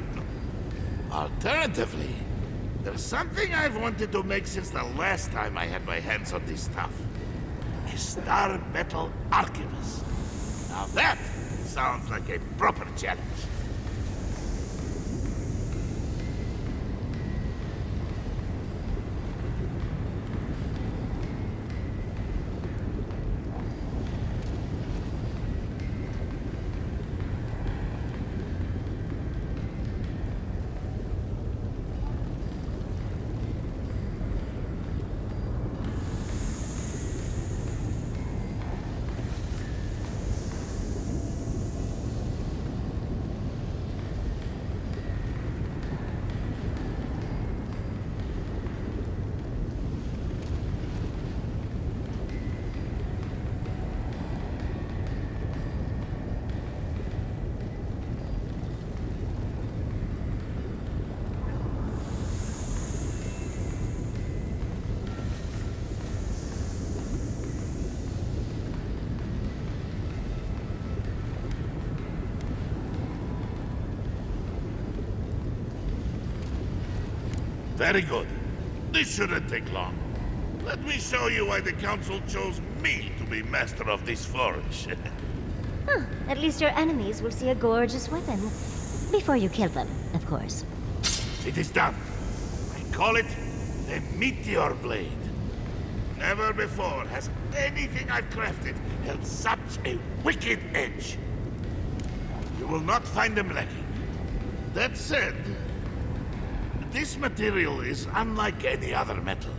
Alternatively, there's something I've wanted to make since the last time I had my hands on this stuff. A star metal archivist. Now that sounds like a proper challenge. Very good. This shouldn't take long. Let me show you why the Council chose me to be master of this forge. At least your enemies will see a gorgeous weapon. Before you kill them, of course. It is done. I call it the Meteor Blade. Never before has anything I've crafted held such a wicked edge. You will not find them lacking. That said, this material is unlike any other metal.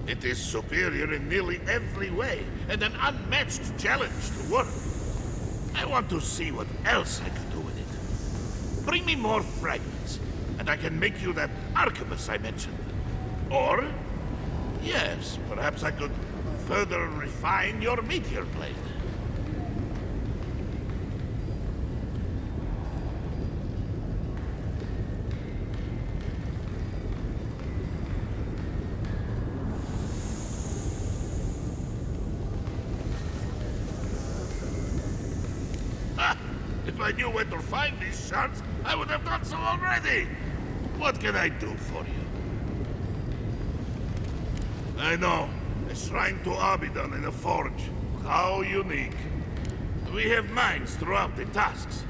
It is superior in nearly every way, and an unmatched challenge to work. I want to see what else I can do with it. Bring me more fragments, and I can make you that arquebus I mentioned. Or, yes, perhaps I could further refine your meteor blade. If I knew where to find these shards, I would have done so already. What can I do for you? I know. A shrine to Abidan in a forge. How unique. We have mines throughout the tasks,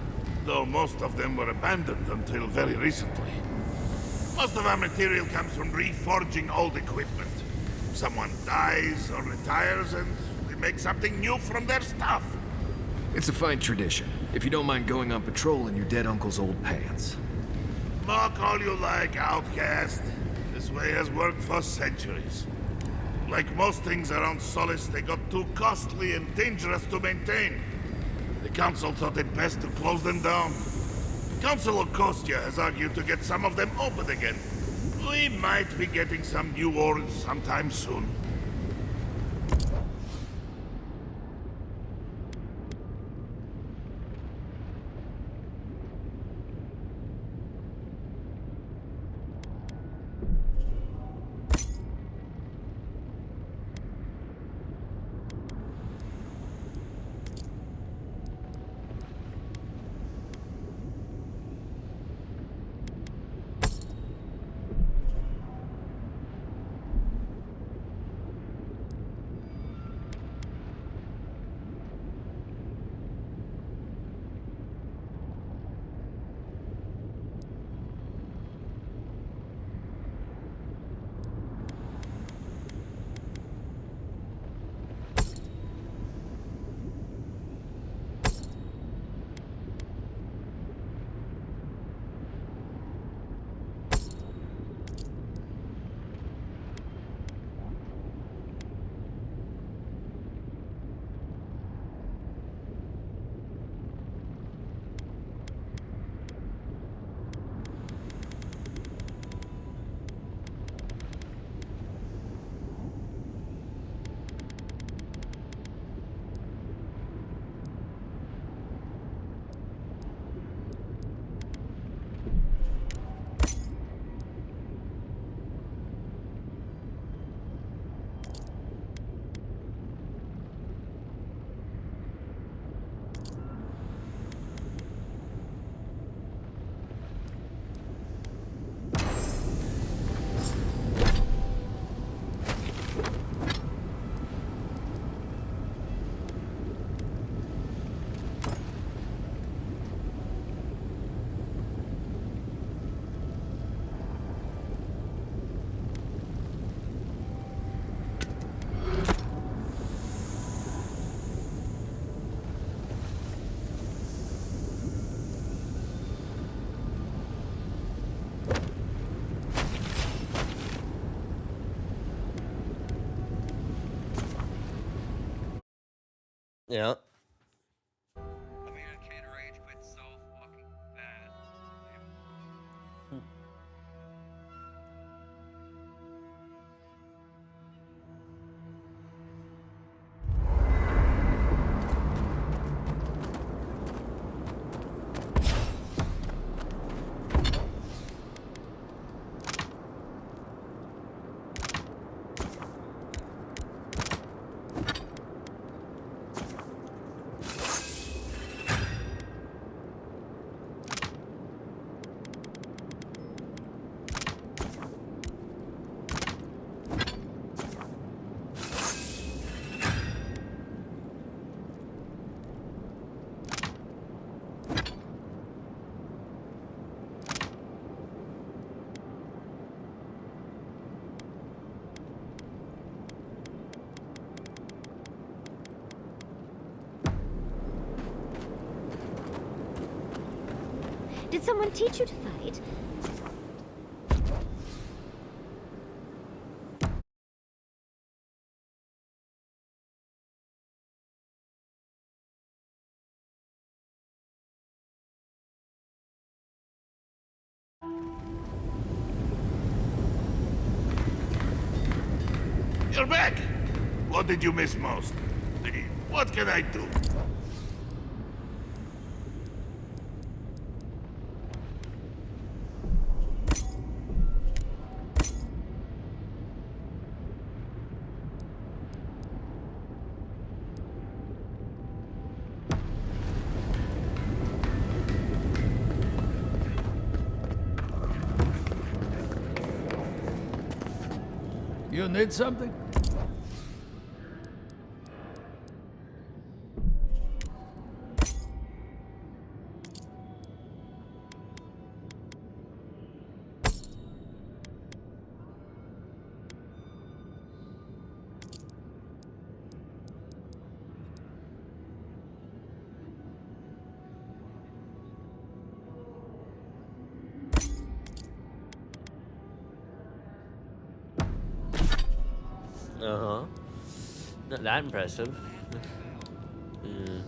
though most of them were abandoned until very recently. Most of our material comes from reforging old equipment. Someone dies or retires and we make something new from their stuff. It's a fine tradition, if you don't mind going on patrol in your dead uncle's old pants. Mock all you like, outcast. This way has worked for centuries. Like most things around Solace, they got too costly and dangerous to maintain. The Council thought it best to close them down. Council of Kostya has argued to get some of them open again. We might be getting some new ores sometime soon. Yeah. Did someone teach you to fight? You're back! What did you miss most? What can I do? You need something? Uh-huh. Not that impressive. Mm.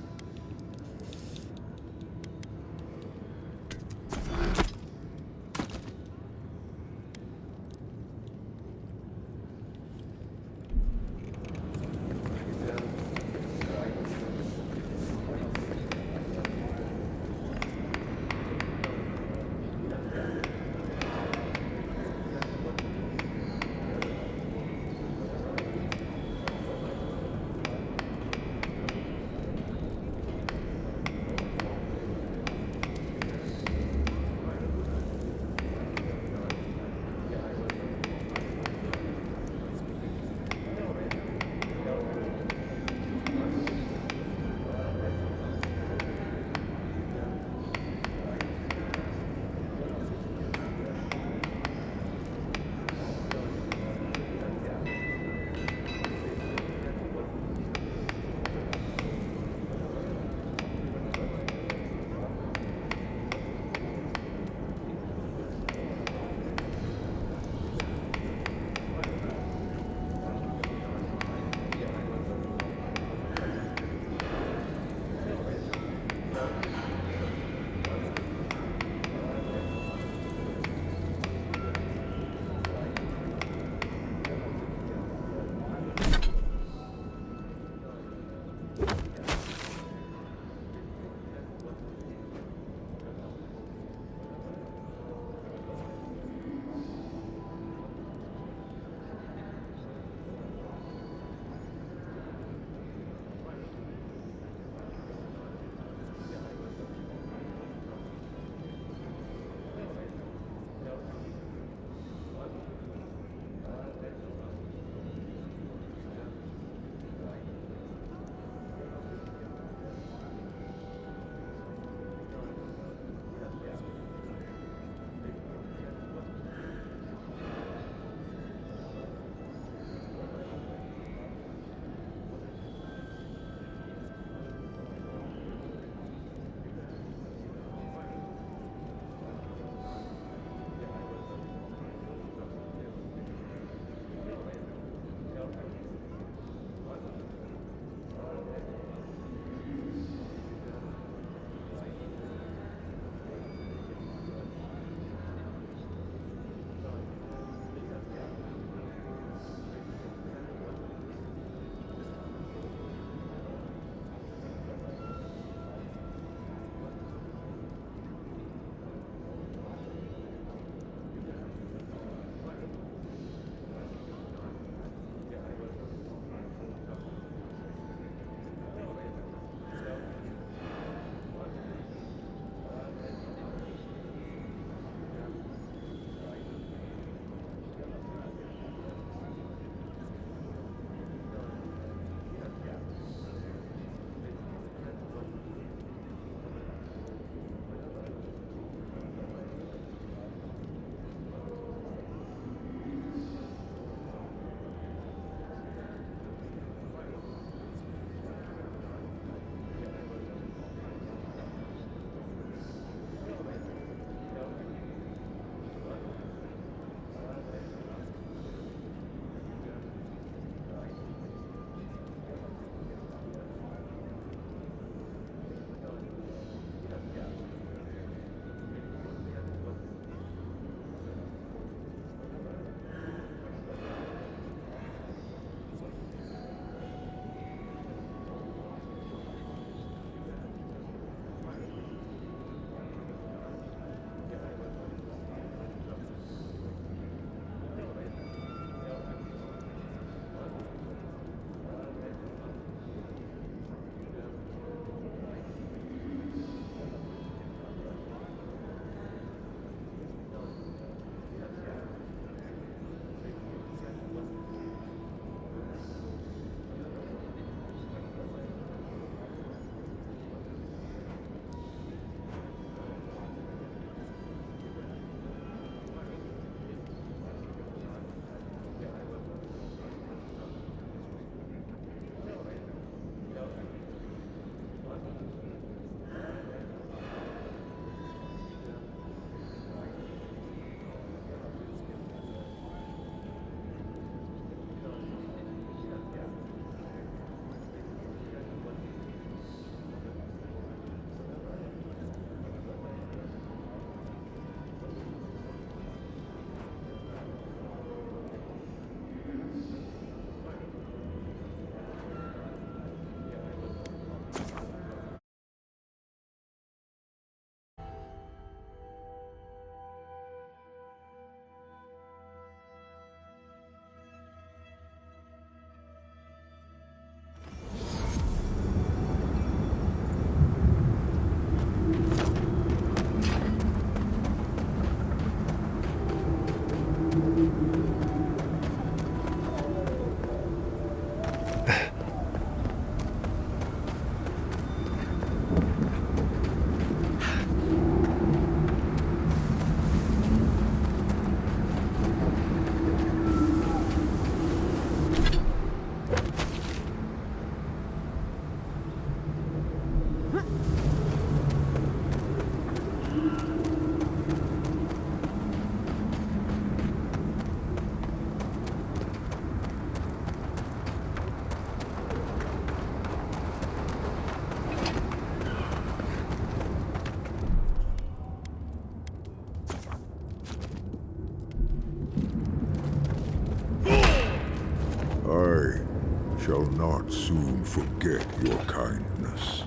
shall not soon forget your kindness.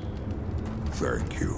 Thank you.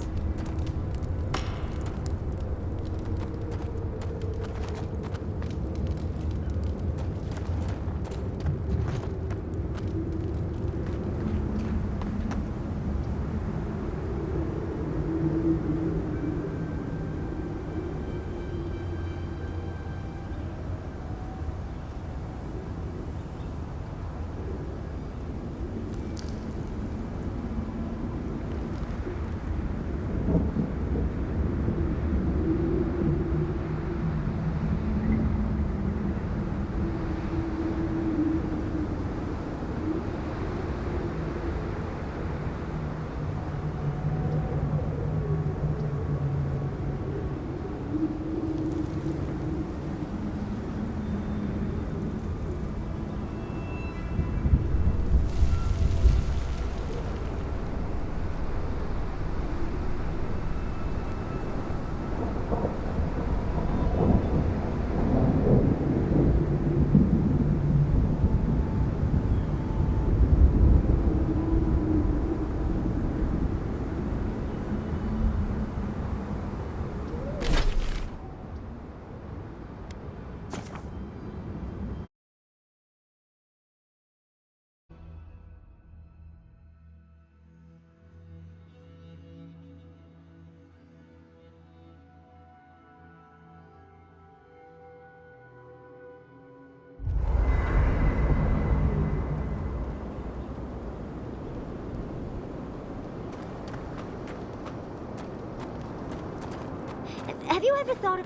Have you ever thought of...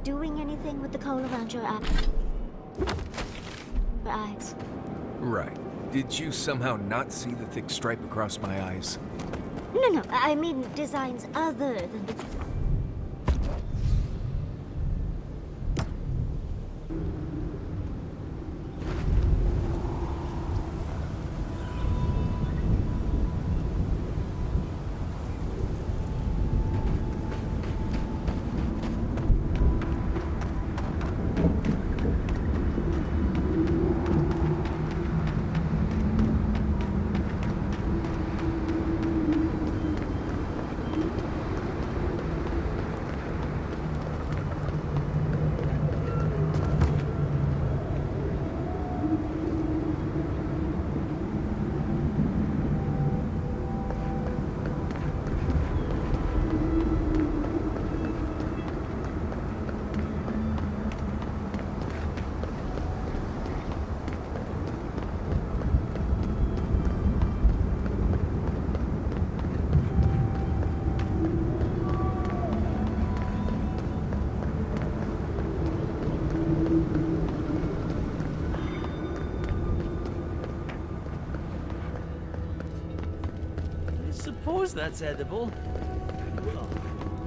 doing anything with the coal around your eyes? Right. Did you somehow not see the thick stripe across my eyes? No, I mean designs other than the... Suppose that's edible.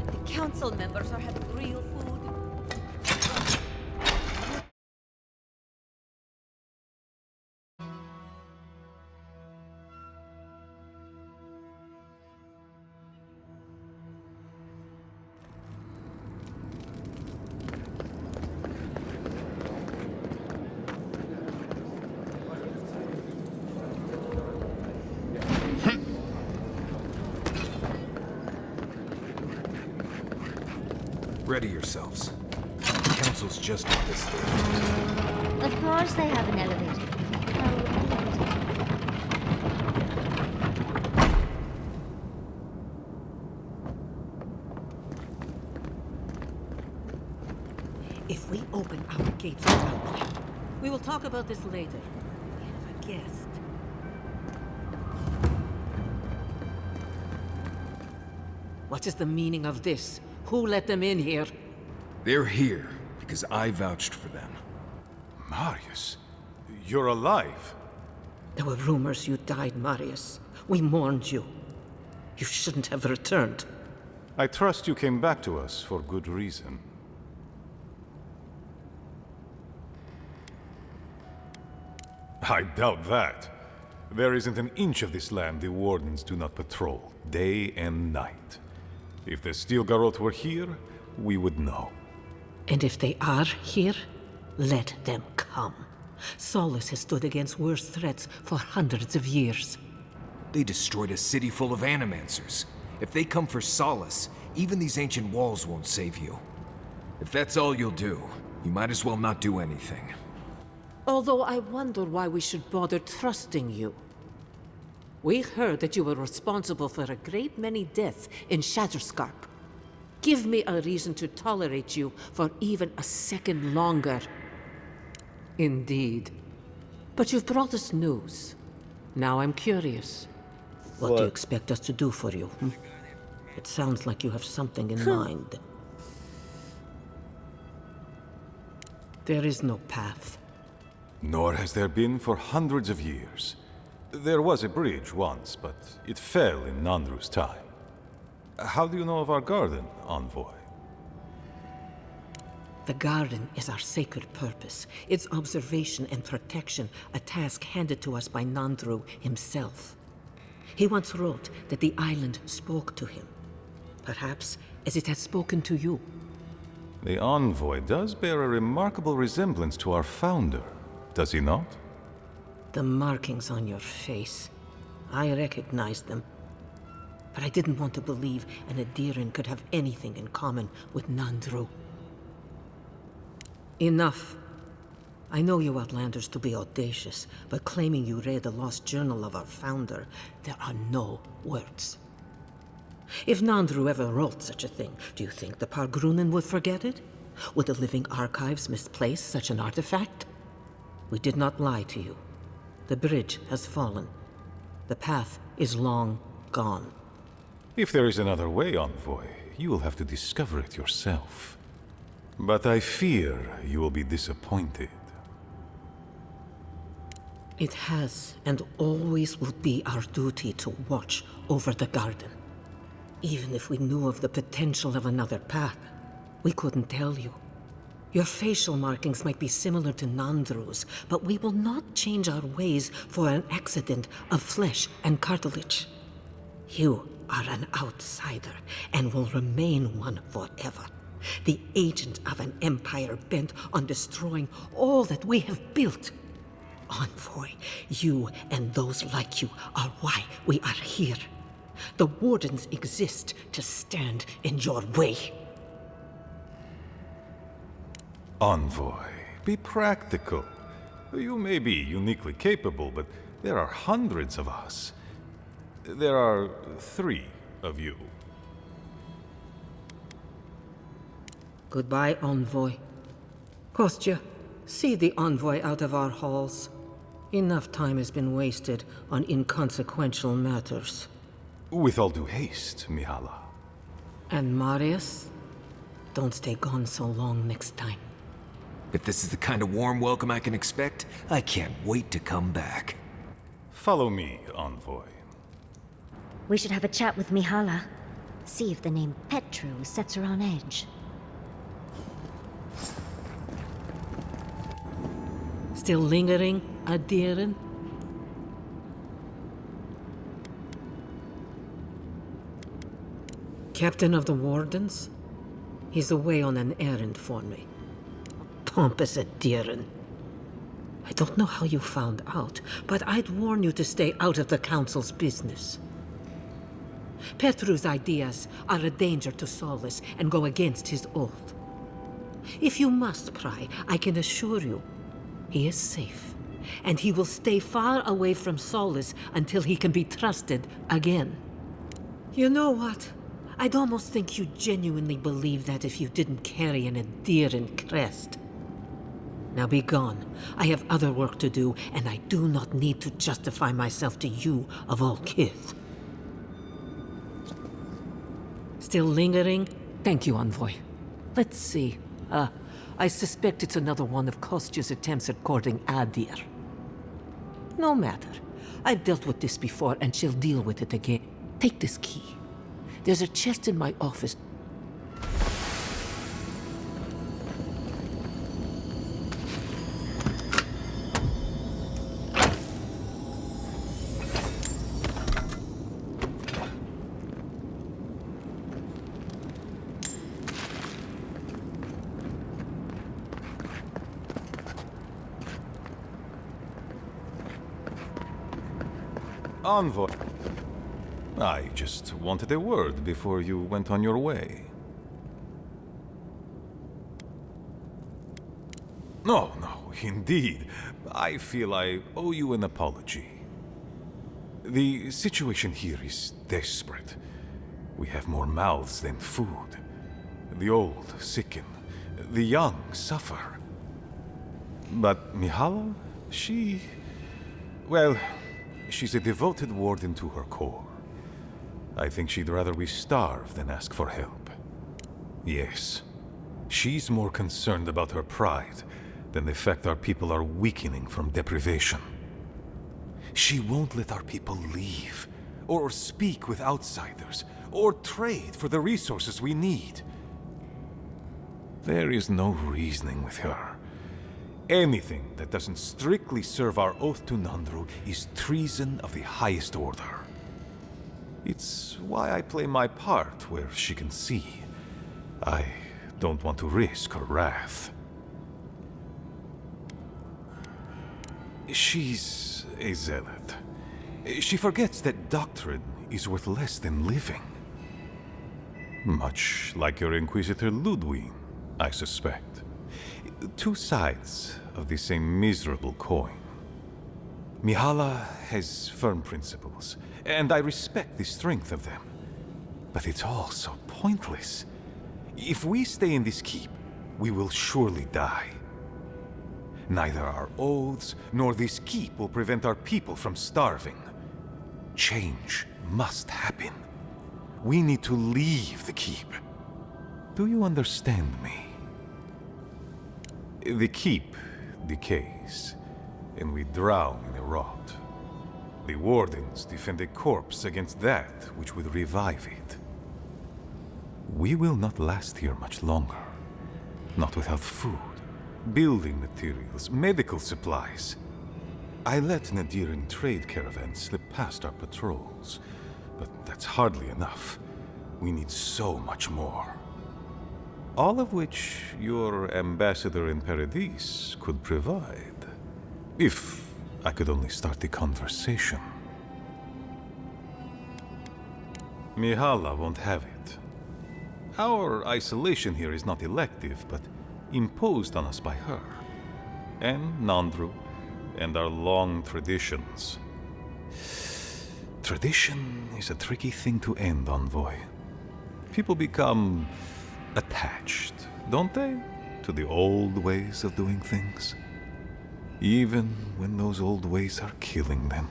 The council members are having real food. Ready yourselves. The council's just at this thing. Of course they have an elevator. If we open our gates without them, we will talk about this later. We have a guest. What is the meaning of this? Who let them in here? They're here because I vouched for them. Marius, you're alive. There were rumors you died, Marius. We mourned you. You shouldn't have returned. I trust you came back to us for good reason. I doubt that. There isn't an inch of this land the Wardens do not patrol, day and night. If the Stilgarroth were here, we would know. And if they are here, let them come. Solace has stood against worse threats for hundreds of years. They destroyed a city full of animancers. If they come for Solace, even these ancient walls won't save you. If that's all you'll do, you might as well not do anything. Although I wonder why we should bother trusting you. We heard that you were responsible for a great many deaths in Shatterscarp. Give me a reason to tolerate you for even a second longer. Indeed. But you've brought us news. Now I'm curious. What do you expect us to do for you? It sounds like you have something in mind. There is no path. Nor has there been for hundreds of years. There was a bridge once, but it fell in Nandru's time. How do you know of our garden, Envoy? The garden is our sacred purpose. Its observation and protection, a task handed to us by Nandru himself. He once wrote that the island spoke to him. Perhaps as it has spoken to you. The Envoy does bear a remarkable resemblance to our founder, does he not? The markings on your face. I recognized them. But I didn't want to believe an Adiran could have anything in common with Nandru. Enough. I know you Outlanders to be audacious, but claiming you read the lost journal of our founder, there are no words. If Nandru ever wrote such a thing, do you think the Pargrunen would forget it? Would the living archives misplace such an artifact? We did not lie to you. The bridge has fallen. The path is long gone. If there is another way, Envoy, you will have to discover it yourself. But I fear you will be disappointed. It has and always will be our duty to watch over the garden. Even if we knew of the potential of another path, we couldn't tell you. Your facial markings might be similar to Nandru's, but we will not change our ways for an accident of flesh and cartilage. You are an outsider and will remain one forever. The agent of an empire bent on destroying all that we have built. Envoy, you and those like you are why we are here. The Wardens exist to stand in your way. Envoy, be practical. You may be uniquely capable, but there are hundreds of us. There are 3 of you. Goodbye, Envoy. Kostya, see the Envoy out of our halls. Enough time has been wasted on inconsequential matters. With all due haste, Mihala. And Marius? Don't stay gone so long next time. If this is the kind of warm welcome I can expect, I can't wait to come back. Follow me, Envoy. We should have a chat with Mihala. See if the name Petru sets her on edge. Still lingering, Adiran? Captain of the Wardens? He's away on an errand for me. Pompous Adiran. I don't know how you found out, but I'd warn you to stay out of the Council's business. Petru's ideas are a danger to Solace and go against his oath. If you must pry, I can assure you, he is safe, and he will stay far away from Solace until he can be trusted again. You know what? I'd almost think you genuinely believe that if you didn't carry an Adiran crest. Now be gone. I have other work to do, and I do not need to justify myself to you of all kith. Still lingering? Thank you, Envoy. Let's see. I suspect it's another one of Kostya's attempts at courting Adir. No matter. I've dealt with this before, and she'll deal with it again. Take this key. There's a chest in my office. Envoy. I just wanted a word before you went on your way. No, indeed. I feel I owe you an apology. The situation here is desperate. We have more mouths than food. The old sicken. The young suffer. But Mihala, well, she's a devoted warden to her core. I think she'd rather we starve than ask for help. Yes, she's more concerned about her pride than the fact our people are weakening from deprivation. She won't let our people leave, or speak with outsiders, or trade for the resources we need. There is no reasoning with her. Anything that doesn't strictly serve our oath to Nandru is treason of the highest order. It's why I play my part where she can see. I don't want to risk her wrath. She's a zealot. She forgets that doctrine is worth less than living. Much like your Inquisitor Ludwig, I suspect. Two sides of the same miserable coin. Mihala has firm principles, and I respect the strength of them. But it's all so pointless. If we stay in this keep, we will surely die. Neither our oaths nor this keep will prevent our people from starving. Change must happen. We need to leave the keep. Do you understand me? The keep decays, and we drown in a rot. The wardens defend a corpse against that which would revive it. We will not last here much longer. Not without food, building materials, medical supplies. I let Nadiran trade caravans slip past our patrols, but that's hardly enough. We need so much more. All of which your ambassador in Paradis could provide. If I could only start the conversation. Mihala won't have it. Our isolation here is not elective, but imposed on us by her. And Nandru, and our long traditions. Tradition is a tricky thing to end, Envoy. People become attached, don't they, to the old ways of doing things? Even when those old ways are killing them.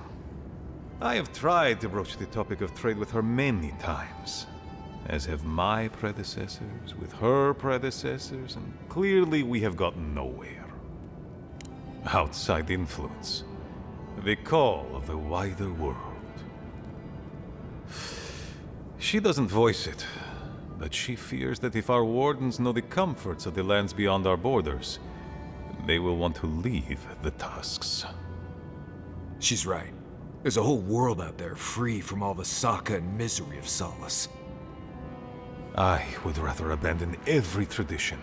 I have tried to broach the topic of trade with her many times, as have my predecessors with her predecessors, and clearly we have gotten nowhere. Outside influence, the call of the wider world. She doesn't voice it, but she fears that if our wardens know the comforts of the lands beyond our borders, they will want to leave the tusks. She's right. There's a whole world out there free from all the Saka and misery of Solace. I would rather abandon every tradition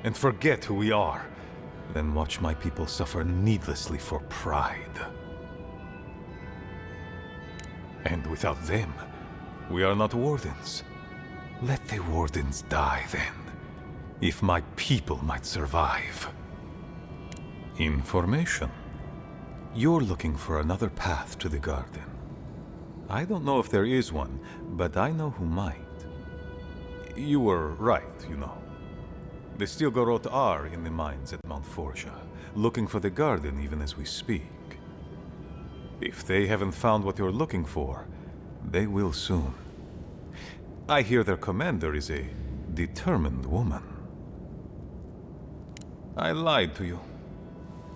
and forget who we are than watch my people suffer needlessly for pride. And without them, we are not wardens. Let the wardens die then, if my people might survive. Information. You're looking for another path to the garden. I don't know if there is one, but I know who might. You were right, you know. The Stilgarot are in the mines at Mount Forja, looking for the garden even as we speak. If they haven't found what you're looking for, they will soon. I hear their commander is a determined woman. I lied to you.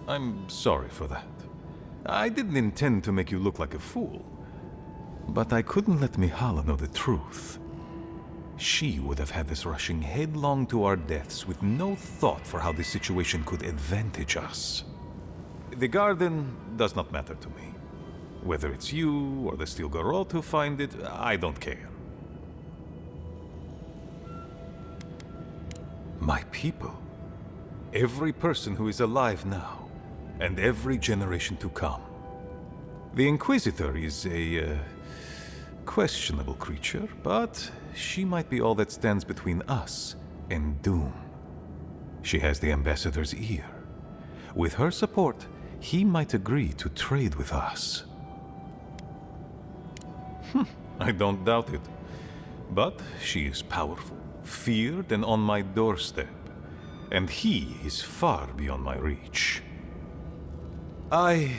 I'm sorry for that. I didn't intend to make you look like a fool. But I couldn't let Mihala know the truth. She would have had us rushing headlong to our deaths with no thought for how this situation could advantage us. The garden does not matter to me. Whether it's you or the Stilgarot who find it, I don't care. My people. Every person who is alive now, and every generation to come. The Inquisitor is a questionable creature, but she might be all that stands between us and doom. She has the Ambassador's ear. With her support, he might agree to trade with us. I don't doubt it. But she is powerful, feared, and on my doorstep. And he is far beyond my reach. I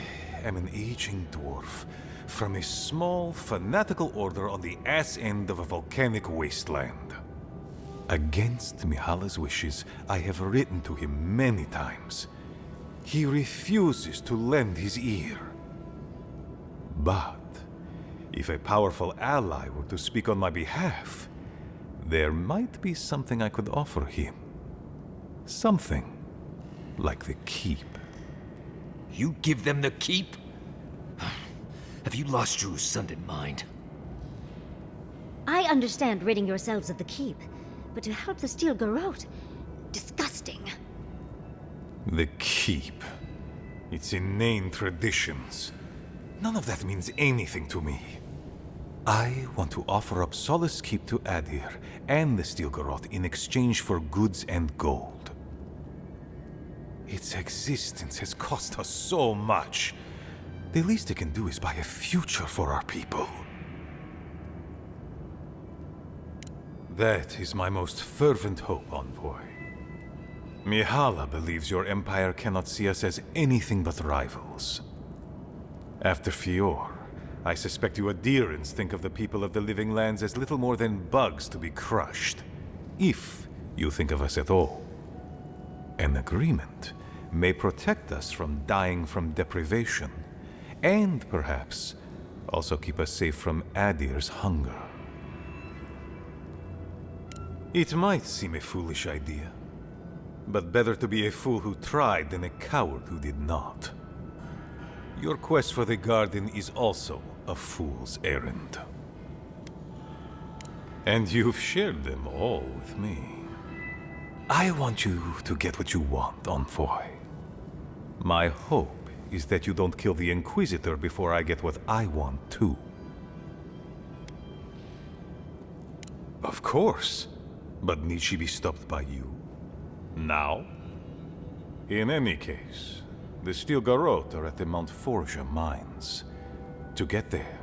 am an aging dwarf from a small, fanatical order on the ass end of a volcanic wasteland. Against Mihala's wishes, I have written to him many times. He refuses to lend his ear. But if a powerful ally were to speak on my behalf, there might be something I could offer him. Something like the keep. You give them the keep? Have you lost your Sunday mind? I understand ridding yourselves of the keep, but to help the Steel Garrote? Disgusting. The keep. Its inane traditions. None of that means anything to me. I want to offer up Solace Keep to Adir and the Steel Garrote in exchange for goods and gold. Its existence has cost us so much. The least it can do is buy a future for our people. That is my most fervent hope, Envoy. Mihala believes your empire cannot see us as anything but rivals. After Fior, I suspect you Adirans think of the people of the Living Lands as little more than bugs to be crushed. If you think of us at all. An agreement may protect us from dying from deprivation, and perhaps also keep us safe from Adir's hunger. It might seem a foolish idea, but better to be a fool who tried than a coward who did not. Your quest for the garden is also a fool's errand. And you've shared them all with me. I want you to get what you want, Envoy. My hope is that you don't kill the Inquisitor before I get what I want too. Of course, but need she be stopped by you? Now? In any case, the Steel Garrote are at the Mount Forja mines. To get there,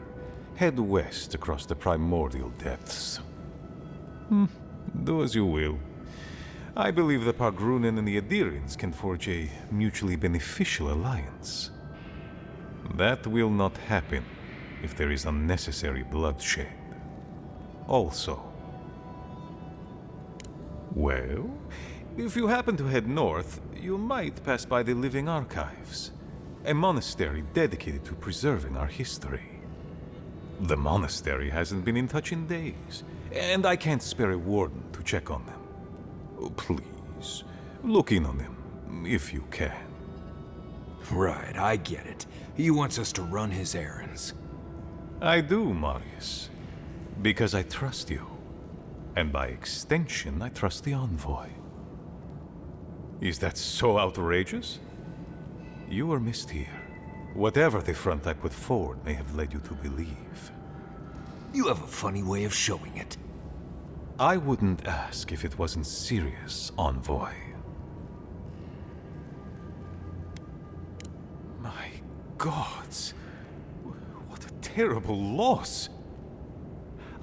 head west across the primordial depths. Do as you will. I believe the Pargrunen and the Adirans can forge a mutually beneficial alliance. That will not happen if there is unnecessary bloodshed. Also, well, if you happen to head north, you might pass by the Living Archives, a monastery dedicated to preserving our history. The monastery hasn't been in touch in days, and I can't spare a warden to check on them. Please, look in on him, if you can. Right, I get it. He wants us to run his errands. I do, Marius. Because I trust you. And by extension, I trust the Envoy. Is that so outrageous? You were missed here. Whatever the front I put forward may have led you to believe. You have a funny way of showing it. I wouldn't ask if it wasn't serious, Envoy. My gods. What a terrible loss.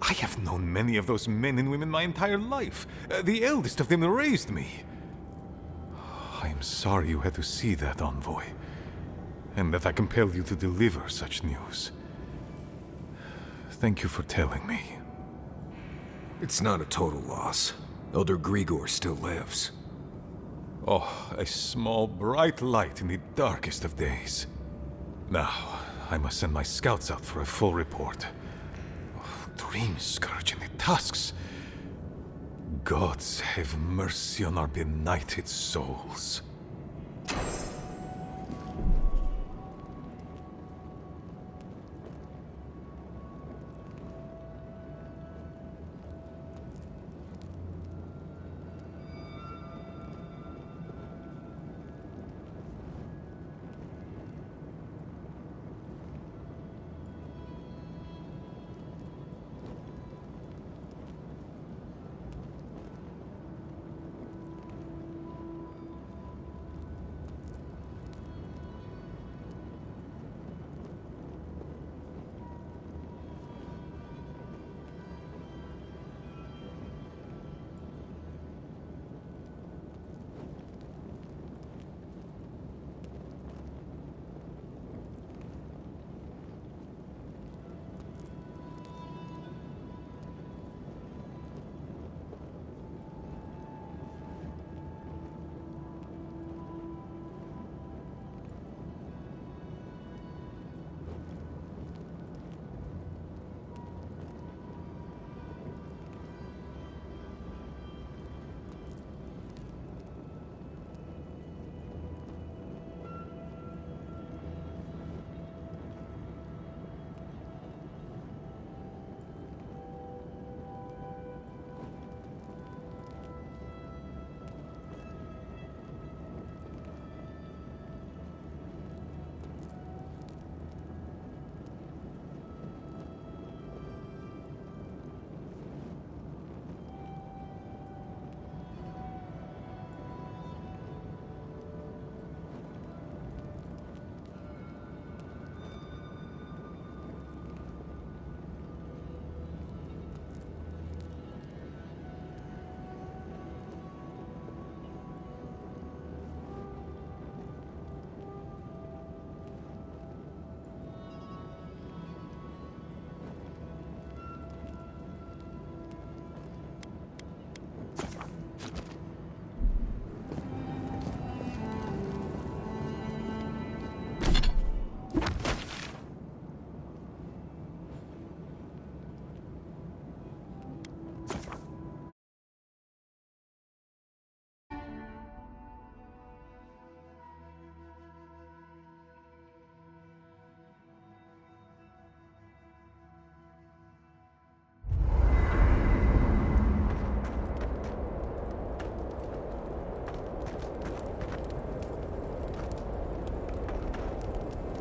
I have known many of those men and women my entire life. The eldest of them raised me. I am sorry you had to see that, Envoy. And that I compelled you to deliver such news. Thank you for telling me. It's not a total loss. Elder Grigor still lives. Oh, a small, bright light in the darkest of days. Now, I must send my scouts out for a full report. Oh, Dream Scourge in the tusks. Gods have mercy on our benighted souls.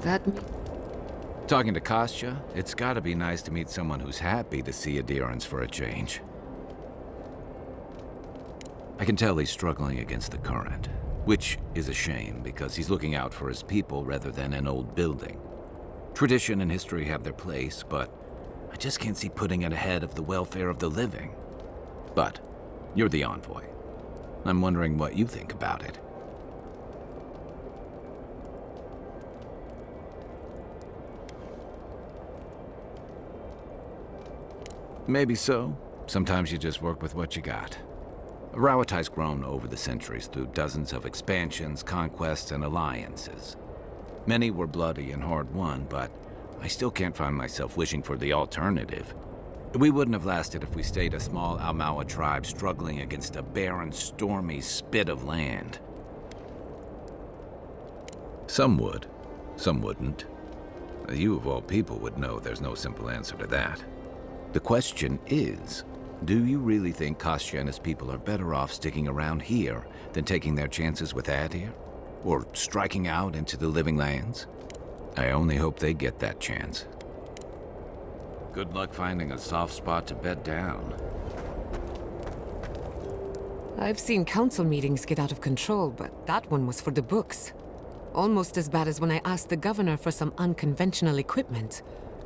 That... Talking to Kostya, it's gotta be nice to meet someone who's happy to see adherence for a change. I can tell he's struggling against the current, which is a shame because he's looking out for his people rather than an old building. Tradition and history have their place, but I just can't see putting it ahead of the welfare of the living. But you're the envoy. I'm wondering what you think about it. Maybe so. Sometimes you just work with what you got. Rawatai's grown over the centuries through dozens of expansions, conquests, and alliances. Many were bloody and hard-won, but I still can't find myself wishing for the alternative. We wouldn't have lasted if we stayed a small Almawa tribe struggling against a barren, stormy spit of land. Some would, some wouldn't. You of all people would know there's no simple answer to that. The question is, do you really think Kostya and his people are better off sticking around here than taking their chances with Adir? Or striking out into the living lands? I only hope they get that chance. Good luck finding a soft spot to bed down. I've seen council meetings get out of control, but that one was for the books. Almost as bad as when I asked the governor for some unconventional equipment.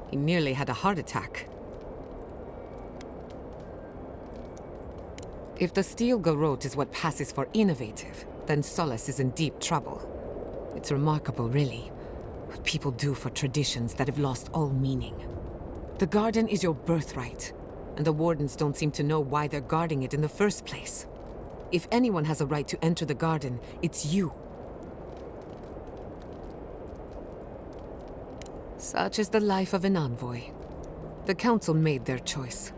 He nearly had a heart attack. If the steel garrote is what passes for innovative, then Solace is in deep trouble. It's remarkable, really, what people do for traditions that have lost all meaning. The garden is your birthright, and the wardens don't seem to know why they're guarding it in the first place. If anyone has a right to enter the garden, it's you. Such is the life of an envoy. The council made their choice.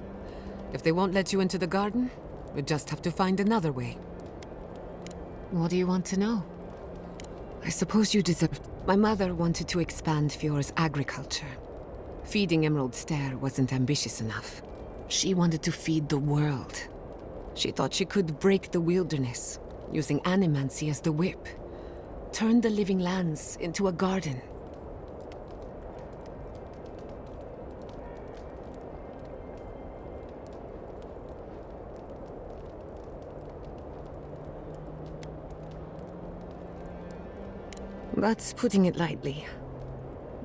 If they won't let you into the garden, we just have to find another way. What do you want to know? I suppose you deserve... My mother wanted to expand Fjore's agriculture. Feeding Emerald Stair wasn't ambitious enough. She wanted to feed the world. She thought she could break the wilderness, using animancy as the whip. Turn the living lands into a garden. That's putting it lightly.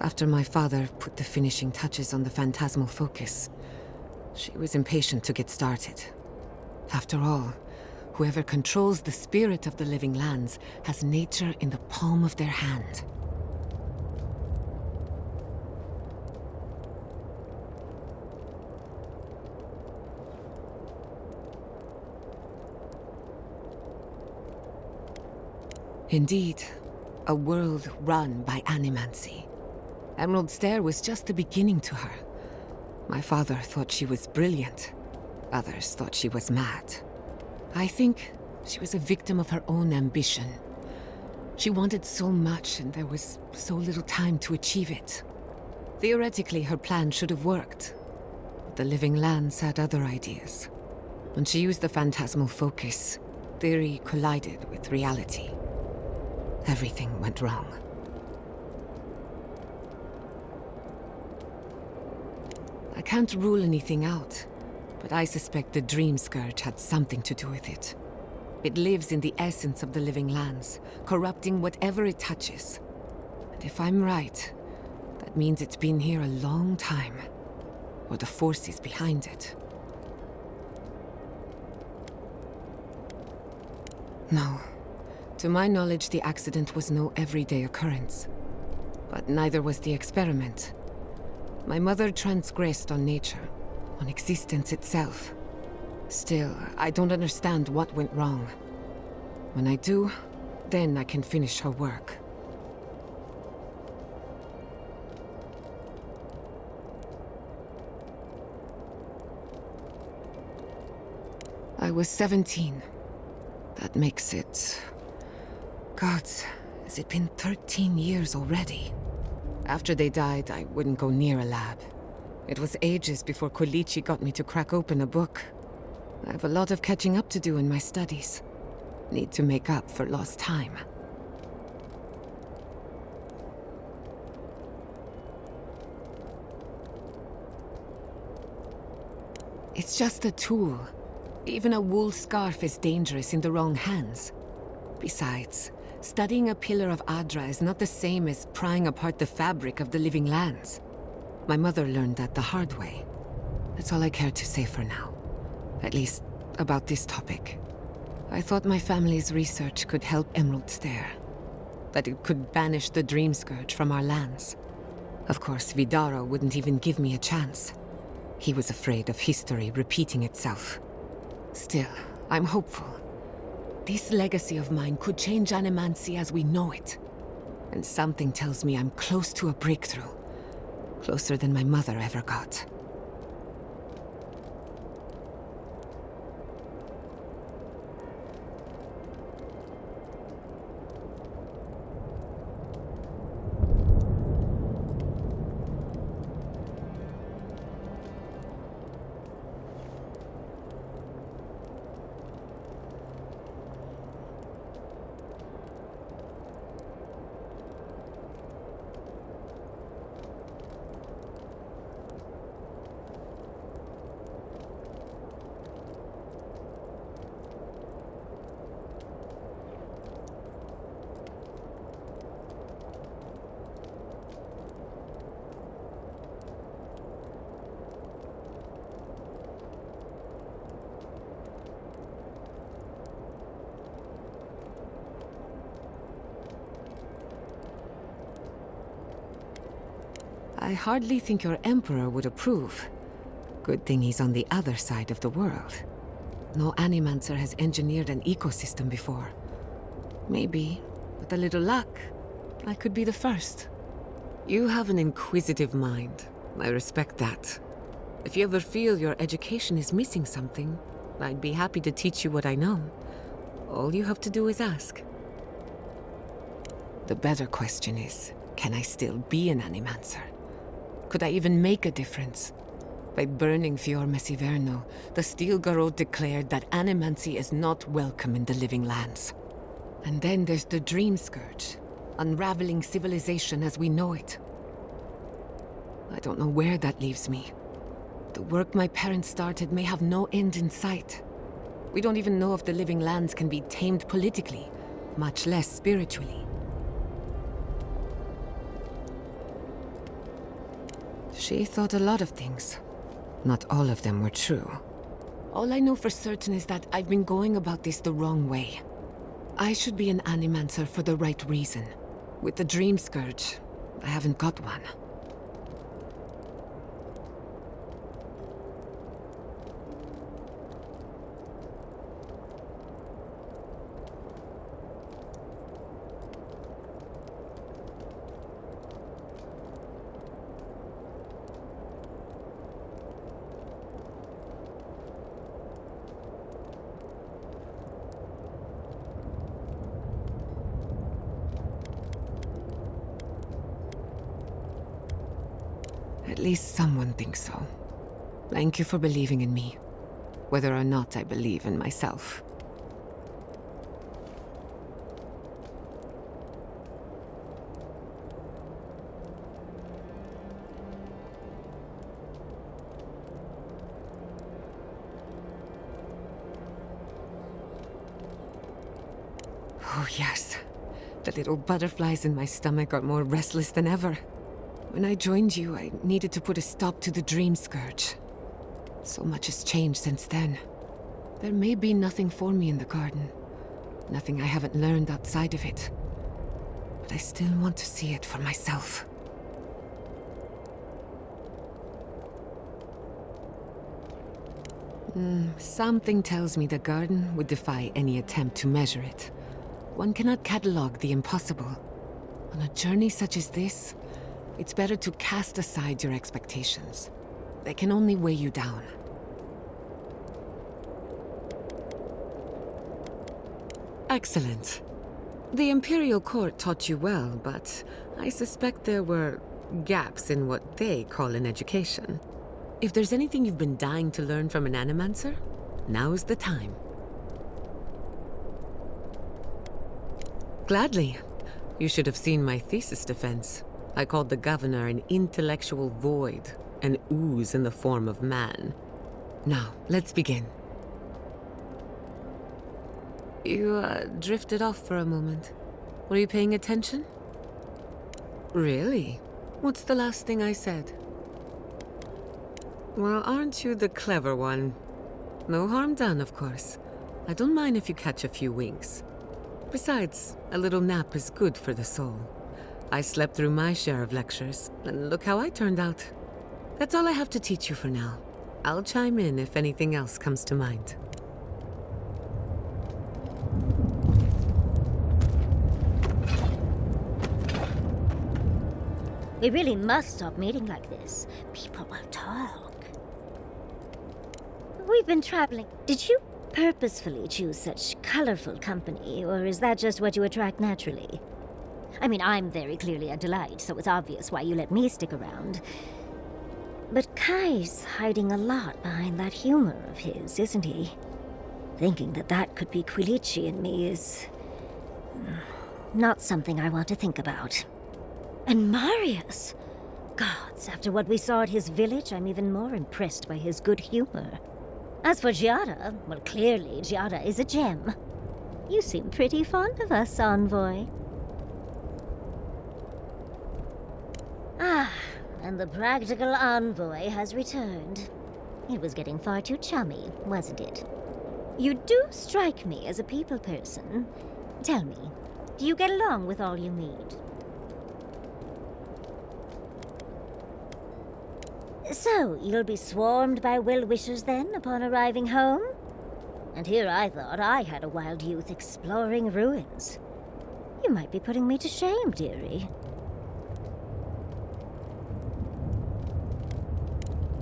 After my father put the finishing touches on the phantasmal focus, she was impatient to get started. After all, whoever controls the spirit of the living lands has nature in the palm of their hand. Indeed, a world run by animancy. Emerald Stair was just the beginning to her. My father thought she was brilliant. Others thought she was mad. I think she was a victim of her own ambition. She wanted so much, and there was so little time to achieve it. Theoretically, her plan should have worked. But the living lands had other ideas. When she used the phantasmal focus, theory collided with reality. Everything went wrong. I can't rule anything out, but I suspect the Dream Scourge had something to do with it. It lives in the essence of the living lands, corrupting whatever it touches. And if I'm right, that means it's been here a long time, or the forces behind it. No. To my knowledge, the accident was no everyday occurrence. But neither was the experiment. My mother transgressed on nature, on existence itself. Still, I don't understand what went wrong. When I do, then I can finish her work. I was 17. That makes it... Gods, has it been 13 years already? After they died, I wouldn't go near a lab. It was ages before Kolichi got me to crack open a book. I have a lot of catching up to do in my studies. Need to make up for lost time. It's just a tool. Even a wool scarf is dangerous in the wrong hands. Besides, studying a pillar of Adra is not the same as prying apart the fabric of the living lands. My mother learned that the hard way. That's all I care to say for now. At least, about this topic. I thought my family's research could help Emerald Stare. That it could banish the Dream Scourge from our lands. Of course, Vidaro wouldn't even give me a chance. He was afraid of history repeating itself. Still, I'm hopeful. This legacy of mine could change Animancy as we know it. And something tells me I'm close to a breakthrough. Closer than my mother ever got. I hardly think your Emperor would approve. Good thing he's on the other side of the world. No Animancer has engineered an ecosystem before. Maybe, with a little luck, I could be the first. You have an inquisitive mind. I respect that. If you ever feel your education is missing something, I'd be happy to teach you what I know. All you have to do is ask. The better question is, can I still be an Animancer? Could I even make a difference? By burning Fior Messiverno, the Steel Garrote declared that Animancy is not welcome in the living lands. And then there's the Dream Scourge, unraveling civilization as we know it. I don't know where that leaves me. The work my parents started may have no end in sight. We don't even know if the living lands can be tamed politically, much less spiritually. She thought a lot of things. Not all of them were true. All I know for certain is that I've been going about this the wrong way. I should be an Animancer for the right reason. With the Dream Scourge, I haven't got one. At least someone thinks so. Thank you for believing in me, whether or not I believe in myself. Oh yes, the little butterflies in my stomach are more restless than ever. When I joined you, I needed to put a stop to the Dream Scourge. So much has changed since then. There may be nothing for me in the garden. Nothing I haven't learned outside of it. But I still want to see it for myself. Something tells me the garden would defy any attempt to measure it. One cannot catalog the impossible. On a journey such as this, it's better to cast aside your expectations. They can only weigh you down. Excellent. The Imperial Court taught you well, but I suspect there were gaps in what they call an education. If there's anything you've been dying to learn from an Animancer, now's the time. Gladly. You should have seen my thesis defense. I called the governor an intellectual void, an ooze in the form of man. Now, let's begin. You, drifted off for a moment. Were you paying attention? Really? What's the last thing I said? Well, aren't you the clever one? No harm done, of course. I don't mind if you catch a few winks. Besides, a little nap is good for the soul. I slept through my share of lectures, and look how I turned out. That's all I have to teach you for now. I'll chime in if anything else comes to mind. We really must stop meeting like this. People will talk. We've been traveling. Did you purposefully choose such colorful company, or is that just what you attract naturally? I mean, I'm very clearly a delight, so it's obvious why you let me stick around. But Kai's hiding a lot behind that humor of his, isn't he? Thinking that that could be Quilici in me is not something I want to think about. And Marius! Gods, after what we saw at his village, I'm even more impressed by his good humor. As for Giada, well, clearly Giada is a gem. You seem pretty fond of us, Envoy. Ah, and the practical Envoy has returned. It was getting far too chummy, wasn't it? You do strike me as a people person. Tell me, do you get along with all you meet? So, you'll be swarmed by well-wishers then, upon arriving home? And here I thought I had a wild youth exploring ruins. You might be putting me to shame, dearie.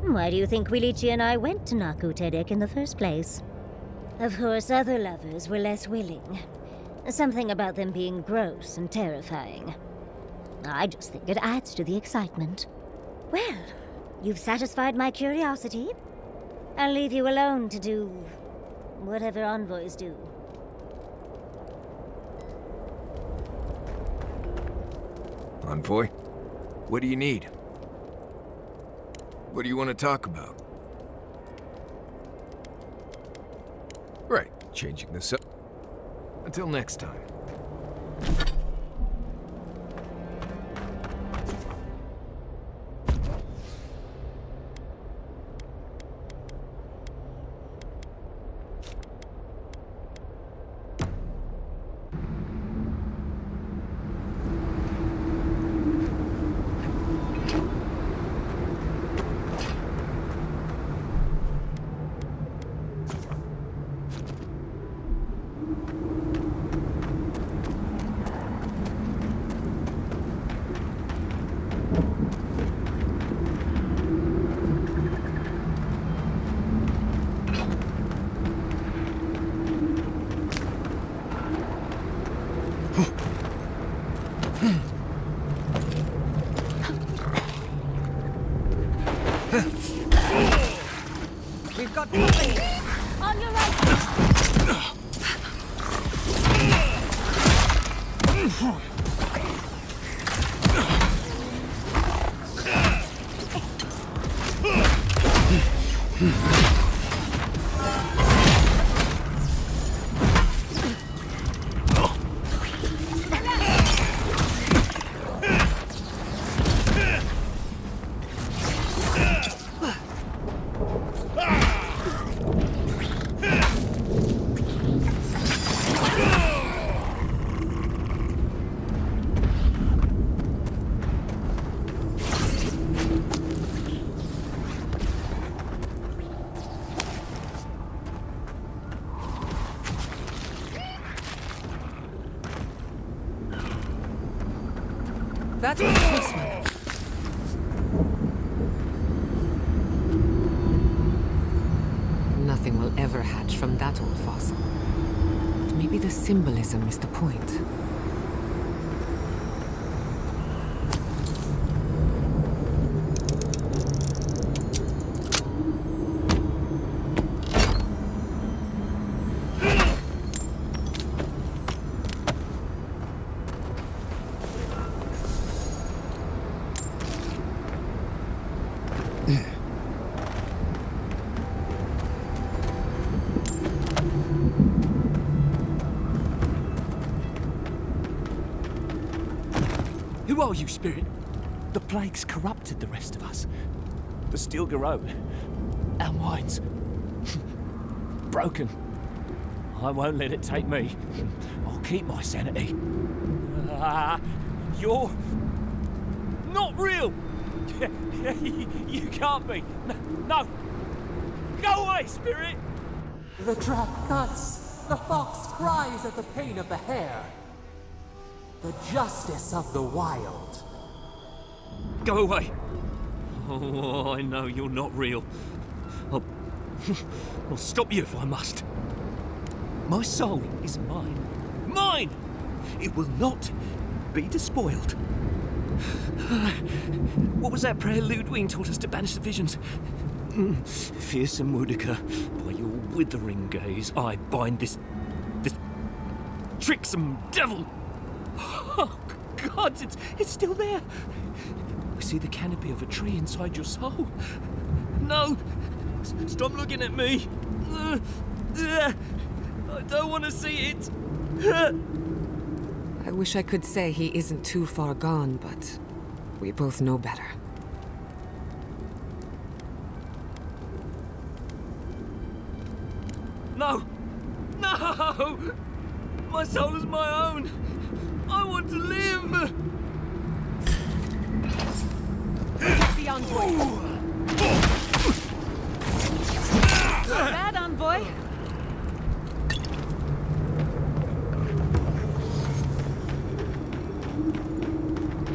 Why do you think Quilici and I went to Naku Tedek in the first place? Of course, other lovers were less willing. Something about them being gross and terrifying. I just think it adds to the excitement. Well, you've satisfied my curiosity. I'll leave you alone to do whatever envoys do. Envoy? What do you need? What do you want to talk about? Right, changing this up. Until next time. We've got company! On your right! That was this one. Nothing will ever hatch from that old fossil. But maybe the symbolism is the point. Who are you, Spirit? The plague's corrupted the rest of us. The Stilgar, our minds, broken. I won't let it take me. I'll keep my sanity. You're not real. You can't be. No. Go away, Spirit. The trap cuts. The fox cries at the pain of the hare. The justice of the wild. Go away. Oh, I know you're not real. I'll stop you if I must. My soul is mine. Mine! It will not be despoiled. What was that prayer Ludwig taught us to banish the visions? Fearsome Wudica, by your withering gaze, I bind this tricksome devil. Oh, God, it's still there. I see the canopy of a tree inside your soul. No! Stop looking at me! I don't want to see it! I wish I could say he isn't too far gone, but we both know better. No! No! My soul is my own! I want to live! Protect the envoy! Bad envoy!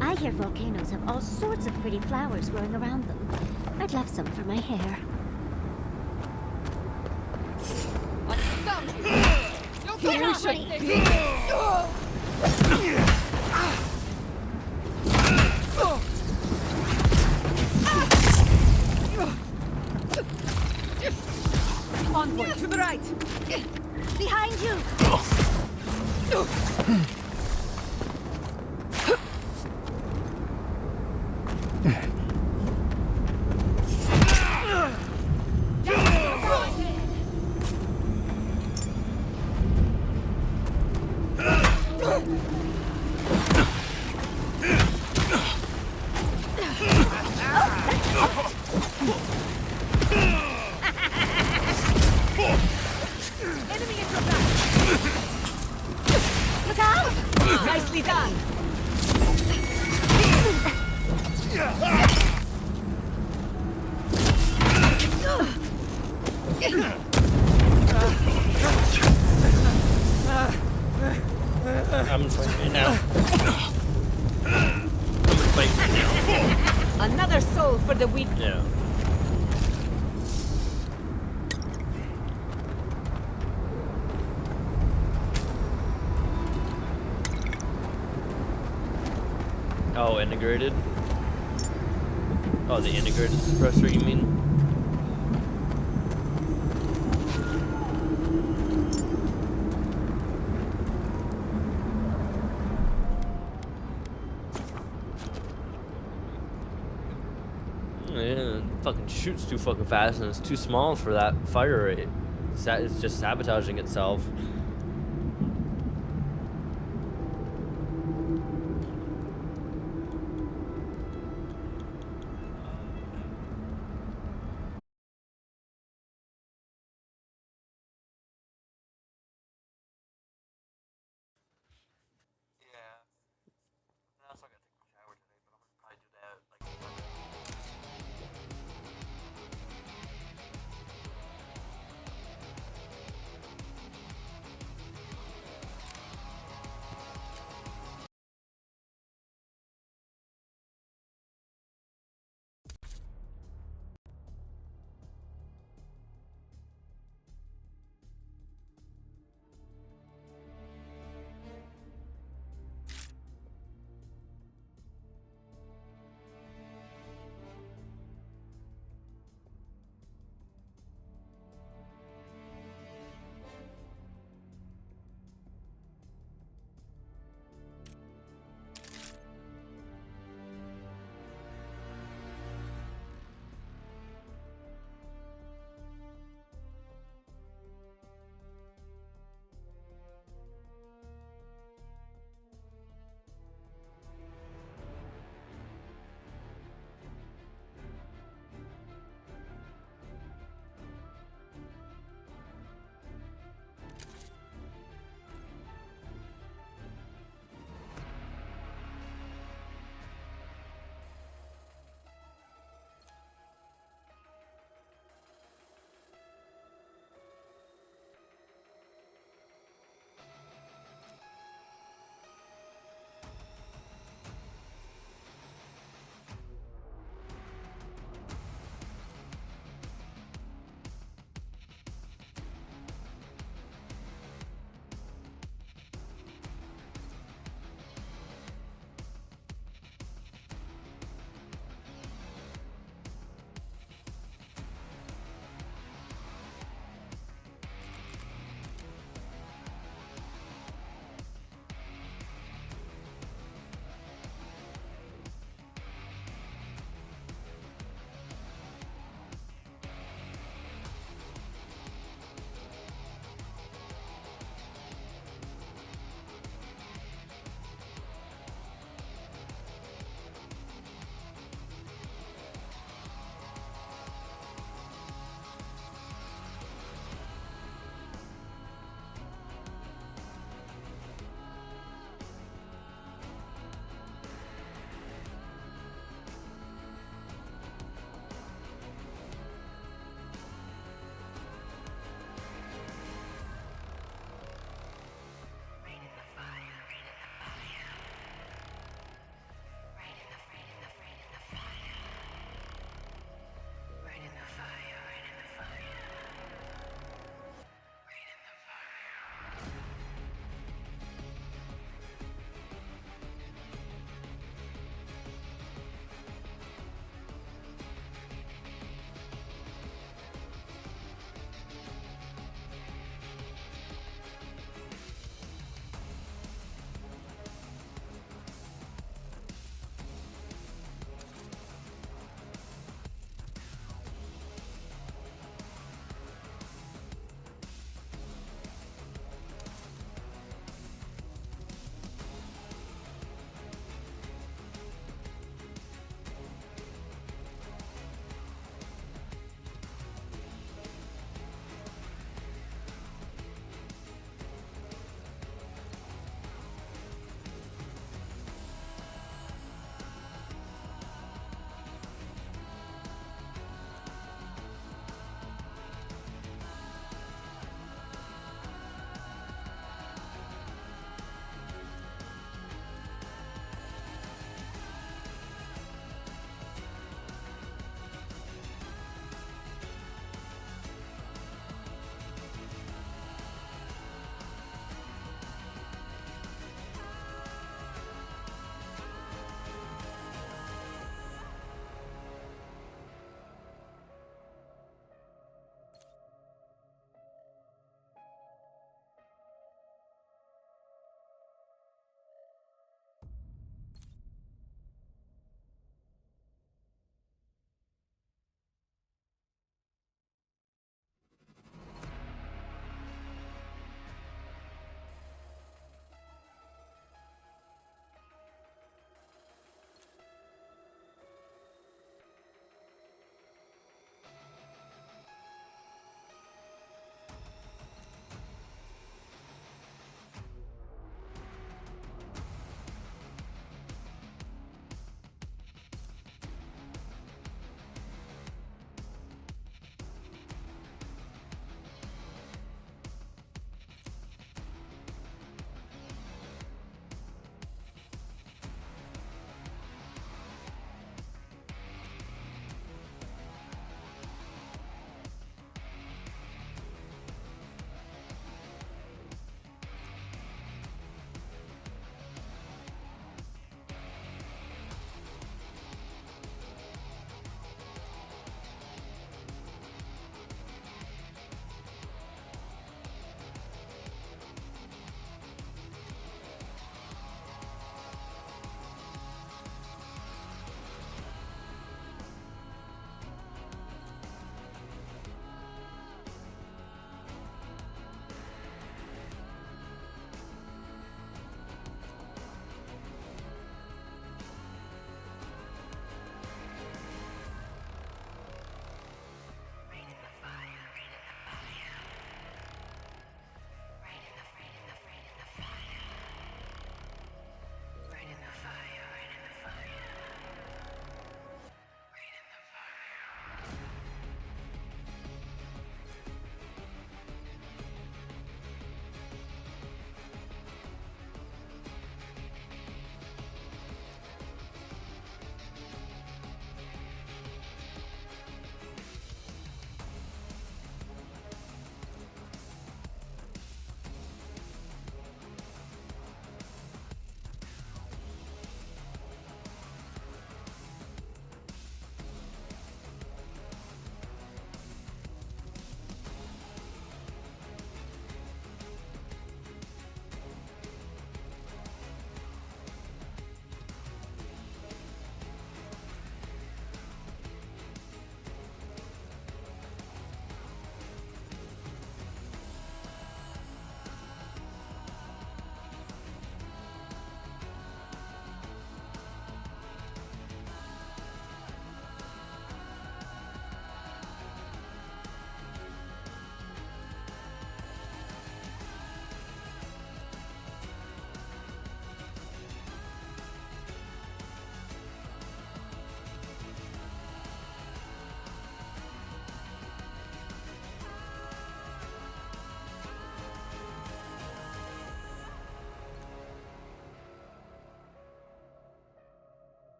I hear volcanoes have all sorts of pretty flowers growing around them. I'd love some for my hair. You should be... Envoy, to the right! Behind you! Enemy at your back! Look out! Nicely done! I'm fighting now. I'm fighting now. Another soul for the weak. Yeah. Oh, integrated? Oh, the integrated suppressor, you mean? Yeah, it fucking shoots too fucking fast and it's too small for that fire rate. It's just sabotaging itself.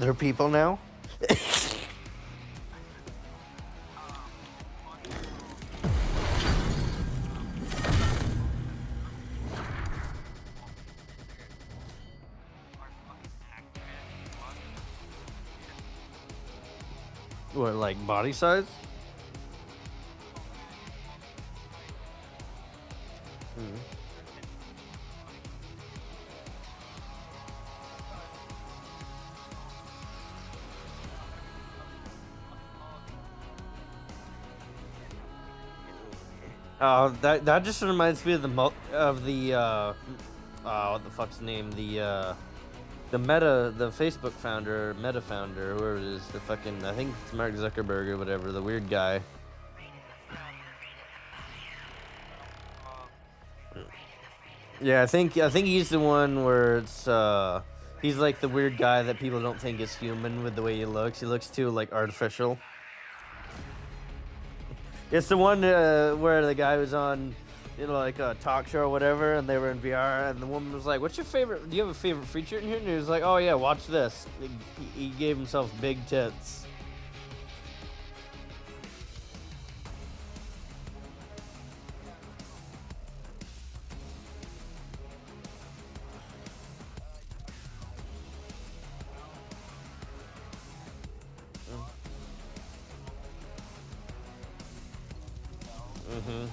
They're people now? What, like body size? That just reminds me of what the fuck's his name? The Facebook founder, Meta founder, whoever it is, the fucking, I think it's Mark Zuckerberg or whatever, the weird guy. Yeah, I think he's the one where it's he's like the weird guy that people don't think is human with the way he looks. He looks too like artificial. It's the one where the guy was on, like a talk show or whatever, and they were in VR, and the woman was like, "What's your favorite? Do you have a favorite feature in here?" And he was like, "Oh yeah, watch this." He gave himself big tits. Mm-hmm.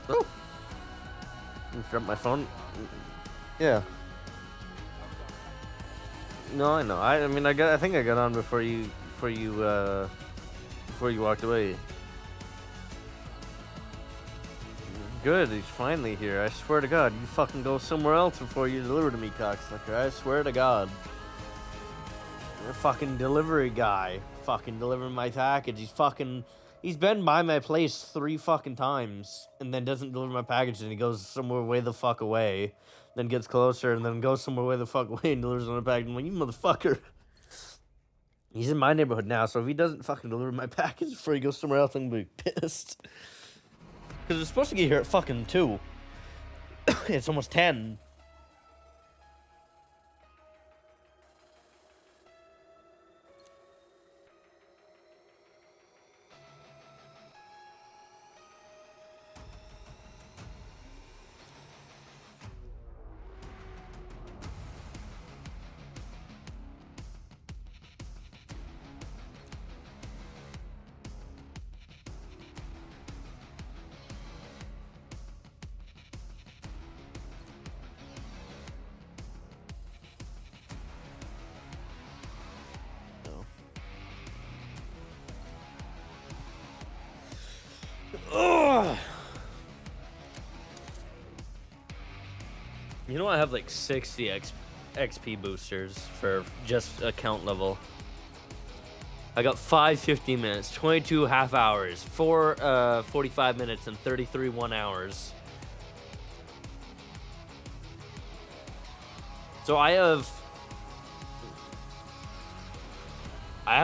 Oh, dropped my phone. Yeah. No, I know. I mean, I think I got on before you walked away. Good, he's finally here. I swear to God, you fucking go somewhere else before you deliver to me, cocksucker. I swear to God. You're a fucking delivery guy. Fucking delivering my package. He's been by my place 3 fucking times and then doesn't deliver my package, and he goes somewhere way the fuck away. Then gets closer and then goes somewhere way the fuck away and delivers my package. I'm like, you motherfucker. He's in my neighborhood now, so if he doesn't fucking deliver my package before he goes somewhere else, I'm gonna be pissed. Because it's supposed to get here at fucking 2. It's almost 10. Ugh. You know, I have like 60 XP boosters for just account level. I got 5 15 minutes, 22 half hours, 4 45 minutes, and 33 1 hours. So I have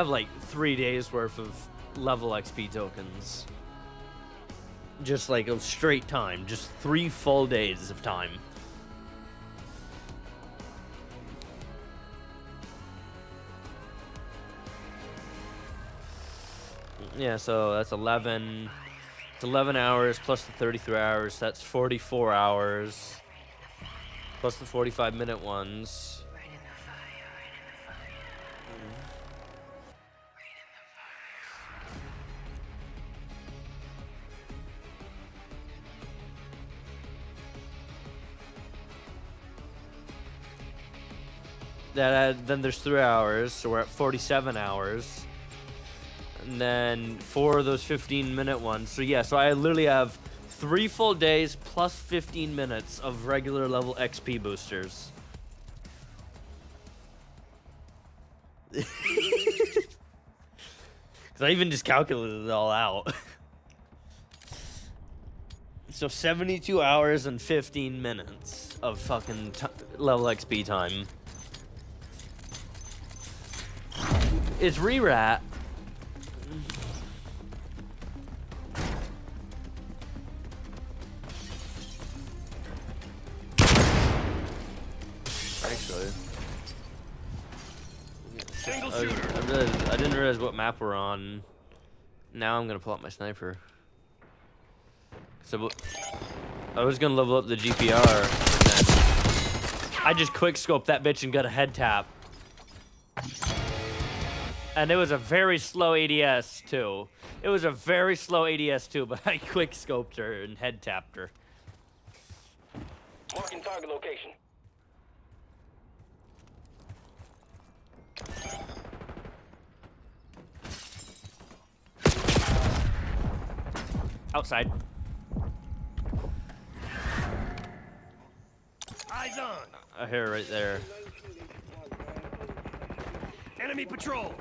like 3 days worth of level XP tokens. Just like a straight time, just 3 full days of time. Yeah, so that's 11. It's 11 hours plus the 33 hours. That's 44 hours. Plus the 45-minute ones. Then there's 3 hours, so we're at 47 hours. And then 4 of those 15-minute ones. So yeah, so I literally have 3 full days plus 15 minutes of regular level XP boosters. Because I even just calculated it all out. So 72 hours and 15 minutes of fucking level XP time. It's re-rat. Actually. Single shooter. I didn't realize what map we're on. Now I'm gonna pull out my sniper. So I was gonna level up the GPR. And then I just quick scoped that bitch and got a head tap. And it was a very slow ADS too. It was a very slow ADS too, but I quick scoped her and head tapped her. Marking target location. Outside. Eyes on. I hear her right there. Enemy patrol.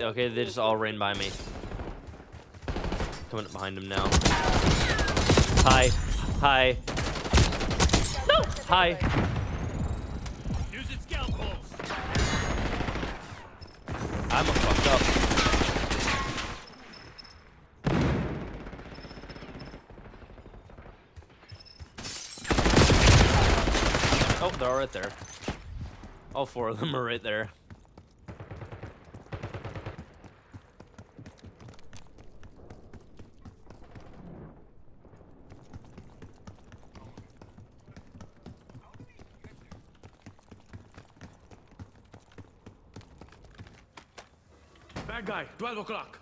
Okay, they just all ran by me. Coming up behind him now. Hi. Hi. No! Hi. Using scalpels. I'm a fucked up. Oh, they're all right there. All four of them are right there. Bad guy. 12 o'clock.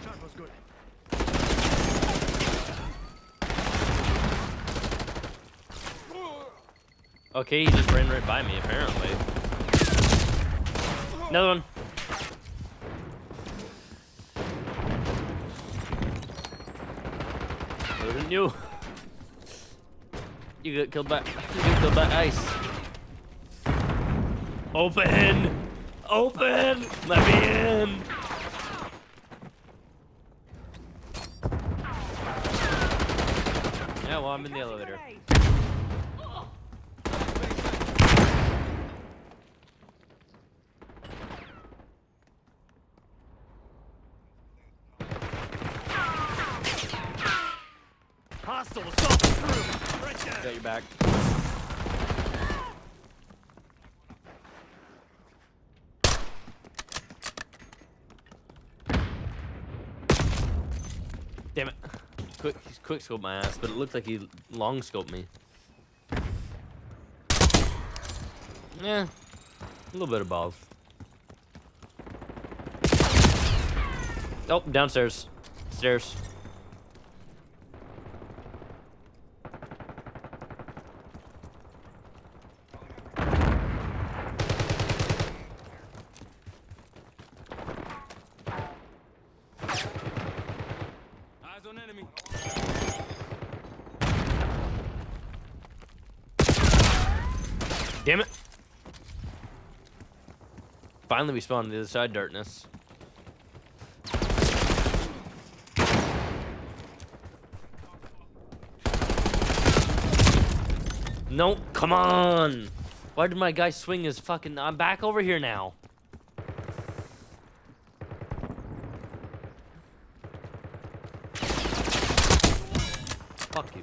Shot was good. Okay, he just ran right by me, apparently. Another one. Wouldn't you? You got killed by ice. Open! Open! Let me in! Yeah, well, I'm in the elevator. Hostile assault through. Right there. Got your back. Damn it. He's quick scoped my ass, but it looked like he long scoped me. Yeah, a little bit of both. Oh, downstairs. Stairs. Eyes on enemy. Damn it. Finally we spawned on the other side, darkness. No, come on. Why did my guy swing his fucking... I'm back over here now. Fuck you.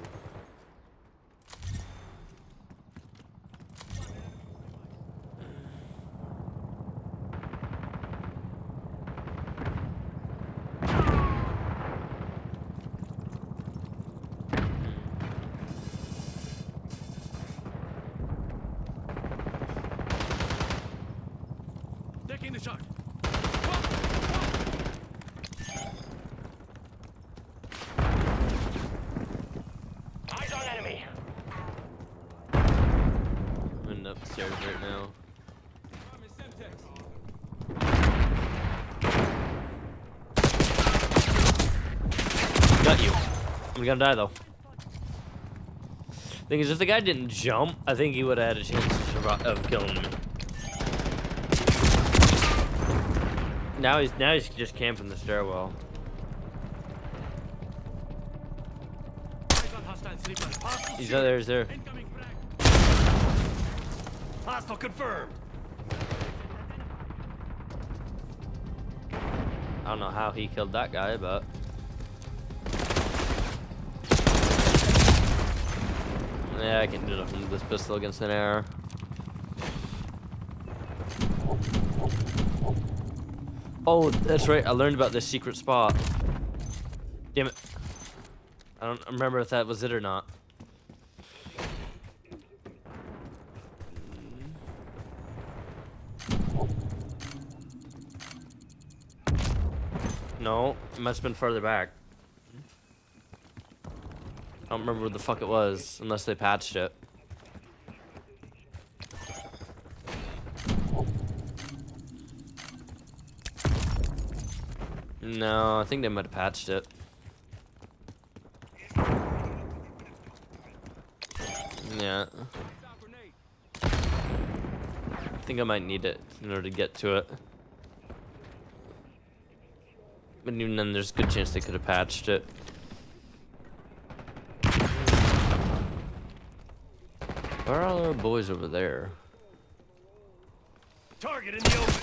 Taking the shot. Eyes on enemy. I'm in upstairs right now. Got you. I'm gonna die though. Thing is, if the guy didn't jump, I think he would have had a chance of killing me. Now he's just camping the stairwell. He's there, he's there. Hostile confirmed. I don't know how he killed that guy, but... Yeah, I can do nothing with this pistol against an air. Oh, that's right. I learned about this secret spot. Damn it. I don't remember if that was it or not. No, it must have been further back. I don't remember what the fuck it was, unless they patched it. No, I think they might have patched it. Yeah. I think I might need it in order to get to it. But even then, there's a good chance they could have patched it. Where are all our boys over there? Target in the open.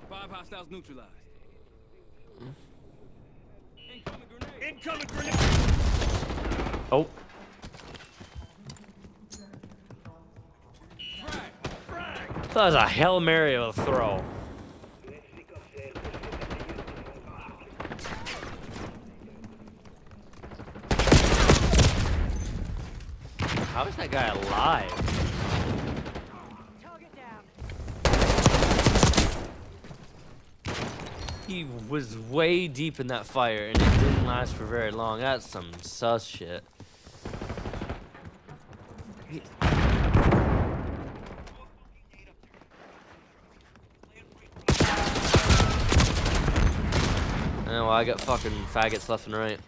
5 hostiles neutralized. Incoming grenade. Incoming grenade. Oh. That was a Hail Mary of a throw. How is that guy alive? He was way deep in that fire and it didn't last for very long. That's some sus shit. Oh, well, I got fucking faggots left and right.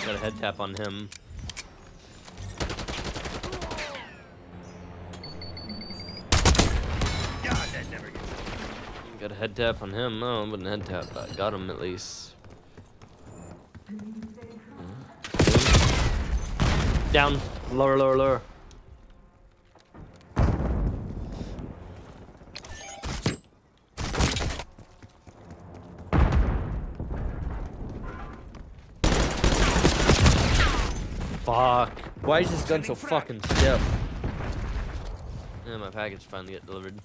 Got a head tap on him. God, that never gets. Got a head tap on him. No, but a head tap. I got him at least. Down. Lower, lower, lower. Fuck. Why is this gun so fucking stiff? Yeah, my package finally got delivered.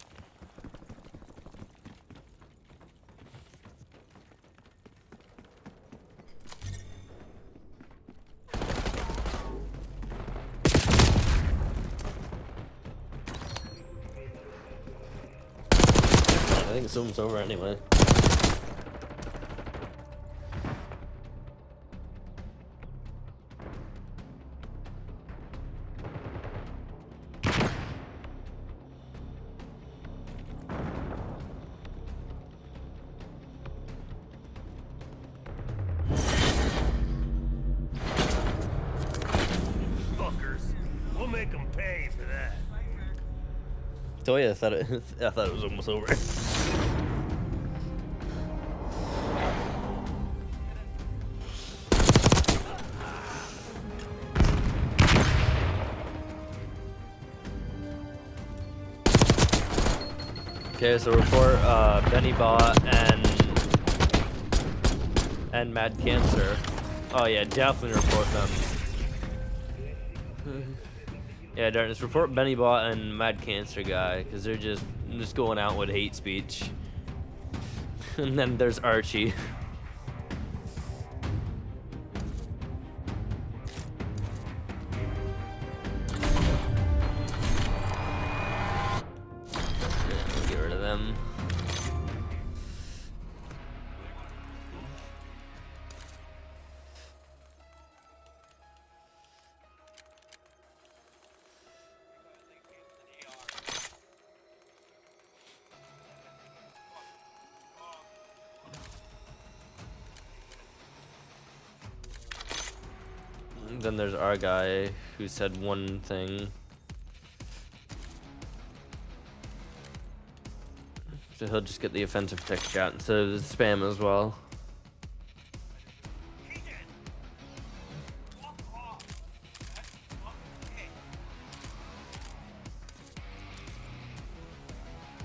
I think it's almost over anyway. Make them pay for that. So yeah, I thought it was almost over. Okay, so report Benny Bot and Mad Cancer. Oh yeah, definitely report them. Yeah, darkness. Report Benny Bot and Mad Cancer guy, because they're just going out with hate speech. And then there's Archie. Yeah, get rid of them. Then there's our guy who said one thing. So he'll just get the offensive text chat instead of the spam as well.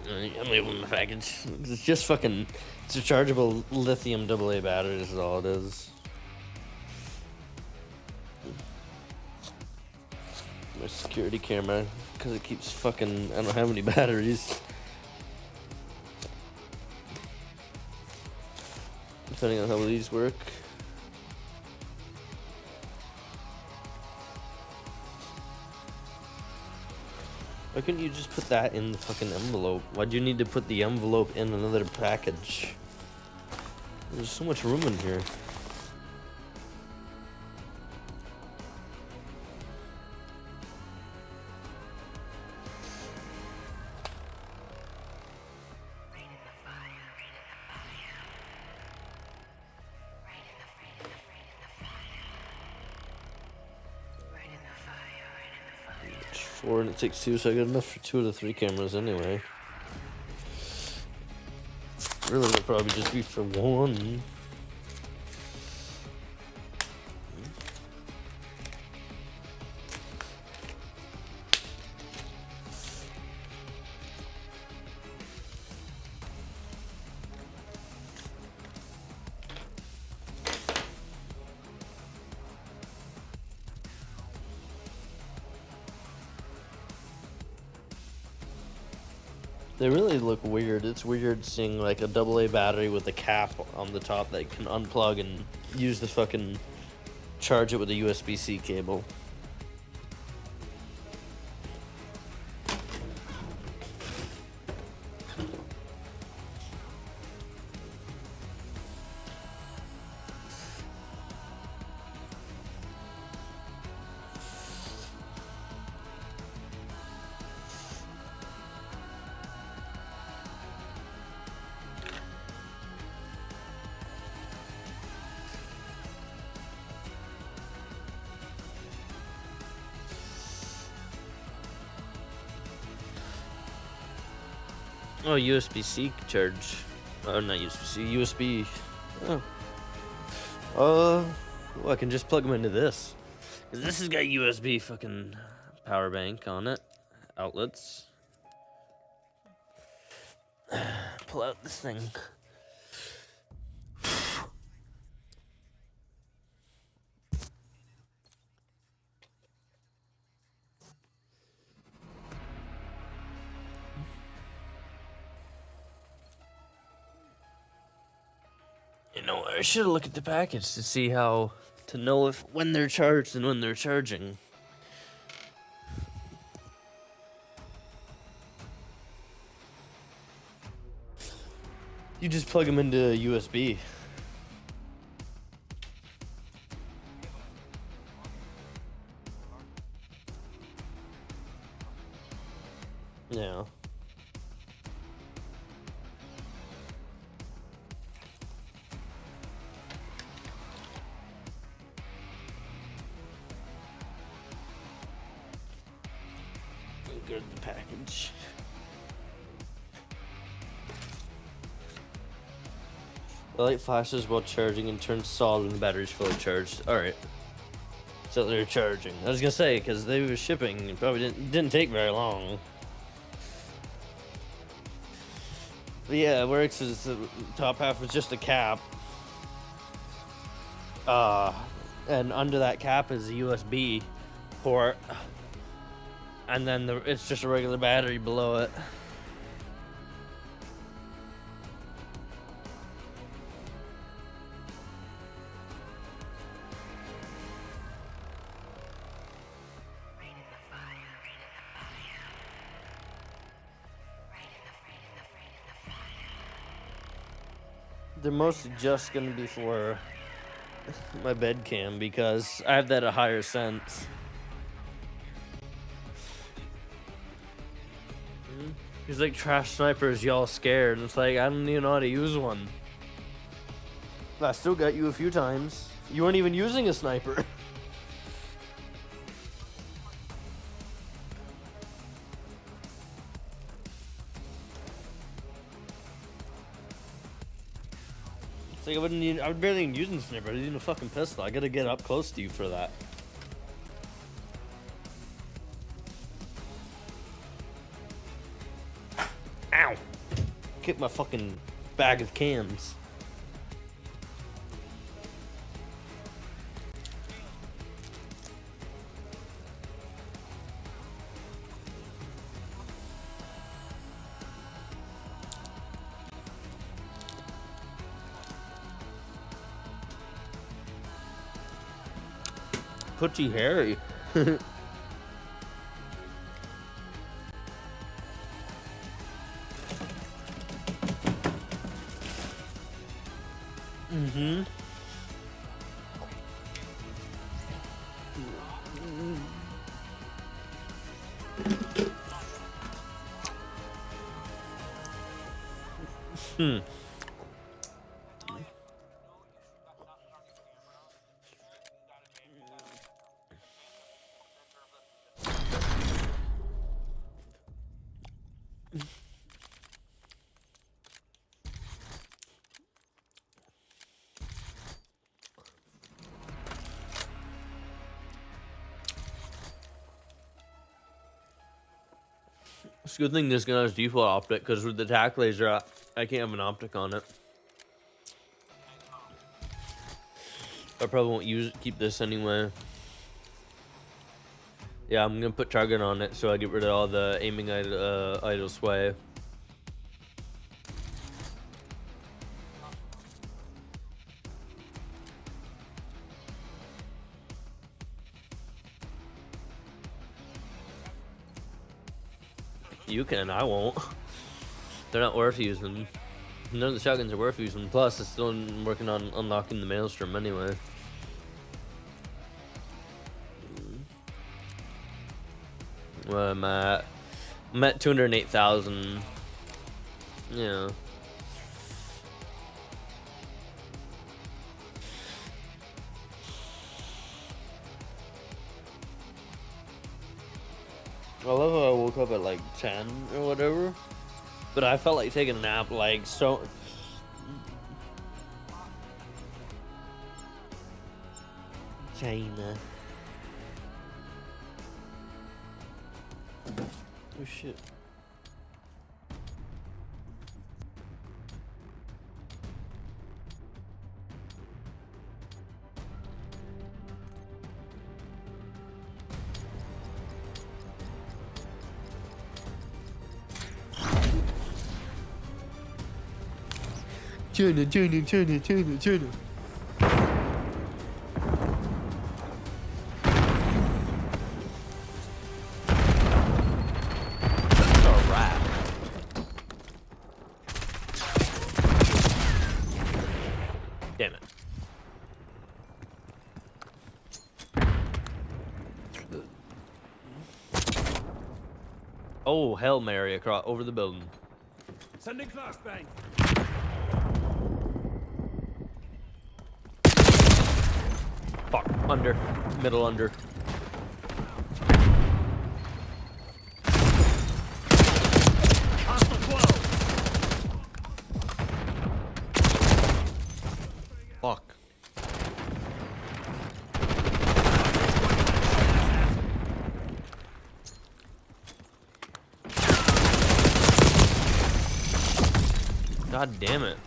I'm leaving the package. It's just fucking... It's a chargeable lithium AA battery is all it is. My security camera, because it keeps fucking... I don't have any batteries. Depending on how these work. Why couldn't you just put that in the fucking envelope? Why do you need to put the envelope in another package? There's so much room in here. Four and it takes two, so I got enough for 2 of the 3 cameras anyway. Really, would probably just be for 1. They really look weird. It's weird seeing like a AA battery with a cap on the top that you can unplug and use the fucking charge it with a USB-C cable. Oh, USB-C charge. Oh, not USB-C, USB. Oh. Well, I can just plug them into this. 'Cause this has got USB fucking power bank on it. Outlets. Pull out this thing. You know, I should look at the package to see how to know if when they're charged and when they're charging. You just plug them into USB. Yeah. Go to the package. The light flashes while charging and turns solid when the battery's fully charged. Alright. So they're charging. I was gonna say, because they were shipping, it probably didn't take very long. But yeah, it works as the top half is just a cap. And under that cap is a USB port. And then it's just a regular battery below it. They're mostly just gonna be for my bed cam because I have that at higher sense. He's like, trash snipers, y'all scared. And it's like, I don't even know how to use one. I still got you a few times. You weren't even using a sniper. Like I was barely even using the sniper. I was using a fucking pistol. I gotta get up close to you for that. Ow! Kick my fucking bag of cans. Putty Harry. Mm-hmm. Hmm. It's a good thing this gun has default optic, because with the tac laser, I can't have an optic on it. I probably won't keep this anyway. Yeah, I'm gonna put target on it so I get rid of all the aiming idle sway. You can, I won't. They're not worth using. None of the shotguns are worth using. Plus, it's still working on unlocking the maelstrom anyway. Well, I'm at 208,000. Yeah. I love how I woke up at like 10 or whatever, but I felt like taking a nap like so. China. Oh shit. China. Damn it. Oh, Hail Mary across over the building. Sending flashbang. Fuck. Under. Middle under. Fuck. God damn it.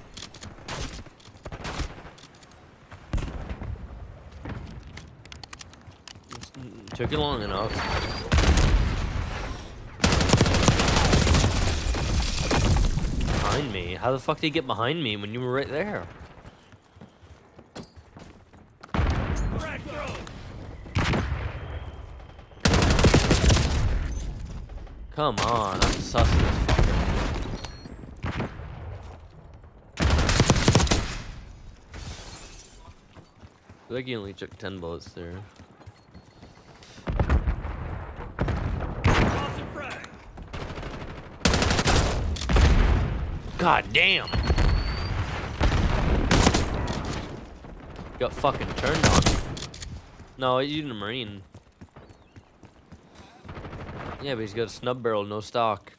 Took you long enough. Behind me? How the fuck did he get behind me when you were right there? Come on, I'm sus of this fucker. I feel like you only took 10 bullets there. God damn! Got fucking turned on. No, he's using a Marine. Yeah, but he's got a snub barrel, no stock.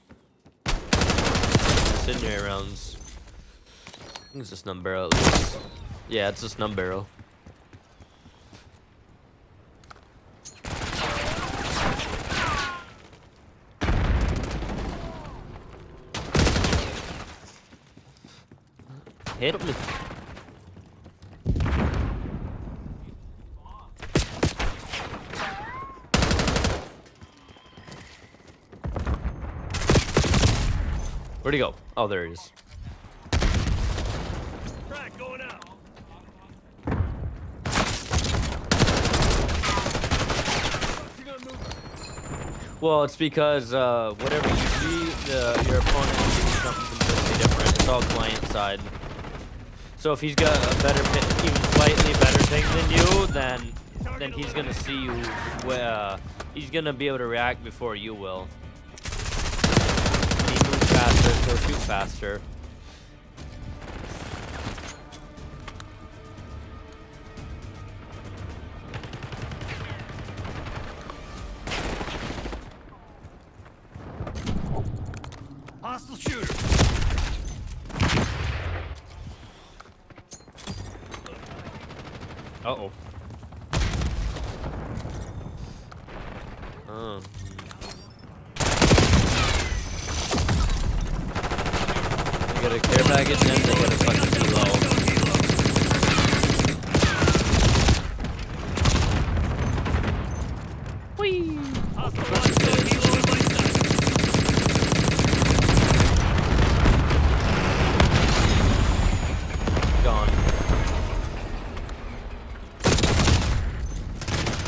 Incendiary rounds. I think it's a snub barrel at least. Yeah, it's a snub barrel. Hit me. Where'd he go? Oh, there he is. Going out. Well, it's because whatever you see, your opponent is doing something completely different. It's all client side. So if he's got a better, even slightly better thing than you, then he's gonna see you. He's gonna be able to react before you will. And he moves faster, so shoot faster. Hostile shooter. Uh-oh. Oh. They got a care package and they got a fucking kilo. Whee! Gone.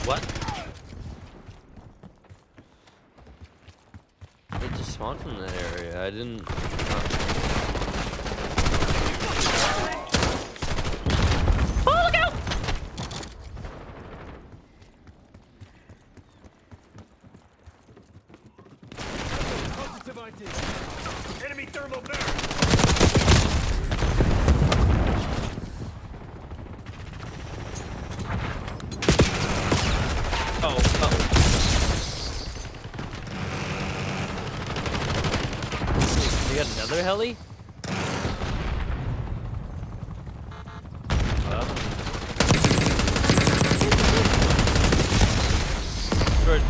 What? It just spawned from that area. I didn't. Oh, look out! Positive ID. Enemy thermal barrel. You got another heli? Well. Good.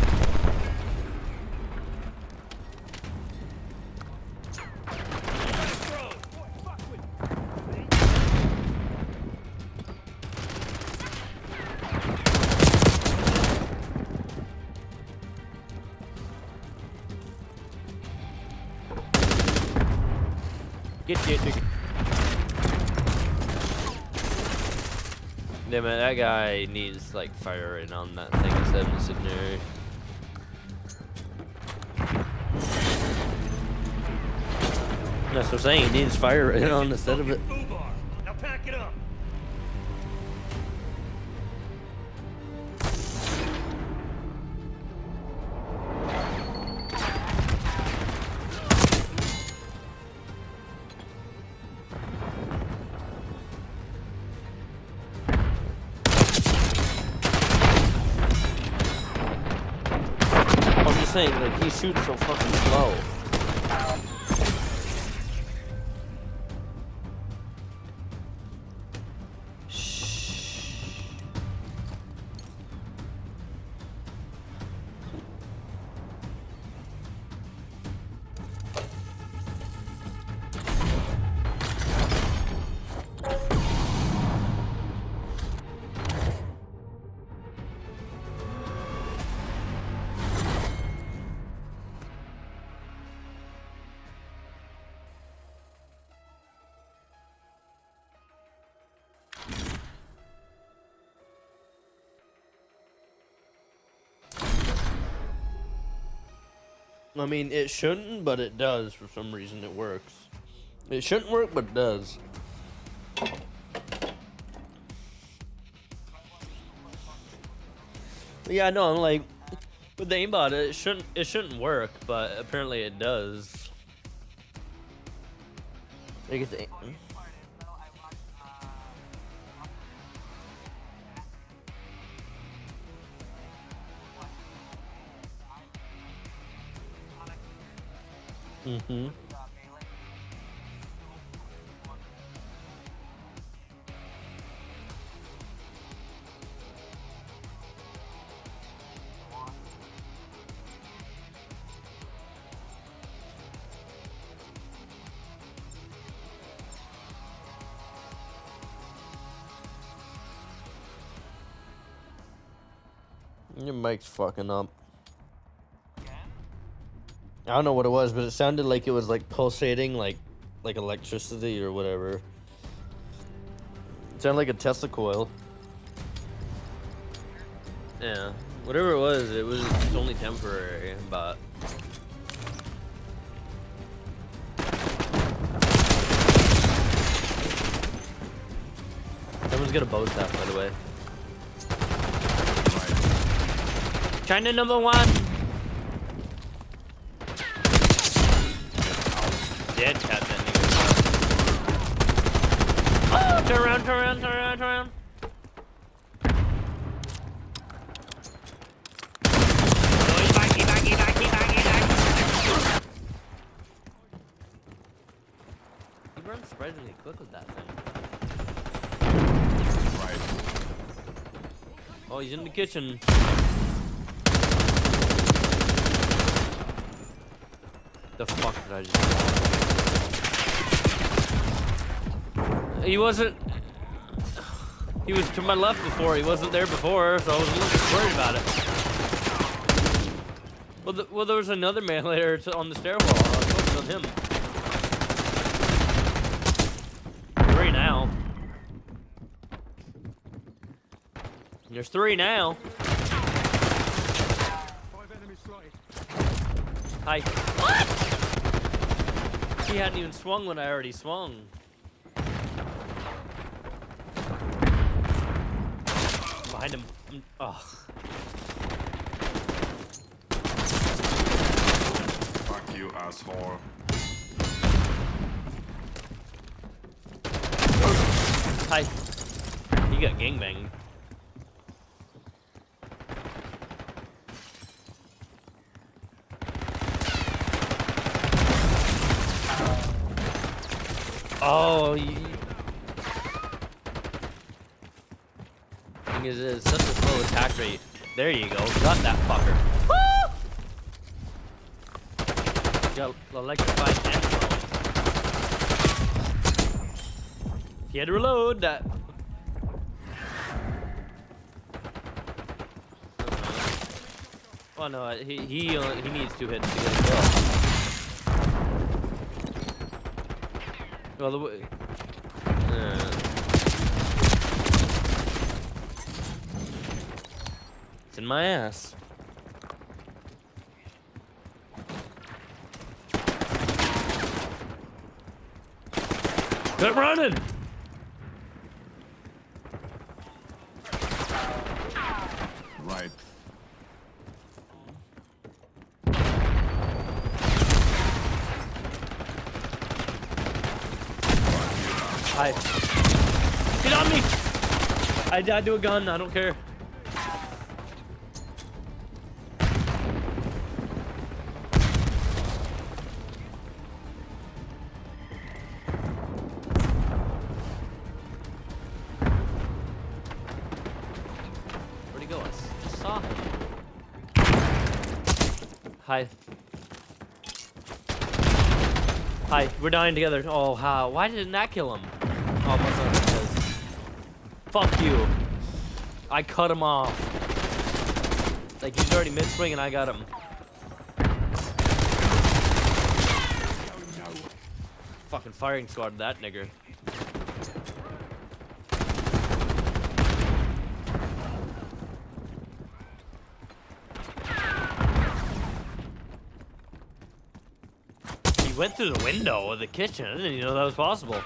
Get. Yeah, man, that guy needs like firing on that thing instead of sitting there. That's what I'm saying. He needs firing on instead of it. Now pack it up. I'm just saying, like, he shoots so fucking slow. I mean, it shouldn't, but it does. For some reason, it works. It shouldn't work, but it does. Yeah, I know. I'm like, but the aimbot, it shouldn't work, but apparently it does. I guess the Mm-hmm. Your mic's fucking up. I don't know what it was, but it sounded like it was like pulsating, like electricity or whatever. It sounded like a Tesla coil. Yeah, whatever it was only temporary, but. Someone's got a bow staff, by the way. China number 1. Dead cat, that nigga. Oh, turn around, turn around, turn around, turn around. He runs surprisingly quick with that thing. Right. Oh, he's in the kitchen. The fuck did I just do? He wasn't. He was to my left before. He wasn't there before, so I was a little bit worried about it. Well, there was another man later on the stairwell. I was focused on him. 3 now. There's 3 now. 5 enemies slotted. Hi. What? He hadn't even swung when I already swung. Behind him. Oh. Fuck you, asshole. Hi. He got gangbanged. Oh, thing is, it's such a slow attack rate. There you go, got that fucker. Woo! Got electrified and thrown. He had to reload that. Oh no, he needs 2 hits to get a kill. Well, it's in my ass. Quit running! Right. Hi. Get on me! I died to a gun, I don't care. Where'd he go? I saw him. Hi. Hi, we're dying together. Oh, how? Why didn't that kill him? Oh, my son says. Fuck you. I cut him off. Like, he's already mid-swing and I got him. Fucking firing squad, that nigger. He went through the window of the kitchen. I didn't even know that was possible.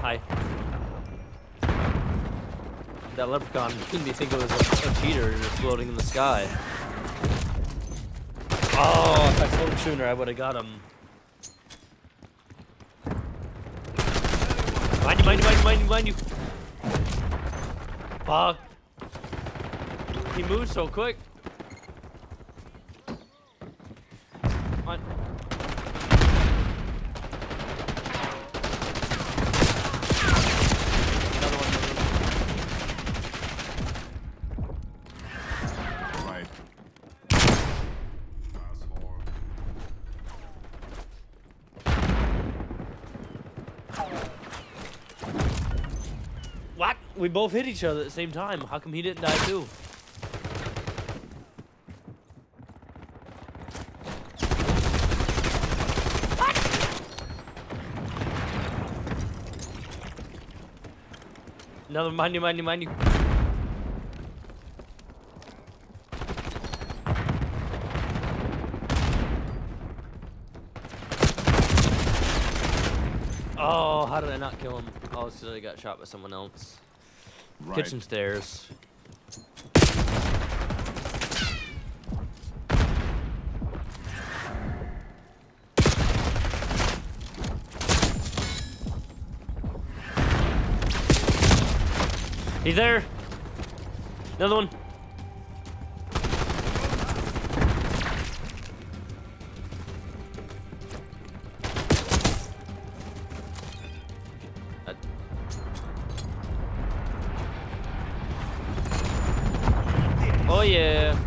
Hi. That leprechaun made me think it was a cheater just floating in the sky. Oh, if I floated sooner, I would have got him. Mind you, mind you, mind you, mind you, mind you. Fuck. He moves so quick. On. Wow, We both hit each other at the same time. How come he didn't die too? Another mind you. Oh, how did I not kill him? Oh, it's because I got shot by someone else. Right. Kitchen stairs. He's there. Another one. Oh yeah.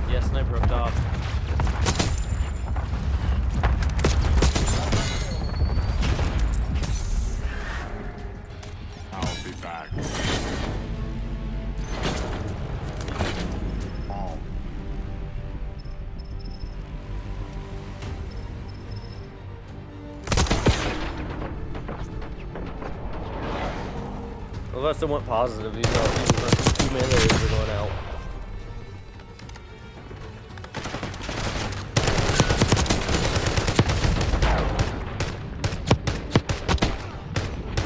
Yeah, sniper up top. I'll be back. Unless they went positive, you know, two melees are going out.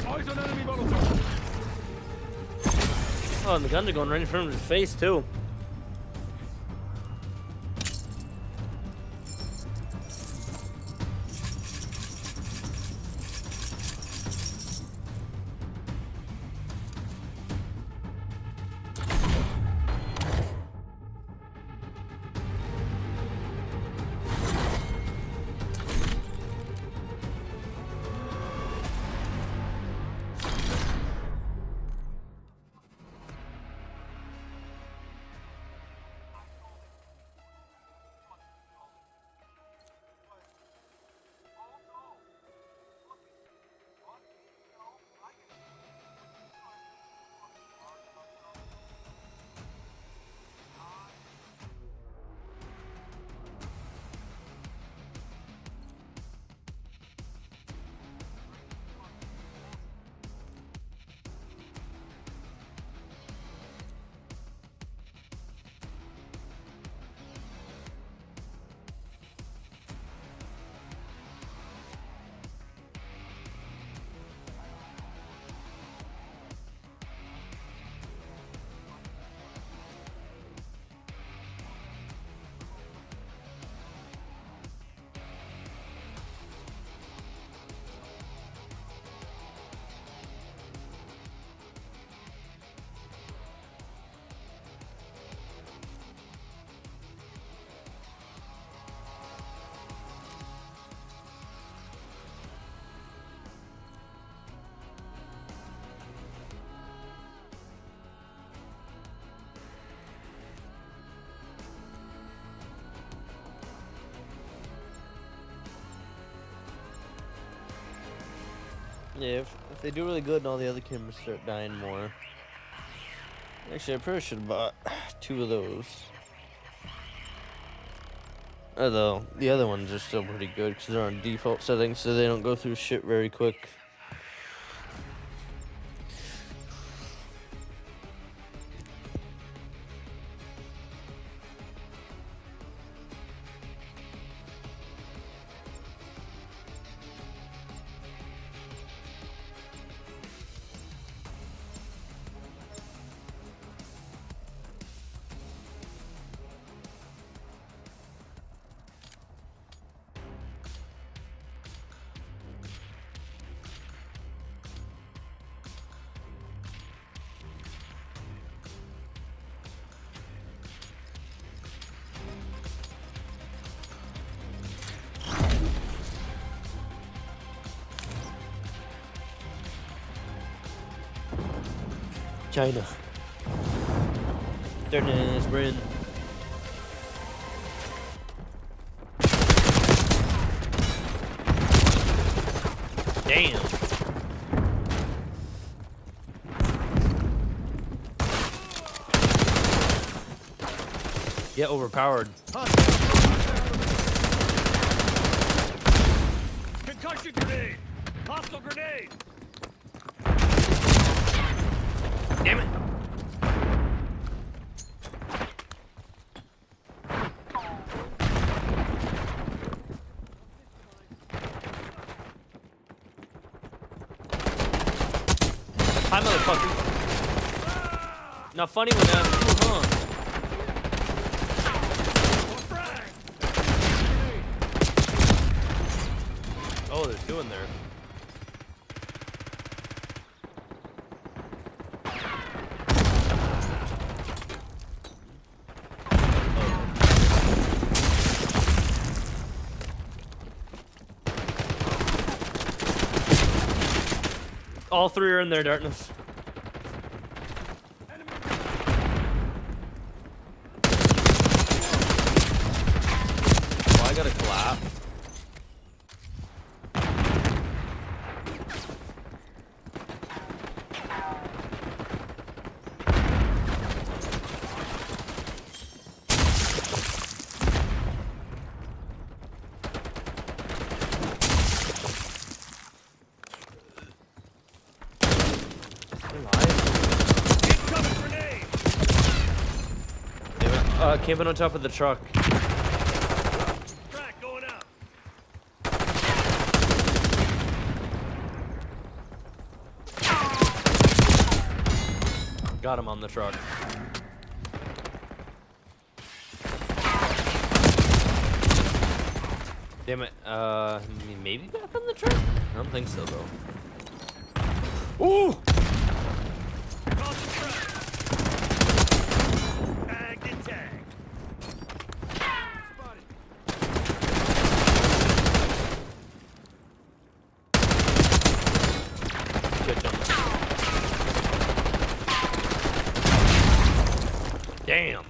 Eyes on enemy Molotov. Oh, and the guns are going right in front of his face, too. Yeah, if they do really good and all the other cameras start dying more. Actually, I probably should have bought 2 of those. Although, the other ones are still pretty good because they're on default settings so they don't go through shit very quick. China. Darkness, Bryn. Damn. Get overpowered. Concussion grenade! Hostile grenade! Damn it. Hi, motherfucker. Not funny when that's cool, huh? Oh, there's two in there. All three are in there, Darkness. Oh, I gotta clap. Camping on top of the truck. Track going up. Got him on the truck. Damn it. Maybe back on the truck? I don't think so, though. Ooh! Damn.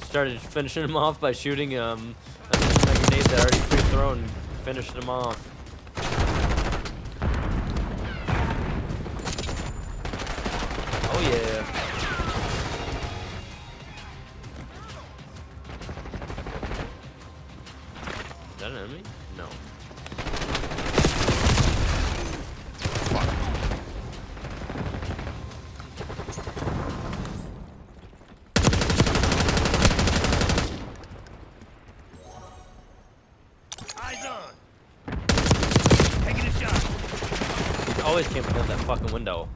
Started finishing him off by shooting a grenade that already pre-thrown, finished him off. Oh yeah. Is that an enemy? No. Always came out that fucking window.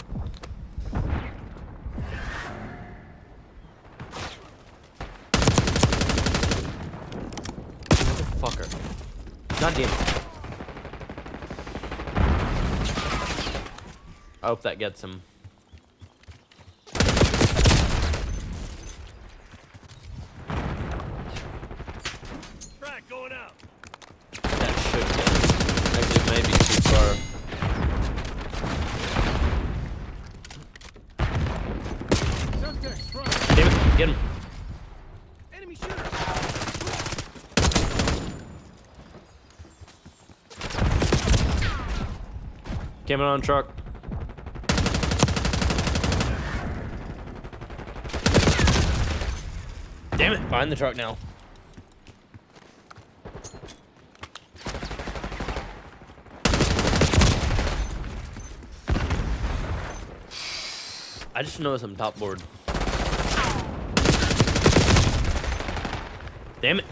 Motherfucker. God damn it. I hope that gets him. Track going up. That should get him. Actually, maybe too far. Damn it, get him. Enemy shooter. Came on truck. Damn it, behind the truck now. I just noticed I'm top board. Damn it.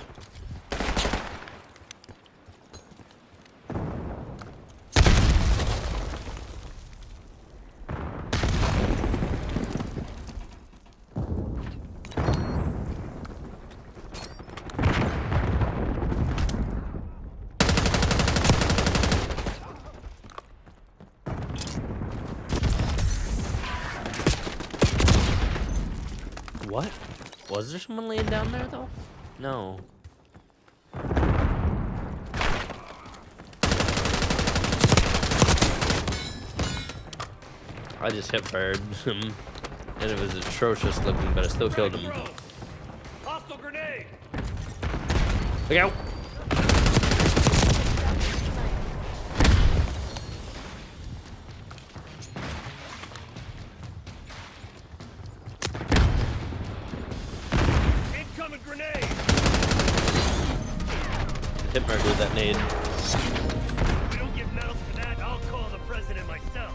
What? Was there someone laying down there though? No. I just hip fired him. And it was atrocious looking, but I still killed him. Hostile grenade! Look out! Incoming grenade! Hit Mark with that nade. If we don't get medals for that, I'll call the president myself.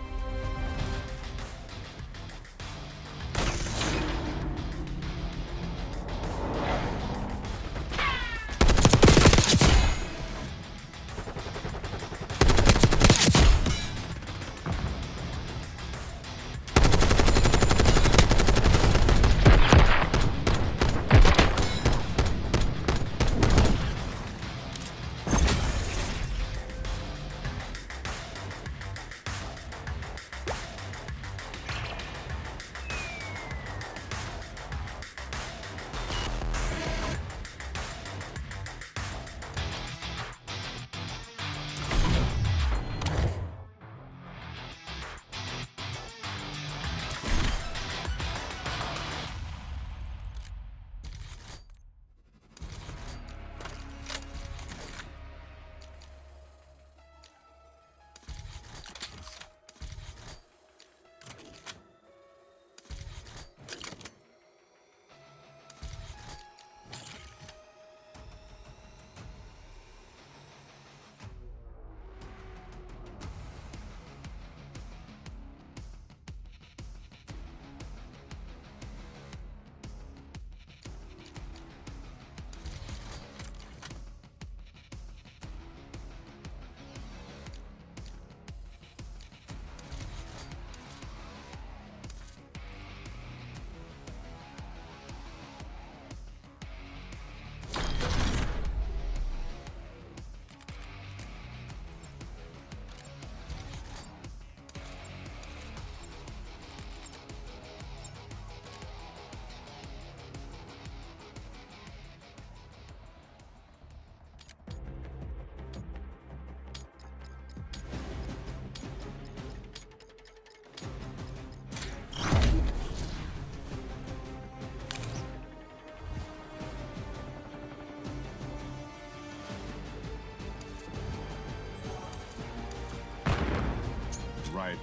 Right.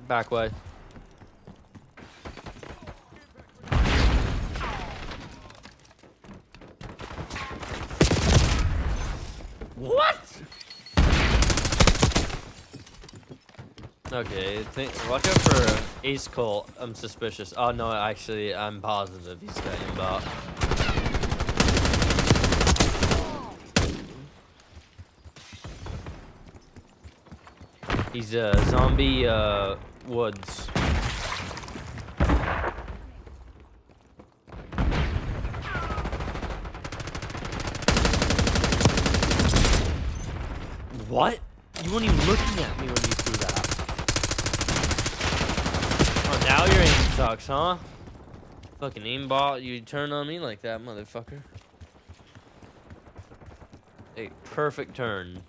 Back way. What? Okay, watch out for Ace Cole. I'm suspicious. Oh no, actually, I'm positive he's got aimbot. He's zombie woods. What? You weren't even looking at me when you threw that. Oh, now your aim sucks, huh? Fucking aimbot, you turn on me like that, motherfucker. A perfect turn.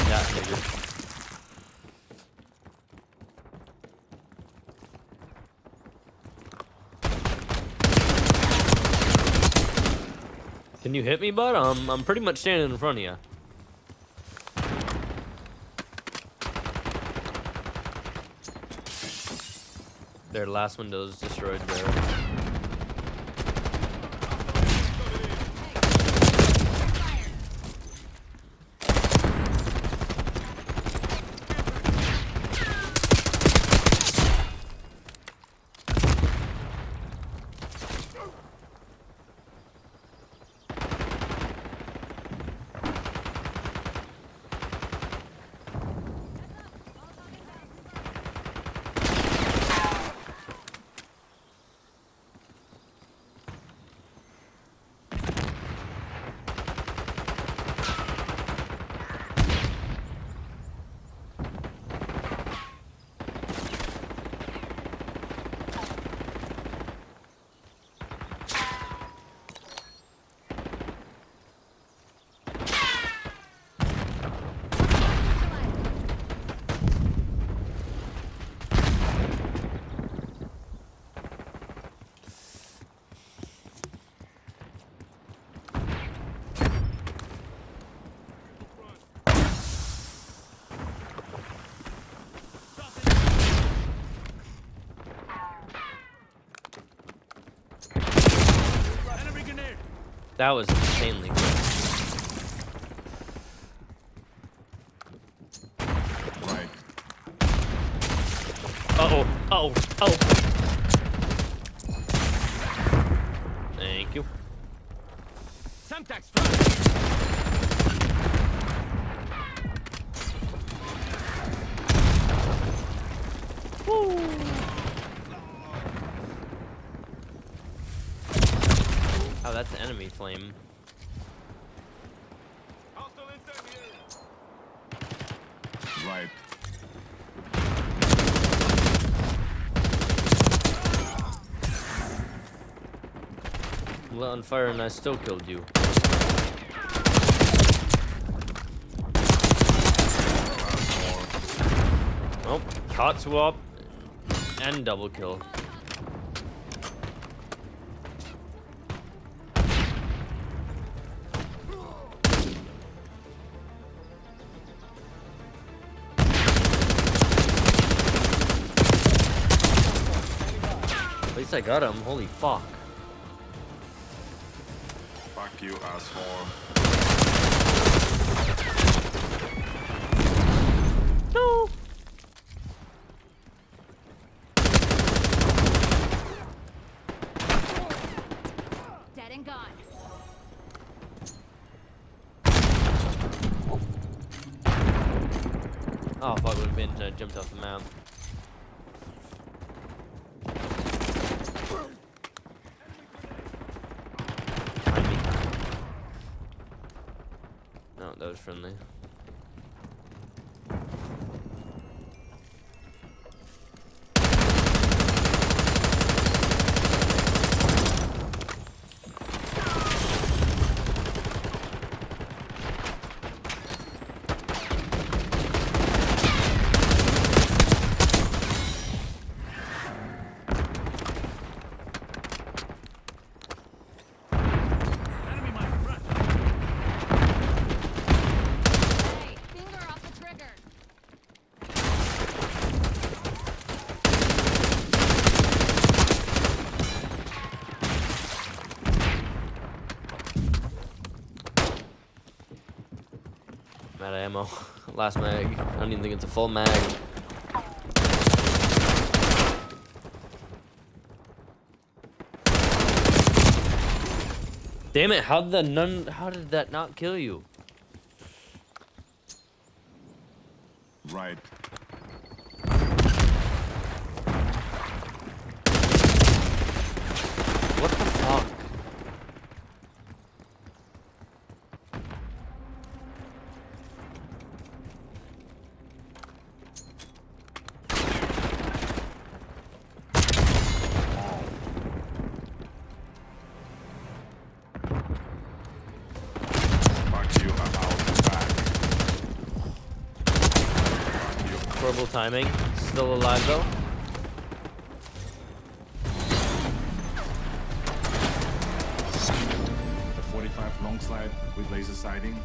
That nigga. Can you hit me, bud? I'm pretty much standing in front of you. Their last window's destroyed there. That was insanely good. Right. Uh-oh. Uh-oh. Oh. Thank you. Semtex, Oh, that's the enemy flame. Right. Lit on fire and I still killed you. Oh, hot swap and double kill. At least I got him. Holy fuck. Fuck you, asshole. No. Dead and gone. Oh fuck, would have been jumped off the map. No, that was friendly. I'm out of ammo. Last mag. I don't even think it's a full mag. Damn it! How did that not kill you? Right. What the fuck? Fuck you, I'm out and back. Horrible timing. Still alive though. The 45 long slide with laser sighting.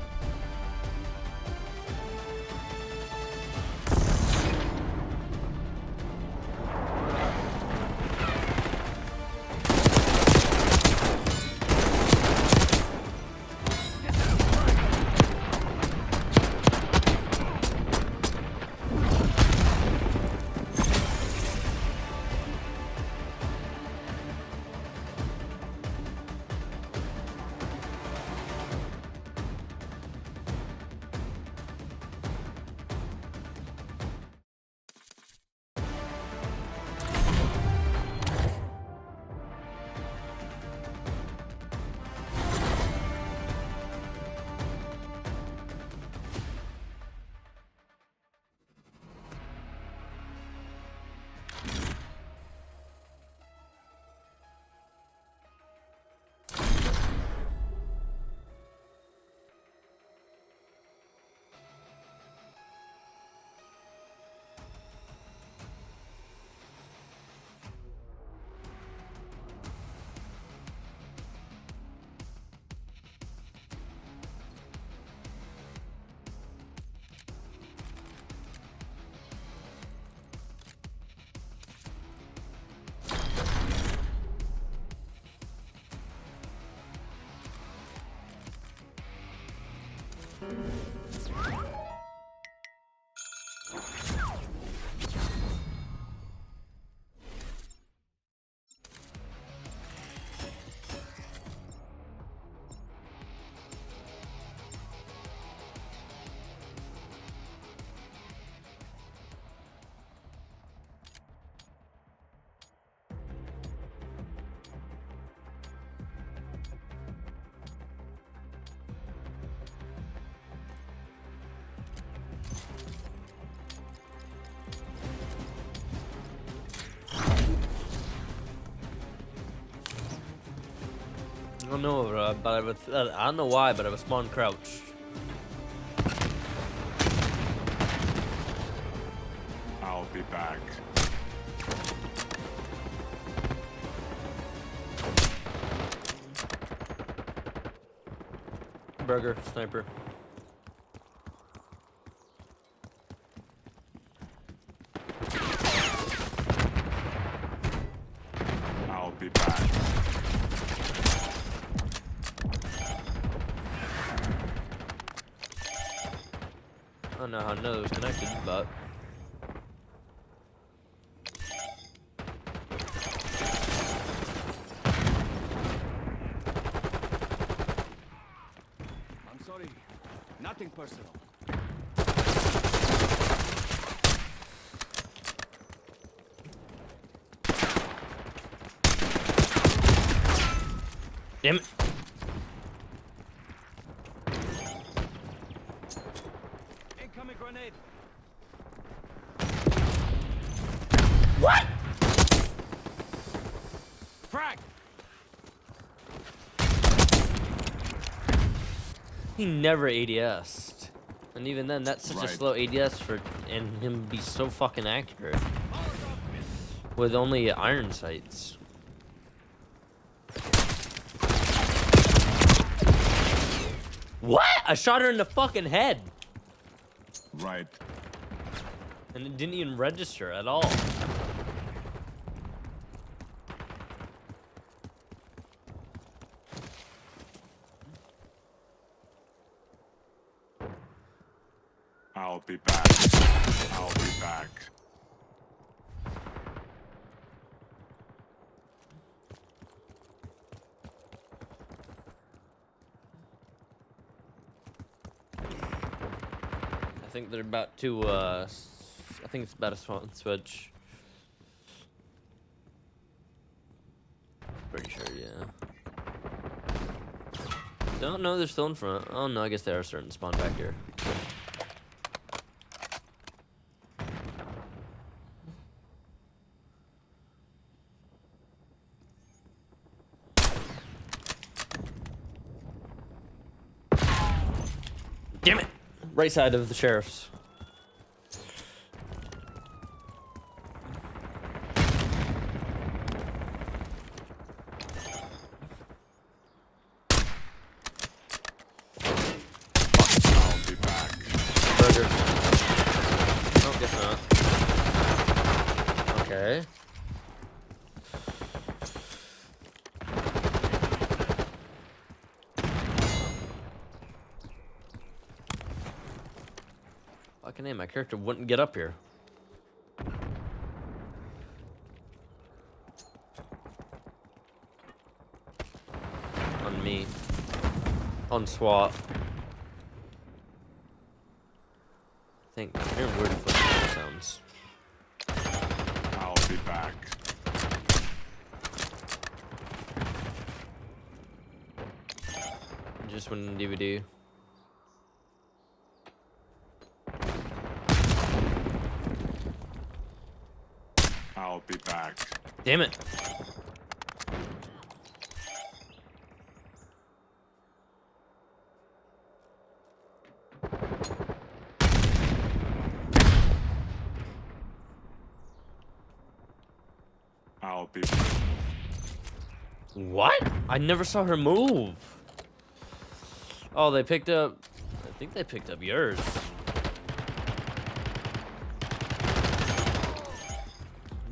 I don't know, but I don't know why, but I was spawned crouched. I'll be back. Burger, sniper. I'll be back. I don't know how I know it was connected, but I'm sorry. Nothing personal. damn it. Incoming grenade. What? Frag. He never ADS'd. And even then, that's such a Right. slow ADS for and him be so fucking accurate. With only iron sights. What? I shot her in the fucking head. Right. And it didn't even register at all. I'll be back. I'll be back. I think they're about to, I think it's about a spawn switch. Pretty sure, yeah. Don't know they're still in front. Oh no, I guess they are starting to spawn back here. Damn it! Right side of the sheriff's. I'll be back. Burger. Oh, guess not. Okay. Fucking name, my character wouldn't get up here. On me. On SWAT. I think I'm hearing weird footstep sounds. I'll be back. Just went in DVD. I'll be back. Damn it. I'll be. What? I never saw her move. Oh, they picked up. I think they picked up yours.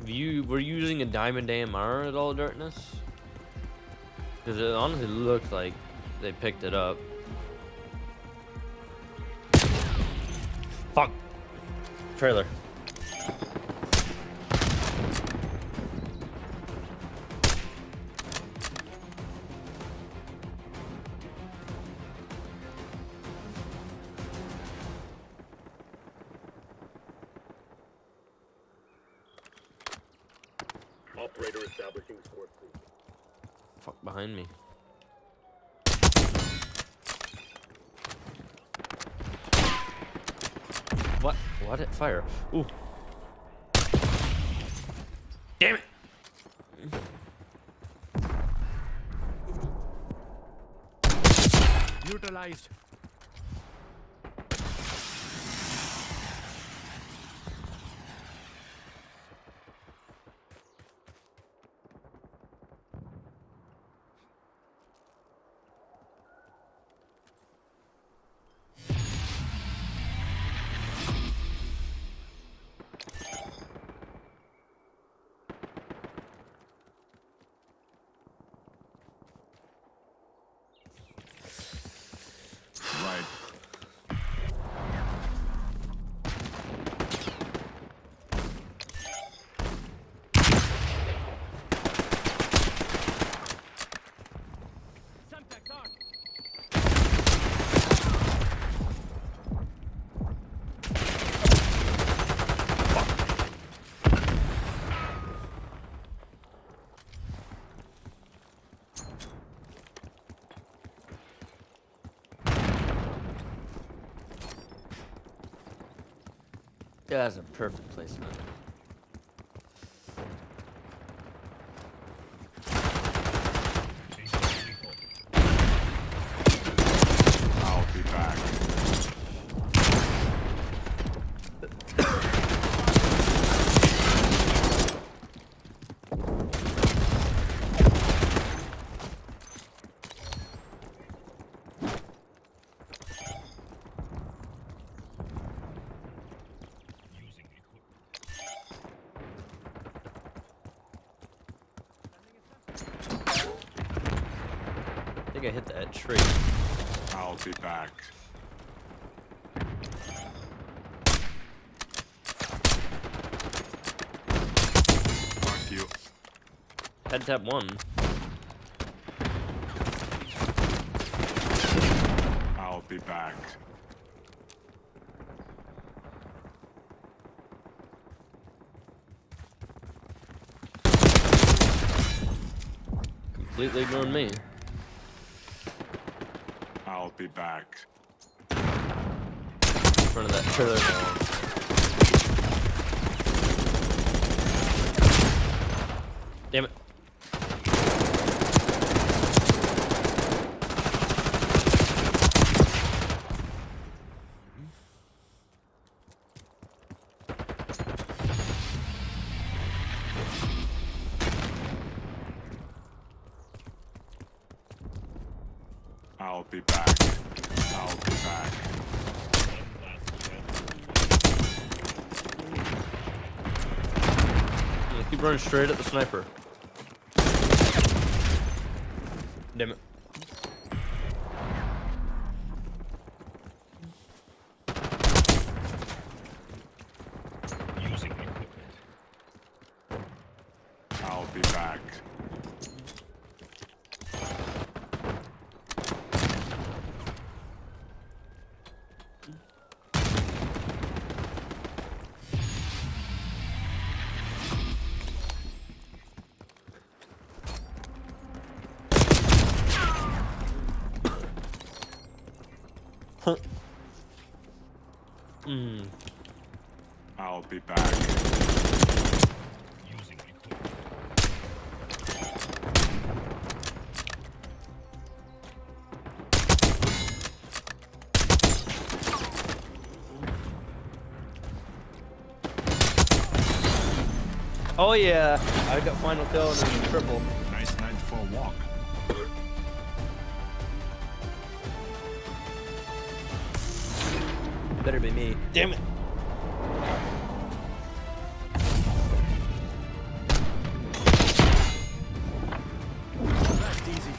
Were you using a diamond AMR at all, Darkness? Because it honestly looked like they picked it up. Fuck. Trailer. Operator establishing source. Fuck behind me. What? What did fire? Ooh. Damn it! neutralized. Right. Yeah, that's a perfect placement. I'll be back. I think I hit that tree. I'll be back. Fuck you. Head tap 1. I'll be back. Completely ignored me. I'll be back. In front of that trailer. Damn it. I'll be back. I'll be back. Yeah, keep running straight at the sniper. Damn it. Using equipment. I'll be back. Huh. I'll be back. Using equipment. Oh yeah, I got final kill and then triple. Nice night for a walk. Better be me. Damn it. That's easy.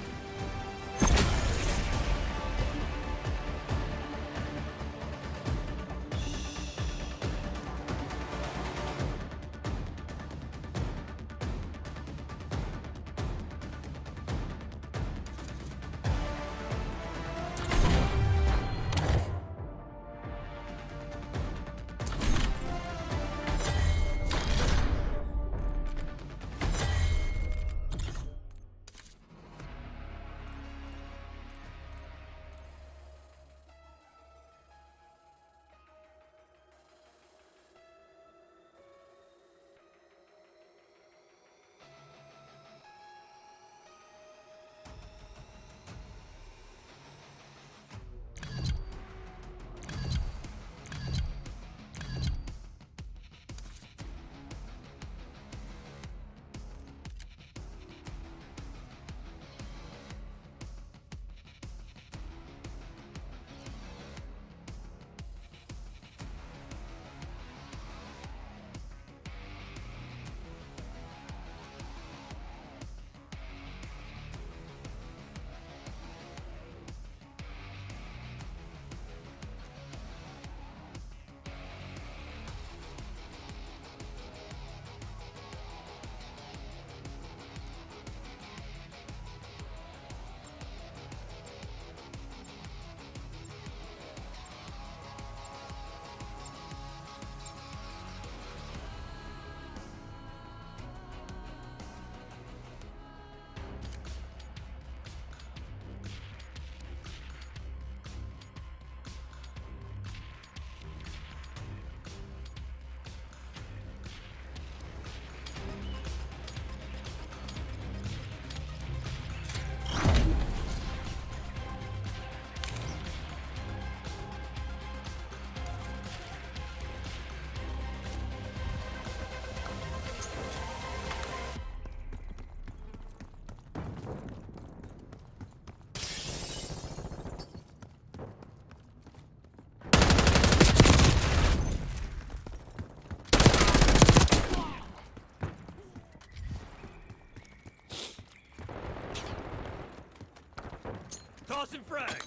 Tossing frag.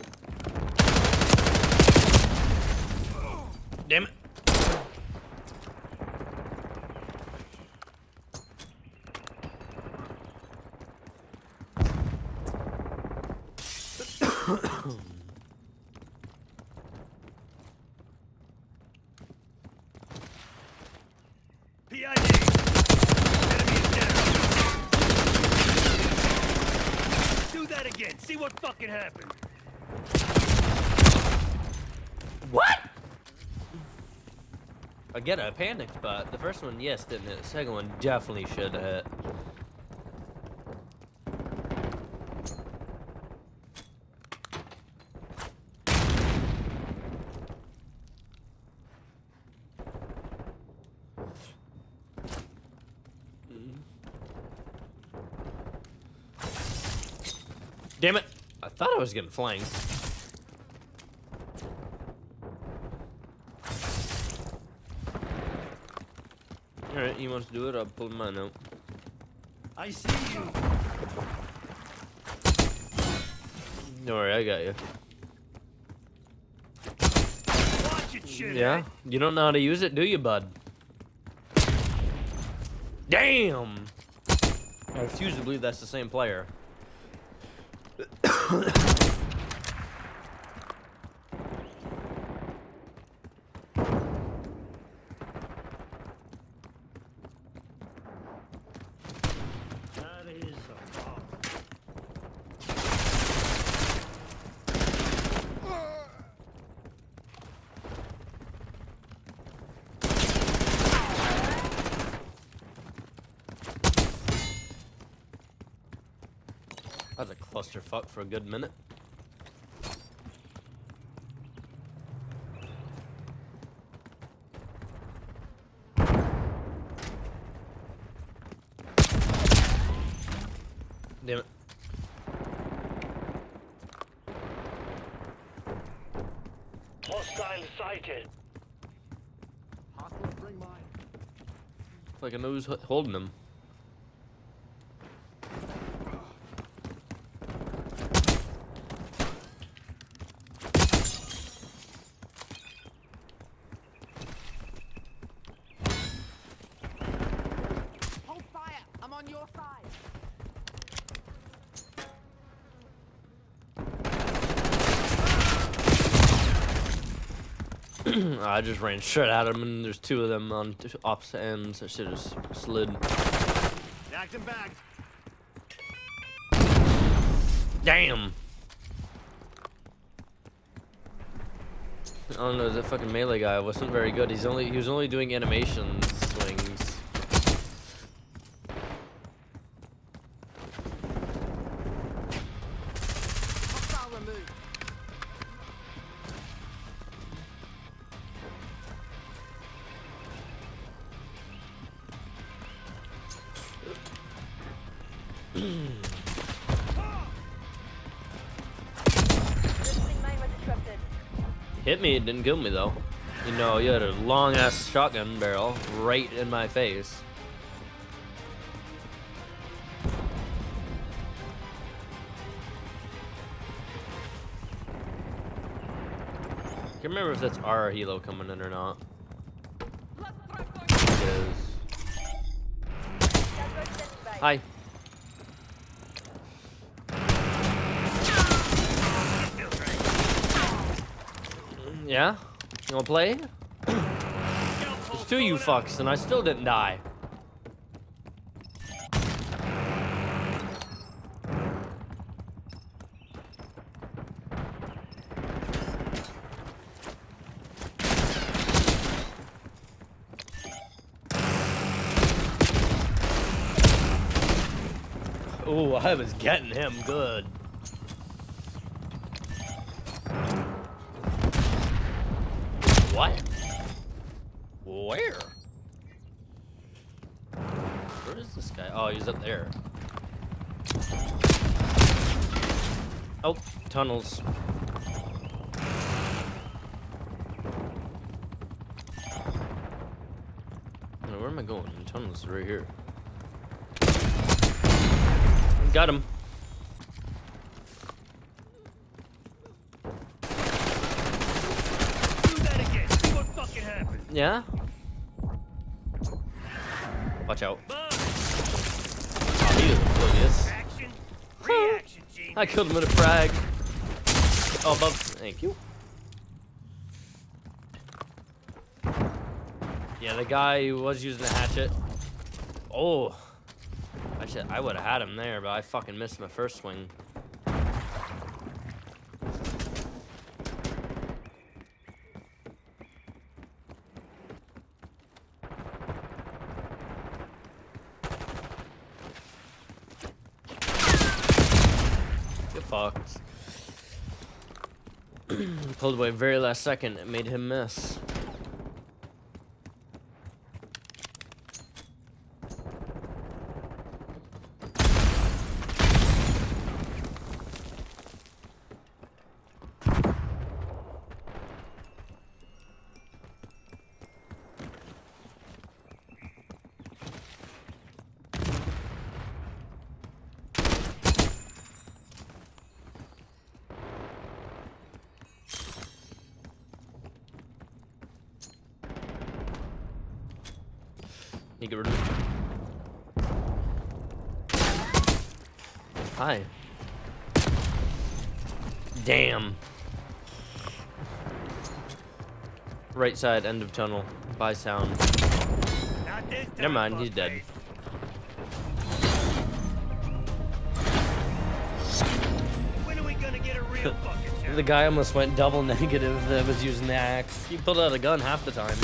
Damn it. PID. Enemy is down. Do that again. See what fucking happened. What? I get it, I panicked, but the first one, yes, didn't hit. The second one definitely should have hit. Damn it! I thought I was getting flanked. Alright, he wants to do it, I'll pull mine out. I see you. Don't worry, I got you. Watch it, shit. Yeah? You don't know how to use it, do you, bud? Damn! I refuse to believe that's the same player. That was a clusterfuck for a good minute. Damn it. Hostile sighted. Like I know who's holding him. Hold fire! I'm on your side. I just ran straight at him, and there's two of them on opposite ends. I should have slid. Backed and backed. Damn! I don't know, that fucking melee guy wasn't very good. He was only doing animation swings. Hostile removed. Hit me, it didn't kill me though. You know, you had a long ass shotgun barrel right in my face. I can't remember if that's our helo coming in or not. It is. Hi. Yeah? You wanna play? There's two of you fucks, and I still didn't die. Oh, I was getting him good. What? Where? Where is this guy? Oh, he's up there. Oh, tunnels. Now, where am I going? The tunnels are right here. Got him. Yeah? Watch out. Oh, he was oblivious. I killed him with a frag. Oh, above. Thank you. Yeah, the guy who was using the hatchet. Oh. I would have had him there, but I fucking missed my first swing. Get fucked. Pulled away very last second. It made him miss. You get rid of it. Hi. Damn. Right side, end of tunnel. By sound. Never mind, he's dead. When are we gonna get a real fucking shot? The guy almost went double negative that was using the axe. He pulled out a gun half the time.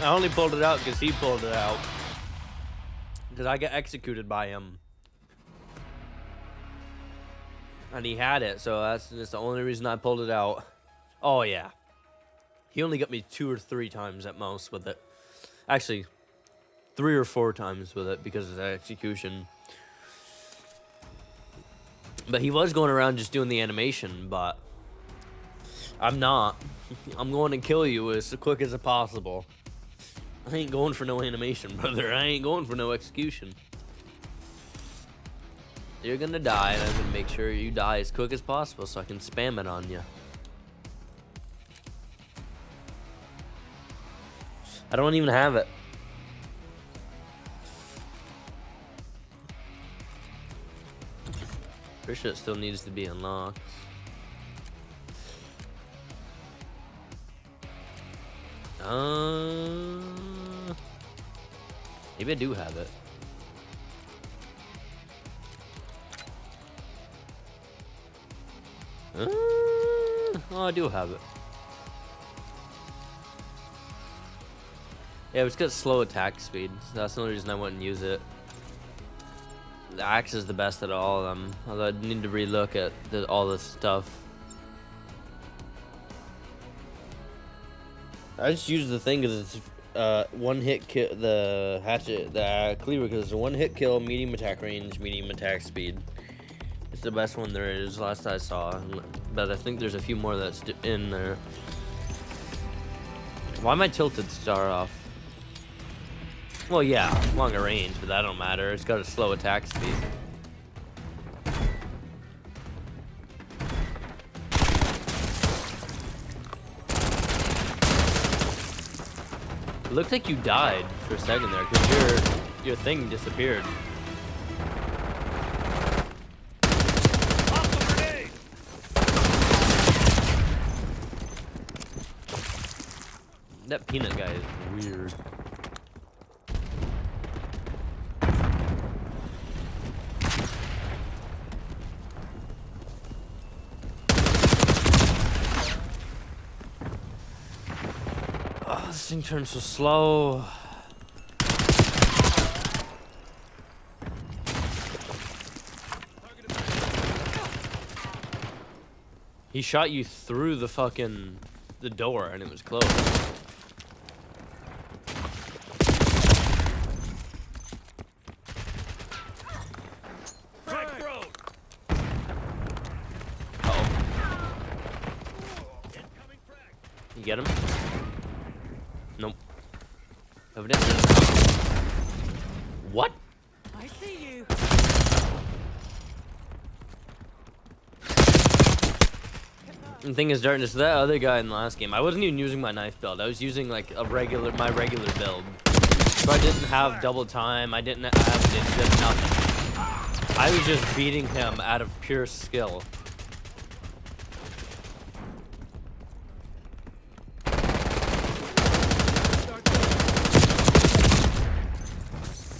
I only pulled it out because he pulled it out. Because I got executed by him. And he had it, so that's just the only reason I pulled it out. Oh, yeah. He only got me 2 or 3 times at most with it. Actually, 3 or 4 times with it because of the execution. But he was going around just doing the animation, but I'm not. I'm going to kill you as quick as possible. I ain't going for no animation, brother. I ain't going for no execution. You're gonna die, and I'm gonna make sure you die as quick as possible so I can spam it on you. I don't even have it. Pretty sure it still needs to be unlocked. Maybe I do have it. Oh, I do have it. Yeah, it's got slow attack speed. So that's the only reason I wouldn't use it. The axe is the best at all of them. Although I need to relook at all this stuff. I just use the thing because it's one hit kill, the hatchet, the cleaver, because it's a one hit kill, medium attack range, medium attack speed. It's the best one there is, last I saw. But I think there's a few more that's in there. Why am I tilted to start off? Well, yeah, longer range, but that don't matter. It's got a slow attack speed. It looked like you died for a second there, because your thing disappeared. That peanut guy is weird. Oh, this thing turns so slow. He shot you through the fucking the door and it was closed. You get him? Nope. Evidently. What? I see you. The thing is, Darkness, that other guy in the last game, I wasn't even using my knife build. I was using like my regular build. So I didn't have double time. I didn't have ninja, nothing. I was just beating him out of pure skill.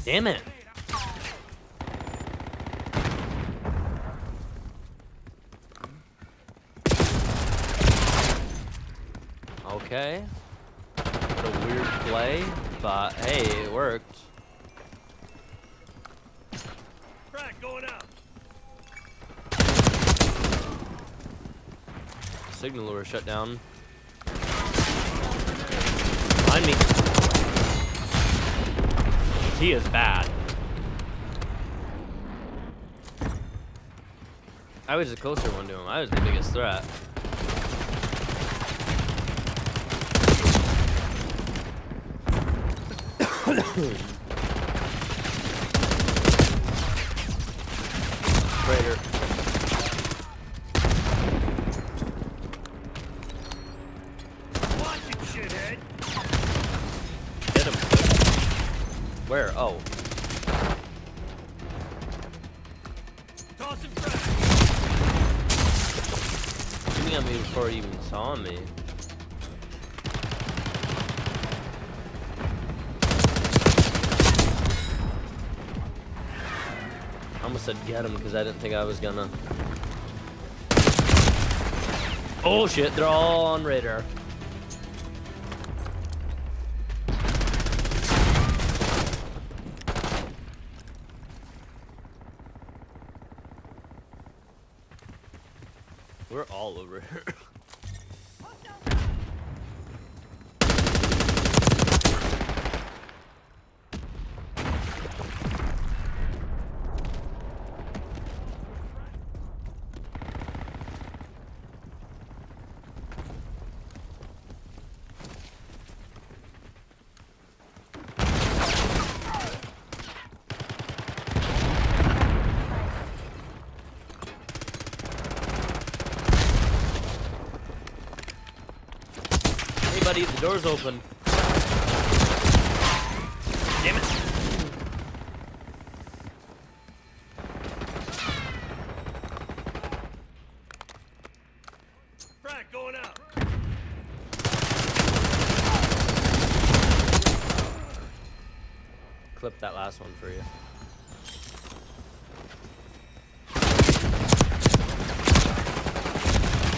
Damn it. Okay. What a weird play, but hey, it worked. Frag going out. Signal lure shut down. Behind me. He is bad. I was the closer one to him. I was the biggest threat. Traitor. Watch it, shithead. Hit him. Where? Oh. Toss him frag. Shooting at me before he even saw me. I almost said get him because I didn't think I was gonna. Oh shit, they're all on radar. We're all over here. Hey buddy, the door's open. Damn it. Frag going out. Clip that last one for you.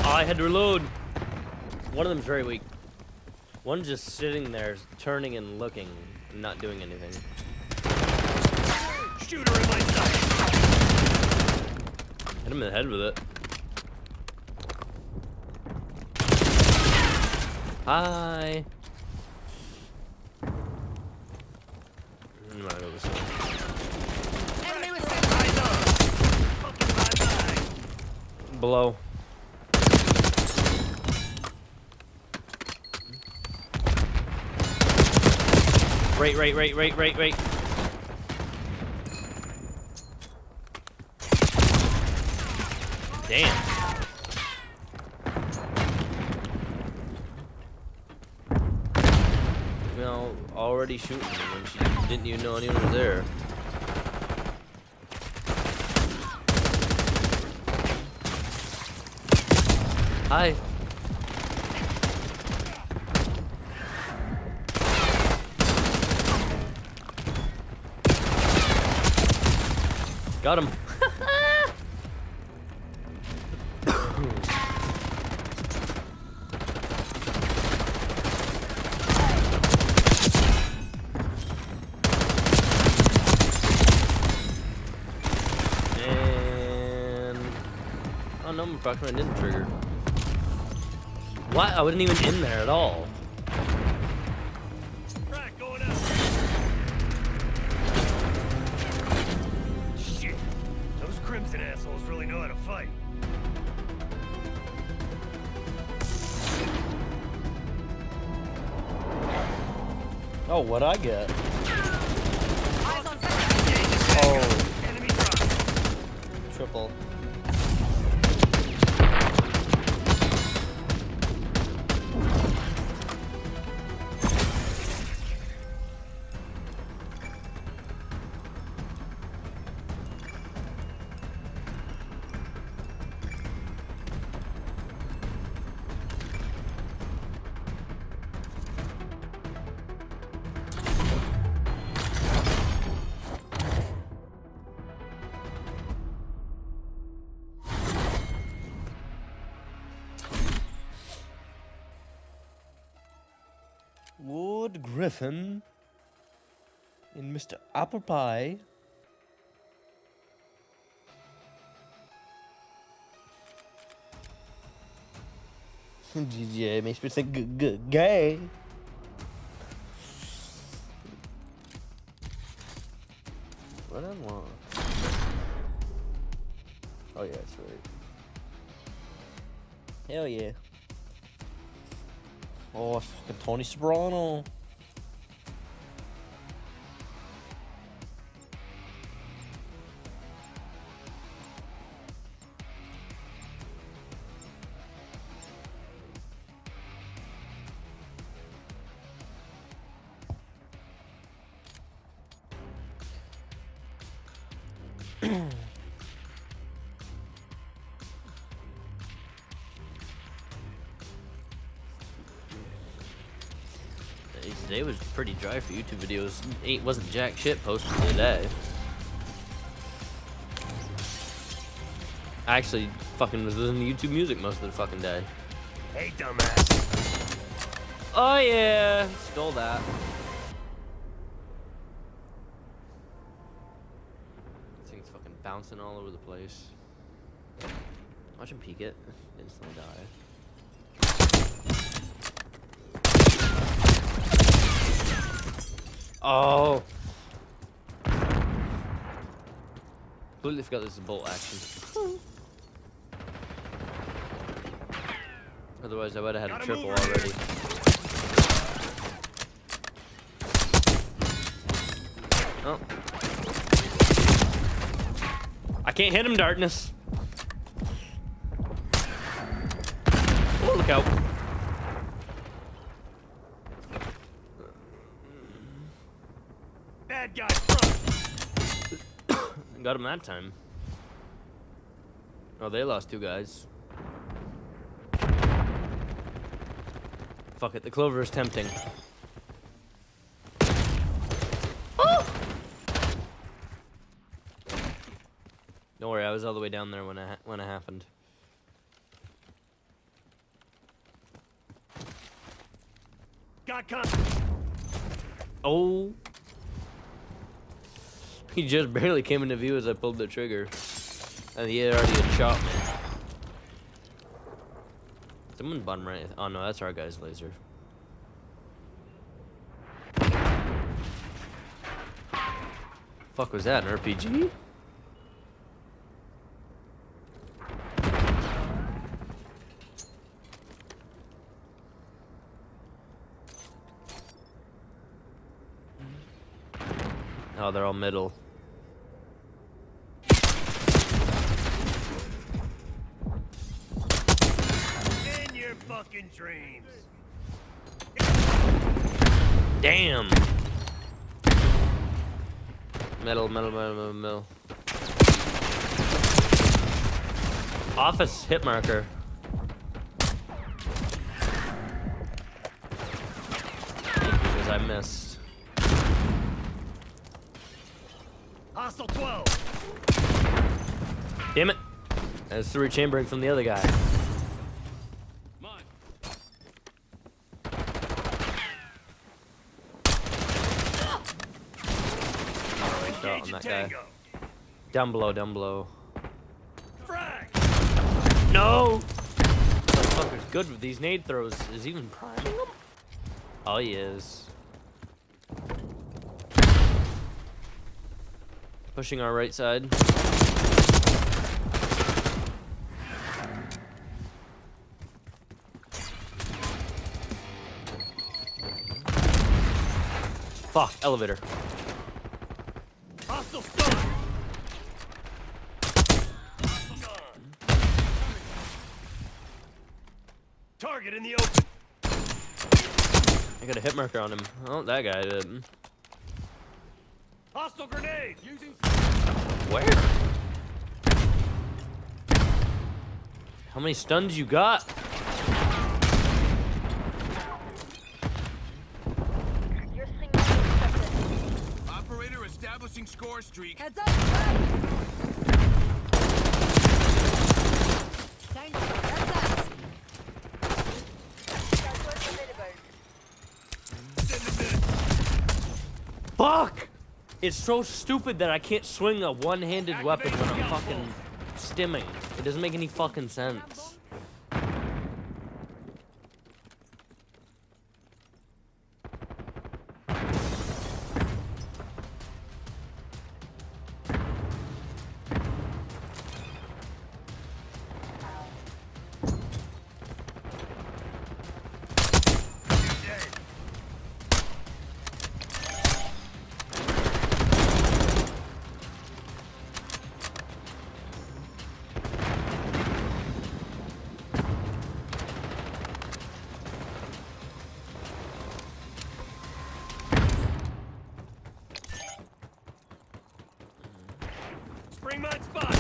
Oh, I had to reload. One of them's very weak. One's just sitting there, turning and looking, and not doing anything. Shooter in my sight. Hit him in the head with it. Hi. I'm gonna go this way. Enemy with Below. Right. Damn. You know, already shooting when she didn't even know anyone was there. Hi. Got him. And oh no, my Pokemon didn't trigger. What? I wasn't even in there at all. Crack going out. Shit. Those Crimson assholes really know how to fight. Oh, what'd I get? Oh. Triple. Lord Griffin and Mr. Apple Pie. DJ makes me think gay. What I want? Oh yeah, that's right. Hell yeah. Oh, it's fucking Tony Soprano. Today was pretty dry for YouTube videos. Wasn't jack shit posted today. I actually fucking was listening to YouTube music most of the fucking day. Hey, dumbass. Oh yeah, stole that. This thing's fucking bouncing all over the place. Watch him peek it. Instantly die. Oh! Completely forgot this is bolt action. Otherwise, I would have had a triple already. Oh. I can't hit him, darkness. Oh, look out. Bad guy front. Got him that time. Oh, they lost 2 guys. Fuck it, the clover is tempting. Oh! Don't worry, I was all the way down there when it happened. Got con. Oh. He just barely came into view as I pulled the trigger. And he had already shot me. Someone bottom right. Oh no, that's our guy's laser. Fuck was that, an RPG? Oh, they're all middle. In your fucking dreams. Damn. Middle. Office hit marker. Because I missed. Hostile 12. Damn it. That's 3 chambering from the other guy. Mine. Shot on that guy. Down below. Frag. No! Motherfuckers. good with these nade throws. Is he even priming them? Oh, he is. Pushing our right side. Fuck, elevator. Hostile stun. Target in the open. I got a hit marker on him. Oh, that guy did. Hostile grenade. Using. Where? How many stuns you got? Operator establishing score streak. Heads up! Fuck! It's so stupid that I can't swing a one-handed weapon when I'm fucking stimming. It doesn't make any fucking sense. Spring mine spot.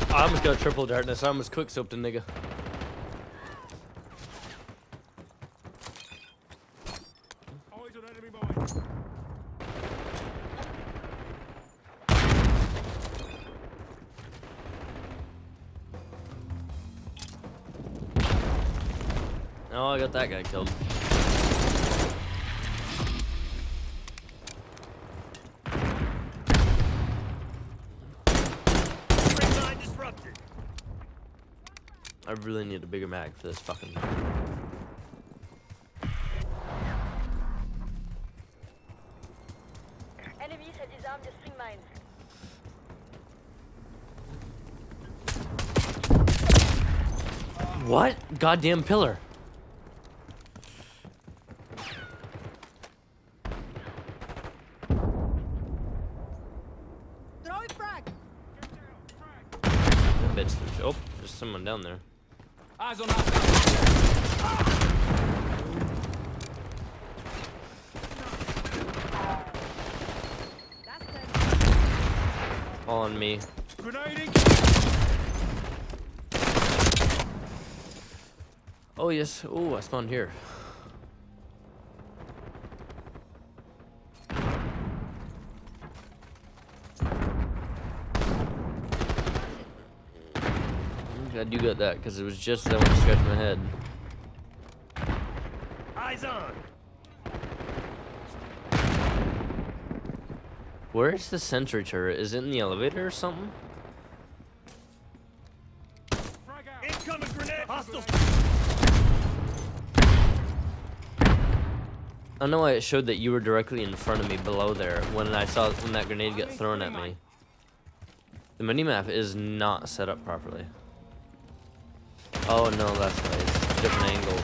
I almost got triple darkness. I almost quick soaped a nigga. Always an enemy boy. Oh, I got that guy killed. I really need a bigger mag for this fucking. Enemies have disarmed the spring mines. What? Goddamn pillar. Bitch, oh, there's someone down there. Eyes on All on me. Grenading. Oh yes. Oh, I spawned here. I do got that because it was just that I want to scratch my head. Eyes on. Where's the sentry turret? Is it in the elevator or something? Incoming grenade. Hostile. I know why it showed that you were directly in front of me below there when that grenade got thrown at me. The minimap is not set up properly. Oh no, that's right. It's a different angle.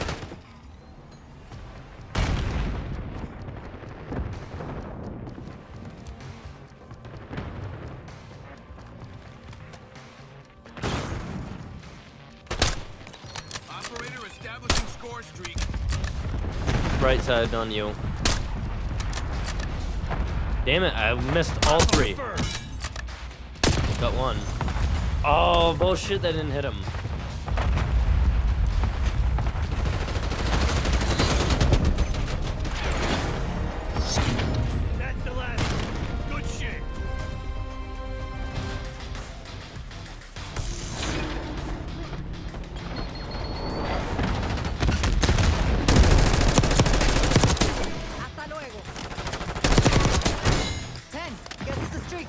Operator establishing score streak. Right side on you. Damn it, I missed all three. Got one. Oh, bullshit, that didn't hit him. That's the last. Good shit. Hasta luego. 10. Guess it's a streak.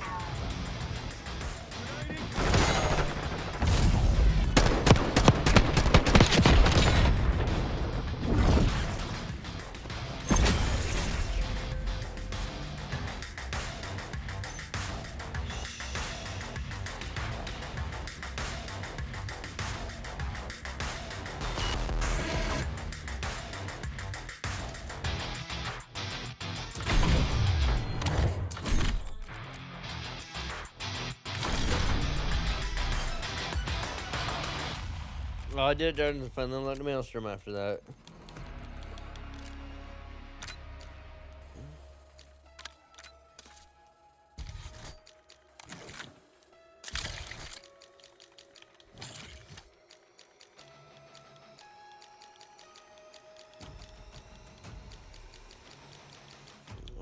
Oh, I did during the fun, then let the maelstrom after that.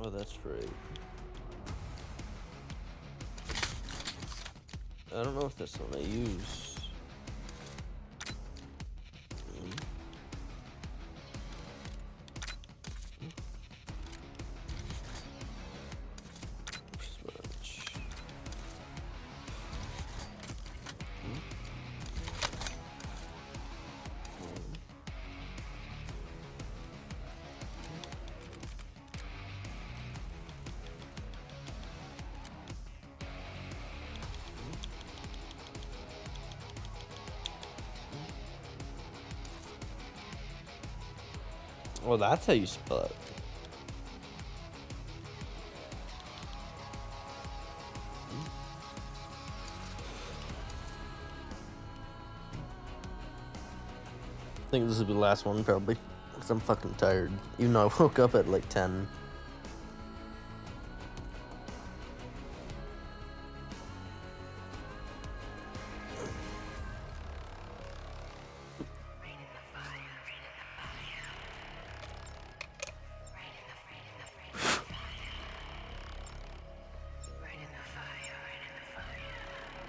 Oh, that's right. I don't know if that's the one I use. Well, that's how you spell it. I think this will be the last one, probably. Because I'm fucking tired. Even though I woke up at like 10.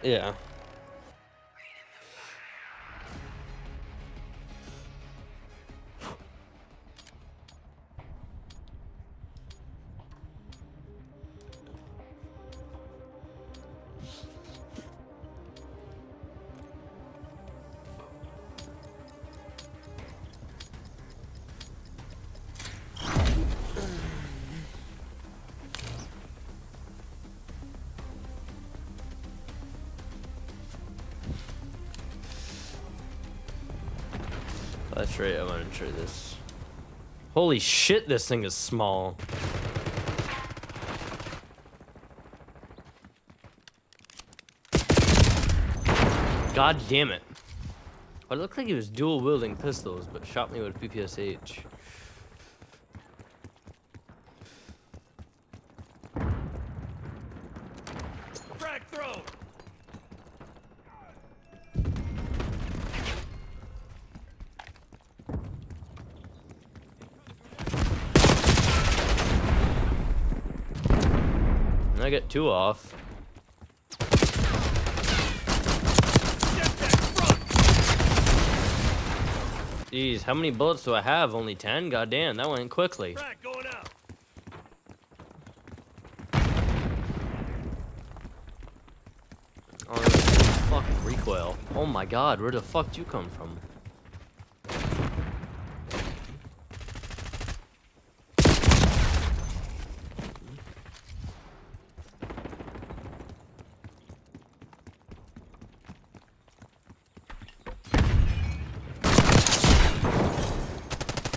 Yeah. That's right, I want to try this. Holy shit, this thing is small. God damn it. Well, it looked like he was dual wielding pistols, but shot me with PPSH. Frag throw! And I get 2 off. Jeez, how many bullets do I have? Only 10? God damn, that went quickly. Frag going out. Oh, fucking recoil. Oh my god, where the fuck do you come from?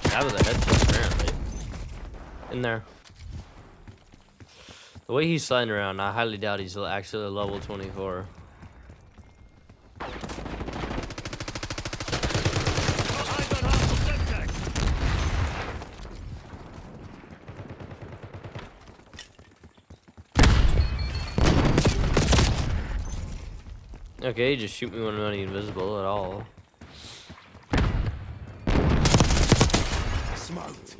That was a headshot, apparently. In there. The way he's sliding around, I highly doubt he's actually level 24. Okay, just shoot me when I'm not invisible at all. Smoked.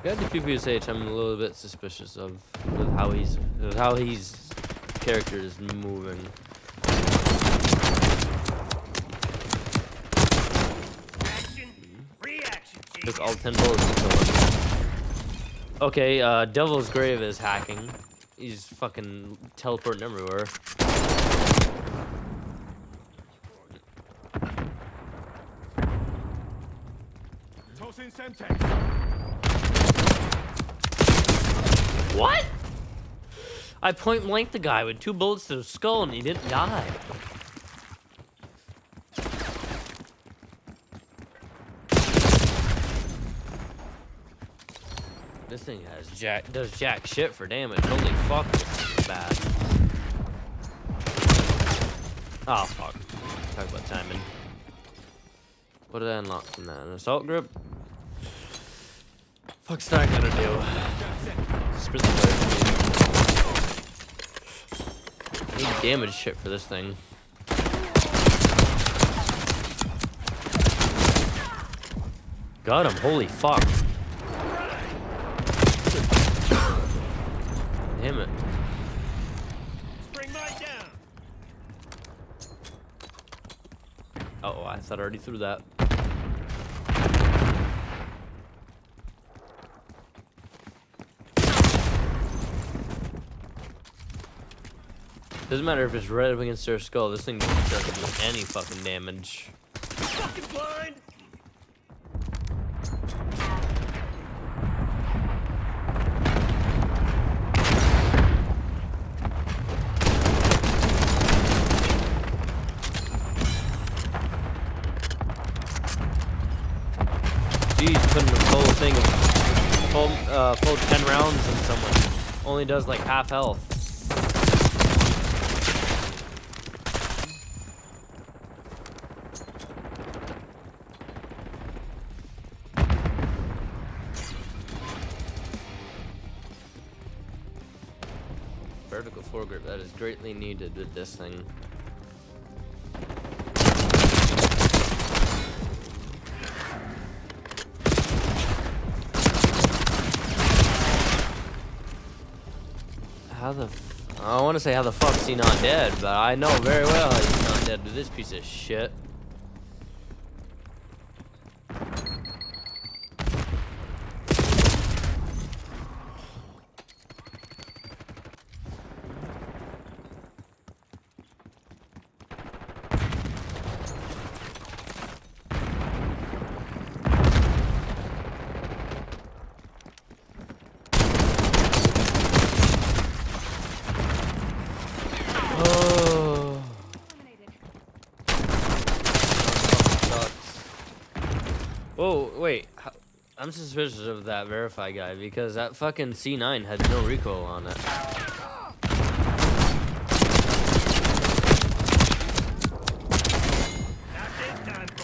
Got the PPSH. I'm a little bit suspicious of how he's character is moving. Action, reaction. Took all 10 bullets to kill him. Okay, Devil's Grave is hacking. He's fucking teleporting everywhere. What? I point blank the guy with 2 bullets to the skull and he didn't die. This thing does jack shit for damage. Holy fuck, this is bad. Oh fuck. Talk about timing. What did I unlock from that? An assault grip? Fuck's that gonna do? Sprint the player. Need damage shit for this thing. Got him, holy fuck. Damn it. Spring mine down. Oh, I thought I already threw that. Doesn't matter if it's right up against their skull, this thing doesn't do any fucking damage. Fucking blind. Jeez, putting a full thing of full 10 rounds in someone only does like half health. Vertical foregrip, that is greatly needed with this thing. I want to say how the fuck's he not dead, but I know very well he's not dead to this piece of shit. Oh, wait. I'm suspicious of that verify guy because that fucking C9 had no recoil on it.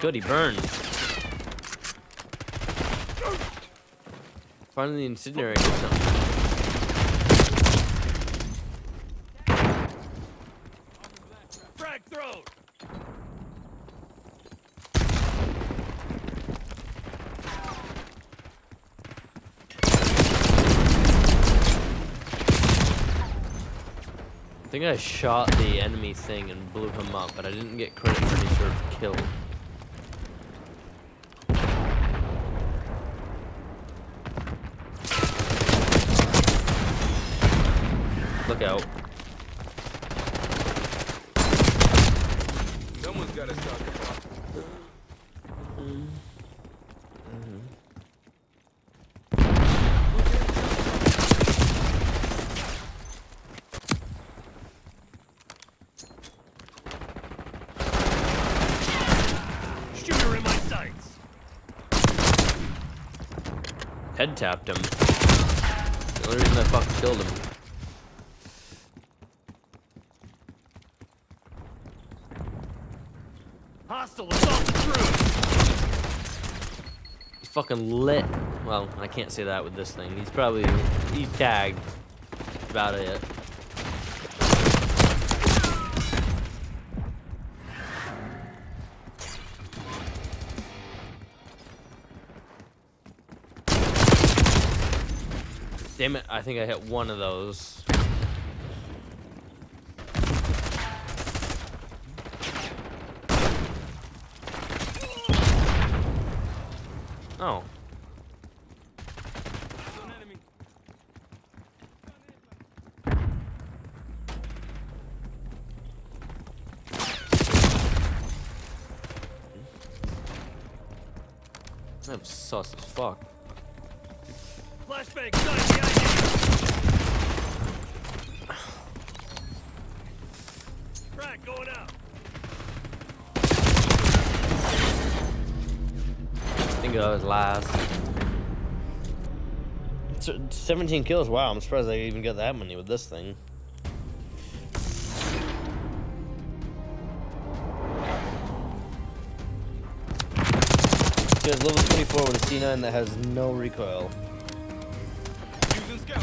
Good, he burned. Finally, the incendiary did something. Frag thrown. I think I shot the enemy thing and blew him up, but I didn't get credit for any sort of kill. Look out. Someone's got to stop the clock. Shooter in my sights. Head tapped him. The only reason I fucking killed him. Hostile assault through. He's fucking lit. Well, I can't say that with this thing. He's tagged. That's about it. Damn it, I think I hit one of those. Oh. That was sus as fuck. Flashbang sight behind you. Frag going out. I think that was last. 17 kills. Wow, I'm surprised I even got that many with this thing. She has level 24 with a C9 that has no recoil. Using scout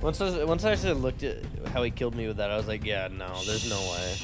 mode. Once I actually looked at how he killed me with that, I was like, yeah, no, there's no way.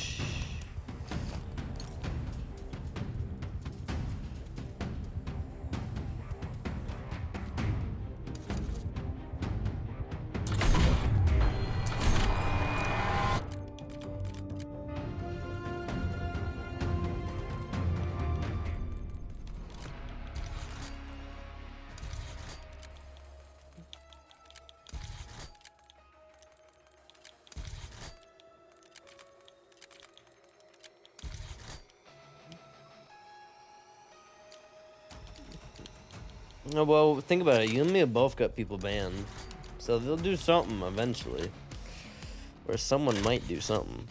Oh, well, think about it. You and me have both got people banned. So they'll do something eventually. Or someone might do something.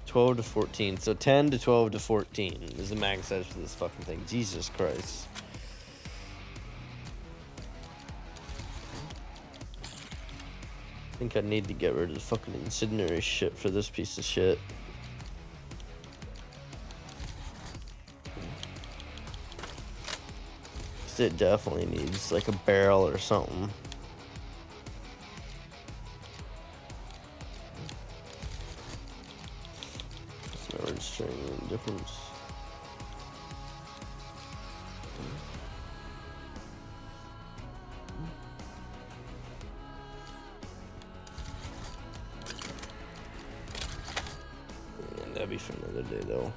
$12 to $14. So 10 to 12 to 14 is the max size for this fucking thing. Jesus Christ. I think I need to get rid of the fucking incendiary shit for this piece of shit. It definitely needs like a barrel or something. It's not registering any difference. That'd be for another day though.